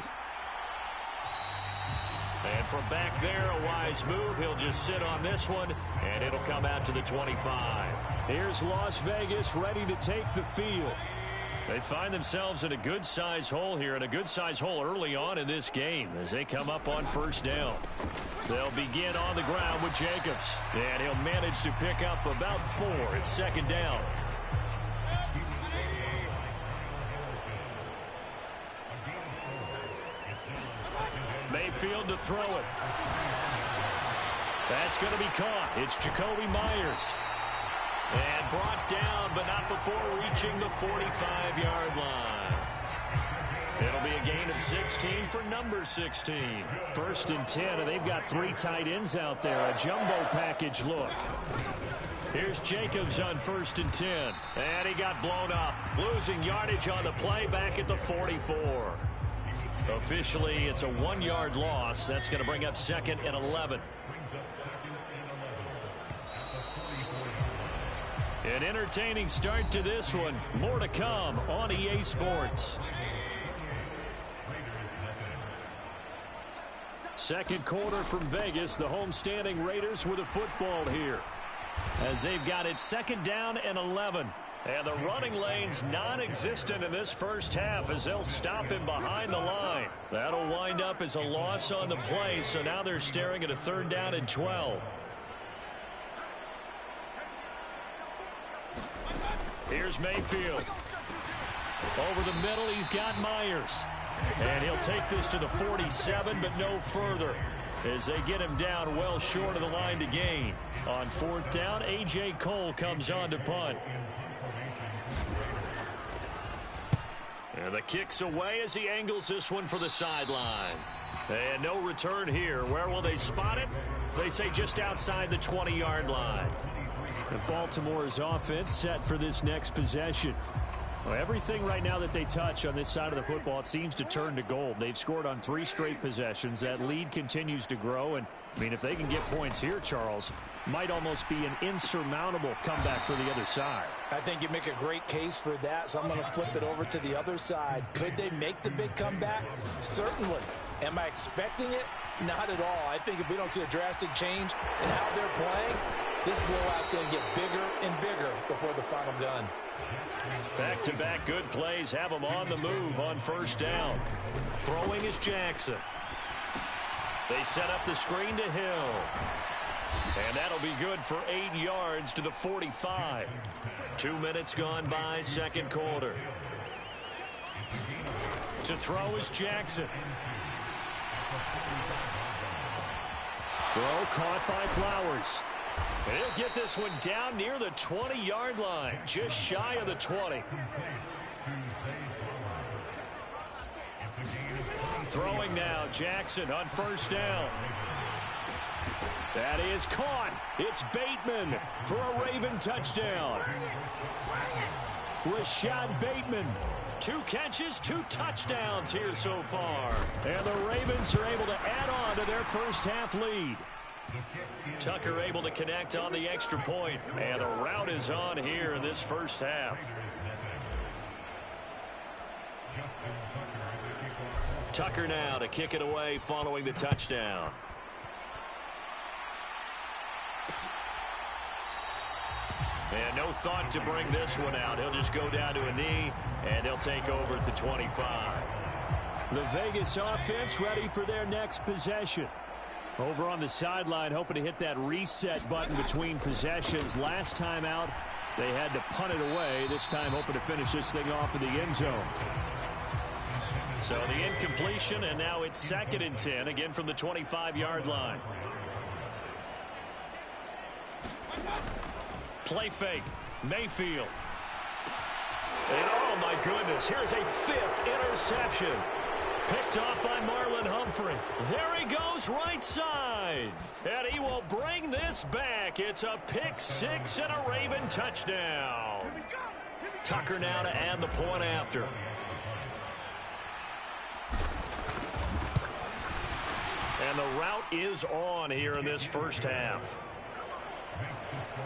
C: And from back there, a wise move. He'll just sit on this one, and it'll come out to the 25. Here's Las Vegas ready to take the field. They find themselves in a good-sized hole here, and a good-sized hole early on in this game as they come up on first down. They'll begin on the ground with Jacobs, and he'll manage to pick up about 4 at second down. Mayfield to throw it. That's going to be caught. It's Jacoby Myers. And brought down, but not before reaching the 45-yard line. It'll be a gain of 16 for number 16.
D: 1st and 10, and they've got 3 tight ends out there. A jumbo package look.
C: Here's Jacobs on 1st and 10. And he got blown up. Losing yardage on the play back at the 44. Officially, it's a 1-yard loss. That's going to bring up 2nd and 11. An entertaining start to this one. More to come on EA Sports. Second quarter from Vegas. The homestanding Raiders with a football here, as they've got it 2nd down and 11. And the running lane's non-existent in this first half as they'll stop him behind the line. That'll wind up as a loss on the play, so now they're staring at a 3rd down and 12. Here's Mayfield. Over the middle, he's got Myers. And he'll take this to the 47, but no further, as they get him down well short of the line to gain. On 4th down, A.J. Cole comes on to punt. And the kick's away as he angles this one for the sideline. And no return here. Where will they spot it? They say just outside the 20-yard line.
D: And Baltimore's offense set for this next possession. Well, everything right now that they touch on this side of the football, it seems to turn to gold. They've scored on 3 straight possessions. That lead continues to grow. And, I mean, if they can get points here, Charles, might almost be an insurmountable comeback for the other side.
E: I think you make a great case for that, so I'm going to flip it over to the other side. Could they make the big comeback? Certainly. Am I expecting it? Not at all. I think if we don't see a drastic change in how they're playing, this blowout's going to get bigger and bigger before the final gun.
C: Back-to-back good plays have them on the move on 1st down. Throwing is Jackson. They set up the screen to Hill. And that'll be good for 8 yards to the 45. 2 minutes gone by, 2nd quarter. To throw is Jackson. Throw caught by Flowers. And he'll get this one down near the 20-yard line, just shy of the 20. Throwing now, Jackson on 1st down. That is caught. It's Bateman for a Raven touchdown. Rashad Bateman. 2 catches, 2 touchdowns here so far. And the Ravens are able to add on to their first half lead. Tucker able to connect on the extra point. And the route is on here in this first half. Tucker now to kick it away following the touchdown. And no thought to bring this one out. He'll just go down to a knee, and they'll take over at the 25.
D: The Vegas offense ready for their next possession. Over on the sideline, hoping to hit that reset button between possessions. Last time out, they had to punt it away. This time hoping to finish this thing off in the end zone.
C: So the incompletion, and now it's 2nd and 10, again from the 25-yard line. Play fake. Mayfield. And oh my goodness, here's a 5th interception. Picked off by Marlon Humphrey. There he goes right side. And he will bring this back. It's a pick 6 and a Raven touchdown. Tucker now to add the point after. And the route is on here in this first half.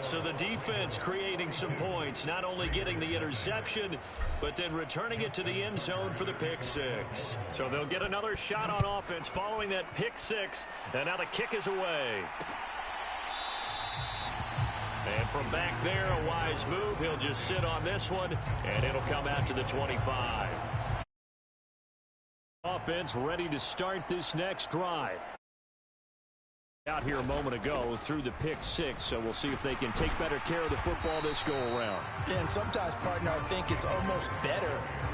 C: So the defense creating some points, not only getting the interception, but then returning it to the end zone for the pick 6. So they'll get another shot on offense following that pick 6, and now the kick is away. And from back there, a wise move. He'll just sit on this one, and it'll come out to the 25. Offense ready to start this next drive. Out here a moment ago through the pick six, so we'll see if they can take better care of the football this go around.
E: Yeah, and sometimes, partner, I think it's almost better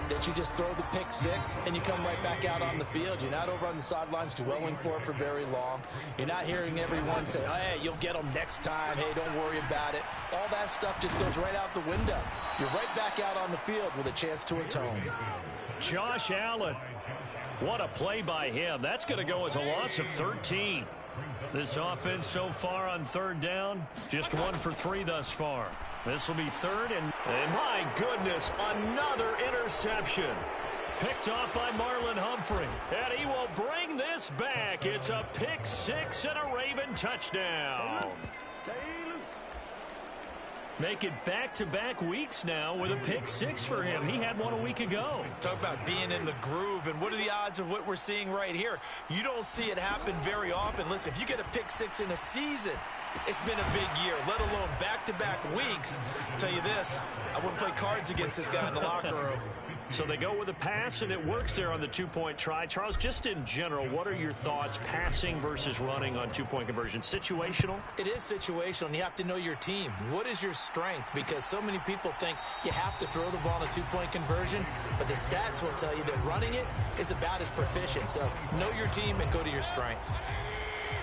E: that you just throw the pick six and you come right back out on the field. You're not over on the sidelines dwelling for it for very long. You're not hearing everyone say, hey, you'll get them next time. Hey, don't worry about it. All that stuff just goes right out the window. You're right back out on the field with a chance to atone.
C: Josh Allen. What a play by him. That's going to go as a loss of 13. This offense so far on third down, just 1 for 3 thus far. This will be third, and my goodness, another interception. Picked off by Marlon Humphrey, and he will bring this back. It's a pick six and a Raven touchdown. Make it back-to-back weeks now with a pick six for him. He had one a week ago.
A: Talk about being in the groove, and what are the odds of what we're seeing right here? You don't see it happen very often. Listen, if you get a pick six in a season, it's been a big year, let alone back-to-back weeks. I'll tell you this, I wouldn't play cards against this guy in the locker room.
C: So they go with a pass, and it works there on the two-point try. Charles, just in general, what are your thoughts passing versus running on two-point conversion? Situational?
E: It is situational, and you have to know your team. What is your strength? Because so many people think you have to throw the ball in a two-point conversion, but the stats will tell you that running it is about as proficient. So know your team and go to your strength.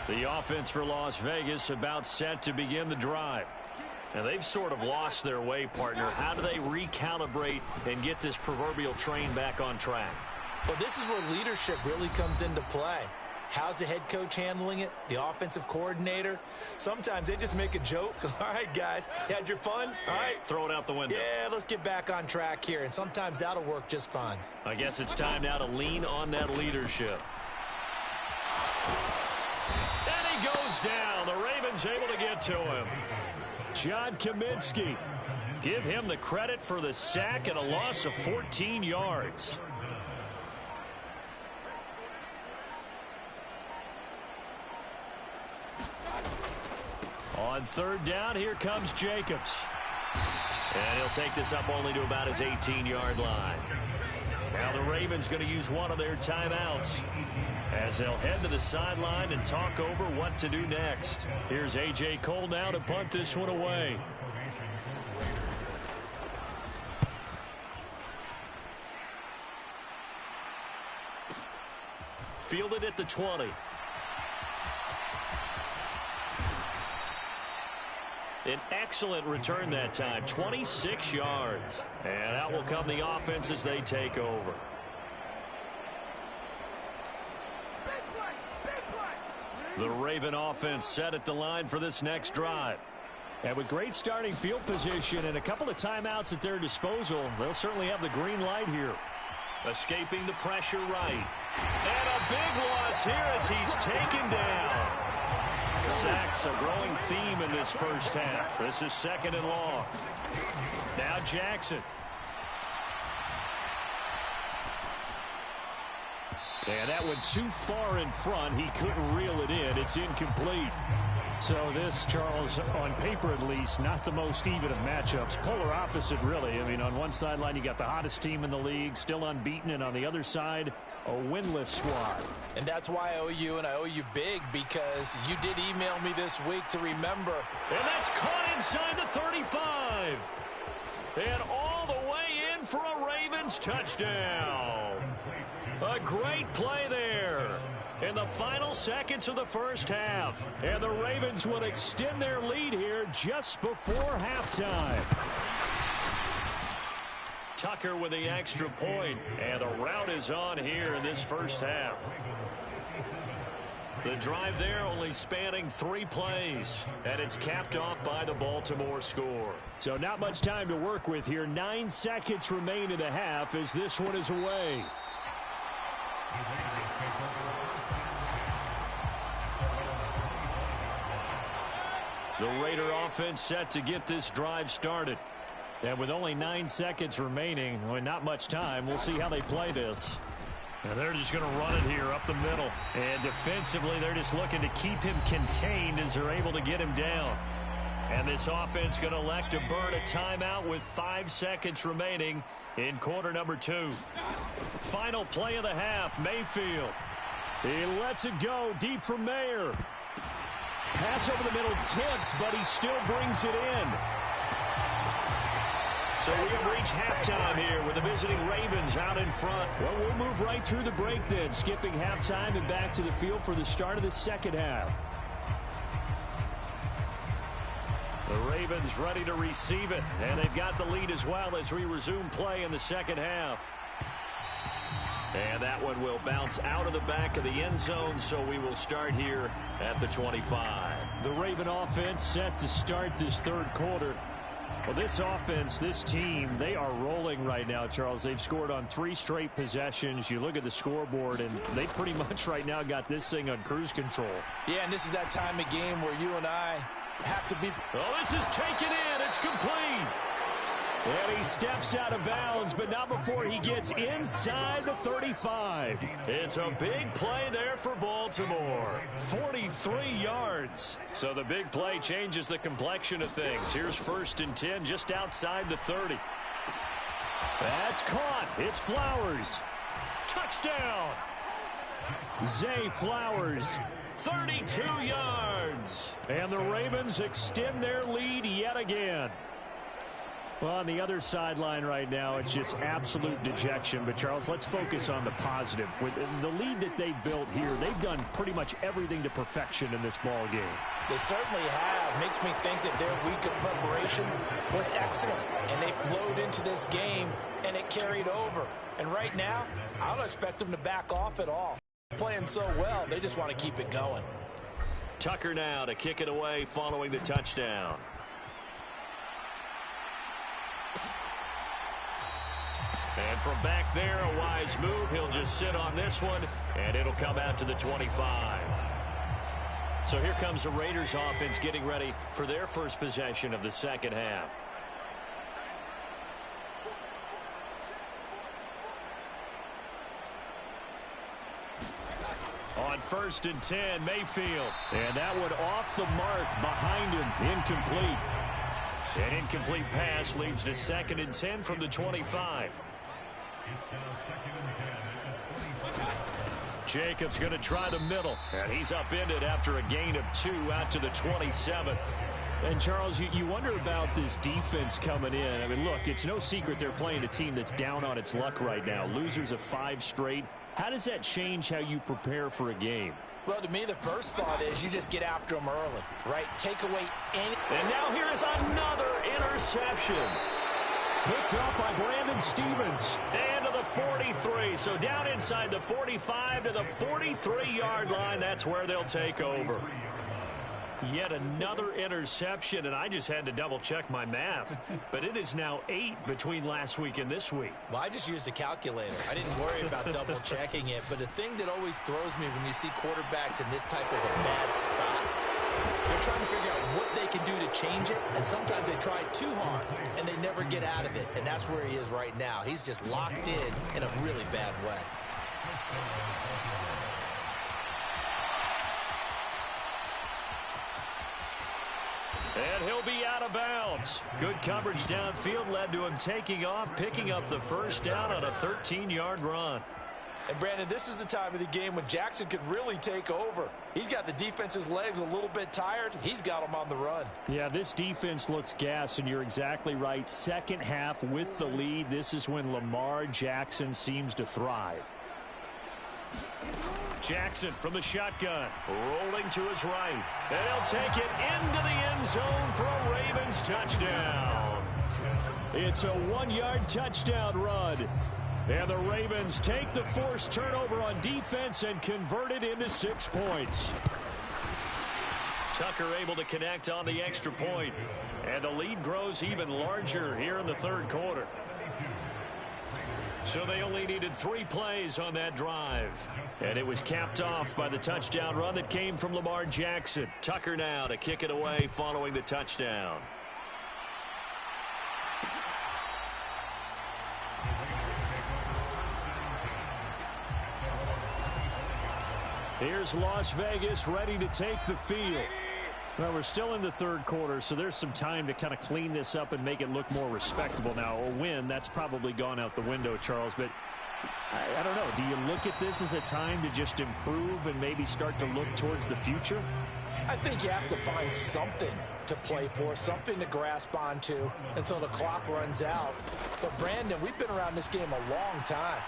C: The offense for Las Vegas about set to begin the drive. And they've sort of lost their way, partner. How do they recalibrate and get this proverbial train back on track?
E: Well, this is where leadership really comes into play. How's the head coach handling it? The offensive coordinator? Sometimes they just make a joke. All right, guys, had your fun? All right.
C: Throw it out the window.
E: Yeah, let's get back on track here. And sometimes that'll work just fine.
C: I guess it's time now to lean on that leadership. And he goes down. The Ravens able to get to him. John Kaminsky. Give him the credit for the sack and a loss of 14 yards. On third down, here comes Jacobs. And he'll take this up only to about his 18-yard line. Now the Ravens going to use one of their timeouts as they'll head to the sideline and talk over what to do next. Here's A.J. Cole now to punt this one away. Fielded at the 20. An excellent return that time, 26 yards. And out will come the offense as they take over. The Raven offense set at the line for this next drive. And with great starting field position and a couple of timeouts at their disposal, they'll certainly have the green light here. Escaping the pressure right. And a big loss here as he's taken down. Sacks a growing theme in this first half. This is second and long. Now Jackson. And that went too far in front. He couldn't reel it in. It's incomplete.
D: So this, Charles, on paper at least, not the most even of matchups. Polar opposite, really. I mean, on one sideline, you got the hottest team in the league, still unbeaten, and on the other side, a winless squad.
E: And that's why I owe you, and I owe you big, because you did email me this week to remember.
C: And that's caught inside the 35. And all the way in for a Ravens touchdown. A great play there in the final seconds of the first half. And the Ravens would extend their lead here just before halftime. Tucker with the extra point, and the rout is on here in this first half. The drive there only spanning 3 plays, and it's capped off by the Baltimore score.
D: So not much time to work with here. 9 seconds remain in the half as this one is away.
C: The Raider offense set to get this drive started.
D: And with only 9 seconds remaining, well, not much time, we'll see how they play this.
C: And they're just going to run it here up the middle. And defensively, they're just looking to keep him contained as they're able to get him down. And this offense going to elect to burn a timeout with 5 seconds remaining in quarter number 2. Final play of the half, Mayfield.
D: He lets it go deep for Mayer. Pass over the middle tipped, but he still brings it in.
C: So we have reached halftime here with the visiting Ravens out in front.
D: Well, we'll move right through the break then, skipping halftime and back to the field for the start of the second half.
C: The Ravens ready to receive it, and they've got the lead as well as we resume play in the second half. And that one will bounce out of the back of the end zone, so we will start here at the 25.
D: The Raven offense set to start this third quarter. Well, this offense, this team, they are rolling right now, Charles. They've scored on 3 straight possessions. You look at the scoreboard, and they pretty much right now got this thing on cruise control.
E: Yeah, and this is that time of game where you and I have to be...
C: Oh, this is taken in. It's complete.
D: And he steps out of bounds, but not before he gets inside the 35.
C: It's a big play there for Baltimore. 43 yards. So the big play changes the complexion of things. Here's 1st and 10 just outside the 30.
D: That's caught. It's Flowers.
C: Touchdown.
D: Zay Flowers.
C: 32 yards.
D: And the Ravens extend their lead yet again. Well, on the other sideline right now, it's just absolute dejection. But, Charles, let's focus on the positive. With the lead that they built here, they've done pretty much everything to perfection in this ball game.
E: They certainly have. Makes me think that their week of preparation was excellent. And they flowed into this game, and it carried over. And right now, I don't expect them to back off at all. Playing so well, they just want to keep it going.
C: Tucker now to kick it away following the touchdown. And from back there, a wise move. He'll just sit on this one, and it'll come out to the 25. So here comes the Raiders offense getting ready for their first possession of the second half. On 1st and 10, Mayfield.
D: And that one off the mark behind him. Incomplete.
C: An incomplete pass leads to 2nd and 10 from the 25. Jacobs going to try the middle, and he's upended after a gain of 2 out to the 27.
D: And, Charles, you wonder about this defense coming in. I mean, look, it's no secret they're playing a team that's down on its luck right now. Losers of 5 straight. How does that change how you prepare for a game?
E: Well, to me, the first thought is you just get after them early, right? Take away any...
C: And now here's another interception.
D: Picked up by Brandon Stevens.
C: And to the 43. So down inside the 45 to the 43-yard line. That's where they'll take over. Yet another interception, and I just had to double-check my math. But it is now 8 between last week and this week.
E: Well, I just used a calculator. I didn't worry about double-checking it. But the thing that always throws me when you see quarterbacks in this type of a bad spot, they're trying to figure out what they can do to change it, and sometimes they try too hard, and they never get out of it. And that's where he is right now. He's just locked in a really bad way.
C: And he'll be out of bounds. Good coverage downfield led to him taking off, picking up the first down on a 13-yard run.
E: And, Brandon, this is the time of the game when Jackson could really take over. He's got the defense's legs a little bit tired. He's got them on the run.
D: Yeah, this defense looks gassed, and you're exactly right. Second half with the lead, this is when Lamar Jackson seems to thrive.
C: Jackson from the shotgun, rolling to his right. And he'll take it into the end zone for a Ravens touchdown.
D: It's a 1-yard touchdown run. And the Ravens take the forced turnover on defense and convert it into 6 points.
C: Tucker able to connect on the extra point. And the lead grows even larger here in the third quarter. So they only needed 3 plays on that drive. And it was capped off by the touchdown run that came from Lamar Jackson. Tucker now to kick it away following the touchdown.
D: Here's Las Vegas ready to take the field. Well, we're still in the third quarter, so there's some time to kind of clean this up and make it look more respectable. Now, a win, that's probably gone out the window, Charles, but I don't know. Do you look at this as a time to just improve and maybe start to look towards the future?
E: I think you have to find something to play for, something to grasp onto until the clock runs out. But, Brandon, we've been around this game a long time.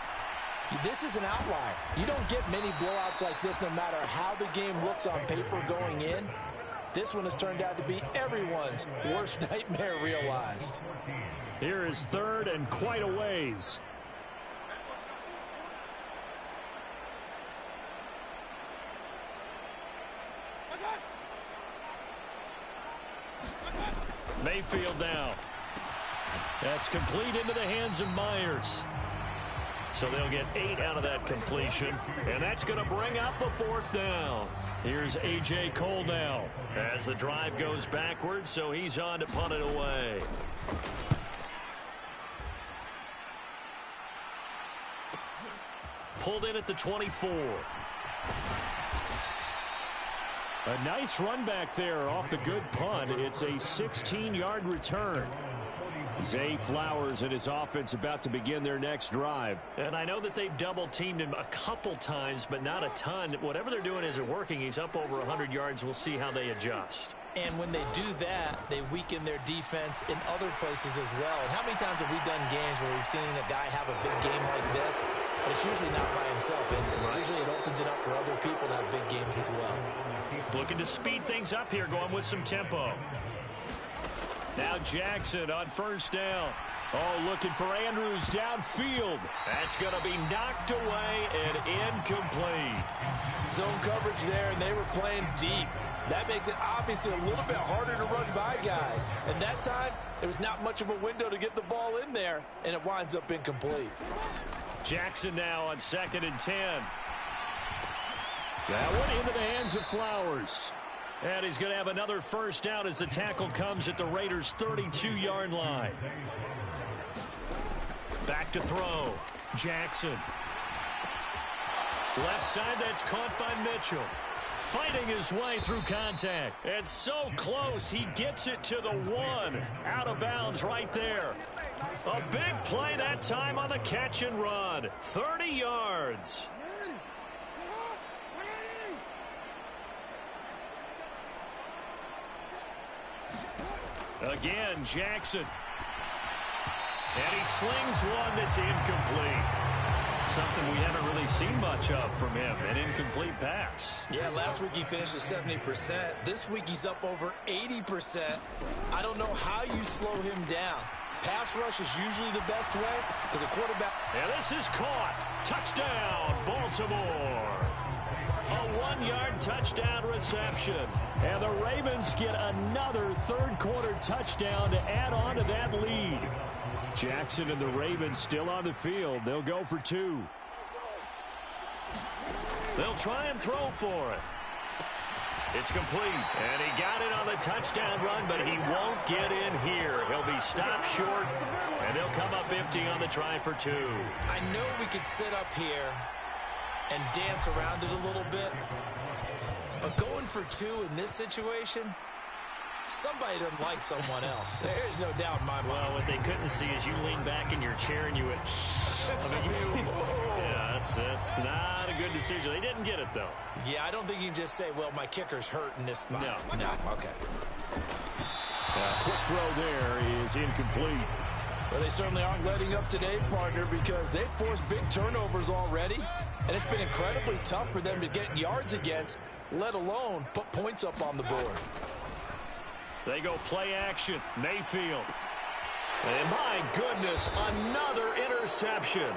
E: This is an outlier. You don't get many blowouts like this no matter how the game looks on paper going in. This one has turned out to be everyone's worst nightmare realized.
D: Here is third and quite a ways. Mayfield now. That's complete into the hands of Myers. So they'll get 8 out of that completion, and that's going to bring up a 4th down. Here's A.J. Cole now as the drive goes backwards, so he's on to punt it away. Pulled in at the 24. A nice run back there off the good punt. It's a 16-yard return. Zay Flowers and his offense about to begin their next drive. And I know that they've double-teamed him a couple times, but not a ton. Whatever they're doing isn't working. He's up over 100 yards. We'll see how they adjust.
E: And when they do that, they weaken their defense in other places as well. And how many times have we done games where we've seen a guy have a big game like this? But it's usually not by himself, is it? Right. Usually it opens it up for other people to have big games as well.
C: Looking to speed things up here, going with some tempo. Now Jackson on first down. Oh, looking for Andrews downfield. That's going to be knocked away and incomplete.
E: Zone coverage there, and they were playing deep. That makes it obviously a little bit harder to run by guys. And that time, there was not much of a window to get the ball in there, and it winds up incomplete.
C: Jackson now on 2nd and 10. That one into the hands of Flowers. And he's going to have another first down as the tackle comes at the Raiders' 32-yard line. Back to throw. Jackson. Left side, that's caught by Mitchell. Fighting his way through contact. And so close, he gets it to the 1. Out of bounds right there. A big play that time on the catch and run. 30 yards. Again, Jackson. And he slings one that's incomplete. Something we haven't really seen much of from him, an incomplete pass.
E: Yeah, last week he finished at 70%. This week he's up over 80%. I don't know how you slow him down. Pass rush is usually the best way because a quarterback...
C: And this is caught. Touchdown, Baltimore. A 1-yard touchdown reception. And the Ravens get another third-quarter touchdown to add on to that lead. Jackson and the Ravens still on the field. They'll go for 2. They'll try and throw for it. It's complete. And he got it on the touchdown run, but he won't get in here. He'll be stopped short, and they'll come up empty on the try for 2.
E: I know we could sit up here and dance around it a little bit, but going for 2 in this situation, somebody doesn't like someone else. There's no doubt in my mind.
C: Well, what they couldn't see is you lean back in your chair and you went, yeah, that's not a good decision. They didn't get it, though.
E: Yeah, I don't think you can just say, well, my kicker's hurt in this spot. No, okay.
D: Quick throw there is incomplete.
E: Well, they certainly aren't letting up today, partner, because they've forced big turnovers already, and it's been incredibly tough for them to get yards against, let alone put points up on the board.
C: They go play action. Mayfield. And my goodness, another interception.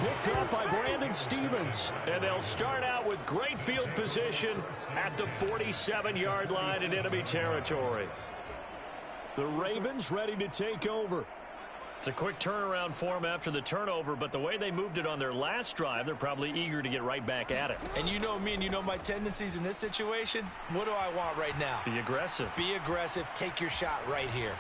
C: Picked up by Brandon Stevens. And they'll start out with great field position at the 47-yard line in enemy territory. The Ravens ready to take over. It's a quick turnaround for them after the turnover, but the way they moved it on their last drive, they're probably eager to get right back at it.
E: And you know me and you know my tendencies in this situation. What do I want right now?
C: Be aggressive.
E: Be aggressive. Take your shot right here.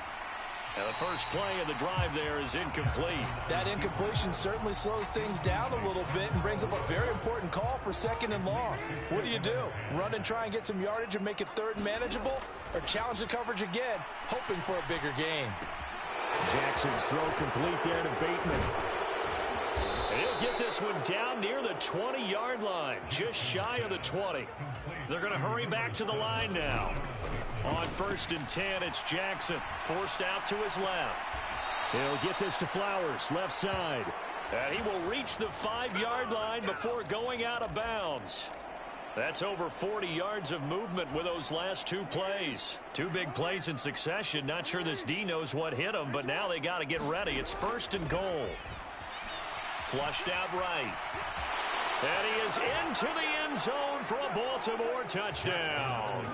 C: And the first play of the drive there is incomplete.
E: That incompletion certainly slows things down a little bit and brings up a very important call for 2nd and long. What do? Run and try and get some yardage and make it 3rd and manageable? Or challenge the coverage again, hoping for a bigger gain?
D: Jackson's throw complete there to Bateman.
C: He'll get this one down near the 20-yard line, just shy of the 20. They're going to hurry back to the line now. On 1st and 10, it's Jackson, forced out to his left.
D: He'll get this to Flowers, left side.
C: And he will reach the 5-yard line before going out of bounds. That's over 40 yards of movement with those last 2 plays. 2 big plays in succession. Not sure this D knows what hit him, but now they got to get ready. It's 1st and goal. Flushed out right. And he is into the end zone for a Baltimore touchdown.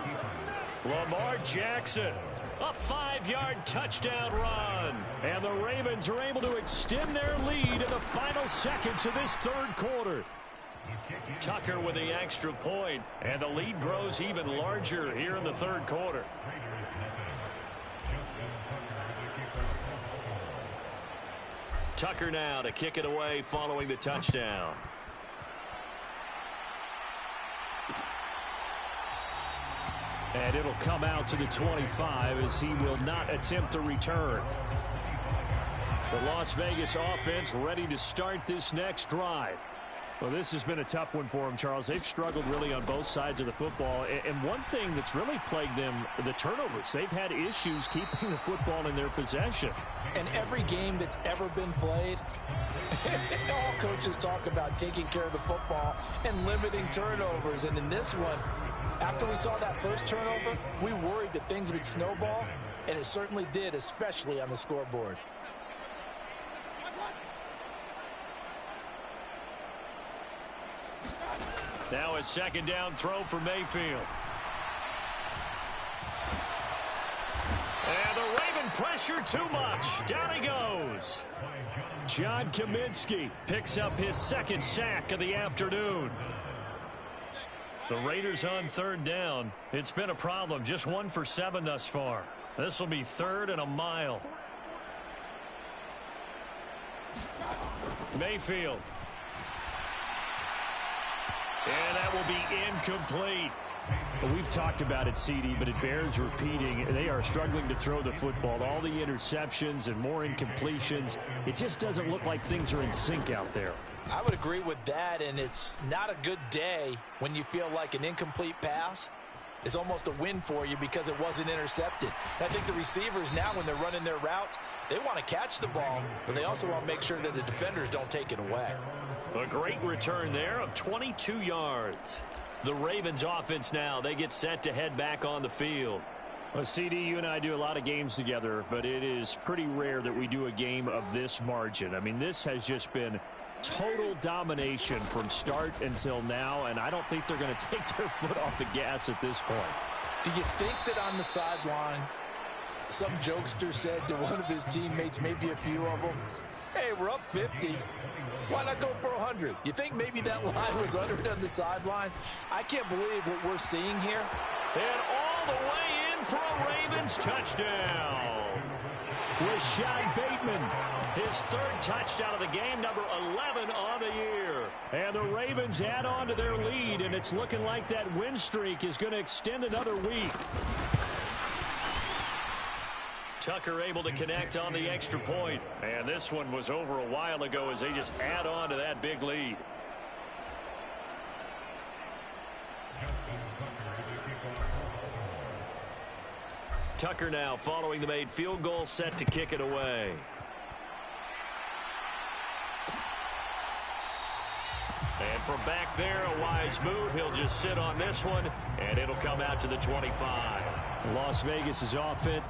C: Lamar Jackson, a 5-yard touchdown run. And the Ravens are able to extend their lead in the final seconds of this 3rd quarter. Tucker with the extra point, and the lead grows even larger here in the 3rd quarter. Tucker now to kick it away following the touchdown.
D: And it'll come out to the 25 as he will not attempt to return. The Las Vegas offense ready to start this next drive. Well, this has been a tough one for them, Charles. They've struggled really on both sides of the football. And one thing that's really plagued them, the turnovers. They've had issues keeping the football in their possession.
E: And every game that's ever been played, all coaches talk about taking care of the football and limiting turnovers. And in this one, after we saw that first turnover, we worried that things would snowball, and it certainly did, especially on the scoreboard.
C: Now a 2nd down throw for Mayfield. And the Raven pressure too much. Down he goes.
D: John Kaminsky
C: picks up his 2nd sack of the afternoon. The Raiders on 3rd down. It's been a problem. Just 1 for 7 thus far. This will be 3rd and a mile. Mayfield. And that will be incomplete.
D: Well, we've talked about it, CD, but it bears repeating. They are struggling to throw the football. All the interceptions and more incompletions. It just doesn't look like things are in sync out there.
E: I would agree with that, and it's not a good day when you feel like an incomplete pass is almost a win for you because it wasn't intercepted. And I think the receivers now, when they're running their routes, they want to catch the ball, but they also want to make sure that the defenders don't take it away.
C: A great return there of 22 yards. The Ravens offense now, they get set to head back on the field.
D: Well, CD, you and I do a lot of games together, but it is pretty rare that we do a game of this margin. I mean, this has just been total domination from start until now, and I don't think they're going to take their foot off the gas at this point.
E: Do you think that on the sideline, some jokester said to one of his teammates, maybe a few of them, hey, we're up 50. Why not go for 100? You think maybe that line was uttered on the sideline? I can't believe what we're seeing here.
C: And all the way in for a Ravens touchdown.
D: Rashad Bateman,
C: his 3rd touchdown of the game, number 11 on the year.
D: And the Ravens add on to their lead, and it's looking like that win streak is going to extend another week.
C: Tucker able to connect on the extra point. And this one was over a while ago as they just add on to that big lead. Tucker now following the made field goal, set to kick it away. And from back there, a wise move. He'll just sit on this one, and it'll come out to the 25.
D: Las Vegas is off it.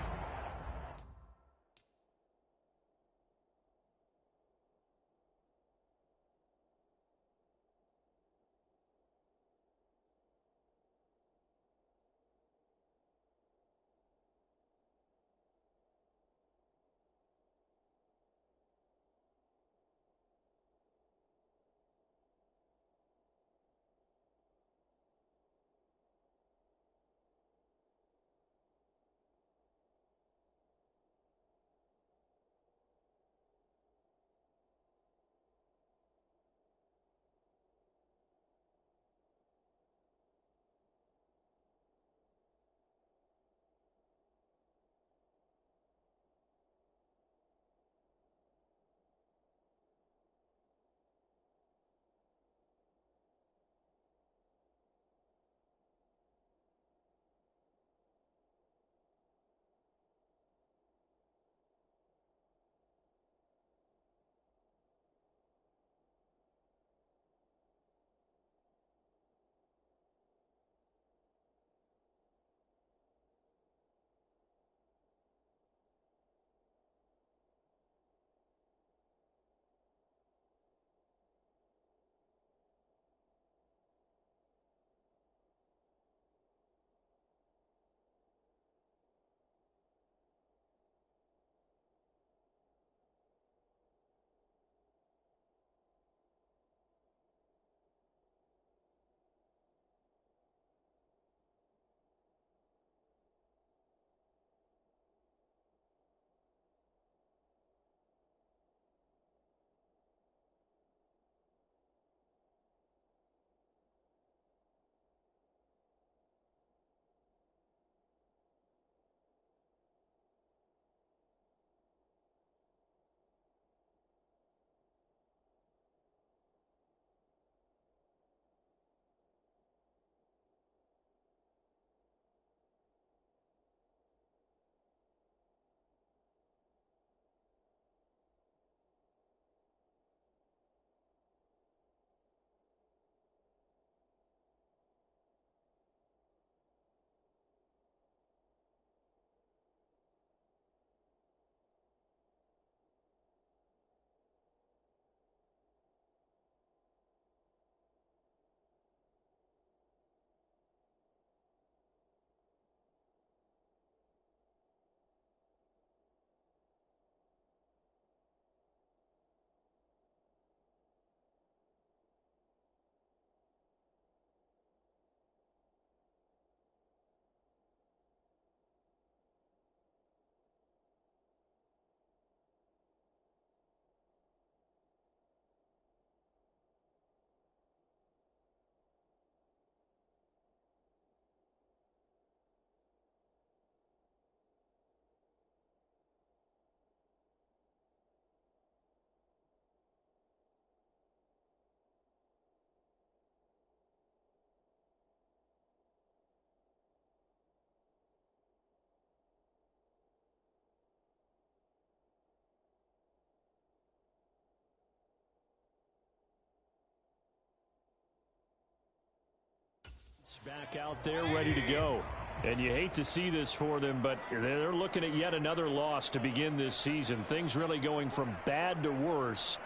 D: Back out there ready to go. And you hate to see this for them, but they're looking at yet another loss to begin this season. Things really going from bad to worse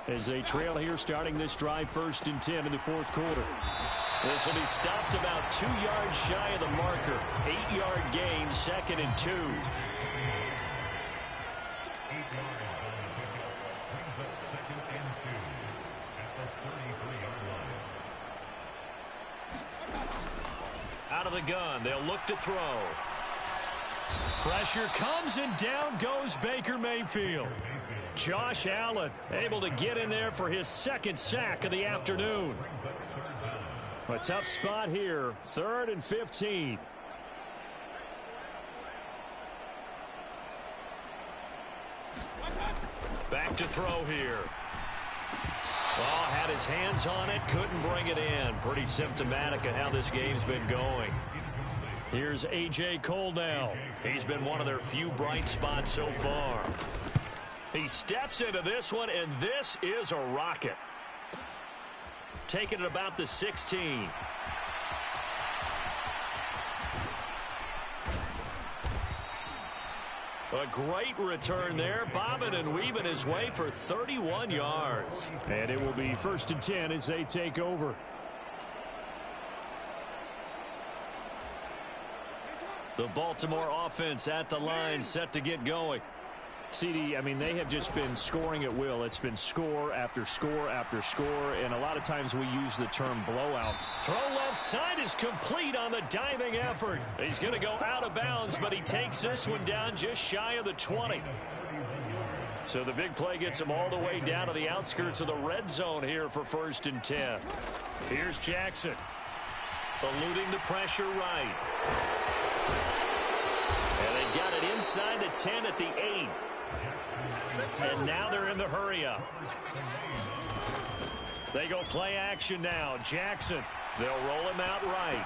D: as they trail here starting this drive 1st and 10 in the 4th quarter.
C: This will be stopped about 2 yards shy of the marker. 8-yard gain, 2nd and 2. Out of the gun, they'll look to throw.
D: Pressure comes and down goes Baker Mayfield. Josh Allen able to get in there for his 2nd sack of the afternoon. A tough spot here, 3rd and 15.
C: Back to throw here. Well, had his hands on it, couldn't bring it in. Pretty symptomatic of how this game's been going.
D: Here's A.J. Cole now.
C: He's been one of their few bright spots so far. He steps into this one, and this is a rocket. Taking it about the 16. A great return there, bobbing and weaving his way for 31 yards.
D: And it will be 1st and 10 as they take over.
C: The Baltimore offense at the line, set to get going.
D: CD, I mean, they have just been scoring at will. It's been score after score after score, and a lot of times we use the term blowout.
C: Throw left side is complete on the diving effort. He's going to go out of bounds, but he takes this one down just shy of the 20. So the big play gets him all the way down to the outskirts of the red zone here for 1st and 10. Here's Jackson. Eluding the pressure right. And they've got it inside the 10 at the 8. And now they're in the hurry-up. They go play action now. Jackson. They'll roll him out right.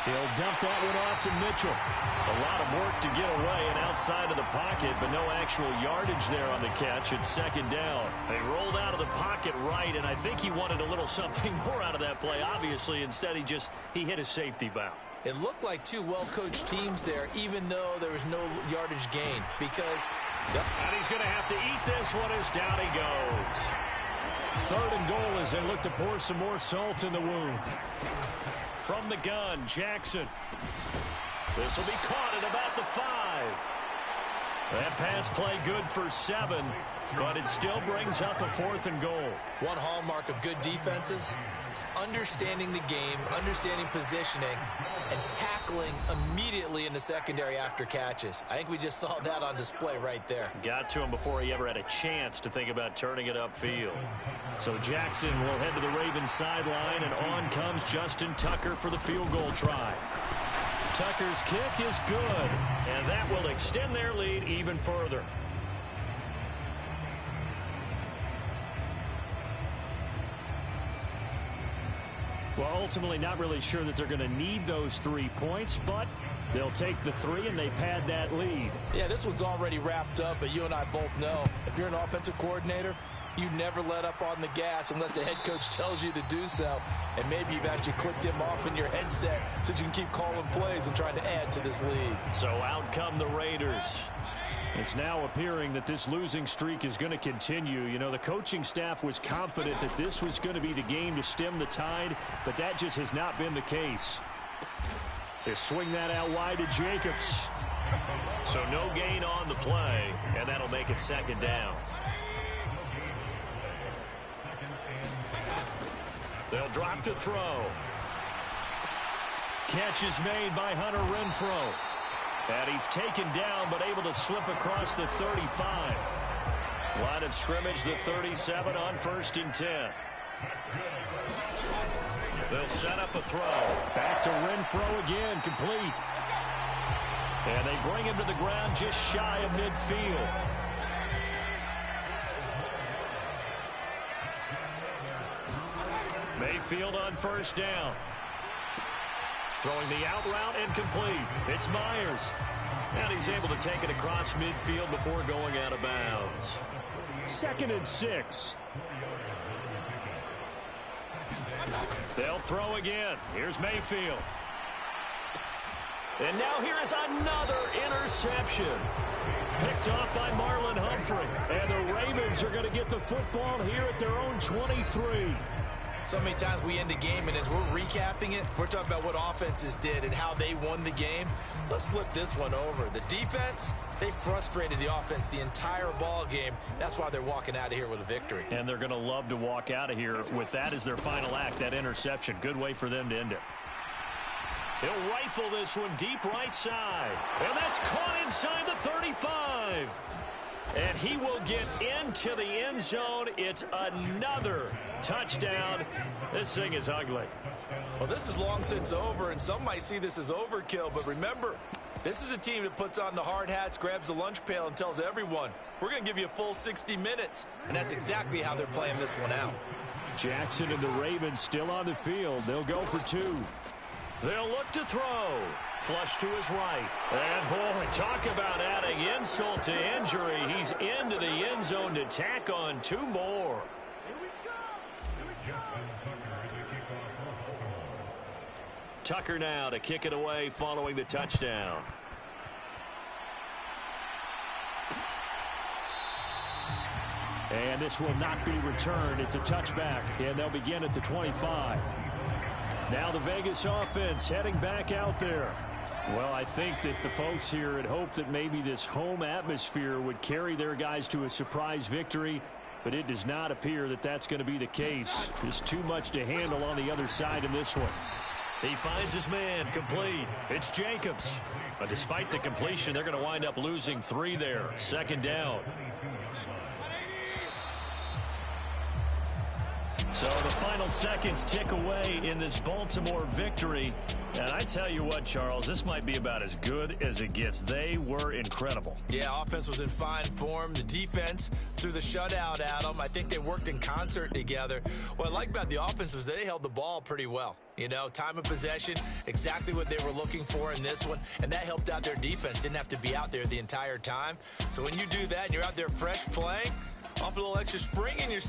D: He'll dump that one off to Mitchell.
C: A lot of work to get away and outside of the pocket, but no actual yardage there on the catch. It's 2nd down. They rolled out of the pocket right, and I think he wanted a little something more out of that play. Obviously, instead he hit a safety valve.
E: It looked like two well-coached teams there, even though there was no yardage gain, because...
C: And he's going to have to eat this one as down he goes.
D: 3rd and goal as they look to pour some more salt in the wound.
C: From the gun, Jackson. This will be caught at about the 5. That pass play good for 7, but it still brings up a 4th and goal.
E: One hallmark of good defenses is understanding the game, understanding positioning, and tackling immediately in the secondary after catches. I think we just saw that on display right there.
C: Got to him before he ever had a chance to think about turning it upfield.
D: So Jackson will head to the Ravens sideline, and on comes Justin Tucker for the field goal try.
C: Tucker's kick is good, and that will extend their lead even further.
D: Well, ultimately not really sure that they're going to need those 3 points, but they'll take the 3 and they pad that lead.
E: Yeah, this one's already wrapped up, but you and I both know if you're an offensive coordinator, you never let up on the gas unless the head coach tells you to do so. And maybe you've actually clicked him off in your headset so you can keep calling plays and trying to add to this lead.
C: So out come the Raiders.
D: It's now appearing that this losing streak is going to continue. You know, the coaching staff was confident that this was going to be the game to stem the tide, but that just has not been the case. They swing that out wide to Jacobs.
C: So no gain on the play, and that'll make it 2nd down. They'll drop to throw.
D: Catch is made by Hunter Renfrow.
C: And he's taken down, but able to slip across the 35. Line of scrimmage, the 37 on 1st and 10. They'll set up a throw.
D: Back to Renfrow again, complete.
C: And they bring him to the ground just shy of midfield. Mayfield on 1st down. Throwing the out route incomplete. It's Myers. And he's able to take it across midfield before going out of bounds.
D: 2nd and 6.
C: They'll throw again. Here's Mayfield. And now here is another interception. Picked off by Marlon Humphrey. And the Ravens are going to get the football here at their own 23.
E: So many times we end a game, and as we're recapping it, we're talking about what offenses did and how they won the game. Let's flip this one over. The defense, they frustrated the offense the entire ball game. That's why they're walking out of here with a victory.
C: And they're going to love to walk out of here with that as their final act, that interception. Good way for them to end it. He'll rifle this one deep right side. And that's caught inside the 35. And he will get into the end zone. It's another touchdown. This thing is ugly.
E: Well, this is long since over, and some might see this as overkill. But remember, this is a team that puts on the hard hats, grabs the lunch pail, and tells everyone, we're going to give you a full 60 minutes. And that's exactly how they're playing this one out.
D: Jackson and the Ravens still on the field. They'll go for 2.
C: They'll look to throw. Flush to his right. And, boy, talk about adding insult to injury. He's into the end zone to tack on 2 more. Tucker now to kick it away following the touchdown.
D: And this will not be returned. It's a touchback, and they'll begin at the 25. Now the Vegas offense heading back out there. Well, I think that the folks here had hoped that maybe this home atmosphere would carry their guys to a surprise victory, but it does not appear that that's going to be the case. There's too much to handle on the other side in this one.
C: He finds his man, complete. It's Jacobs. But despite the completion, they're going to wind up losing 3 there. Second down. So the final seconds tick away in this Baltimore victory. And I tell you what, Charles, this might be about as good as it gets. They were incredible.
E: Yeah, offense was in fine form. The defense threw the shutout at them. I think they worked in concert together. What I like about the offense was they held the ball pretty well. You know, time of possession, exactly what they were looking for in this one. And that helped out their defense. Didn't have to be out there the entire time. So when you do that and you're out there fresh playing, off a little extra spring in your...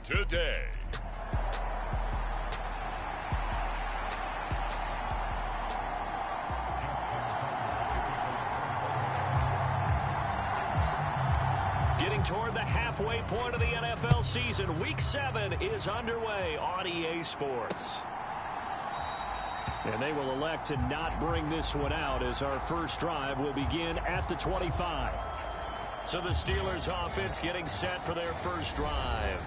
F: Today.
C: Getting toward the halfway point of the NFL season. Week 7 is underway on EA Sports.
D: And they will elect to not bring this one out as our first drive will begin at the 25.
C: So the Steelers offense getting set for their first drive.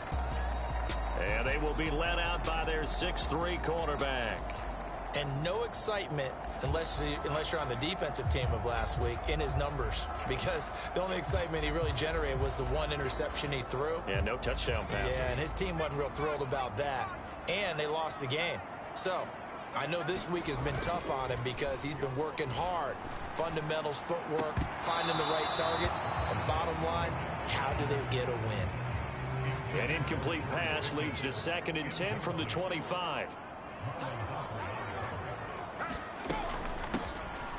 C: And they will be led out by their 6'3" quarterback.
E: And no excitement unless you're on the defensive team of last week in his numbers, because the only excitement he really generated was the one interception he threw.
C: Yeah, no touchdown passes.
E: Yeah, and his team wasn't real thrilled about that. And they lost the game. So I know this week has been tough on him because he's been working hard. Fundamentals, footwork, finding the right targets. And bottom line, how do they get a win?
C: An incomplete pass leads to 2nd and 10 from the 25.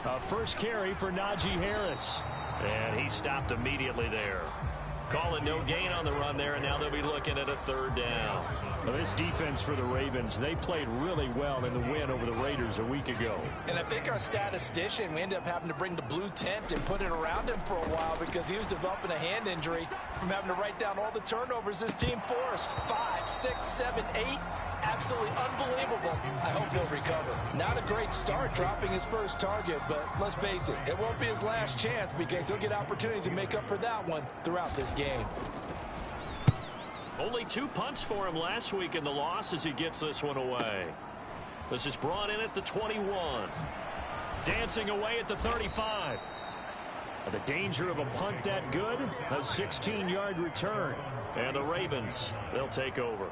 D: A first carry for Najee Harris.
C: And he stopped immediately there. Calling no gain on the run there, and now they'll be looking at a 3rd down.
D: Well, this defense for the Ravens, they played really well in the win over the Raiders a week ago.
E: And I think our statistician, we ended up having to bring the blue tent and put it around him for a while because he was developing a hand injury from having to write down all the turnovers this team forced. 5, 6, 7, 8. Absolutely unbelievable. I hope he'll recover. Not a great start dropping his first target, but let's face it, it won't be his last chance because he'll get opportunities to make up for that one throughout this game.
C: Only 2 punts for him last week in the loss as he gets this one away. This is brought in at the 21. Dancing away at the 35.
D: The danger of a punt that good, a 16-yard return.
C: And the Ravens, they'll take over.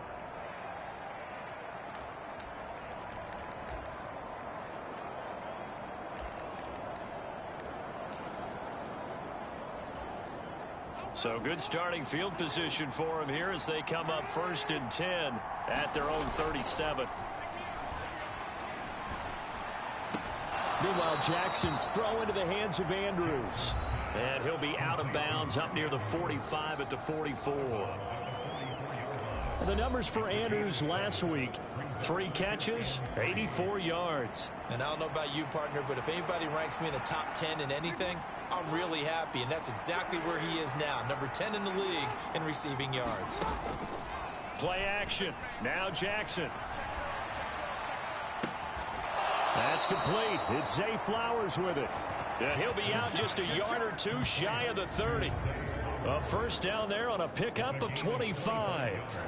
C: So good starting field position for him here as they come up 1st and 10 at their own 37.
D: Meanwhile, Jackson's throw into the hands of Andrews.
C: And he'll be out of bounds up near the 45 at the 44.
D: The numbers for Andrews last week: 3 catches, 84 yards.
E: And I don't know about you, partner, but if anybody ranks me in the top 10 in anything, I'm really happy, and that's exactly where he is now, number 10 in the league in receiving yards.
C: Play action. Now Jackson.
D: That's complete. It's Zay Flowers with it.
C: And he'll be out just a yard or 2 shy of the 30. A first down there on a pickup of 25.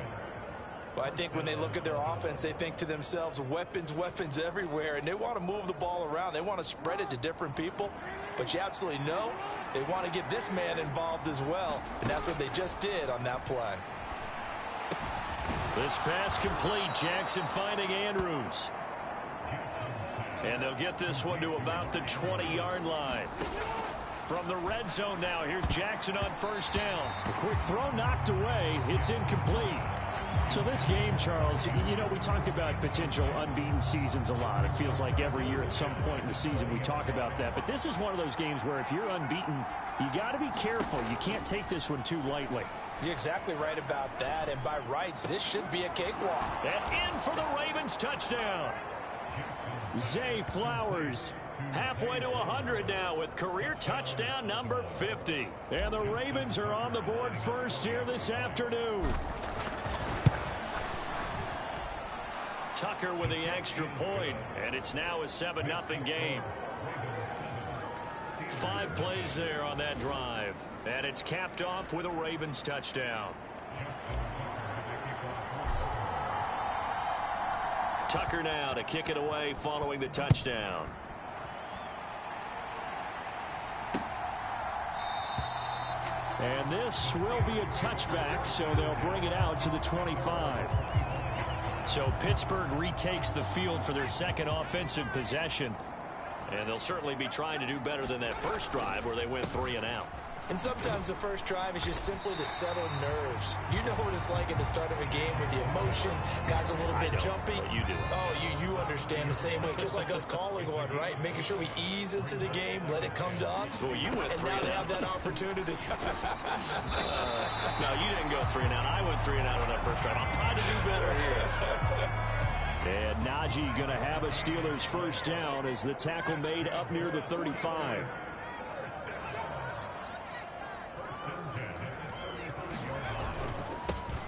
E: Well, I think when they look at their offense, they think to themselves, weapons, weapons everywhere, and they want to move the ball around. They want to spread it to different people, but you absolutely know they want to get this man involved as well, and that's what they just did on that play.
C: This pass complete. Jackson finding Andrews. And they'll get this one to about the 20-yard line. From the red zone now, here's Jackson on first down.
D: A quick throw knocked away. It's incomplete. So this game, Charles, you know, we talk about potential unbeaten seasons a lot. It feels like every year at some point in the season we talk about that. But this is one of those games where if you're unbeaten, you got to be careful. You can't take this one too lightly.
E: You're exactly right about that. And by rights, this should be a cakewalk.
C: And in for the Ravens touchdown.
D: Zay Flowers.
C: Halfway to 100 now with career touchdown number 50.
D: And the Ravens are on the board first here this afternoon.
C: Tucker with the extra point, and it's now a 7-0 game. 5 plays there on that drive, and it's capped off with a Ravens touchdown. Tucker now to kick it away following the touchdown.
D: And this will be a touchback, so they'll bring it out to the 25.
C: So Pittsburgh retakes the field for their second offensive possession. And they'll certainly be trying to do better than that first drive where they went 3 and out.
E: And sometimes the first drive is just simply to settle nerves. You know what it's like at the start of a game with the emotion. Guys a little bit jumpy.
C: But you do.
E: Oh, you understand the same way. Just like us calling one, right? Making sure we ease into the game, let it come to us.
C: Well, you went 3
E: and now
C: and
E: they
C: out.
E: have that opportunity.
C: No, you didn't go 3 and out. I went 3 and out on that first drive. I'm trying to do better here.
D: And Najee going to have a Steelers first down as the tackle made up near the 35.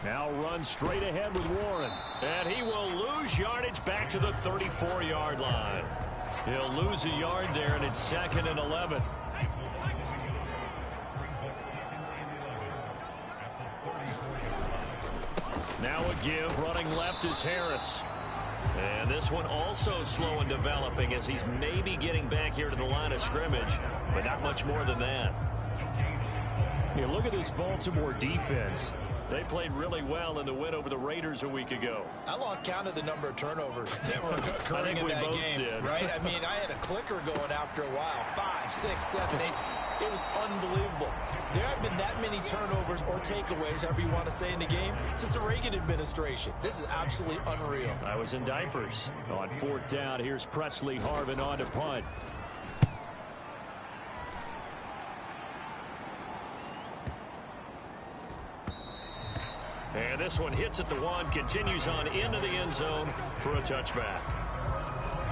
D: Now run straight ahead with Warren.
C: And he will lose yardage back to the 34-yard line. He'll lose a yard there, and it's 2nd and 11. Now a give. Running left is Harris. And this one also slow in developing as he's maybe getting back here to the line of scrimmage, but not much more than that.
D: Yeah, look at this Baltimore defense.
C: They played really well in the win over the Raiders a week ago.
E: I lost count of the number of turnovers that were occurring in that game. Right? I mean, I had a clicker going after a while. 5, 6, 7, 8. It was unbelievable. There have been that many turnovers or takeaways, however you want to say, in the game since the Reagan administration. This is absolutely unreal.
C: I was in diapers.
D: On 4th down, here's Presley Harvin on to punt.
C: And this one hits at the 1, continues on into the end zone for a touchback.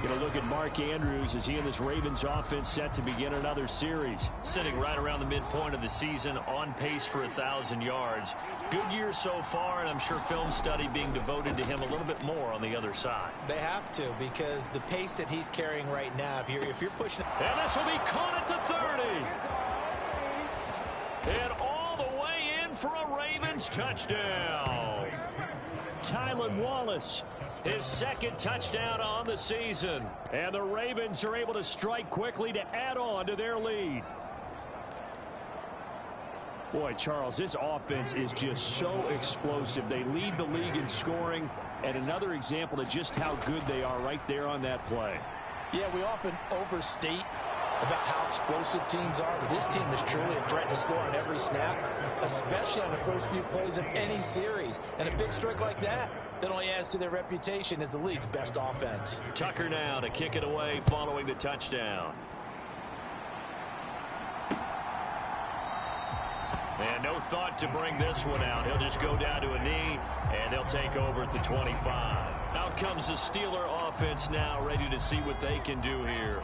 D: Going to look at Mark Andrews as he and this Ravens offense set to begin another series.
C: Sitting right around the midpoint of the season, on pace for 1,000 yards. Good year so far, and I'm sure film study being devoted to him a little bit more on the other side.
E: They have to, because the pace that he's carrying right now, if you're pushing...
C: And this will be caught at the 30. And all the way in for a Ravens touchdown.
D: Tylan Wallace,
C: his second touchdown on the season.
D: And the Ravens are able to strike quickly to add on to their lead. Boy, Charles, this offense is just so explosive. They lead the league in scoring, and another example of just how good they are right there on that play.
E: Yeah, we often overstate about how explosive teams are, but this team is truly a threat to score on every snap, especially on the first few plays of any series. And a big streak like that only adds to their reputation as the league's best offense.
C: Tucker now to kick it away following the touchdown. And no thought to bring this one out. He'll just go down to a knee, and they'll take over at the 25. Out comes the Steeler offense now, ready to see what they can do here.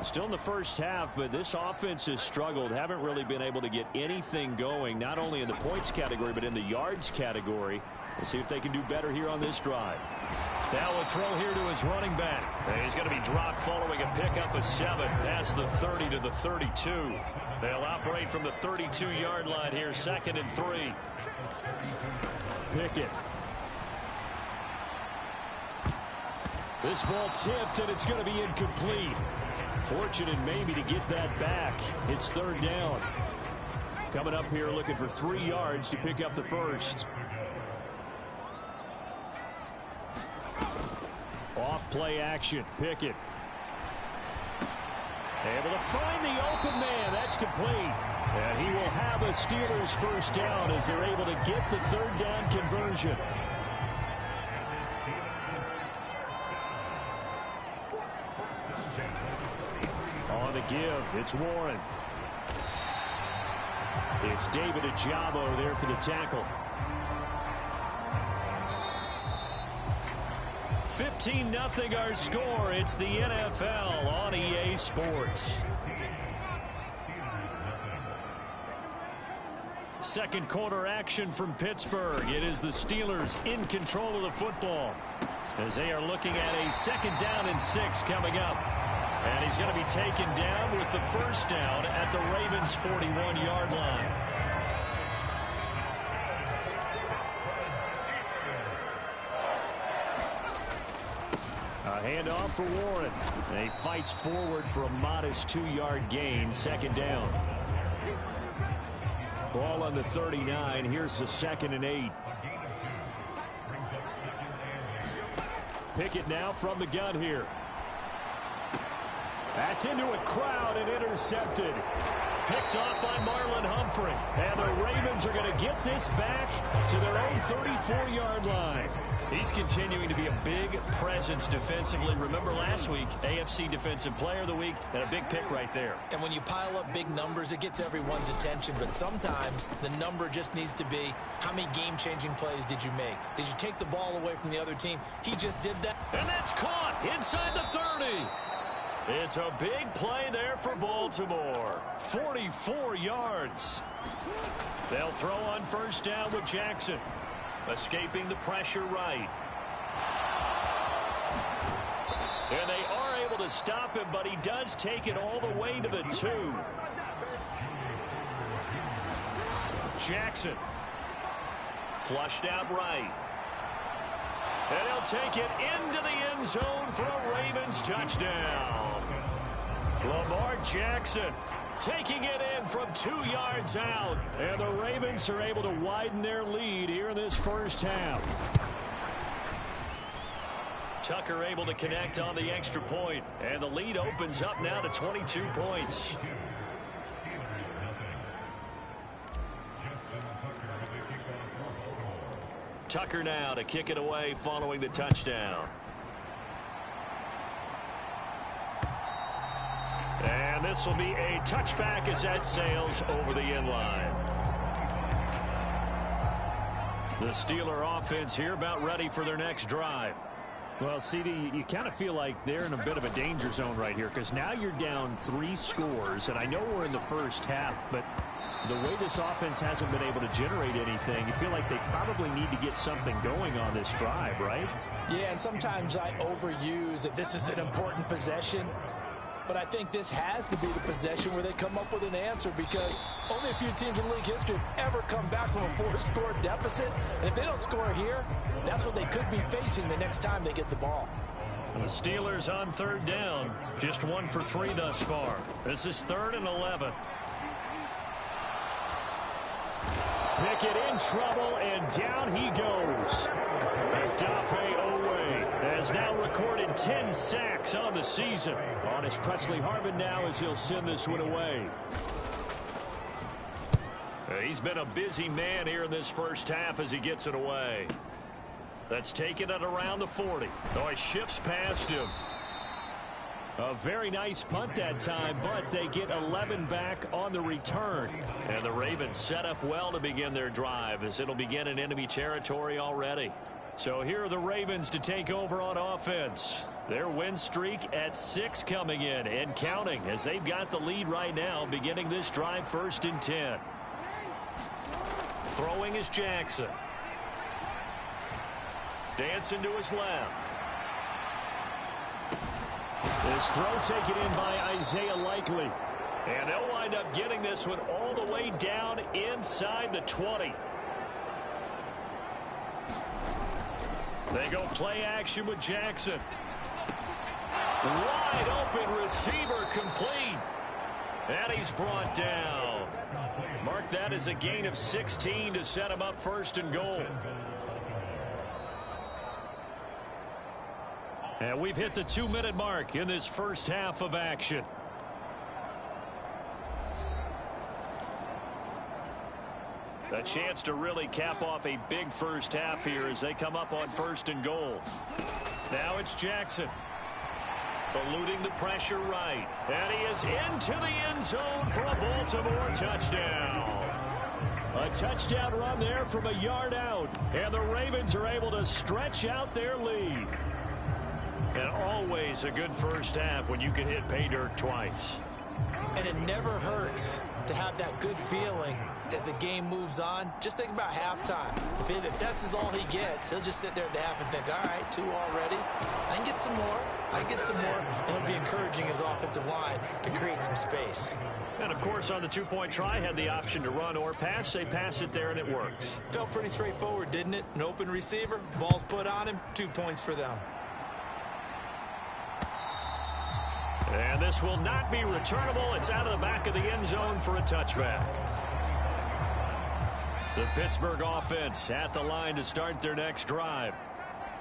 D: Still in the first half, but this offense has struggled. Haven't really been able to get anything going, not only in the points category, but in the yards category. Let's see if they can do better here on this drive.
C: Now a throw here to his running back. And he's going to be dropped following a pickup of 7 past the 30 to the 32. They'll operate from the 32-yard line here, 2nd and 3.
D: Pickett. This ball tipped, and it's going to be incomplete. Fortunate maybe to get that back. It's 3rd down. Coming up here looking for 3 yards to pick up the first. Off play action. Pickett. Able to find the open man. That's complete. And he will have a Steelers first down as they're able to get the 3rd down conversion. On the give, it's Warren. It's David Ajabo there for the tackle.
C: 15-0 our score. It's the NFL on EA Sports. Second quarter action from Pittsburgh. It is the Steelers in control of the football as they are looking at a 2nd down and 6 coming up. And he's going to be taken down with the first down at the Ravens' 41-yard line.
D: A handoff for Warren. And he fights forward for a modest 2-yard gain, 2nd down. Ball on the 39. Here's the 2nd and 8. Pickett now from the gun here. That's into a crowd and intercepted.
C: Picked off by Marlon Humphrey.
D: And the Ravens are going to get this back to their own 34-yard line.
C: He's continuing to be a big presence defensively. Remember last week, AFC Defensive Player of the Week, and a big pick right there.
E: And when you pile up big numbers, it gets everyone's attention. But sometimes the number just needs to be, how many game-changing plays did you make? Did you take the ball away from the other team? He just did that.
C: And that's caught inside the 30. It's a big play there for Baltimore. 44 yards. They'll throw on first down with Jackson. Escaping the pressure right. And they are able to stop him, but he does take it all the way to the 2. Jackson. Flushed out right. And he'll take it into the end zone for a Ravens touchdown. Lamar Jackson taking it in from 2 yards out. And the Ravens are able to widen their lead here in this first half. Tucker able to connect on the extra point. And the lead opens up now to 22 points. Tucker now to kick it away following the touchdown. And this will be a touchback as that sails over the end line. The Steeler offense here about ready for their next drive.
D: Well, CD, you kind of feel like they're in a bit of a danger zone right here because now you're down 3 scores, and I know we're in the first half, but the way this offense hasn't been able to generate anything, you feel like they probably need to get something going on this drive, right?
E: Yeah, and sometimes I overuse that this is an important possession, but I think this has to be the possession where they come up with an answer because only a few teams in league history have ever come back from a 4-score deficit, and if they don't score here, that's what they could be facing the next time they get the ball.
C: The Steelers on 3rd down, just 1 for 3 thus far. This is 3rd and 11.
D: Pickett in trouble, and down he goes. Dafe Owe has now recorded 10 sacks on the season. On his Presley Harvin now as he'll send this one away.
C: He's been a busy man here in this first half as he gets it away. That's taken it around the 40. Oh, he shifts past him.
D: A very nice punt that time, but they get 11 back on the return.
C: And the Ravens set up well to begin their drive as it'll begin in enemy territory already. So here are the Ravens to take over on offense. Their win streak at 6 coming in and counting as they've got the lead right now beginning this drive 1st and 10. Throwing is Jackson. Dancing to his left.
D: This throw taken in by Isaiah Likely.
C: And they'll wind up getting this one all the way down inside the 20. They go play action with Jackson. Wide open receiver complete. And he's brought down. Mark that as a gain of 16 to set him up 1st and goal. And we've hit the 2-minute mark in this first half of action. A chance to really cap off a big first half here as they come up on 1st and goal. Now it's Jackson. Eluding the pressure right. And he is into the end zone for a Baltimore touchdown. A touchdown run there from a yard out. And the Ravens are able to stretch out their lead. And always a good first half when you can hit pay dirt twice.
E: And it never hurts to have that good feeling as the game moves on. Just think about halftime. If that's all he gets, he'll just sit there at the half and think, all right, 2 already. I can get some more. I can get some more. And it'll be encouraging his offensive line to create some space.
C: And, of course, on the 2-point try, had the option to run or pass. They pass it there, and it works.
E: Felt pretty straightforward, didn't it? An open receiver, ball's put on him, 2 points for them.
C: And this will not be returnable. It's out of the back of the end zone for a touchback. The Pittsburgh offense at the line to start their next drive.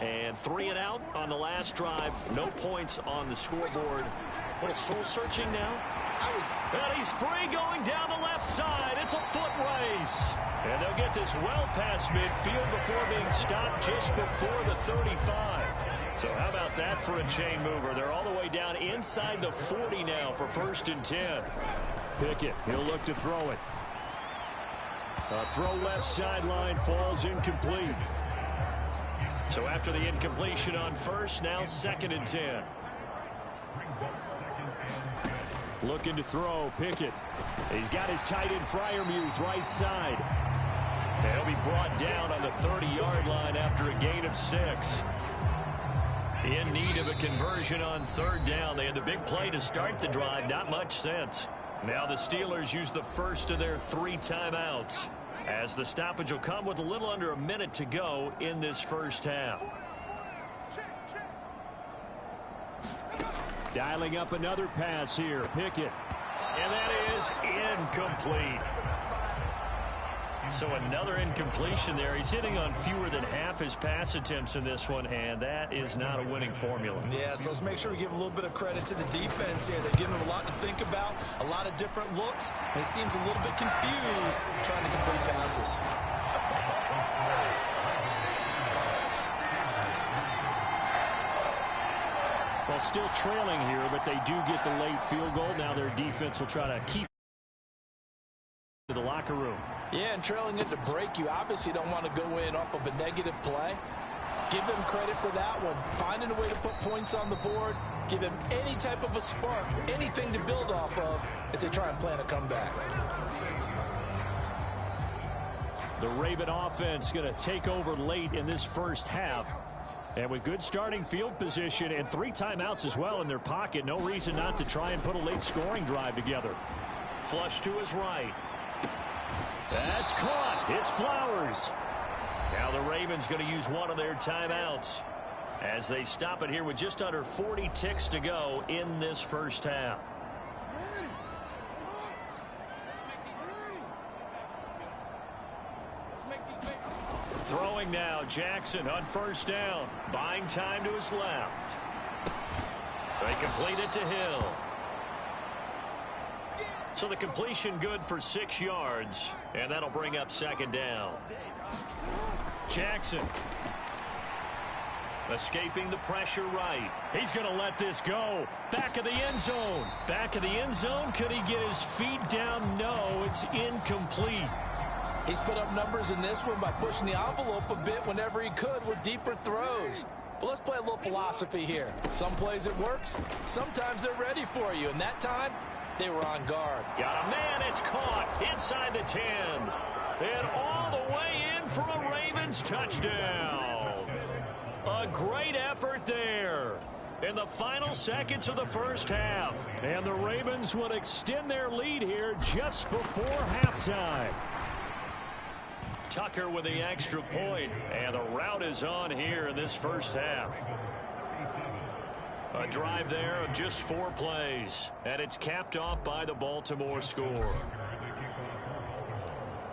C: And 3 and out on the last drive. No points on the scoreboard. A little soul-searching now. And he's free going down the left side. It's a foot race. And they'll get this well past midfield before being stopped just before the 35. So how about that for a chain mover? They're all the way down inside the 40 now for 1st and 10.
D: Pickett, he'll look to throw it. A throw left sideline falls incomplete.
C: So after the incompletion on 1st, now 2nd and 10.
D: Looking to throw, Pickett. He's got his tight end Freiermuth right side.
C: And he'll be brought down on the 30-yard line after a gain of 6. In need of a conversion on 3rd down. They had the big play to start the drive. Not much sense. Now the Steelers use the first of their 3 timeouts, as the stoppage will come with a little under a minute to go in this first half.
D: Dialing up another pass here. Pickett.
C: And that is incomplete. So another incompletion there. He's hitting on fewer than half his pass attempts in this one, and that is not a winning formula.
E: Yeah, so let's make sure we give a little bit of credit to the defense here. They're giving him a lot to think about, a lot of different looks, and he seems a little bit confused trying to complete passes.
D: Well, still trailing here, but they do get the late field goal. Now their defense will try to keep to the locker room.
E: Yeah, and trailing into break, you obviously don't want to go in off of a negative play. Give them credit for that one. Finding a way to put points on the board, give them any type of a spark, anything to build off of as they try and plan a comeback.
D: The Raven offense going to take over late in this first half. And with good starting field position and 3 timeouts as well in their pocket, no reason not to try and put a late scoring drive together.
C: Flush to his right. That's caught. It's Flowers. Now the Ravens going to use one of their timeouts as they stop it here with just under 40 ticks to go in this first half. Throwing now, Jackson on first down. Buying time to his left. They complete it to Hill. So the completion good for 6 yards, and that'll bring up second down. Jackson escaping the pressure right. He's going to let this go. Back of the end zone. Back of the end zone. Could he get his feet down? No, it's incomplete.
E: He's put up numbers in this one by pushing the envelope a bit whenever he could with deeper throws. But let's play a little philosophy here. Some plays it works. Sometimes they're ready for you. And that time, they were on guard.
C: Got a man. It's caught inside the 10. And all the way in for a Ravens touchdown. A great effort there in the final seconds of the first half.
D: And the Ravens would extend their lead here just before halftime.
C: Tucker with the extra point, and the route is on here in this first half. A drive there of just 4 plays, and it's capped off by the Baltimore score.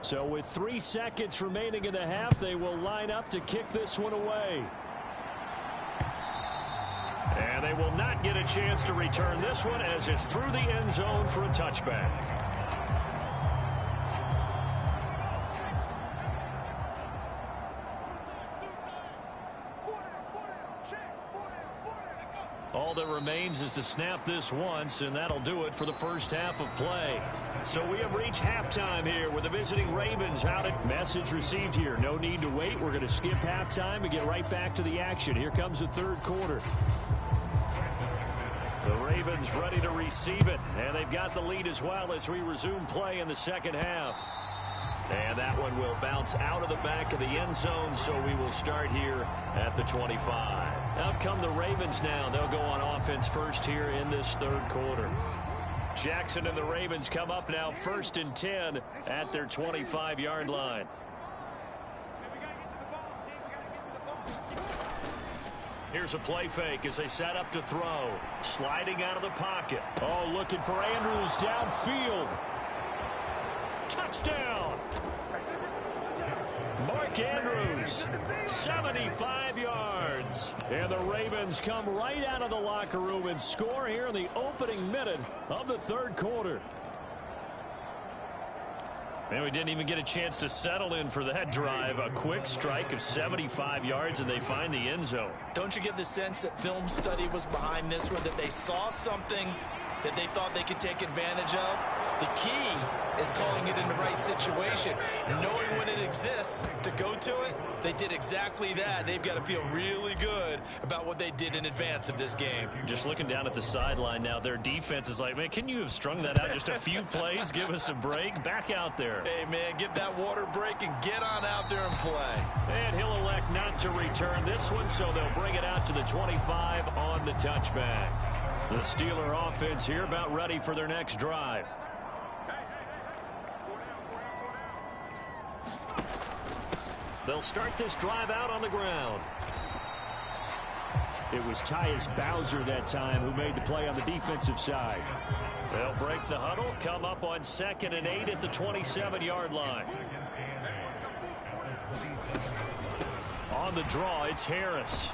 D: So with 3 seconds remaining in the half, they will line up to kick this one away.
C: And they will not get a chance to return this one as it's through the end zone for a touchback. All that remains is to snap this once, and that'll do it for the first half of play. So we have reached halftime here with the visiting Ravens out at...
D: Message received here. No need to wait. We're going to skip halftime and get right back to the action. Here comes the third quarter.
C: The Ravens ready to receive it, and they've got the lead as well as we resume play in the second half. And that one will bounce out of the back of the end zone, so we will start here at the 25. Out come the Ravens now. They'll go on offense first here in this third quarter. Jackson and the Ravens come up now 1st and 10 at their 25-yard line. Here's a play fake as they set up to throw. Sliding out of the pocket.
D: Oh, looking for Andrews downfield.
C: Touchdown! Mark Andrews, 75 yards.
D: And the Ravens come right out of the locker room and score here in the opening minute of the third quarter.
C: Man, we didn't even get a chance to settle in for that drive. A quick strike of 75 yards, and they find the end zone.
E: Don't you get the sense that film study was behind this one, that they saw something that they thought they could take advantage of? The key is calling it in the right situation. Knowing when it exists to go to it, they did exactly that. They've got to feel really good about what they did in advance of this game.
C: Just looking down at the sideline now, their defense is like, man, can you have strung that out just a few plays? Give us a break. Back out there.
E: Hey, man, get that water break and get on out there and play.
C: And he'll elect not to return this one, so they'll bring it out to the 25 on the touchback. The Steeler offense here about ready for their next drive. They'll start this drive out on the ground.
D: It was Tyus Bowser that time who made the play on the defensive side.
C: They'll break the huddle, come up on 2nd and 8 at the 27-yard line. On the draw, it's Harris.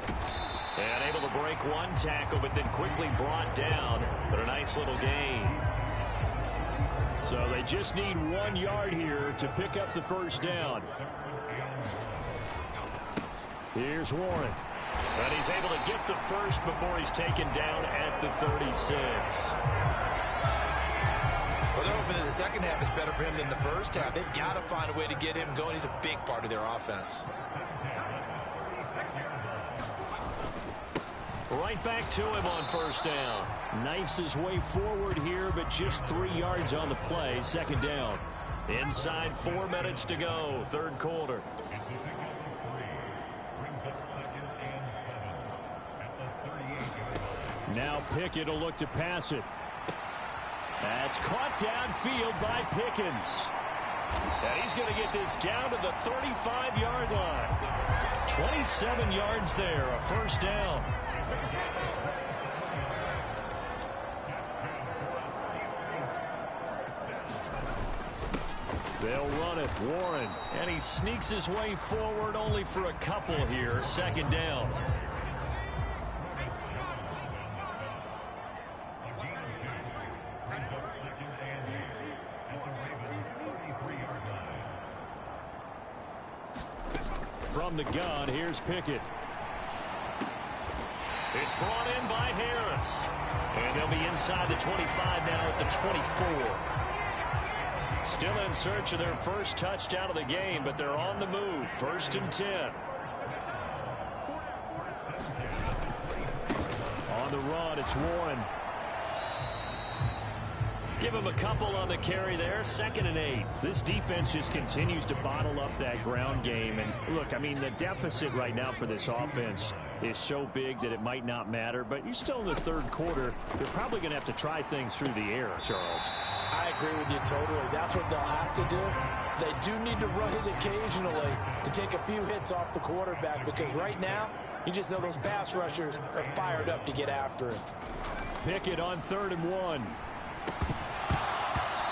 C: And able to break one tackle, but then quickly brought down. But a nice little gain.
D: So they just need 1 yard here to pick up the first down. Here's Warren.
C: And he's able to get the first before he's taken down at the 36.
E: Well, they're hoping that the second half is better for him than the first half. They've got to find a way to get him going. He's a big part of their offense.
C: Right back to him on first down.
D: Knifes his way forward here, but just 3 yards on the play. Second down.
C: Inside 4 minutes to go, third quarter.
D: Now Pickett will look to pass it. That's caught downfield by Pickens.
C: And he's going to get this down to the 35-yard line. 27 yards there, a first down.
D: They'll run it. Warren.
C: And he sneaks his way forward only for a couple here. Second down.
D: From the gun, here's Pickett.
C: It's brought in by Harris. And they'll be inside the 25 now at the 24. Still in search of their first touchdown of the game, but they're on the move. 1st and 10.
D: On the run, it's Warren.
C: Give him a couple on the carry there. 2nd and 8.
D: This defense just continues to bottle up that ground game. And look, I mean, the deficit right now for this offense is so big that it might not matter. But you're still in the third quarter. They're probably going to have to try things through the air, Charles.
E: I agree with you totally. That's what they'll have to do. They do need to run it occasionally to take a few hits off the quarterback, because right now, you just know those pass rushers are fired up to get after him.
D: Pickett on 3rd and 1.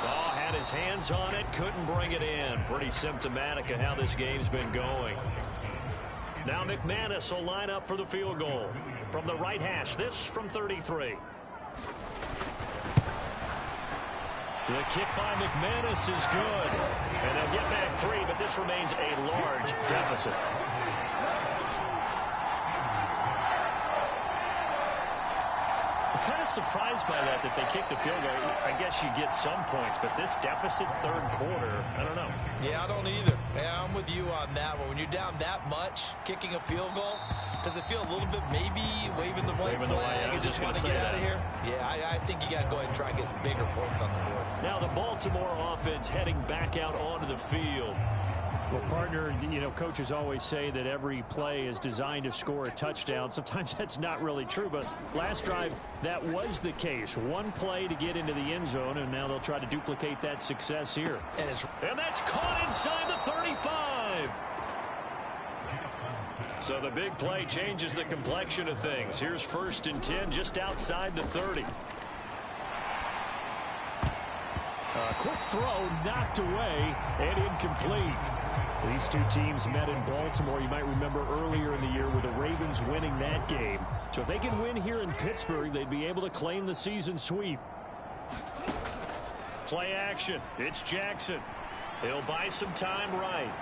C: Oh, had his hands on it, couldn't bring it in. Pretty symptomatic of how this game's been going. Now McManus will line up for the field goal. From the right hash, this from 33. The kick by McManus is good. And they'll get back 3, but this remains a large deficit. I'm kind of surprised by that they kicked the field goal. I guess you get some points, but this deficit third quarter, I don't know.
E: Yeah, I don't either. Yeah, I'm with you on that one. When you're down that much, kicking a field goal, does it feel a little bit maybe waving the white flag and just want to get out of here? Yeah, I think you got to go ahead and try and get some bigger points on the board.
C: Now the Baltimore offense heading back out onto the field.
D: Well, partner, you know, coaches always say that every play is designed to score a touchdown. Sometimes that's not really true, but last drive, that was the case. One play to get into the end zone, and now they'll try to duplicate that success here.
C: And that's caught inside the 35. So the big play changes the complexion of things. Here's 1st and 10 just outside the 30.
D: A quick throw knocked away and incomplete. These two teams met in Baltimore. You might remember earlier in the year with the Ravens winning that game. So if they can win here in Pittsburgh, they'd be able to claim the season sweep.
C: Play action. It's Jackson. He'll buy some time right.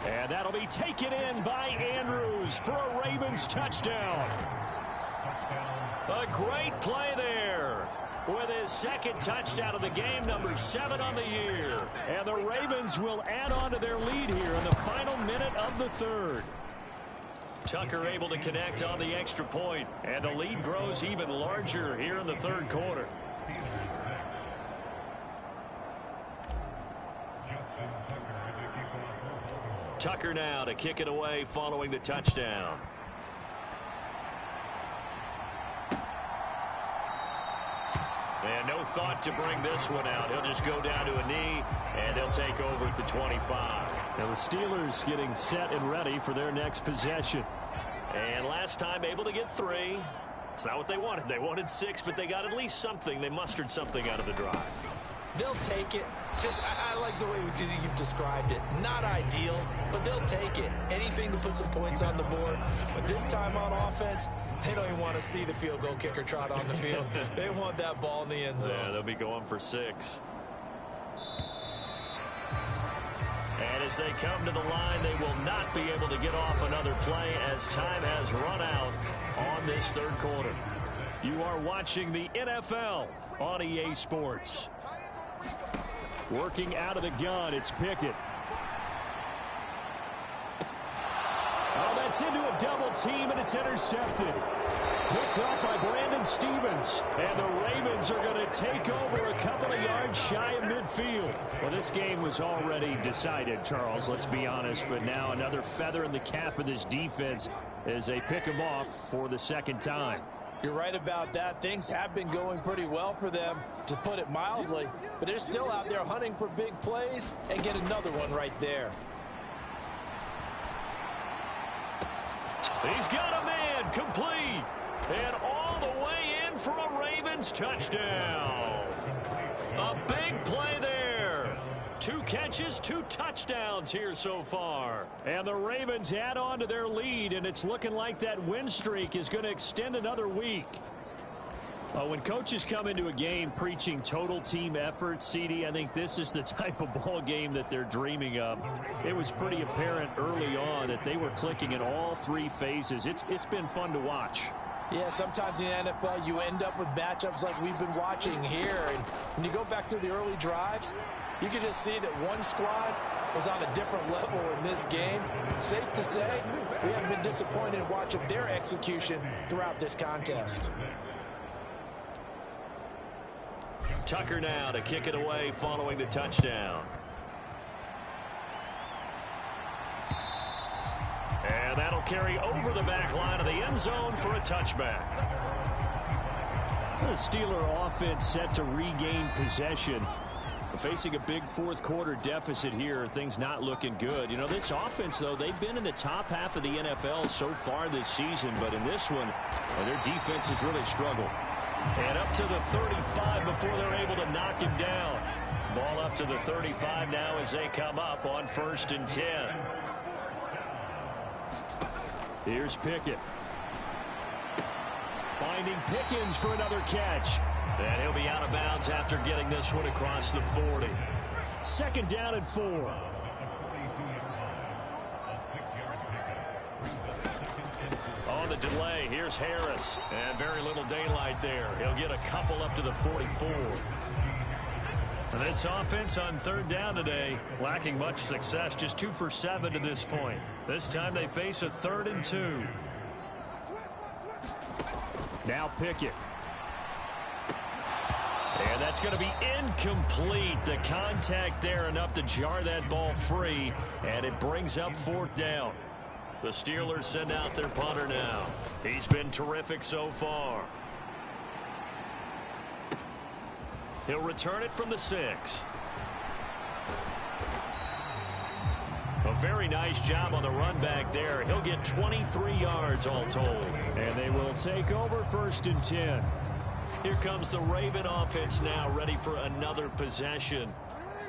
D: And that'll be taken in by Andrews for a Ravens touchdown.
C: A great play there. With his 2nd touchdown of the game, number 7 on the year.
D: And the Ravens will add on to their lead here in the final minute of the 3rd.
C: Tucker able to connect on the extra point. And the lead grows even larger here in the 3rd quarter. Tucker now to kick it away following the touchdown. And no thought to bring this one out. He'll just go down to a knee, and they'll take over at the 25.
D: Now the Steelers getting set and ready for their next possession.
C: And last time able to get 3. It's not what they wanted. They wanted 6, but they got at least something. They mustered something out of the drive.
E: They'll take it. I like the way you've described it. Not ideal, but they'll take it. Anything to put some points on the board. But this time on offense, they don't even want to see the field goal kicker trot on the field. They want that ball in the end zone.
C: Yeah, they'll be going for 6. And as they come to the line, they will not be able to get off another play as time has run out on this third quarter. You are watching the NFL on EA Sports. Working out of the gun, it's Pickett. Oh, that's into a double team, and it's intercepted. Picked up by Brandon Stevens. And the Ravens are going to take over a couple of yards shy of midfield. Well, this game was already decided, Charles, let's be honest. But now another feather in the cap of this defense as they pick them off for the second time.
E: You're right about that. Things have been going pretty well for them, to put it mildly. But they're still out there hunting for big plays and get another one right there.
C: He's got a man complete. And all the way in for a Ravens touchdown. A big play there. 2 catches, 2 touchdowns here so far. And the Ravens add on to their lead, and it's looking like that win streak is going to extend another week. When coaches come into a game preaching total team effort, CD, I think this is the type of ball game that they're dreaming of. It was pretty apparent early on that they were clicking in all 3 phases. It's been fun to watch.
E: Yeah, sometimes in the NFL you end up with matchups like we've been watching here. And when you go back to the early drives, you can just see that one squad was on a different level in this game. Safe to say, we haven't been disappointed in watching their execution throughout this contest.
C: Tucker now to kick it away following the touchdown. And that'll carry over the back line of the end zone for a touchback. The Steeler offense set to regain possession. Facing a big fourth quarter deficit here, things not looking good. You know, this offense, though, they've been in the top half of the NFL so far this season, but in this one, their defense has really struggled. And up to the 35 before they're able to knock him down. Ball up to the 35 now as they come up on 1st and 10. Here's Pickett. Finding Pickens for another catch. And he'll be out of bounds after getting this one across the 40. 2nd down and 4. On the delay, here's Harris. And very little daylight there. He'll get a couple up to the 44. And this offense on 3rd down today, lacking much success. Just 2 for 7 to this point. This time they face a 3rd and 2. Now Pickett. And that's going to be incomplete. The contact there enough to jar that ball free. And it brings up 4th down. The Steelers send out their punter now. He's been terrific so far. He'll return it from the 6. A very nice job on the run back there. He'll get 23 yards all told. And they will take over 1st and 10. Here comes the Raven offense now, ready for another possession.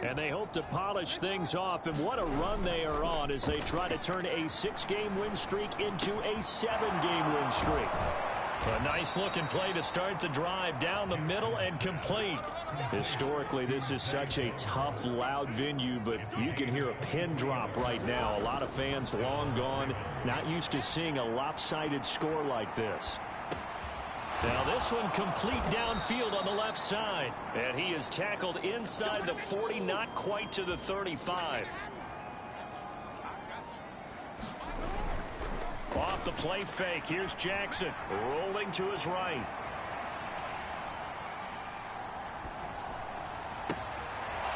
C: And they hope to polish things off. And what a run they are on as they try to turn a 6-game win streak into a 7-game win streak. A nice-looking play to start the drive down the middle and complete. Historically, this is such a tough, loud venue, but you can hear a pin drop right now. A lot of fans long gone, not used to seeing a lopsided score like this. Now this one complete downfield on the left side. And he is tackled inside the 40, not quite to the 35. Off the play fake, here's Jackson, rolling to his right.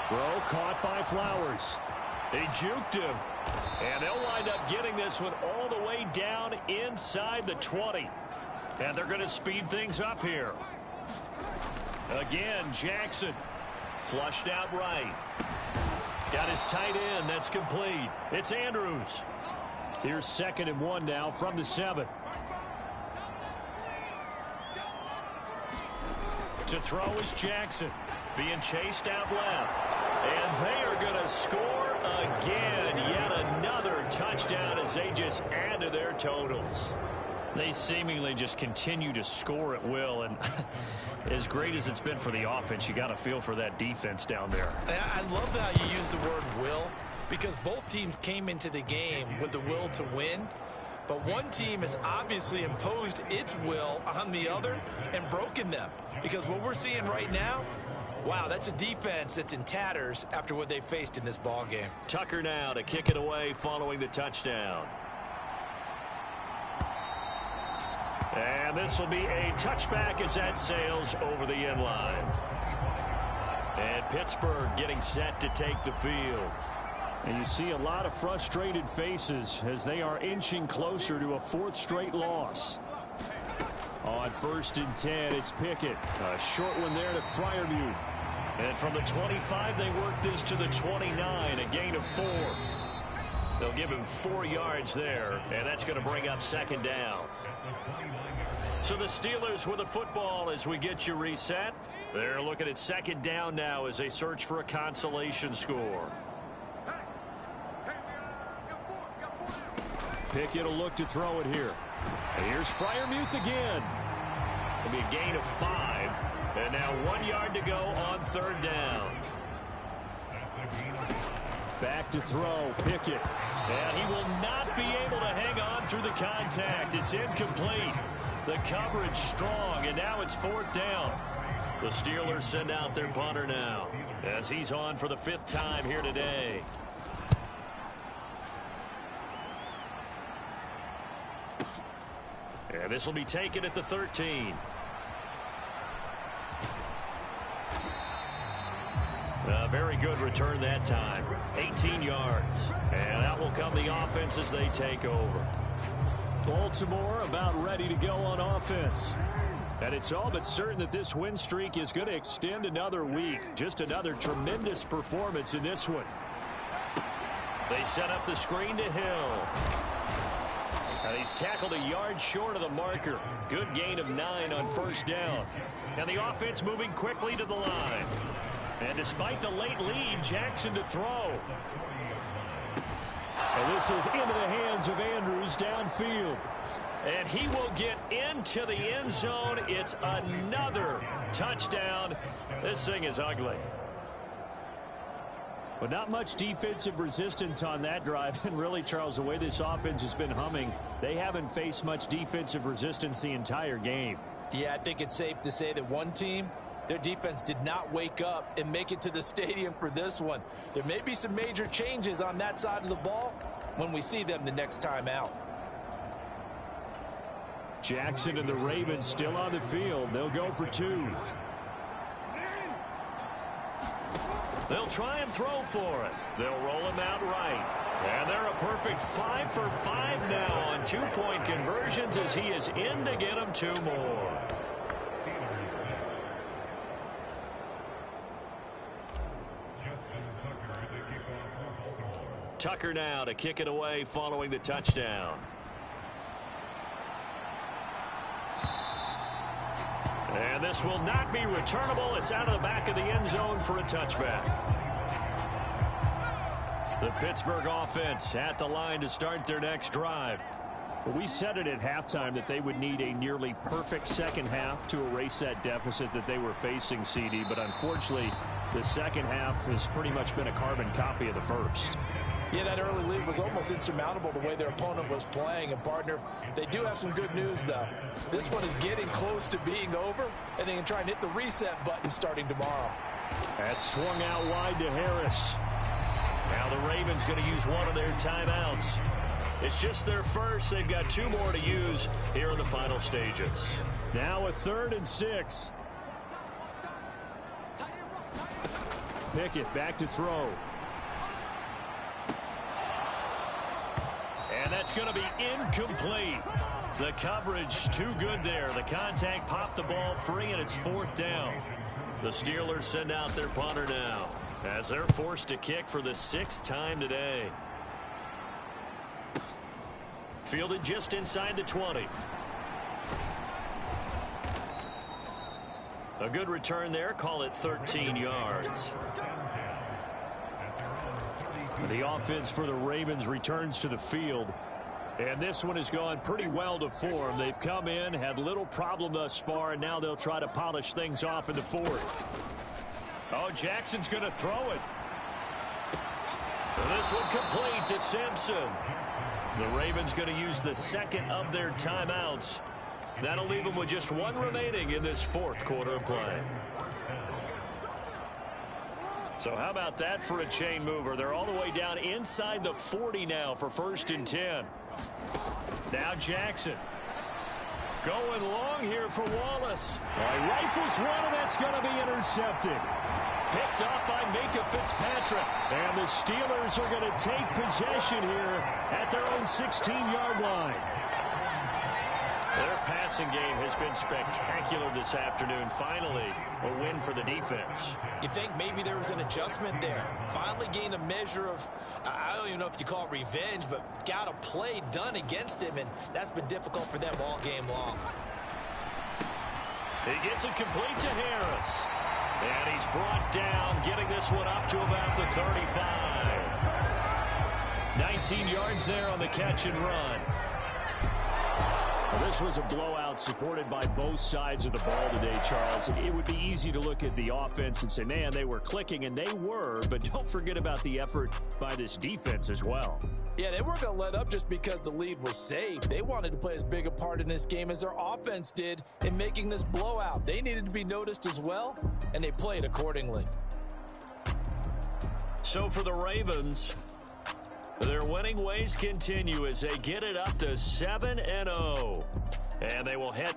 C: Throw caught by Flowers. They juked him. And they'll wind up getting this one all the way down inside the 20. And they're going to speed things up here. Again, Jackson. Flushed out right. Got his tight end. That's complete. It's Andrews. Here's 2nd and 1 now from the 7. To throw is Jackson. Being chased out left. And they are going to score again. Yet another touchdown as they just add to their totals. They seemingly just continue to score at will. And as great as it's been for the offense, you got to feel for that defense down there.
E: I love how you use the word will, because both teams came into the game with the will to win. But one team has obviously imposed its will on the other and broken them. Because what we're seeing right now, wow, that's a defense that's in tatters after what they faced in this ball game.
C: Tucker now to kick it away following the touchdown. And this will be a touchback as that sails over the end line. And Pittsburgh getting set to take the field.
D: And you see a lot of frustrated faces as they are inching closer to a fourth straight loss. On 1st and 10, it's Pickett. A short one there to Freiermuth.
C: And from the 25, they work this to the 29, a gain of 4. They'll give him 4 yards there, and that's going to bring up 2nd down. So the Steelers with the football as we get you reset. They're looking at 2nd down now as they search for a consolation score.
D: Pickett will look to throw it here. And here's Freiermuth again.
C: It'll be a gain of 5. And now 1 yard to go on 3rd down.
D: Back to throw, Pickett.
C: And he will not be able to hang on through the contact. It's incomplete. The coverage strong, and now it's 4th down. The Steelers send out their punter now as he's on for the 5th time here today. And this will be taken at the 13. A very good return that time. 18 yards. And out will come the offense as they take over.
D: Baltimore about ready to go on offense. And it's all but certain that this win streak is going to extend another week. Just another tremendous performance in this one.
C: They set up the screen to Hill. And he's tackled a yard short of the marker. Good gain of 9 on 1st down. And the offense moving quickly to the line. And despite the late lead, Jackson to throw.
D: And this is into the hands of Andrews downfield.
C: And he will get into the end zone. It's another touchdown. This thing is ugly.
D: But not much defensive resistance on that drive. And really, Charles, the way this offense has been humming, they haven't faced much defensive resistance the entire game.
E: Yeah, I think it's safe to say that one team, their defense did not wake up and make it to the stadium for this one. There may be some major changes on that side of the ball when we see them the next time out.
D: Jackson and the Ravens still on the field. They'll go for 2.
C: They'll try and throw for it. They'll roll him out right. And they're a perfect 5 for 5 now on 2-point conversions as he is in to get them 2 more. Tucker now to kick it away following the touchdown. And this will not be returnable. It's out of the back of the end zone for a touchback. The Pittsburgh offense at the line to start their next drive.
D: Well, we said it at halftime that they would need a nearly perfect second half to erase that deficit that they were facing, CD. But unfortunately, the second half has pretty much been a carbon copy of the first.
E: Yeah, that early lead was almost insurmountable the way their opponent was playing. And, partner, they do have some good news, though. This one is getting close to being over, and they can try and hit the reset button starting tomorrow.
D: That swung out wide to Harris.
C: Now the Ravens going to use one of their timeouts. It's just their first. They've got 2 more to use here in the final stages.
D: Now a 3rd and 6. Pickett back to throw.
C: And that's going to be incomplete. The coverage too good there. The contact popped the ball free, and it's 4th down. The Steelers send out their punter now as they're forced to kick for the 6th time today. Fielded just inside the 20. A good return there. Call it 13 yards. The offense for the Ravens returns to the field. And this one has gone pretty well to form. They've come in, had little problem thus far, and now they'll try to polish things off in the fourth. Oh, Jackson's going to throw it. This one complete to Simpson. The Ravens going to use the second of their timeouts. That'll leave them with just one remaining in this fourth quarter of play. So how about that for a chain mover? They're all the way down inside the 40 now for 1st and 10. Now Jackson. Going long here for Wallace. He rifles one, and that's going to be intercepted. Picked off by Minka Fitzpatrick. And the Steelers are going to take possession here at their own 16-yard line. Their passing game has been spectacular this afternoon. Finally, a win for the defense.
E: You think maybe there was an adjustment there. Finally gained a measure of, I don't even know if you call it revenge, but got a play done against him, and that's been difficult for them all game long.
C: He gets it complete to Harris. And he's brought down, getting this one up to about the 35. 19 yards there on the catch and run.
D: This was a blowout supported by both sides of the ball today, Charles. It would be easy to look at the offense and say, man, they were clicking, and they were, but don't forget about the effort by this defense as well.
E: Yeah, they weren't going to let up just because the lead was saved. They wanted to play as big a part in this game as their offense did in making this blowout. They needed to be noticed as well, and they played accordingly.
C: So for the Ravens, their winning ways continue as they get it up to 7-0. And they will head.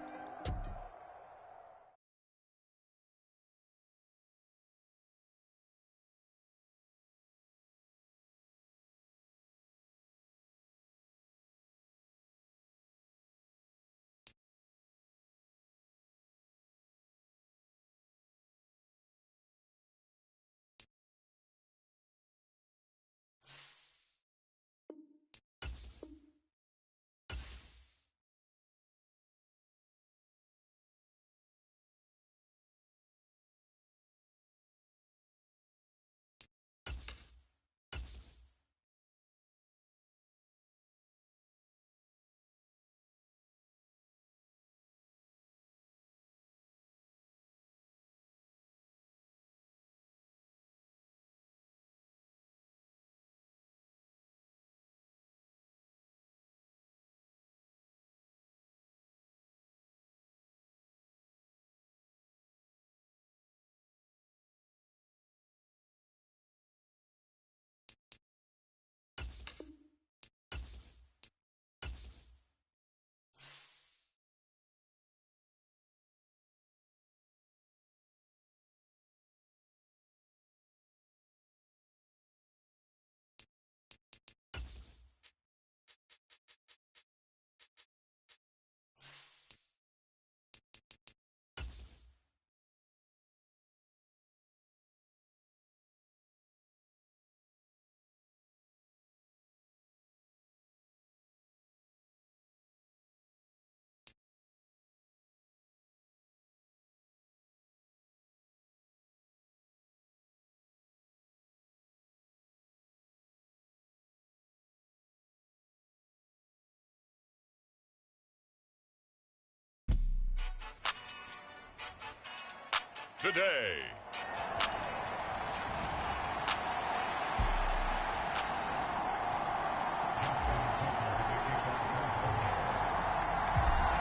F: Today.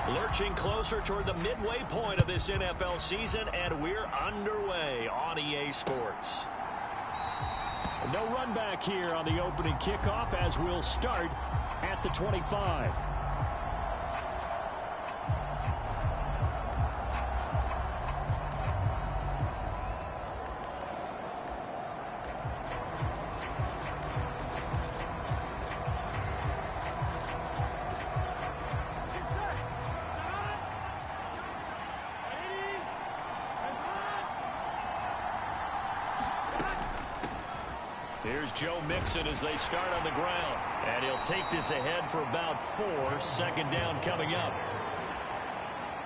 C: Lurching closer toward the midway point of this NFL season, and we're underway on EA Sports.
D: No run back here on the opening kickoff as we'll start at the 25.
C: Here's Joe Mixon as they start on the ground. And he'll take this ahead for about 4. Second down coming up.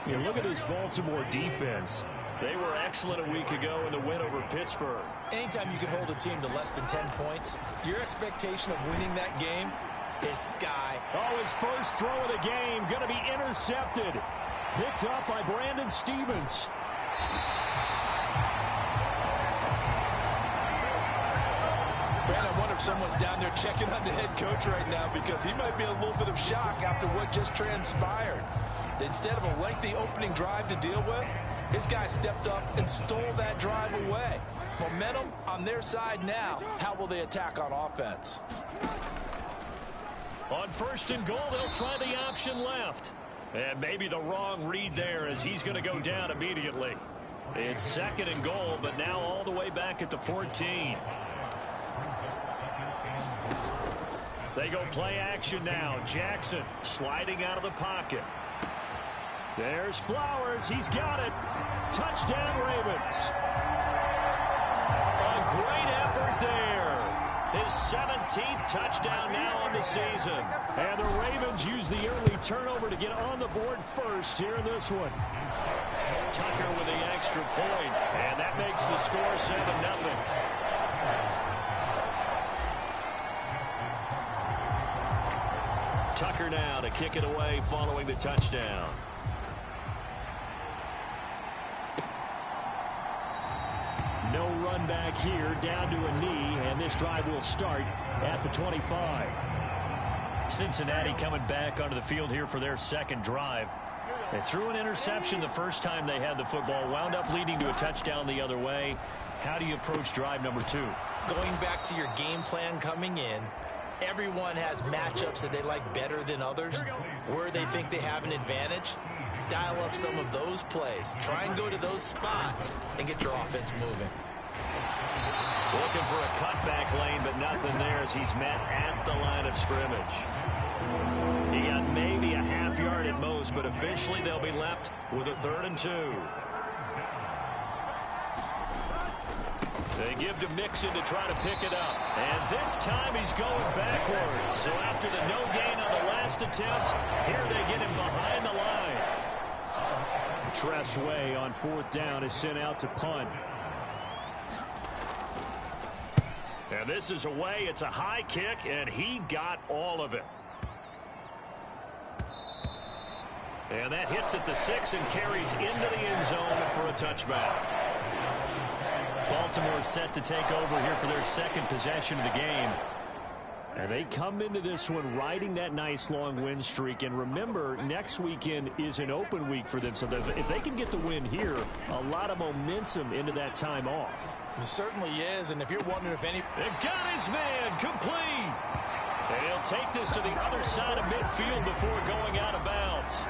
D: You look at this Baltimore defense.
C: They were excellent a week ago in the win over Pittsburgh.
E: Anytime you can hold a team to less than 10 points, your expectation of winning that game is sky.
D: Oh, his first throw of the game going to be intercepted. Picked up by Brandon Stevens.
E: Brandon, I wonder if someone's down there checking on the head coach right now because he might be in a little bit of shock after what just transpired. Instead of a lengthy opening drive to deal with, his guy stepped up and stole that drive away. Momentum on their side now. How will they attack on offense?
C: On 1st and goal, they'll try the option left. And maybe the wrong read there as he's going to go down immediately. It's 2nd and goal, but now all the way back at the 14. They go play action now. Jackson sliding out of the pocket. There's Flowers. He's got it. Touchdown, Ravens. A great effort there. His 17th touchdown now on the season. And the Ravens use the early turnover to get on the board first here in this one. Tucker with the extra point, and that makes the score 7-0. Tucker now to kick it away following the touchdown. No run back here, down to a knee, and this drive will start at the 25. Cincinnati coming back onto the field here for their 2nd drive. They threw an interception the first time they had the football, wound up leading to a touchdown the other way. How do you approach drive number 2?
E: Going back to your game plan coming in, everyone has matchups that they like better than others, where they think they have an advantage. Dial up some of those plays. Try and go to those spots and get your offense moving.
C: Looking for a cutback lane, but nothing there as he's met at the line of scrimmage. He got maybe a half yard at most, but officially they'll be left with a 3rd and 2. They give to Mixon to try to pick it up. And this time he's going backwards. So after the no gain on the last attempt, here they get him behind the line.
D: Tress Way on 4th down is sent out to punt.
C: And this is away. It's a high kick, and he got all of it. And that hits at the 6 and carries into the end zone for a touchback. Baltimore is set to take over here for their 2nd possession of the game.
D: And they come into this one riding that nice long win streak. And remember, next weekend is an open week for them. So if they can get the win here, a lot of momentum into that time off.
E: It certainly is. And if you're wondering if any...
C: They've got his man complete. And he'll take this to the other side of midfield before going out of bounds.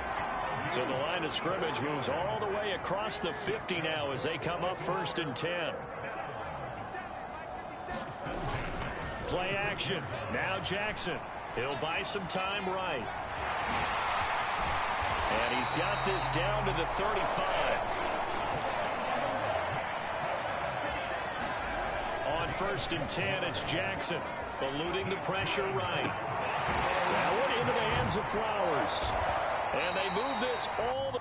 C: So the line of scrimmage moves all the way across the 50 now as they come up 1st and 10. Play action. Now Jackson. He'll buy some time right. And he's got this down to the 35. On 1st and 10, it's Jackson. Eluding the pressure right. That one into the hands of Flowers. And they move this all the...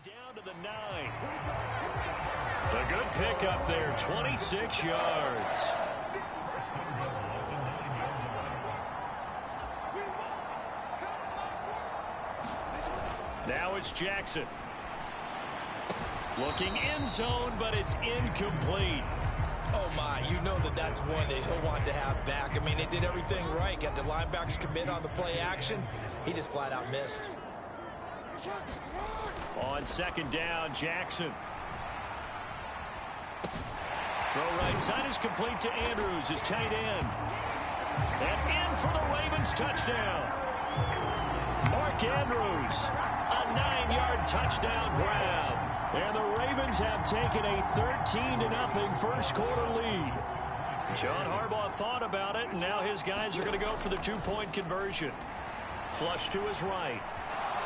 C: down to the 9. A good pickup there, 26 yards. Now it's Jackson. Looking end zone, but it's incomplete.
E: Oh, my. You know that's one that he'll want to have back. I mean, they did everything right. Got the linebackers commit on the play action. He just flat out missed.
C: On second down, Jackson. Throw right side is complete to Andrews, his tight end. And in for the Ravens touchdown. Mark Andrews, a 9-yard touchdown grab. And the Ravens have taken a 13-0 first quarter lead. John Harbaugh thought about it, and now his guys are going to go for the 2-point conversion. Flush to his right.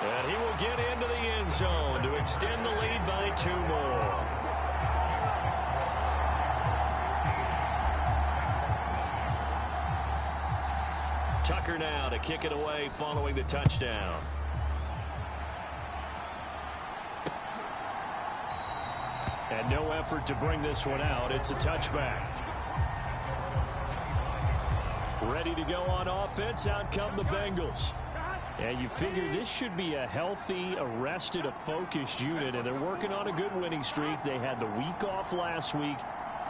C: And he will get into the end zone to extend the lead by 2 more. Tucker now to kick it away following the touchdown. And no effort to bring this one out. It's a touchback. Ready to go on offense. Out come the Bengals. And you figure this should be a healthy, arrested, a focused unit. And they're working on a good winning streak. They had the week off last week.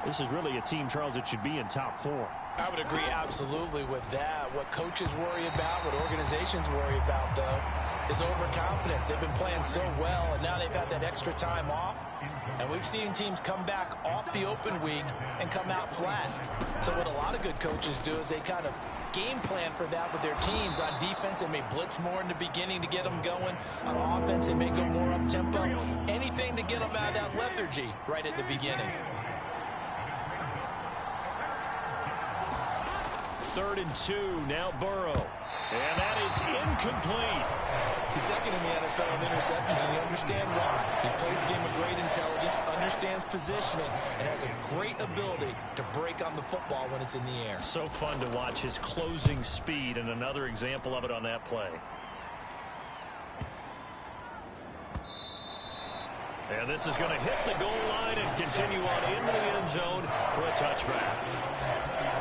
C: This is really a team, Charles, that should be in top 4.
E: I would agree absolutely with that. What coaches worry about, what organizations worry about, though, is overconfidence. They've been playing so well, and now they've had that extra time off. And we've seen teams come back off the open week and come out flat. So what a lot of good coaches do is they kind of game plan for that with their teams. On defense, they may blitz more in the beginning to get them going. On offense, they may go more up-tempo. Anything to get them out of that lethargy right at the beginning.
C: 3rd and 2, now Burrow. And that is incomplete.
A: He's second in the NFL in interceptions, and you understand why. He plays a game of great intelligence, understands positioning, and has a great ability to break on the football when it's in the air.
C: So fun to watch his closing speed, and another example of it on that play. And this is going to hit the goal line and continue on into the end zone for a touchback.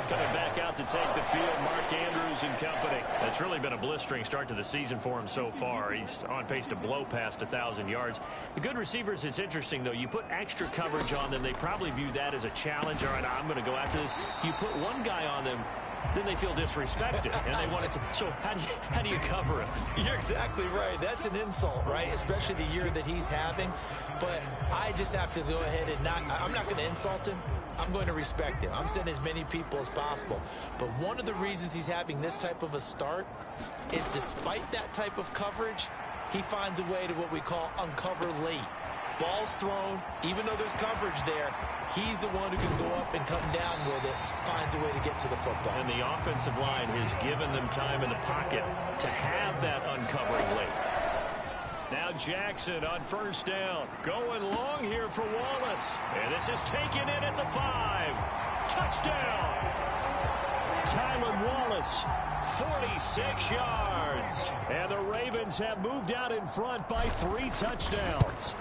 C: Coming back out to take the field, Mark Andrews and company. It's really been a blistering start to the season for him so far. He's on pace to blow past 1,000 yards. The good receivers, it's interesting, though. You put extra coverage on them, they probably view that as a challenge. All right, I'm going to go after this. You put one guy on them, then they feel disrespected, and they want it to. So how do you cover it?
A: You're exactly right. That's an insult, right? Especially the year that he's having. But I just have to go ahead and I'm not going to insult him. I'm going to respect him. I'm sending as many people as possible. But one of the reasons he's having this type of a start is despite that type of coverage, he finds a way to what we call uncover late. Ball's thrown, even though there's coverage there, he's the one who can go up and come down with it, finds a way to get to the football.
C: And the offensive line has given them time in the pocket to have that uncovering late. Now Jackson on 1st down. Going long here for Wallace. And this is taken in at the 5. Touchdown. Tylan Wallace, 46 yards. And the Ravens have moved out in front by 3 touchdowns.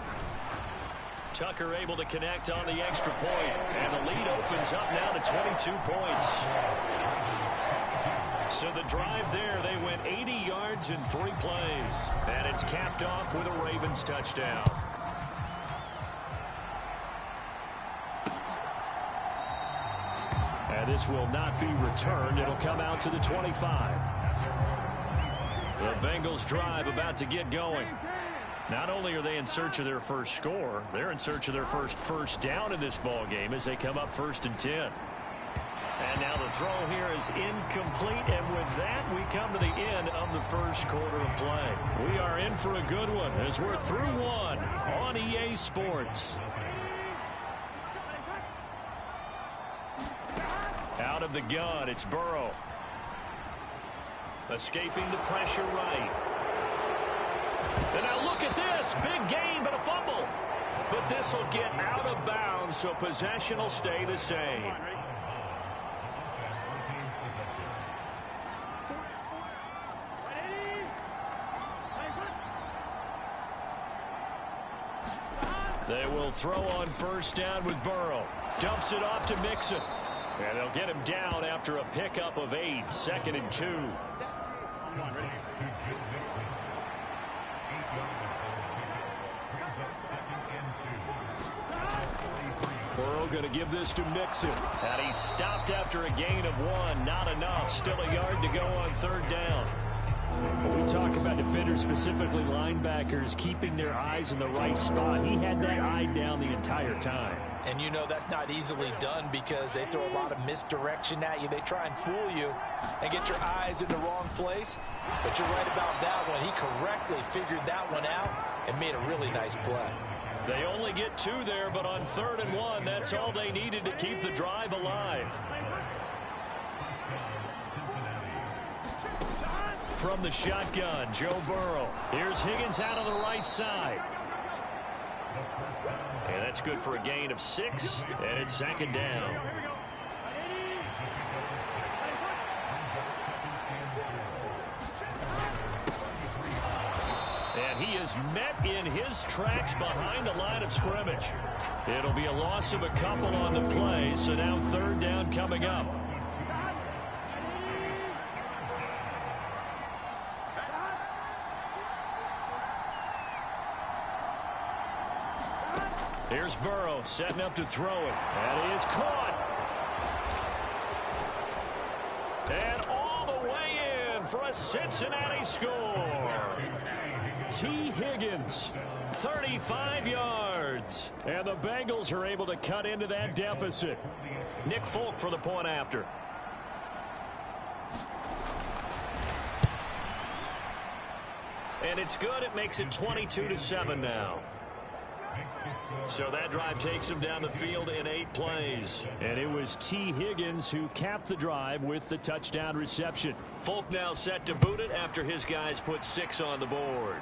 C: Tucker able to connect on the extra point. And the lead opens up now to 22 points. So the drive there, they went 80 yards in 3 plays. And it's capped off with a Ravens touchdown. And this will not be returned. It'll come out to the 25. The Bengals drive about to get going. Not only are they in search of their first score, they're in search of their first down in this ball game as they come up 1st and 10. And now the throw here is incomplete, and with that, we come to the end of the first quarter of play. We are in for a good one as we're through 1 on EA Sports. Out of the gun, it's Burrow. Escaping the pressure right. And now look at this. Big gain, but a fumble. But this will get out of bounds, so possession will stay the same. They will throw on 1st down with Burrow. Dumps it off to Mixon. And they'll get him down after a pickup of 8. 2nd and 2. Burrow going to give this to Mixon. And he's stopped after a gain of 1. Not enough. Still a yard to go on 3rd down.
D: When we talk about defenders, specifically linebackers, keeping their eyes in the right spot, he had that eye down the entire time.
E: And you know that's not easily done because they throw a lot of misdirection at you. They try and fool you and get your eyes in the wrong place. But you're right about that one. He correctly figured that one out and made a really nice play.
C: They only get 2 there, but on 3rd and 1, that's all they needed to keep the drive alive. From the shotgun, Joe Burrow. Here's Higgins out on the right side. And that's good for a gain of 6, and it's 2nd down. And he is met in his tracks behind the line of scrimmage. It'll be a loss of a couple on the play, so now 3rd down coming up. Here's Burrow setting up to throw it. That is caught. And all the way in for a Cincinnati score. T. Higgins, 35 yards. And the Bengals are able to cut into that deficit. Nick Folk for the point after. And it's good. It makes it 22-7 now. So that drive takes him down the field in 8 plays. And it was T. Higgins who capped the drive with the touchdown reception. Folk now set to boot it after his guys put 6 on the board.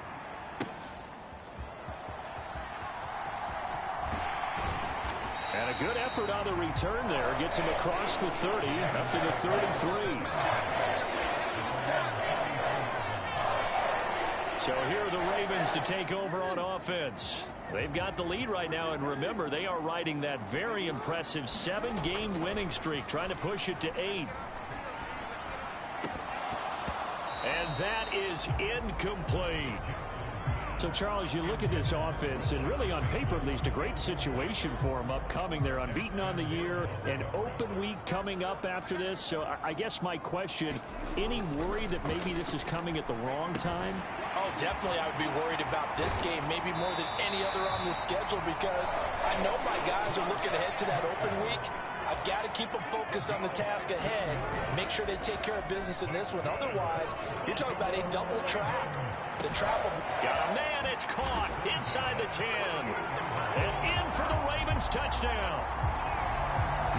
C: And a good effort on the return there. Gets him across the 30 up to the 33. So here are the Ravens to take over on offense. They've got the lead right now, and remember, they are riding that very impressive 7-game winning streak, trying to push it to 8. And that is incomplete. So, Charles, you look at this offense, and really on paper, at least, a great situation for them upcoming. They're unbeaten on the year, an open week coming up after this. So I guess my question, any worry that maybe this is coming at the wrong time?
E: Oh, definitely I would be worried about this game, maybe more than any other on the schedule, because I know my guys are looking ahead to that open week. I've got to keep them focused on the task ahead, make sure they take care of business in this one. Otherwise, you're talking about a double trap. The trap of...
C: Got a man, it's caught inside the 10. And in for the Ravens touchdown.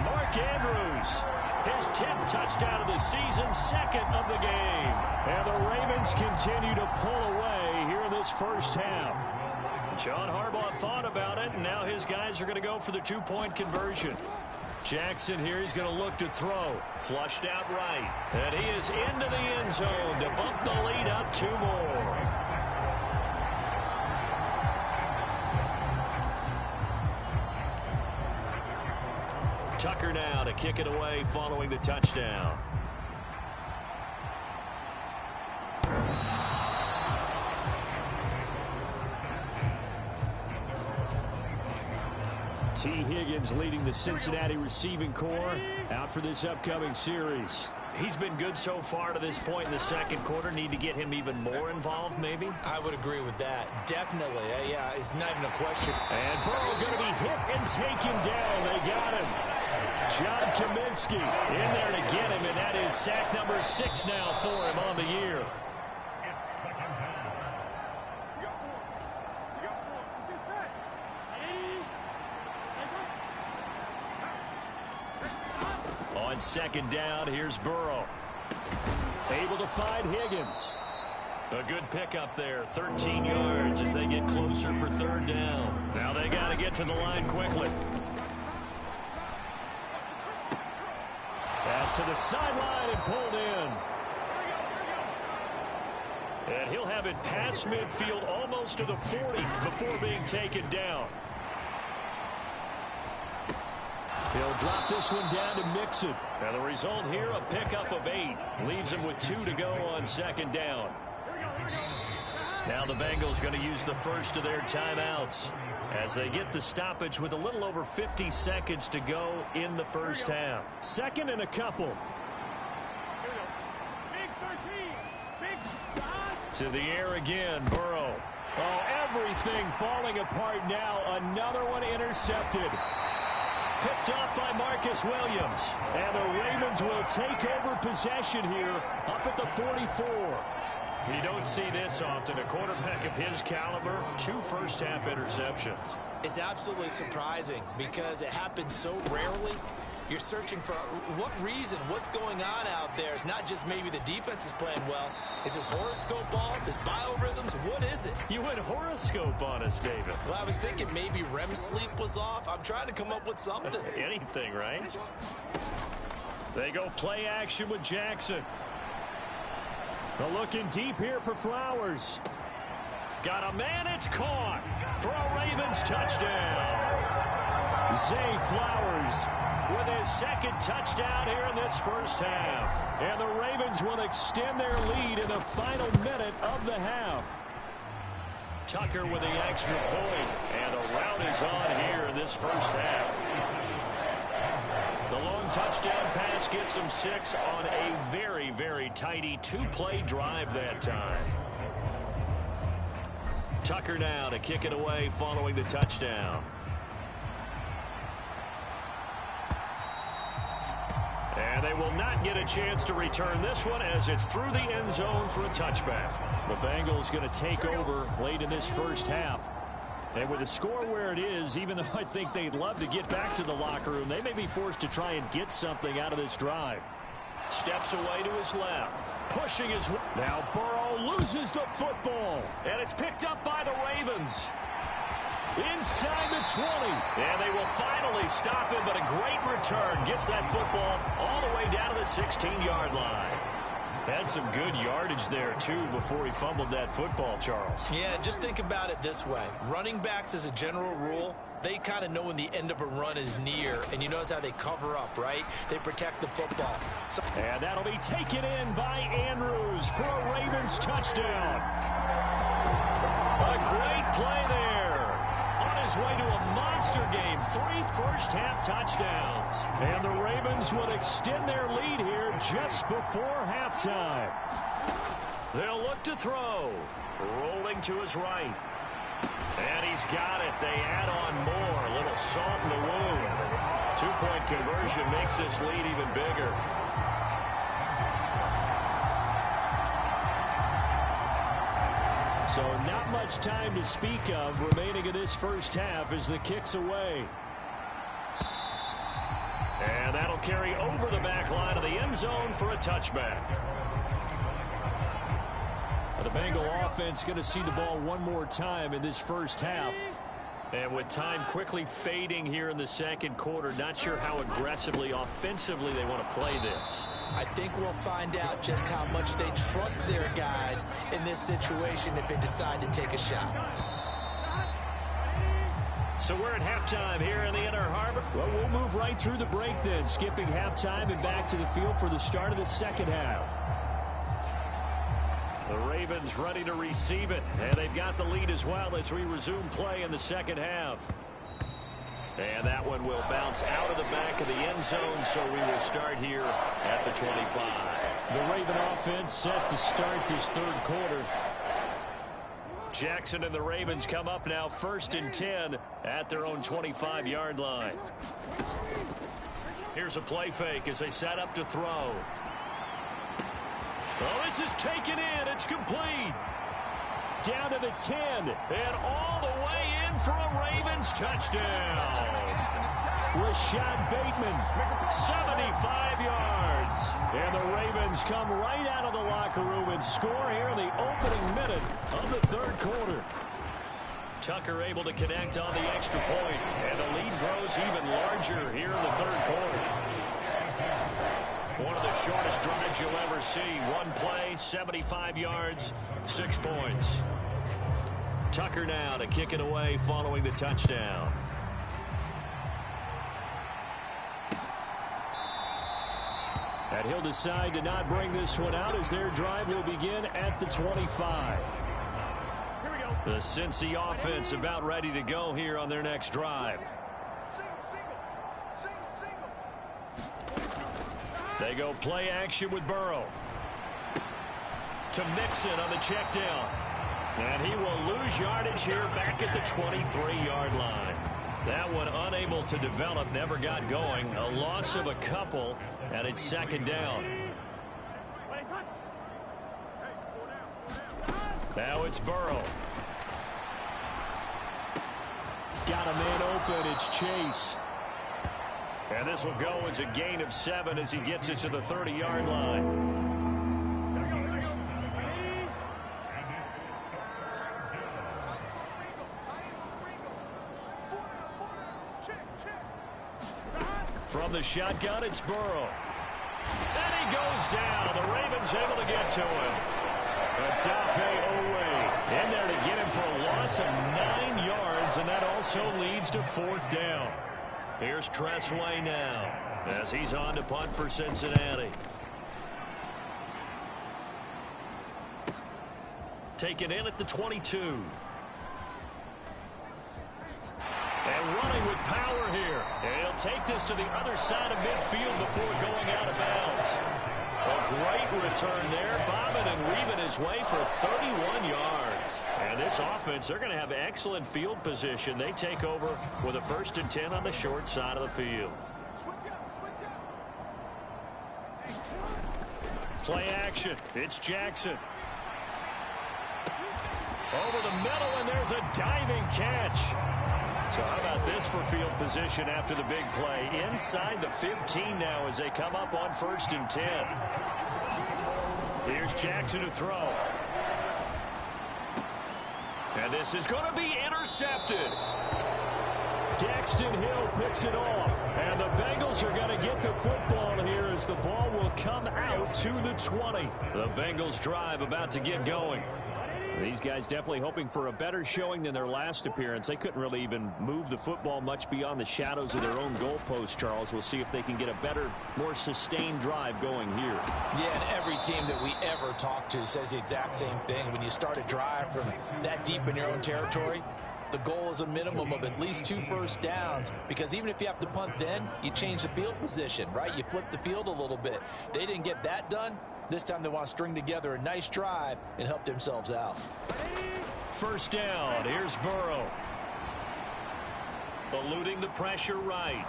C: Mark Andrews, his 10th touchdown of the season, 2nd of the game. And the Ravens continue to pull away here in this first half. John Harbaugh thought about it, and now his guys are going to go for the 2-point conversion. Jackson here, he's going to look to throw. Flushed out right. And he is into the end zone to bump the lead up 2 more. Tucker now to kick it away following the touchdown.
D: T. Higgins leading the Cincinnati receiving corps out for this upcoming series.
C: He's been good so far to this point in the 2nd quarter. Need to get him even more involved, maybe?
E: I would agree with that. Definitely. Yeah, it's not even a question.
D: And Burrow going to be hit and taken down. They got him. John Kaminsky in there to get him, and that is sack number 6 now for him on the year. On 2nd down, here's Burrow. Able to find Higgins.
C: A good pickup there, 13 yards as they get closer for 3rd down. Now they got to get to the line quickly.
D: Pass to the sideline and pulled in.
C: And he'll have it past midfield almost to the 40 before being taken down.
D: He'll drop this one down to Mixon.
C: Now the result here, a pickup of 8. Leaves him with 2 to go on 2nd down. Now the Bengals going to use the first of their timeouts as they get the stoppage with a little over 50 seconds to go in the first half.
D: 2nd and a couple.
B: Big 13. Big stop.
C: To the air again, Burrow.
D: Oh, everything falling apart now. Another one intercepted. Picked off by Marcus Williams. And the Ravens will take over possession here up at the 44.
C: You don't see this often. A quarterback of his caliber, 2 first-half interceptions.
E: It's absolutely surprising because it happens so rarely. You're searching for what reason, what's going on out there. It's not just maybe the defense is playing well. Is his horoscope off? His biorhythms? What is it?
C: You went horoscope on us, David.
E: Well, I was thinking maybe REM sleep was off. I'm trying to come up with something.
C: Anything, right? They go play action with Jackson.
D: They're looking deep here for Flowers.
C: Got a man, it's caught for a Ravens touchdown.
D: Zay Flowers
C: with his second touchdown here in this first half.
D: And the Ravens will extend their lead in the final minute of the half.
C: Tucker with the extra point, and a rout is on here in this first half. The long touchdown pass gets them 6 on a very, very tidy 2-play drive that time. Tucker now to kick it away following the touchdown. And they will not get a chance to return this one as it's through the end zone for a touchback.
D: The Bengals going to take over late in this first half. And with the score where it is, even though I think they'd love to get back to the locker room, they may be forced to try and get something out of this drive.
C: Steps away to his left. Pushing his...
D: Now Burrow loses the football.
C: And it's picked up by the Ravens.
D: Inside the 20.
C: And they will finally stop him, but a great return. Gets that football all the way down to the 16-yard line. Had some good yardage there, too, before he fumbled that football, Charles.
E: Yeah, just think about it this way. Running backs, as a general rule, they kind of know when the end of a run is near, and you notice how they cover up, right? They protect the football.
D: And that'll be taken in by Andrews for a Ravens touchdown.
C: A great play there. On his way to a monster game, 3 first-half touchdowns.
D: And the Ravens will extend their lead here just before halftime.
C: They'll look to throw. Rolling to his right. And he's got it. They add on more. A little salt in the wound. 2-point conversion makes this lead even bigger.
D: So not much time to speak of remaining in this first half as the kick's away.
C: And that'll carry over the back line of the end zone for a touchback.
D: The Bengal offense going to see the ball one more time in this first half.
C: And with time quickly fading here in the second quarter, not sure how aggressively, offensively they want to play this.
E: I think we'll find out just how much they trust their guys in this situation if they decide to take a shot.
C: So we're at halftime here in the Inner Harbor.
D: Well, we'll move right through the break then, skipping halftime and back to the field for the start of the second half.
C: The Ravens ready to receive it, and they've got the lead as well as we resume play in the second half. And that one will bounce out of the back of the end zone, so we will start here at the 25.
D: The Raven offense set to start this third quarter.
C: Jackson and the Ravens come up now 1st and 10 at their own 25-yard line. Here's a play fake as they set up to throw. Oh, this is taken in. It's complete.
D: Down to the 10.
C: And all the way in for a Ravens touchdown.
D: Rashad Bateman.
C: 75 yards.
D: And the Ravens come right out of the locker room and score here in the opening minute of the third quarter.
C: Tucker able to connect on the extra point, and the lead grows even larger here in the third quarter. One of the shortest drives you'll ever see. One play, 75 yards, 6 points. Tucker now to kick it away following the touchdown.
D: And he'll decide to not bring this one out as their drive will begin at the 25.
C: Here we go. The Cincy offense about ready to go here on their next drive. They go play action with Burrow. to Mixon on the check down. And he will lose yardage here back at the 23-yard line. That one unable to develop, never got going. A loss of a couple, and it's second down. Now it's Burrow.
D: Got a man open. It's Chase.
C: And this will go as a gain of 7 as he gets it to the 30-yard line. From the shotgun, it's Burrow. And he goes down. The Ravens able to get to him. Odafe Owe in there to get him for a loss of 9 yards, and that also leads to 4th down. Here's Tressway now as he's on to punt for Cincinnati. Taken in at the 22. And running with power here. And he'll take this to the other side of midfield before going out of bounds. A great return there, bobbing and weaving his way for 31 yards. And this offense, they're going to have excellent field position. They take over with a 1st and 10 on the short side of the field. Play action. It's Jackson. Over the middle, and there's a diving catch. So how about this for field position after the big play? Inside the 15 now as they come up on 1st and 10. Here's Jackson to throw. And this is going to be intercepted. Daxton Hill picks it off. And the Bengals are going to get the football here as the ball will come out to the 20. The Bengals drive about to get going. These guys definitely hoping for a better showing than their last appearance. They couldn't really even move the football much beyond the shadows of their own goalpost, Charles. We'll see if they can get a better, more sustained drive going here.
E: Yeah, and every team that we ever talk to says the exact same thing. When you start a drive from that deep in your own territory, the goal is a minimum of at least 2 first downs, because even if you have to punt then, you change the field position, right? You flip the field a little bit. They didn't get that done. This time they want to string together a nice drive and help themselves out.
C: 1st down. Here's Burrow. Eluding the pressure right.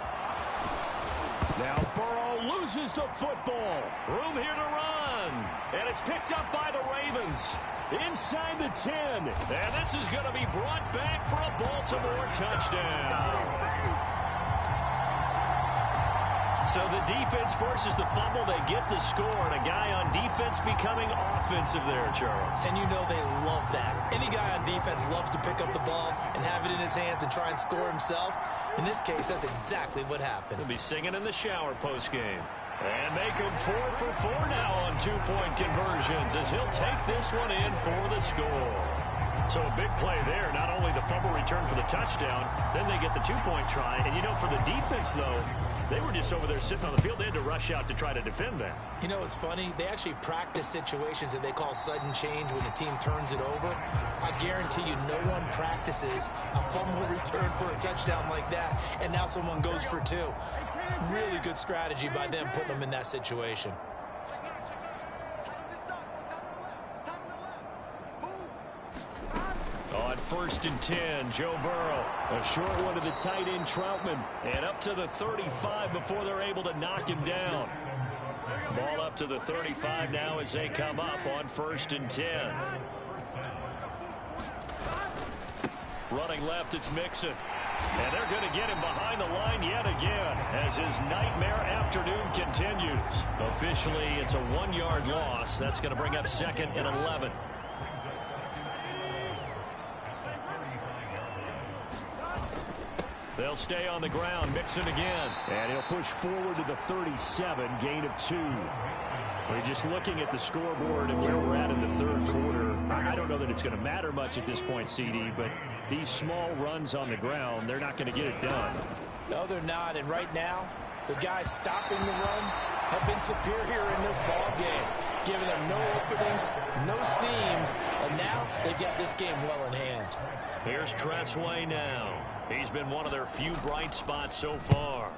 C: Now Burrow loses the football. Room here to run. And it's picked up by the Ravens. Inside the 10. And this is going to be brought back for a Baltimore touchdown. So the defense forces the fumble. They get the score. And a guy on defense becoming offensive there, Charles.
E: And you know they love that. Any guy on defense loves to pick up the ball and have it in his hands and try and score himself. In this case, that's exactly what happened.
C: He'll be singing in the shower postgame. And make him 4 for 4 now on 2-point conversions as he'll take this one in for the score. So a big play there. Not only the fumble return for the touchdown, then they get the 2-point try. And, you know, for the defense, though, they were just over there sitting on the field. They had to rush out to try to defend that.
E: You know, it's funny. They actually practice situations that they call sudden change when the team turns it over. I guarantee you no one practices a fumble return for a touchdown like that, and now someone goes for 2. Really good strategy by them putting them in that situation.
C: On 1st and 10, Joe Burrow.
D: A short one to the tight end, Troutman.
C: And up to the 35 before they're able to knock him down. Ball up to the 35 now as they come up on 1st and 10. Running left, it's Mixon. And they're going to get him behind the line yet again as his nightmare afternoon continues. Officially, it's a 1-yard loss. That's going to bring up 2nd and 11. They'll stay on the ground. Mixon again.
D: And he'll push forward to the 37, gain of 2. We're just looking at the scoreboard and where we're at in the 3rd quarter. I don't know that it's going to matter much at this point, CD, but these small runs on the ground, they're not going to get it done.
E: No, they're not. And right now, the guys stopping the run have been superior in this ball game, giving them no openings, no seams, and now they've got this game well in hand.
C: Here's Tressway now. He's been one of their few bright spots so far.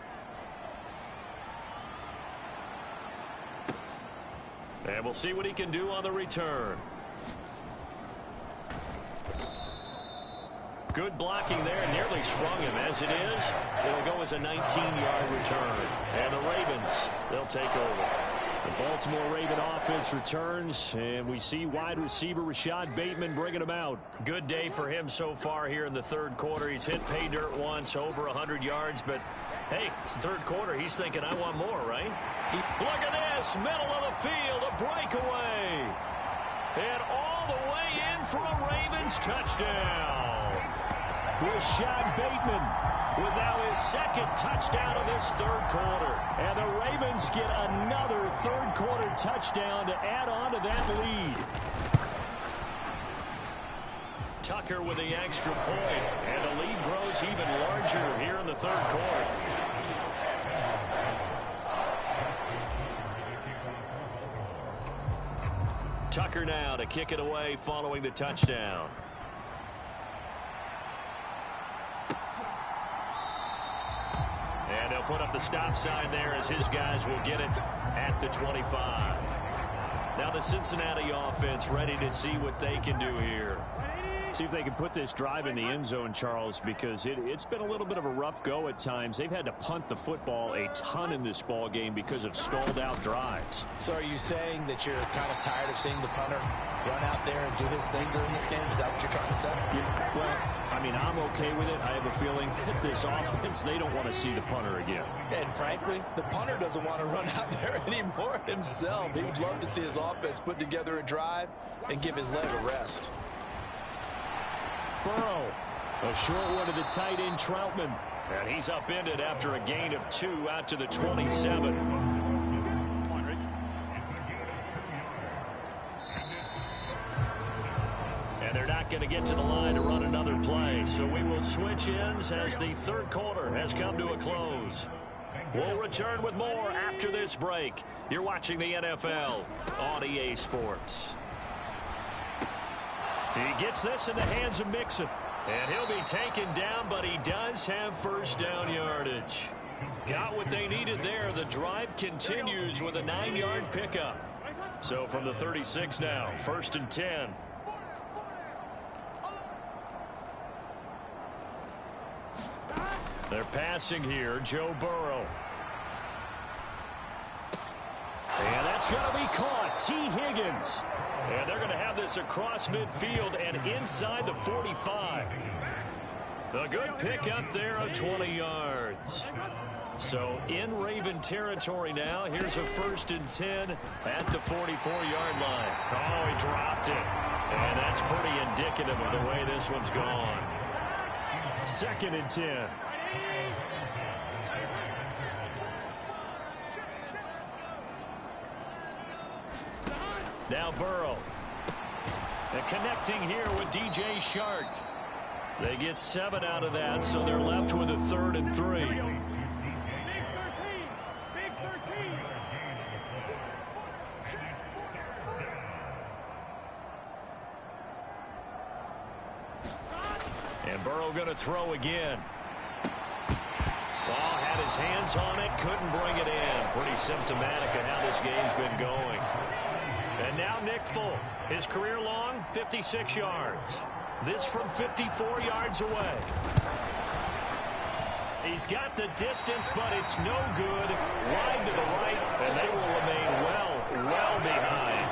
C: And we'll see what he can do on the return. Good blocking there, nearly sprung him. As it is, it'll go as a 19-yard return. And the Ravens, they'll take over. The Baltimore Raven offense returns, and we see wide receiver Rashad Bateman bringing him out. Good day for him so far here in the third quarter. He's hit pay dirt once, over 100 yards, but hey, it's the third quarter. He's thinking, I want more, right? Look at this, middle of the field, a breakaway. And all the way in for a Ravens touchdown. Rashad Bateman with now his second touchdown of this third quarter. And the Ravens get another third quarter touchdown to add on to that lead. Tucker with the extra point, and the lead grows even larger here in the third quarter. Tucker now to kick it away following the touchdown. And they'll put up the stop sign there as his guys will get it at the 25. Now the Cincinnati offense ready to see what they can do here. See if they can put this drive in the end zone, Charles, because it's been a little bit of a rough go at times. They've had to punt the football a ton in this ball game because of stalled out drives.
E: So are you saying that you're kind of tired of seeing the punter run out there and do his thing during this game? Is that what you're trying to say?
C: Yeah, well, I mean, I'm okay with it. I have a feeling that this offense, they don't want to see the punter again.
E: And frankly, the punter doesn't want to run out there anymore himself. He would love to see his offense put together a drive and give his leg a rest.
C: Burrow, a short one to the tight end, Troutman. And he's upended after a gain of 2 out to the 27. And they're not going to get to the line to run another play. So we will switch ends as the third quarter has come to a close. We'll return with more after this break. You're watching the NFL on EA Sports. He gets this in the hands of Mixon. And he'll be taken down, but he does have first down yardage. Got what they needed there. The drive continues with a 9-yard pickup. So from the 36 now, 1st and 10. They're passing here, Joe Burrow. And that's going to be caught. T. Higgins. And they're going to have this across midfield and inside the 45. A good pick up there of 20 yards. So in Raven territory now. Here's a 1st and 10 at the 44-yard line. Oh, he dropped it. And that's pretty indicative of the way this one's gone. 2nd and 10. Now Burrow. And connecting here with DJ Shark. They get 7 out of that, so they're left with a 3rd and 3. And Burrow going to throw again. Ball had his hands on it, couldn't bring it in. Pretty symptomatic of how this game's been going. And now Nick Folk, his career long, 56 yards. This from 54 yards away. He's got the distance, but it's no good. Wide to the right, and they will remain well behind.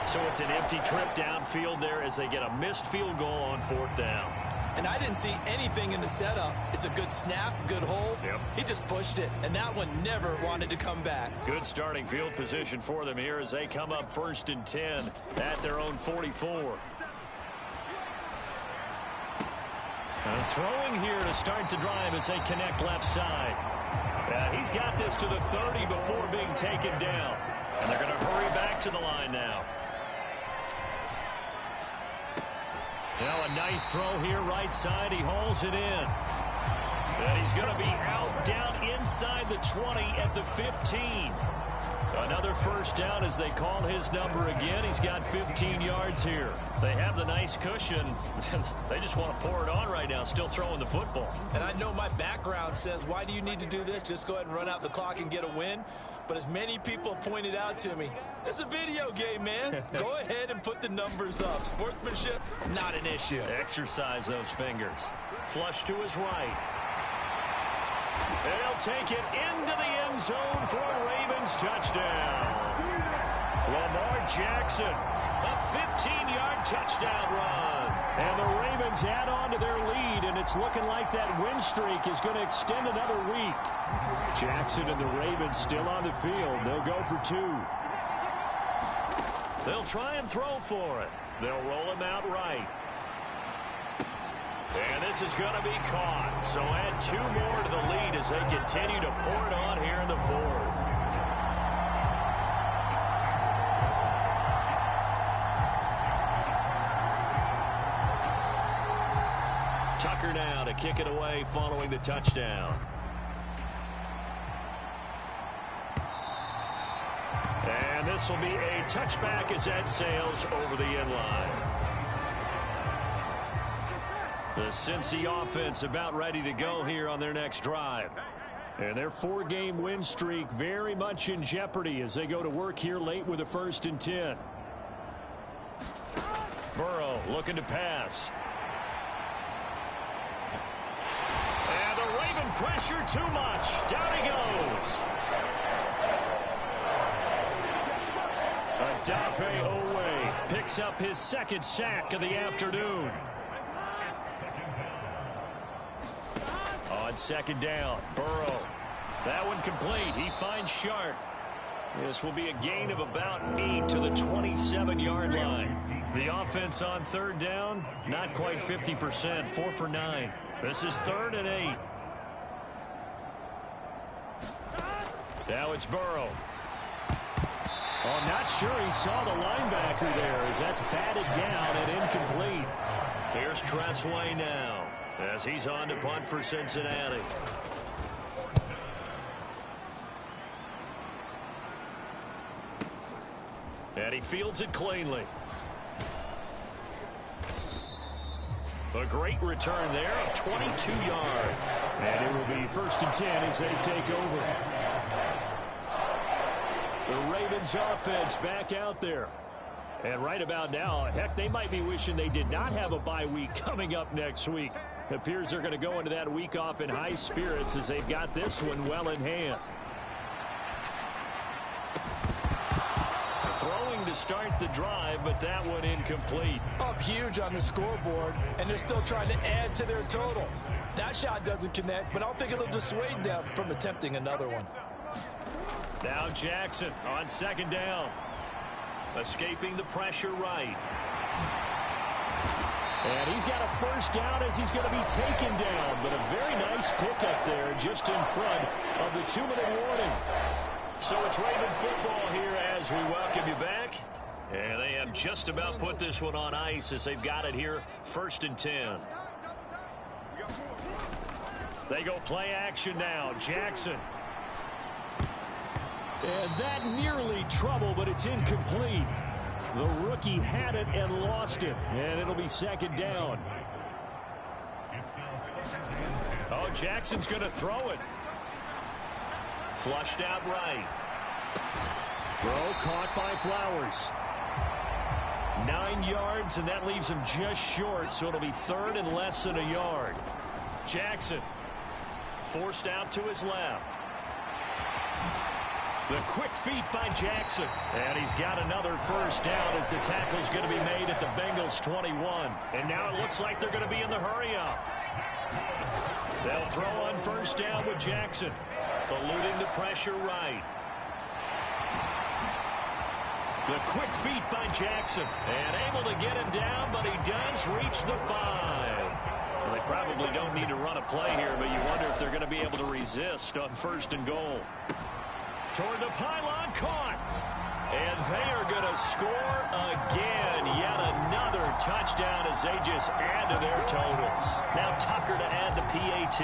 C: So it's an empty trip downfield there as they get a missed field goal on 4th down.
E: And I didn't see anything in the setup. It's a good snap, good hold.
C: Yep.
E: He just pushed it, and that one never wanted to come back.
C: Good starting field position for them here as they come up 1st and 10 at their own 44. And throwing here to start the drive as they connect left side. He's got this to the 30 before being taken down. And they're going to hurry back to the line now. Now a nice throw here right side. He hauls it in. And he's going to be out down inside the 20 at the 15. Another first down as they call his number again. He's got 15 yards here. They have the nice cushion. They just want to pour it on right now, still throwing the football.
A: And I know my background says, why do you need to do this? Just go ahead and run out the clock and get a win. But as many people pointed out to me, this is a video game, man. Go ahead and put the numbers up. Sportsmanship, not an issue.
C: Exercise those fingers. Flush to his right. They'll take it into the end zone for a Ravens touchdown. Lamar Jackson, a 15-yard touchdown run. And the Ravens add on to their lead, and it's looking like that win streak is going to extend another week. Jackson and the Ravens still on the field. They'll go for 2. They'll try and throw for it. They'll roll him out right. And this is going to be caught. So add 2 more to the lead as they continue to pour it on here in the 4th. Tucker now to kick it away following the touchdown. And this will be a touchback as that sails over the end line. The Cincy offense about ready to go here on their next drive. And their 4-game win streak very much in jeopardy as they go to work here late with a 1st and 10. Burrow looking to pass. And the Raven pressure too much. Down he goes. Odafe Owe picks up his 2nd sack of the afternoon. On 2nd down, Burrow. That one complete. He finds Shark. This will be a gain of about 8 to the 27-yard line. The offense on 3rd down, not quite 50%, 4 for 9. This is 3rd and 8. Now it's Burrow. Oh, not sure he saw the linebacker there as that's batted down and incomplete. Here's Tressway now as he's on to punt for Cincinnati. And he fields it cleanly. A great return there of 22 yards. And it will be 1st and 10 as they take over. The Ravens offense back out there. And right about now, heck, they might be wishing they did not have a bye week coming up next week. It appears they're going to go into that week off in high spirits as they've got this one well in hand. Throwing to start the drive, but that one incomplete.
E: Up huge on the scoreboard, and they're still trying to add to their total. That shot doesn't connect, but I don't think it'll dissuade them from attempting another one.
C: Now Jackson on 2nd down. Escaping the pressure right. And he's got a 1st down as he's going to be taken down. But a very nice pickup there just in front of the 2-minute warning. So it's Raven football here as we welcome you back. And they have just about put this one on ice as they've got it here 1st and 10. They go play action now. Jackson. And that nearly trouble, but it's incomplete. The rookie had it and lost it. And it'll be 2nd down. Oh, Jackson's going to throw it. Flushed out right. Throw caught by Flowers. 9 yards, and that leaves him just short, so it'll be 3rd and less than a yard. Jackson forced out to his left. The quick feet by Jackson. And he's got another 1st down as the tackle's going to be made at the Bengals 21. And now it looks like they're going to be in the hurry-up. They'll throw on 1st down with Jackson. Eluding the pressure right. The quick feet by Jackson. And able to get him down, but he does reach the 5. Well, they probably don't need to run a play here, but you wonder if they're going to be able to resist on 1st and goal. Toward the pylon, caught. And they are going to score again. Yet another touchdown as they just add to their totals. Now Tucker to add the PAT.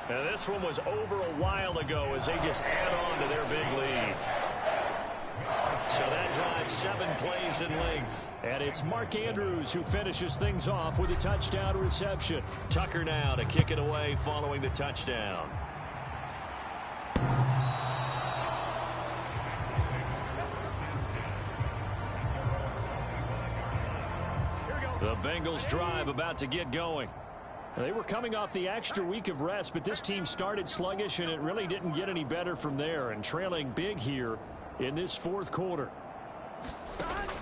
C: And This one was over a while ago as they just add on to their big lead. So that drives 7 plays in length.
D: And it's Mark Andrews who finishes things off with a touchdown reception.
C: Tucker now to kick it away following the touchdown. The Bengals drive about to get going.
D: They were coming off the extra week of rest, but this team started sluggish, and it really didn't get any better from there, and trailing big here in this fourth quarter.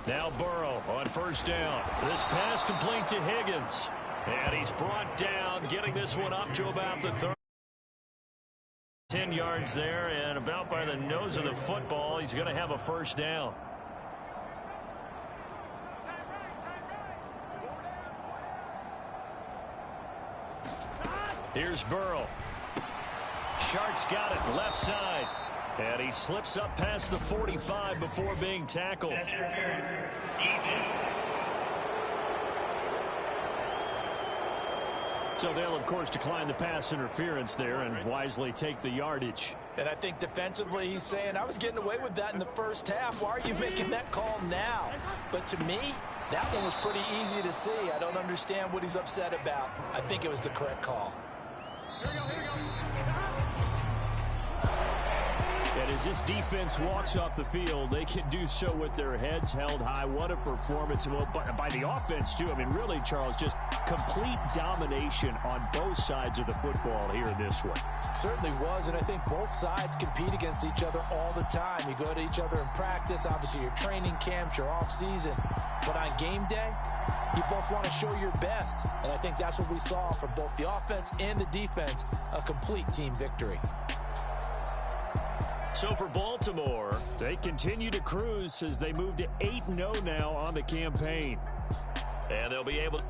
C: Now Burrow on first down. This pass complete to Higgins. And he's brought down, getting this one up to about the 30. 10 yards there, and about by the nose of the football, he's going to have a first down. Here's Burrow. Shark's got it left side. And he slips up past the 45 before being tackled.
D: So they'll, of course, decline the pass interference there and wisely take the yardage.
E: And I think defensively he's saying, I was getting away with that in the first half. Why are you making that call now? But to me, that one was pretty easy to see. I don't understand what he's upset about. I think it was the correct call.
D: And as this defense walks off the field, they can do so with their heads held high. What a performance. Well, by the offense, too. I mean, really, Charles, just complete domination on both sides of the football here in this one.
E: Certainly was, and I think both sides compete against each other all the time. You go to each other in practice, obviously your training camps, your off-season. But on game day, you both want to show your best. And I think that's what we saw from both the offense and the defense, a complete team victory.
C: So for Baltimore,
D: they continue to cruise as they move to 8-0 now on the campaign.
C: And they'll be able to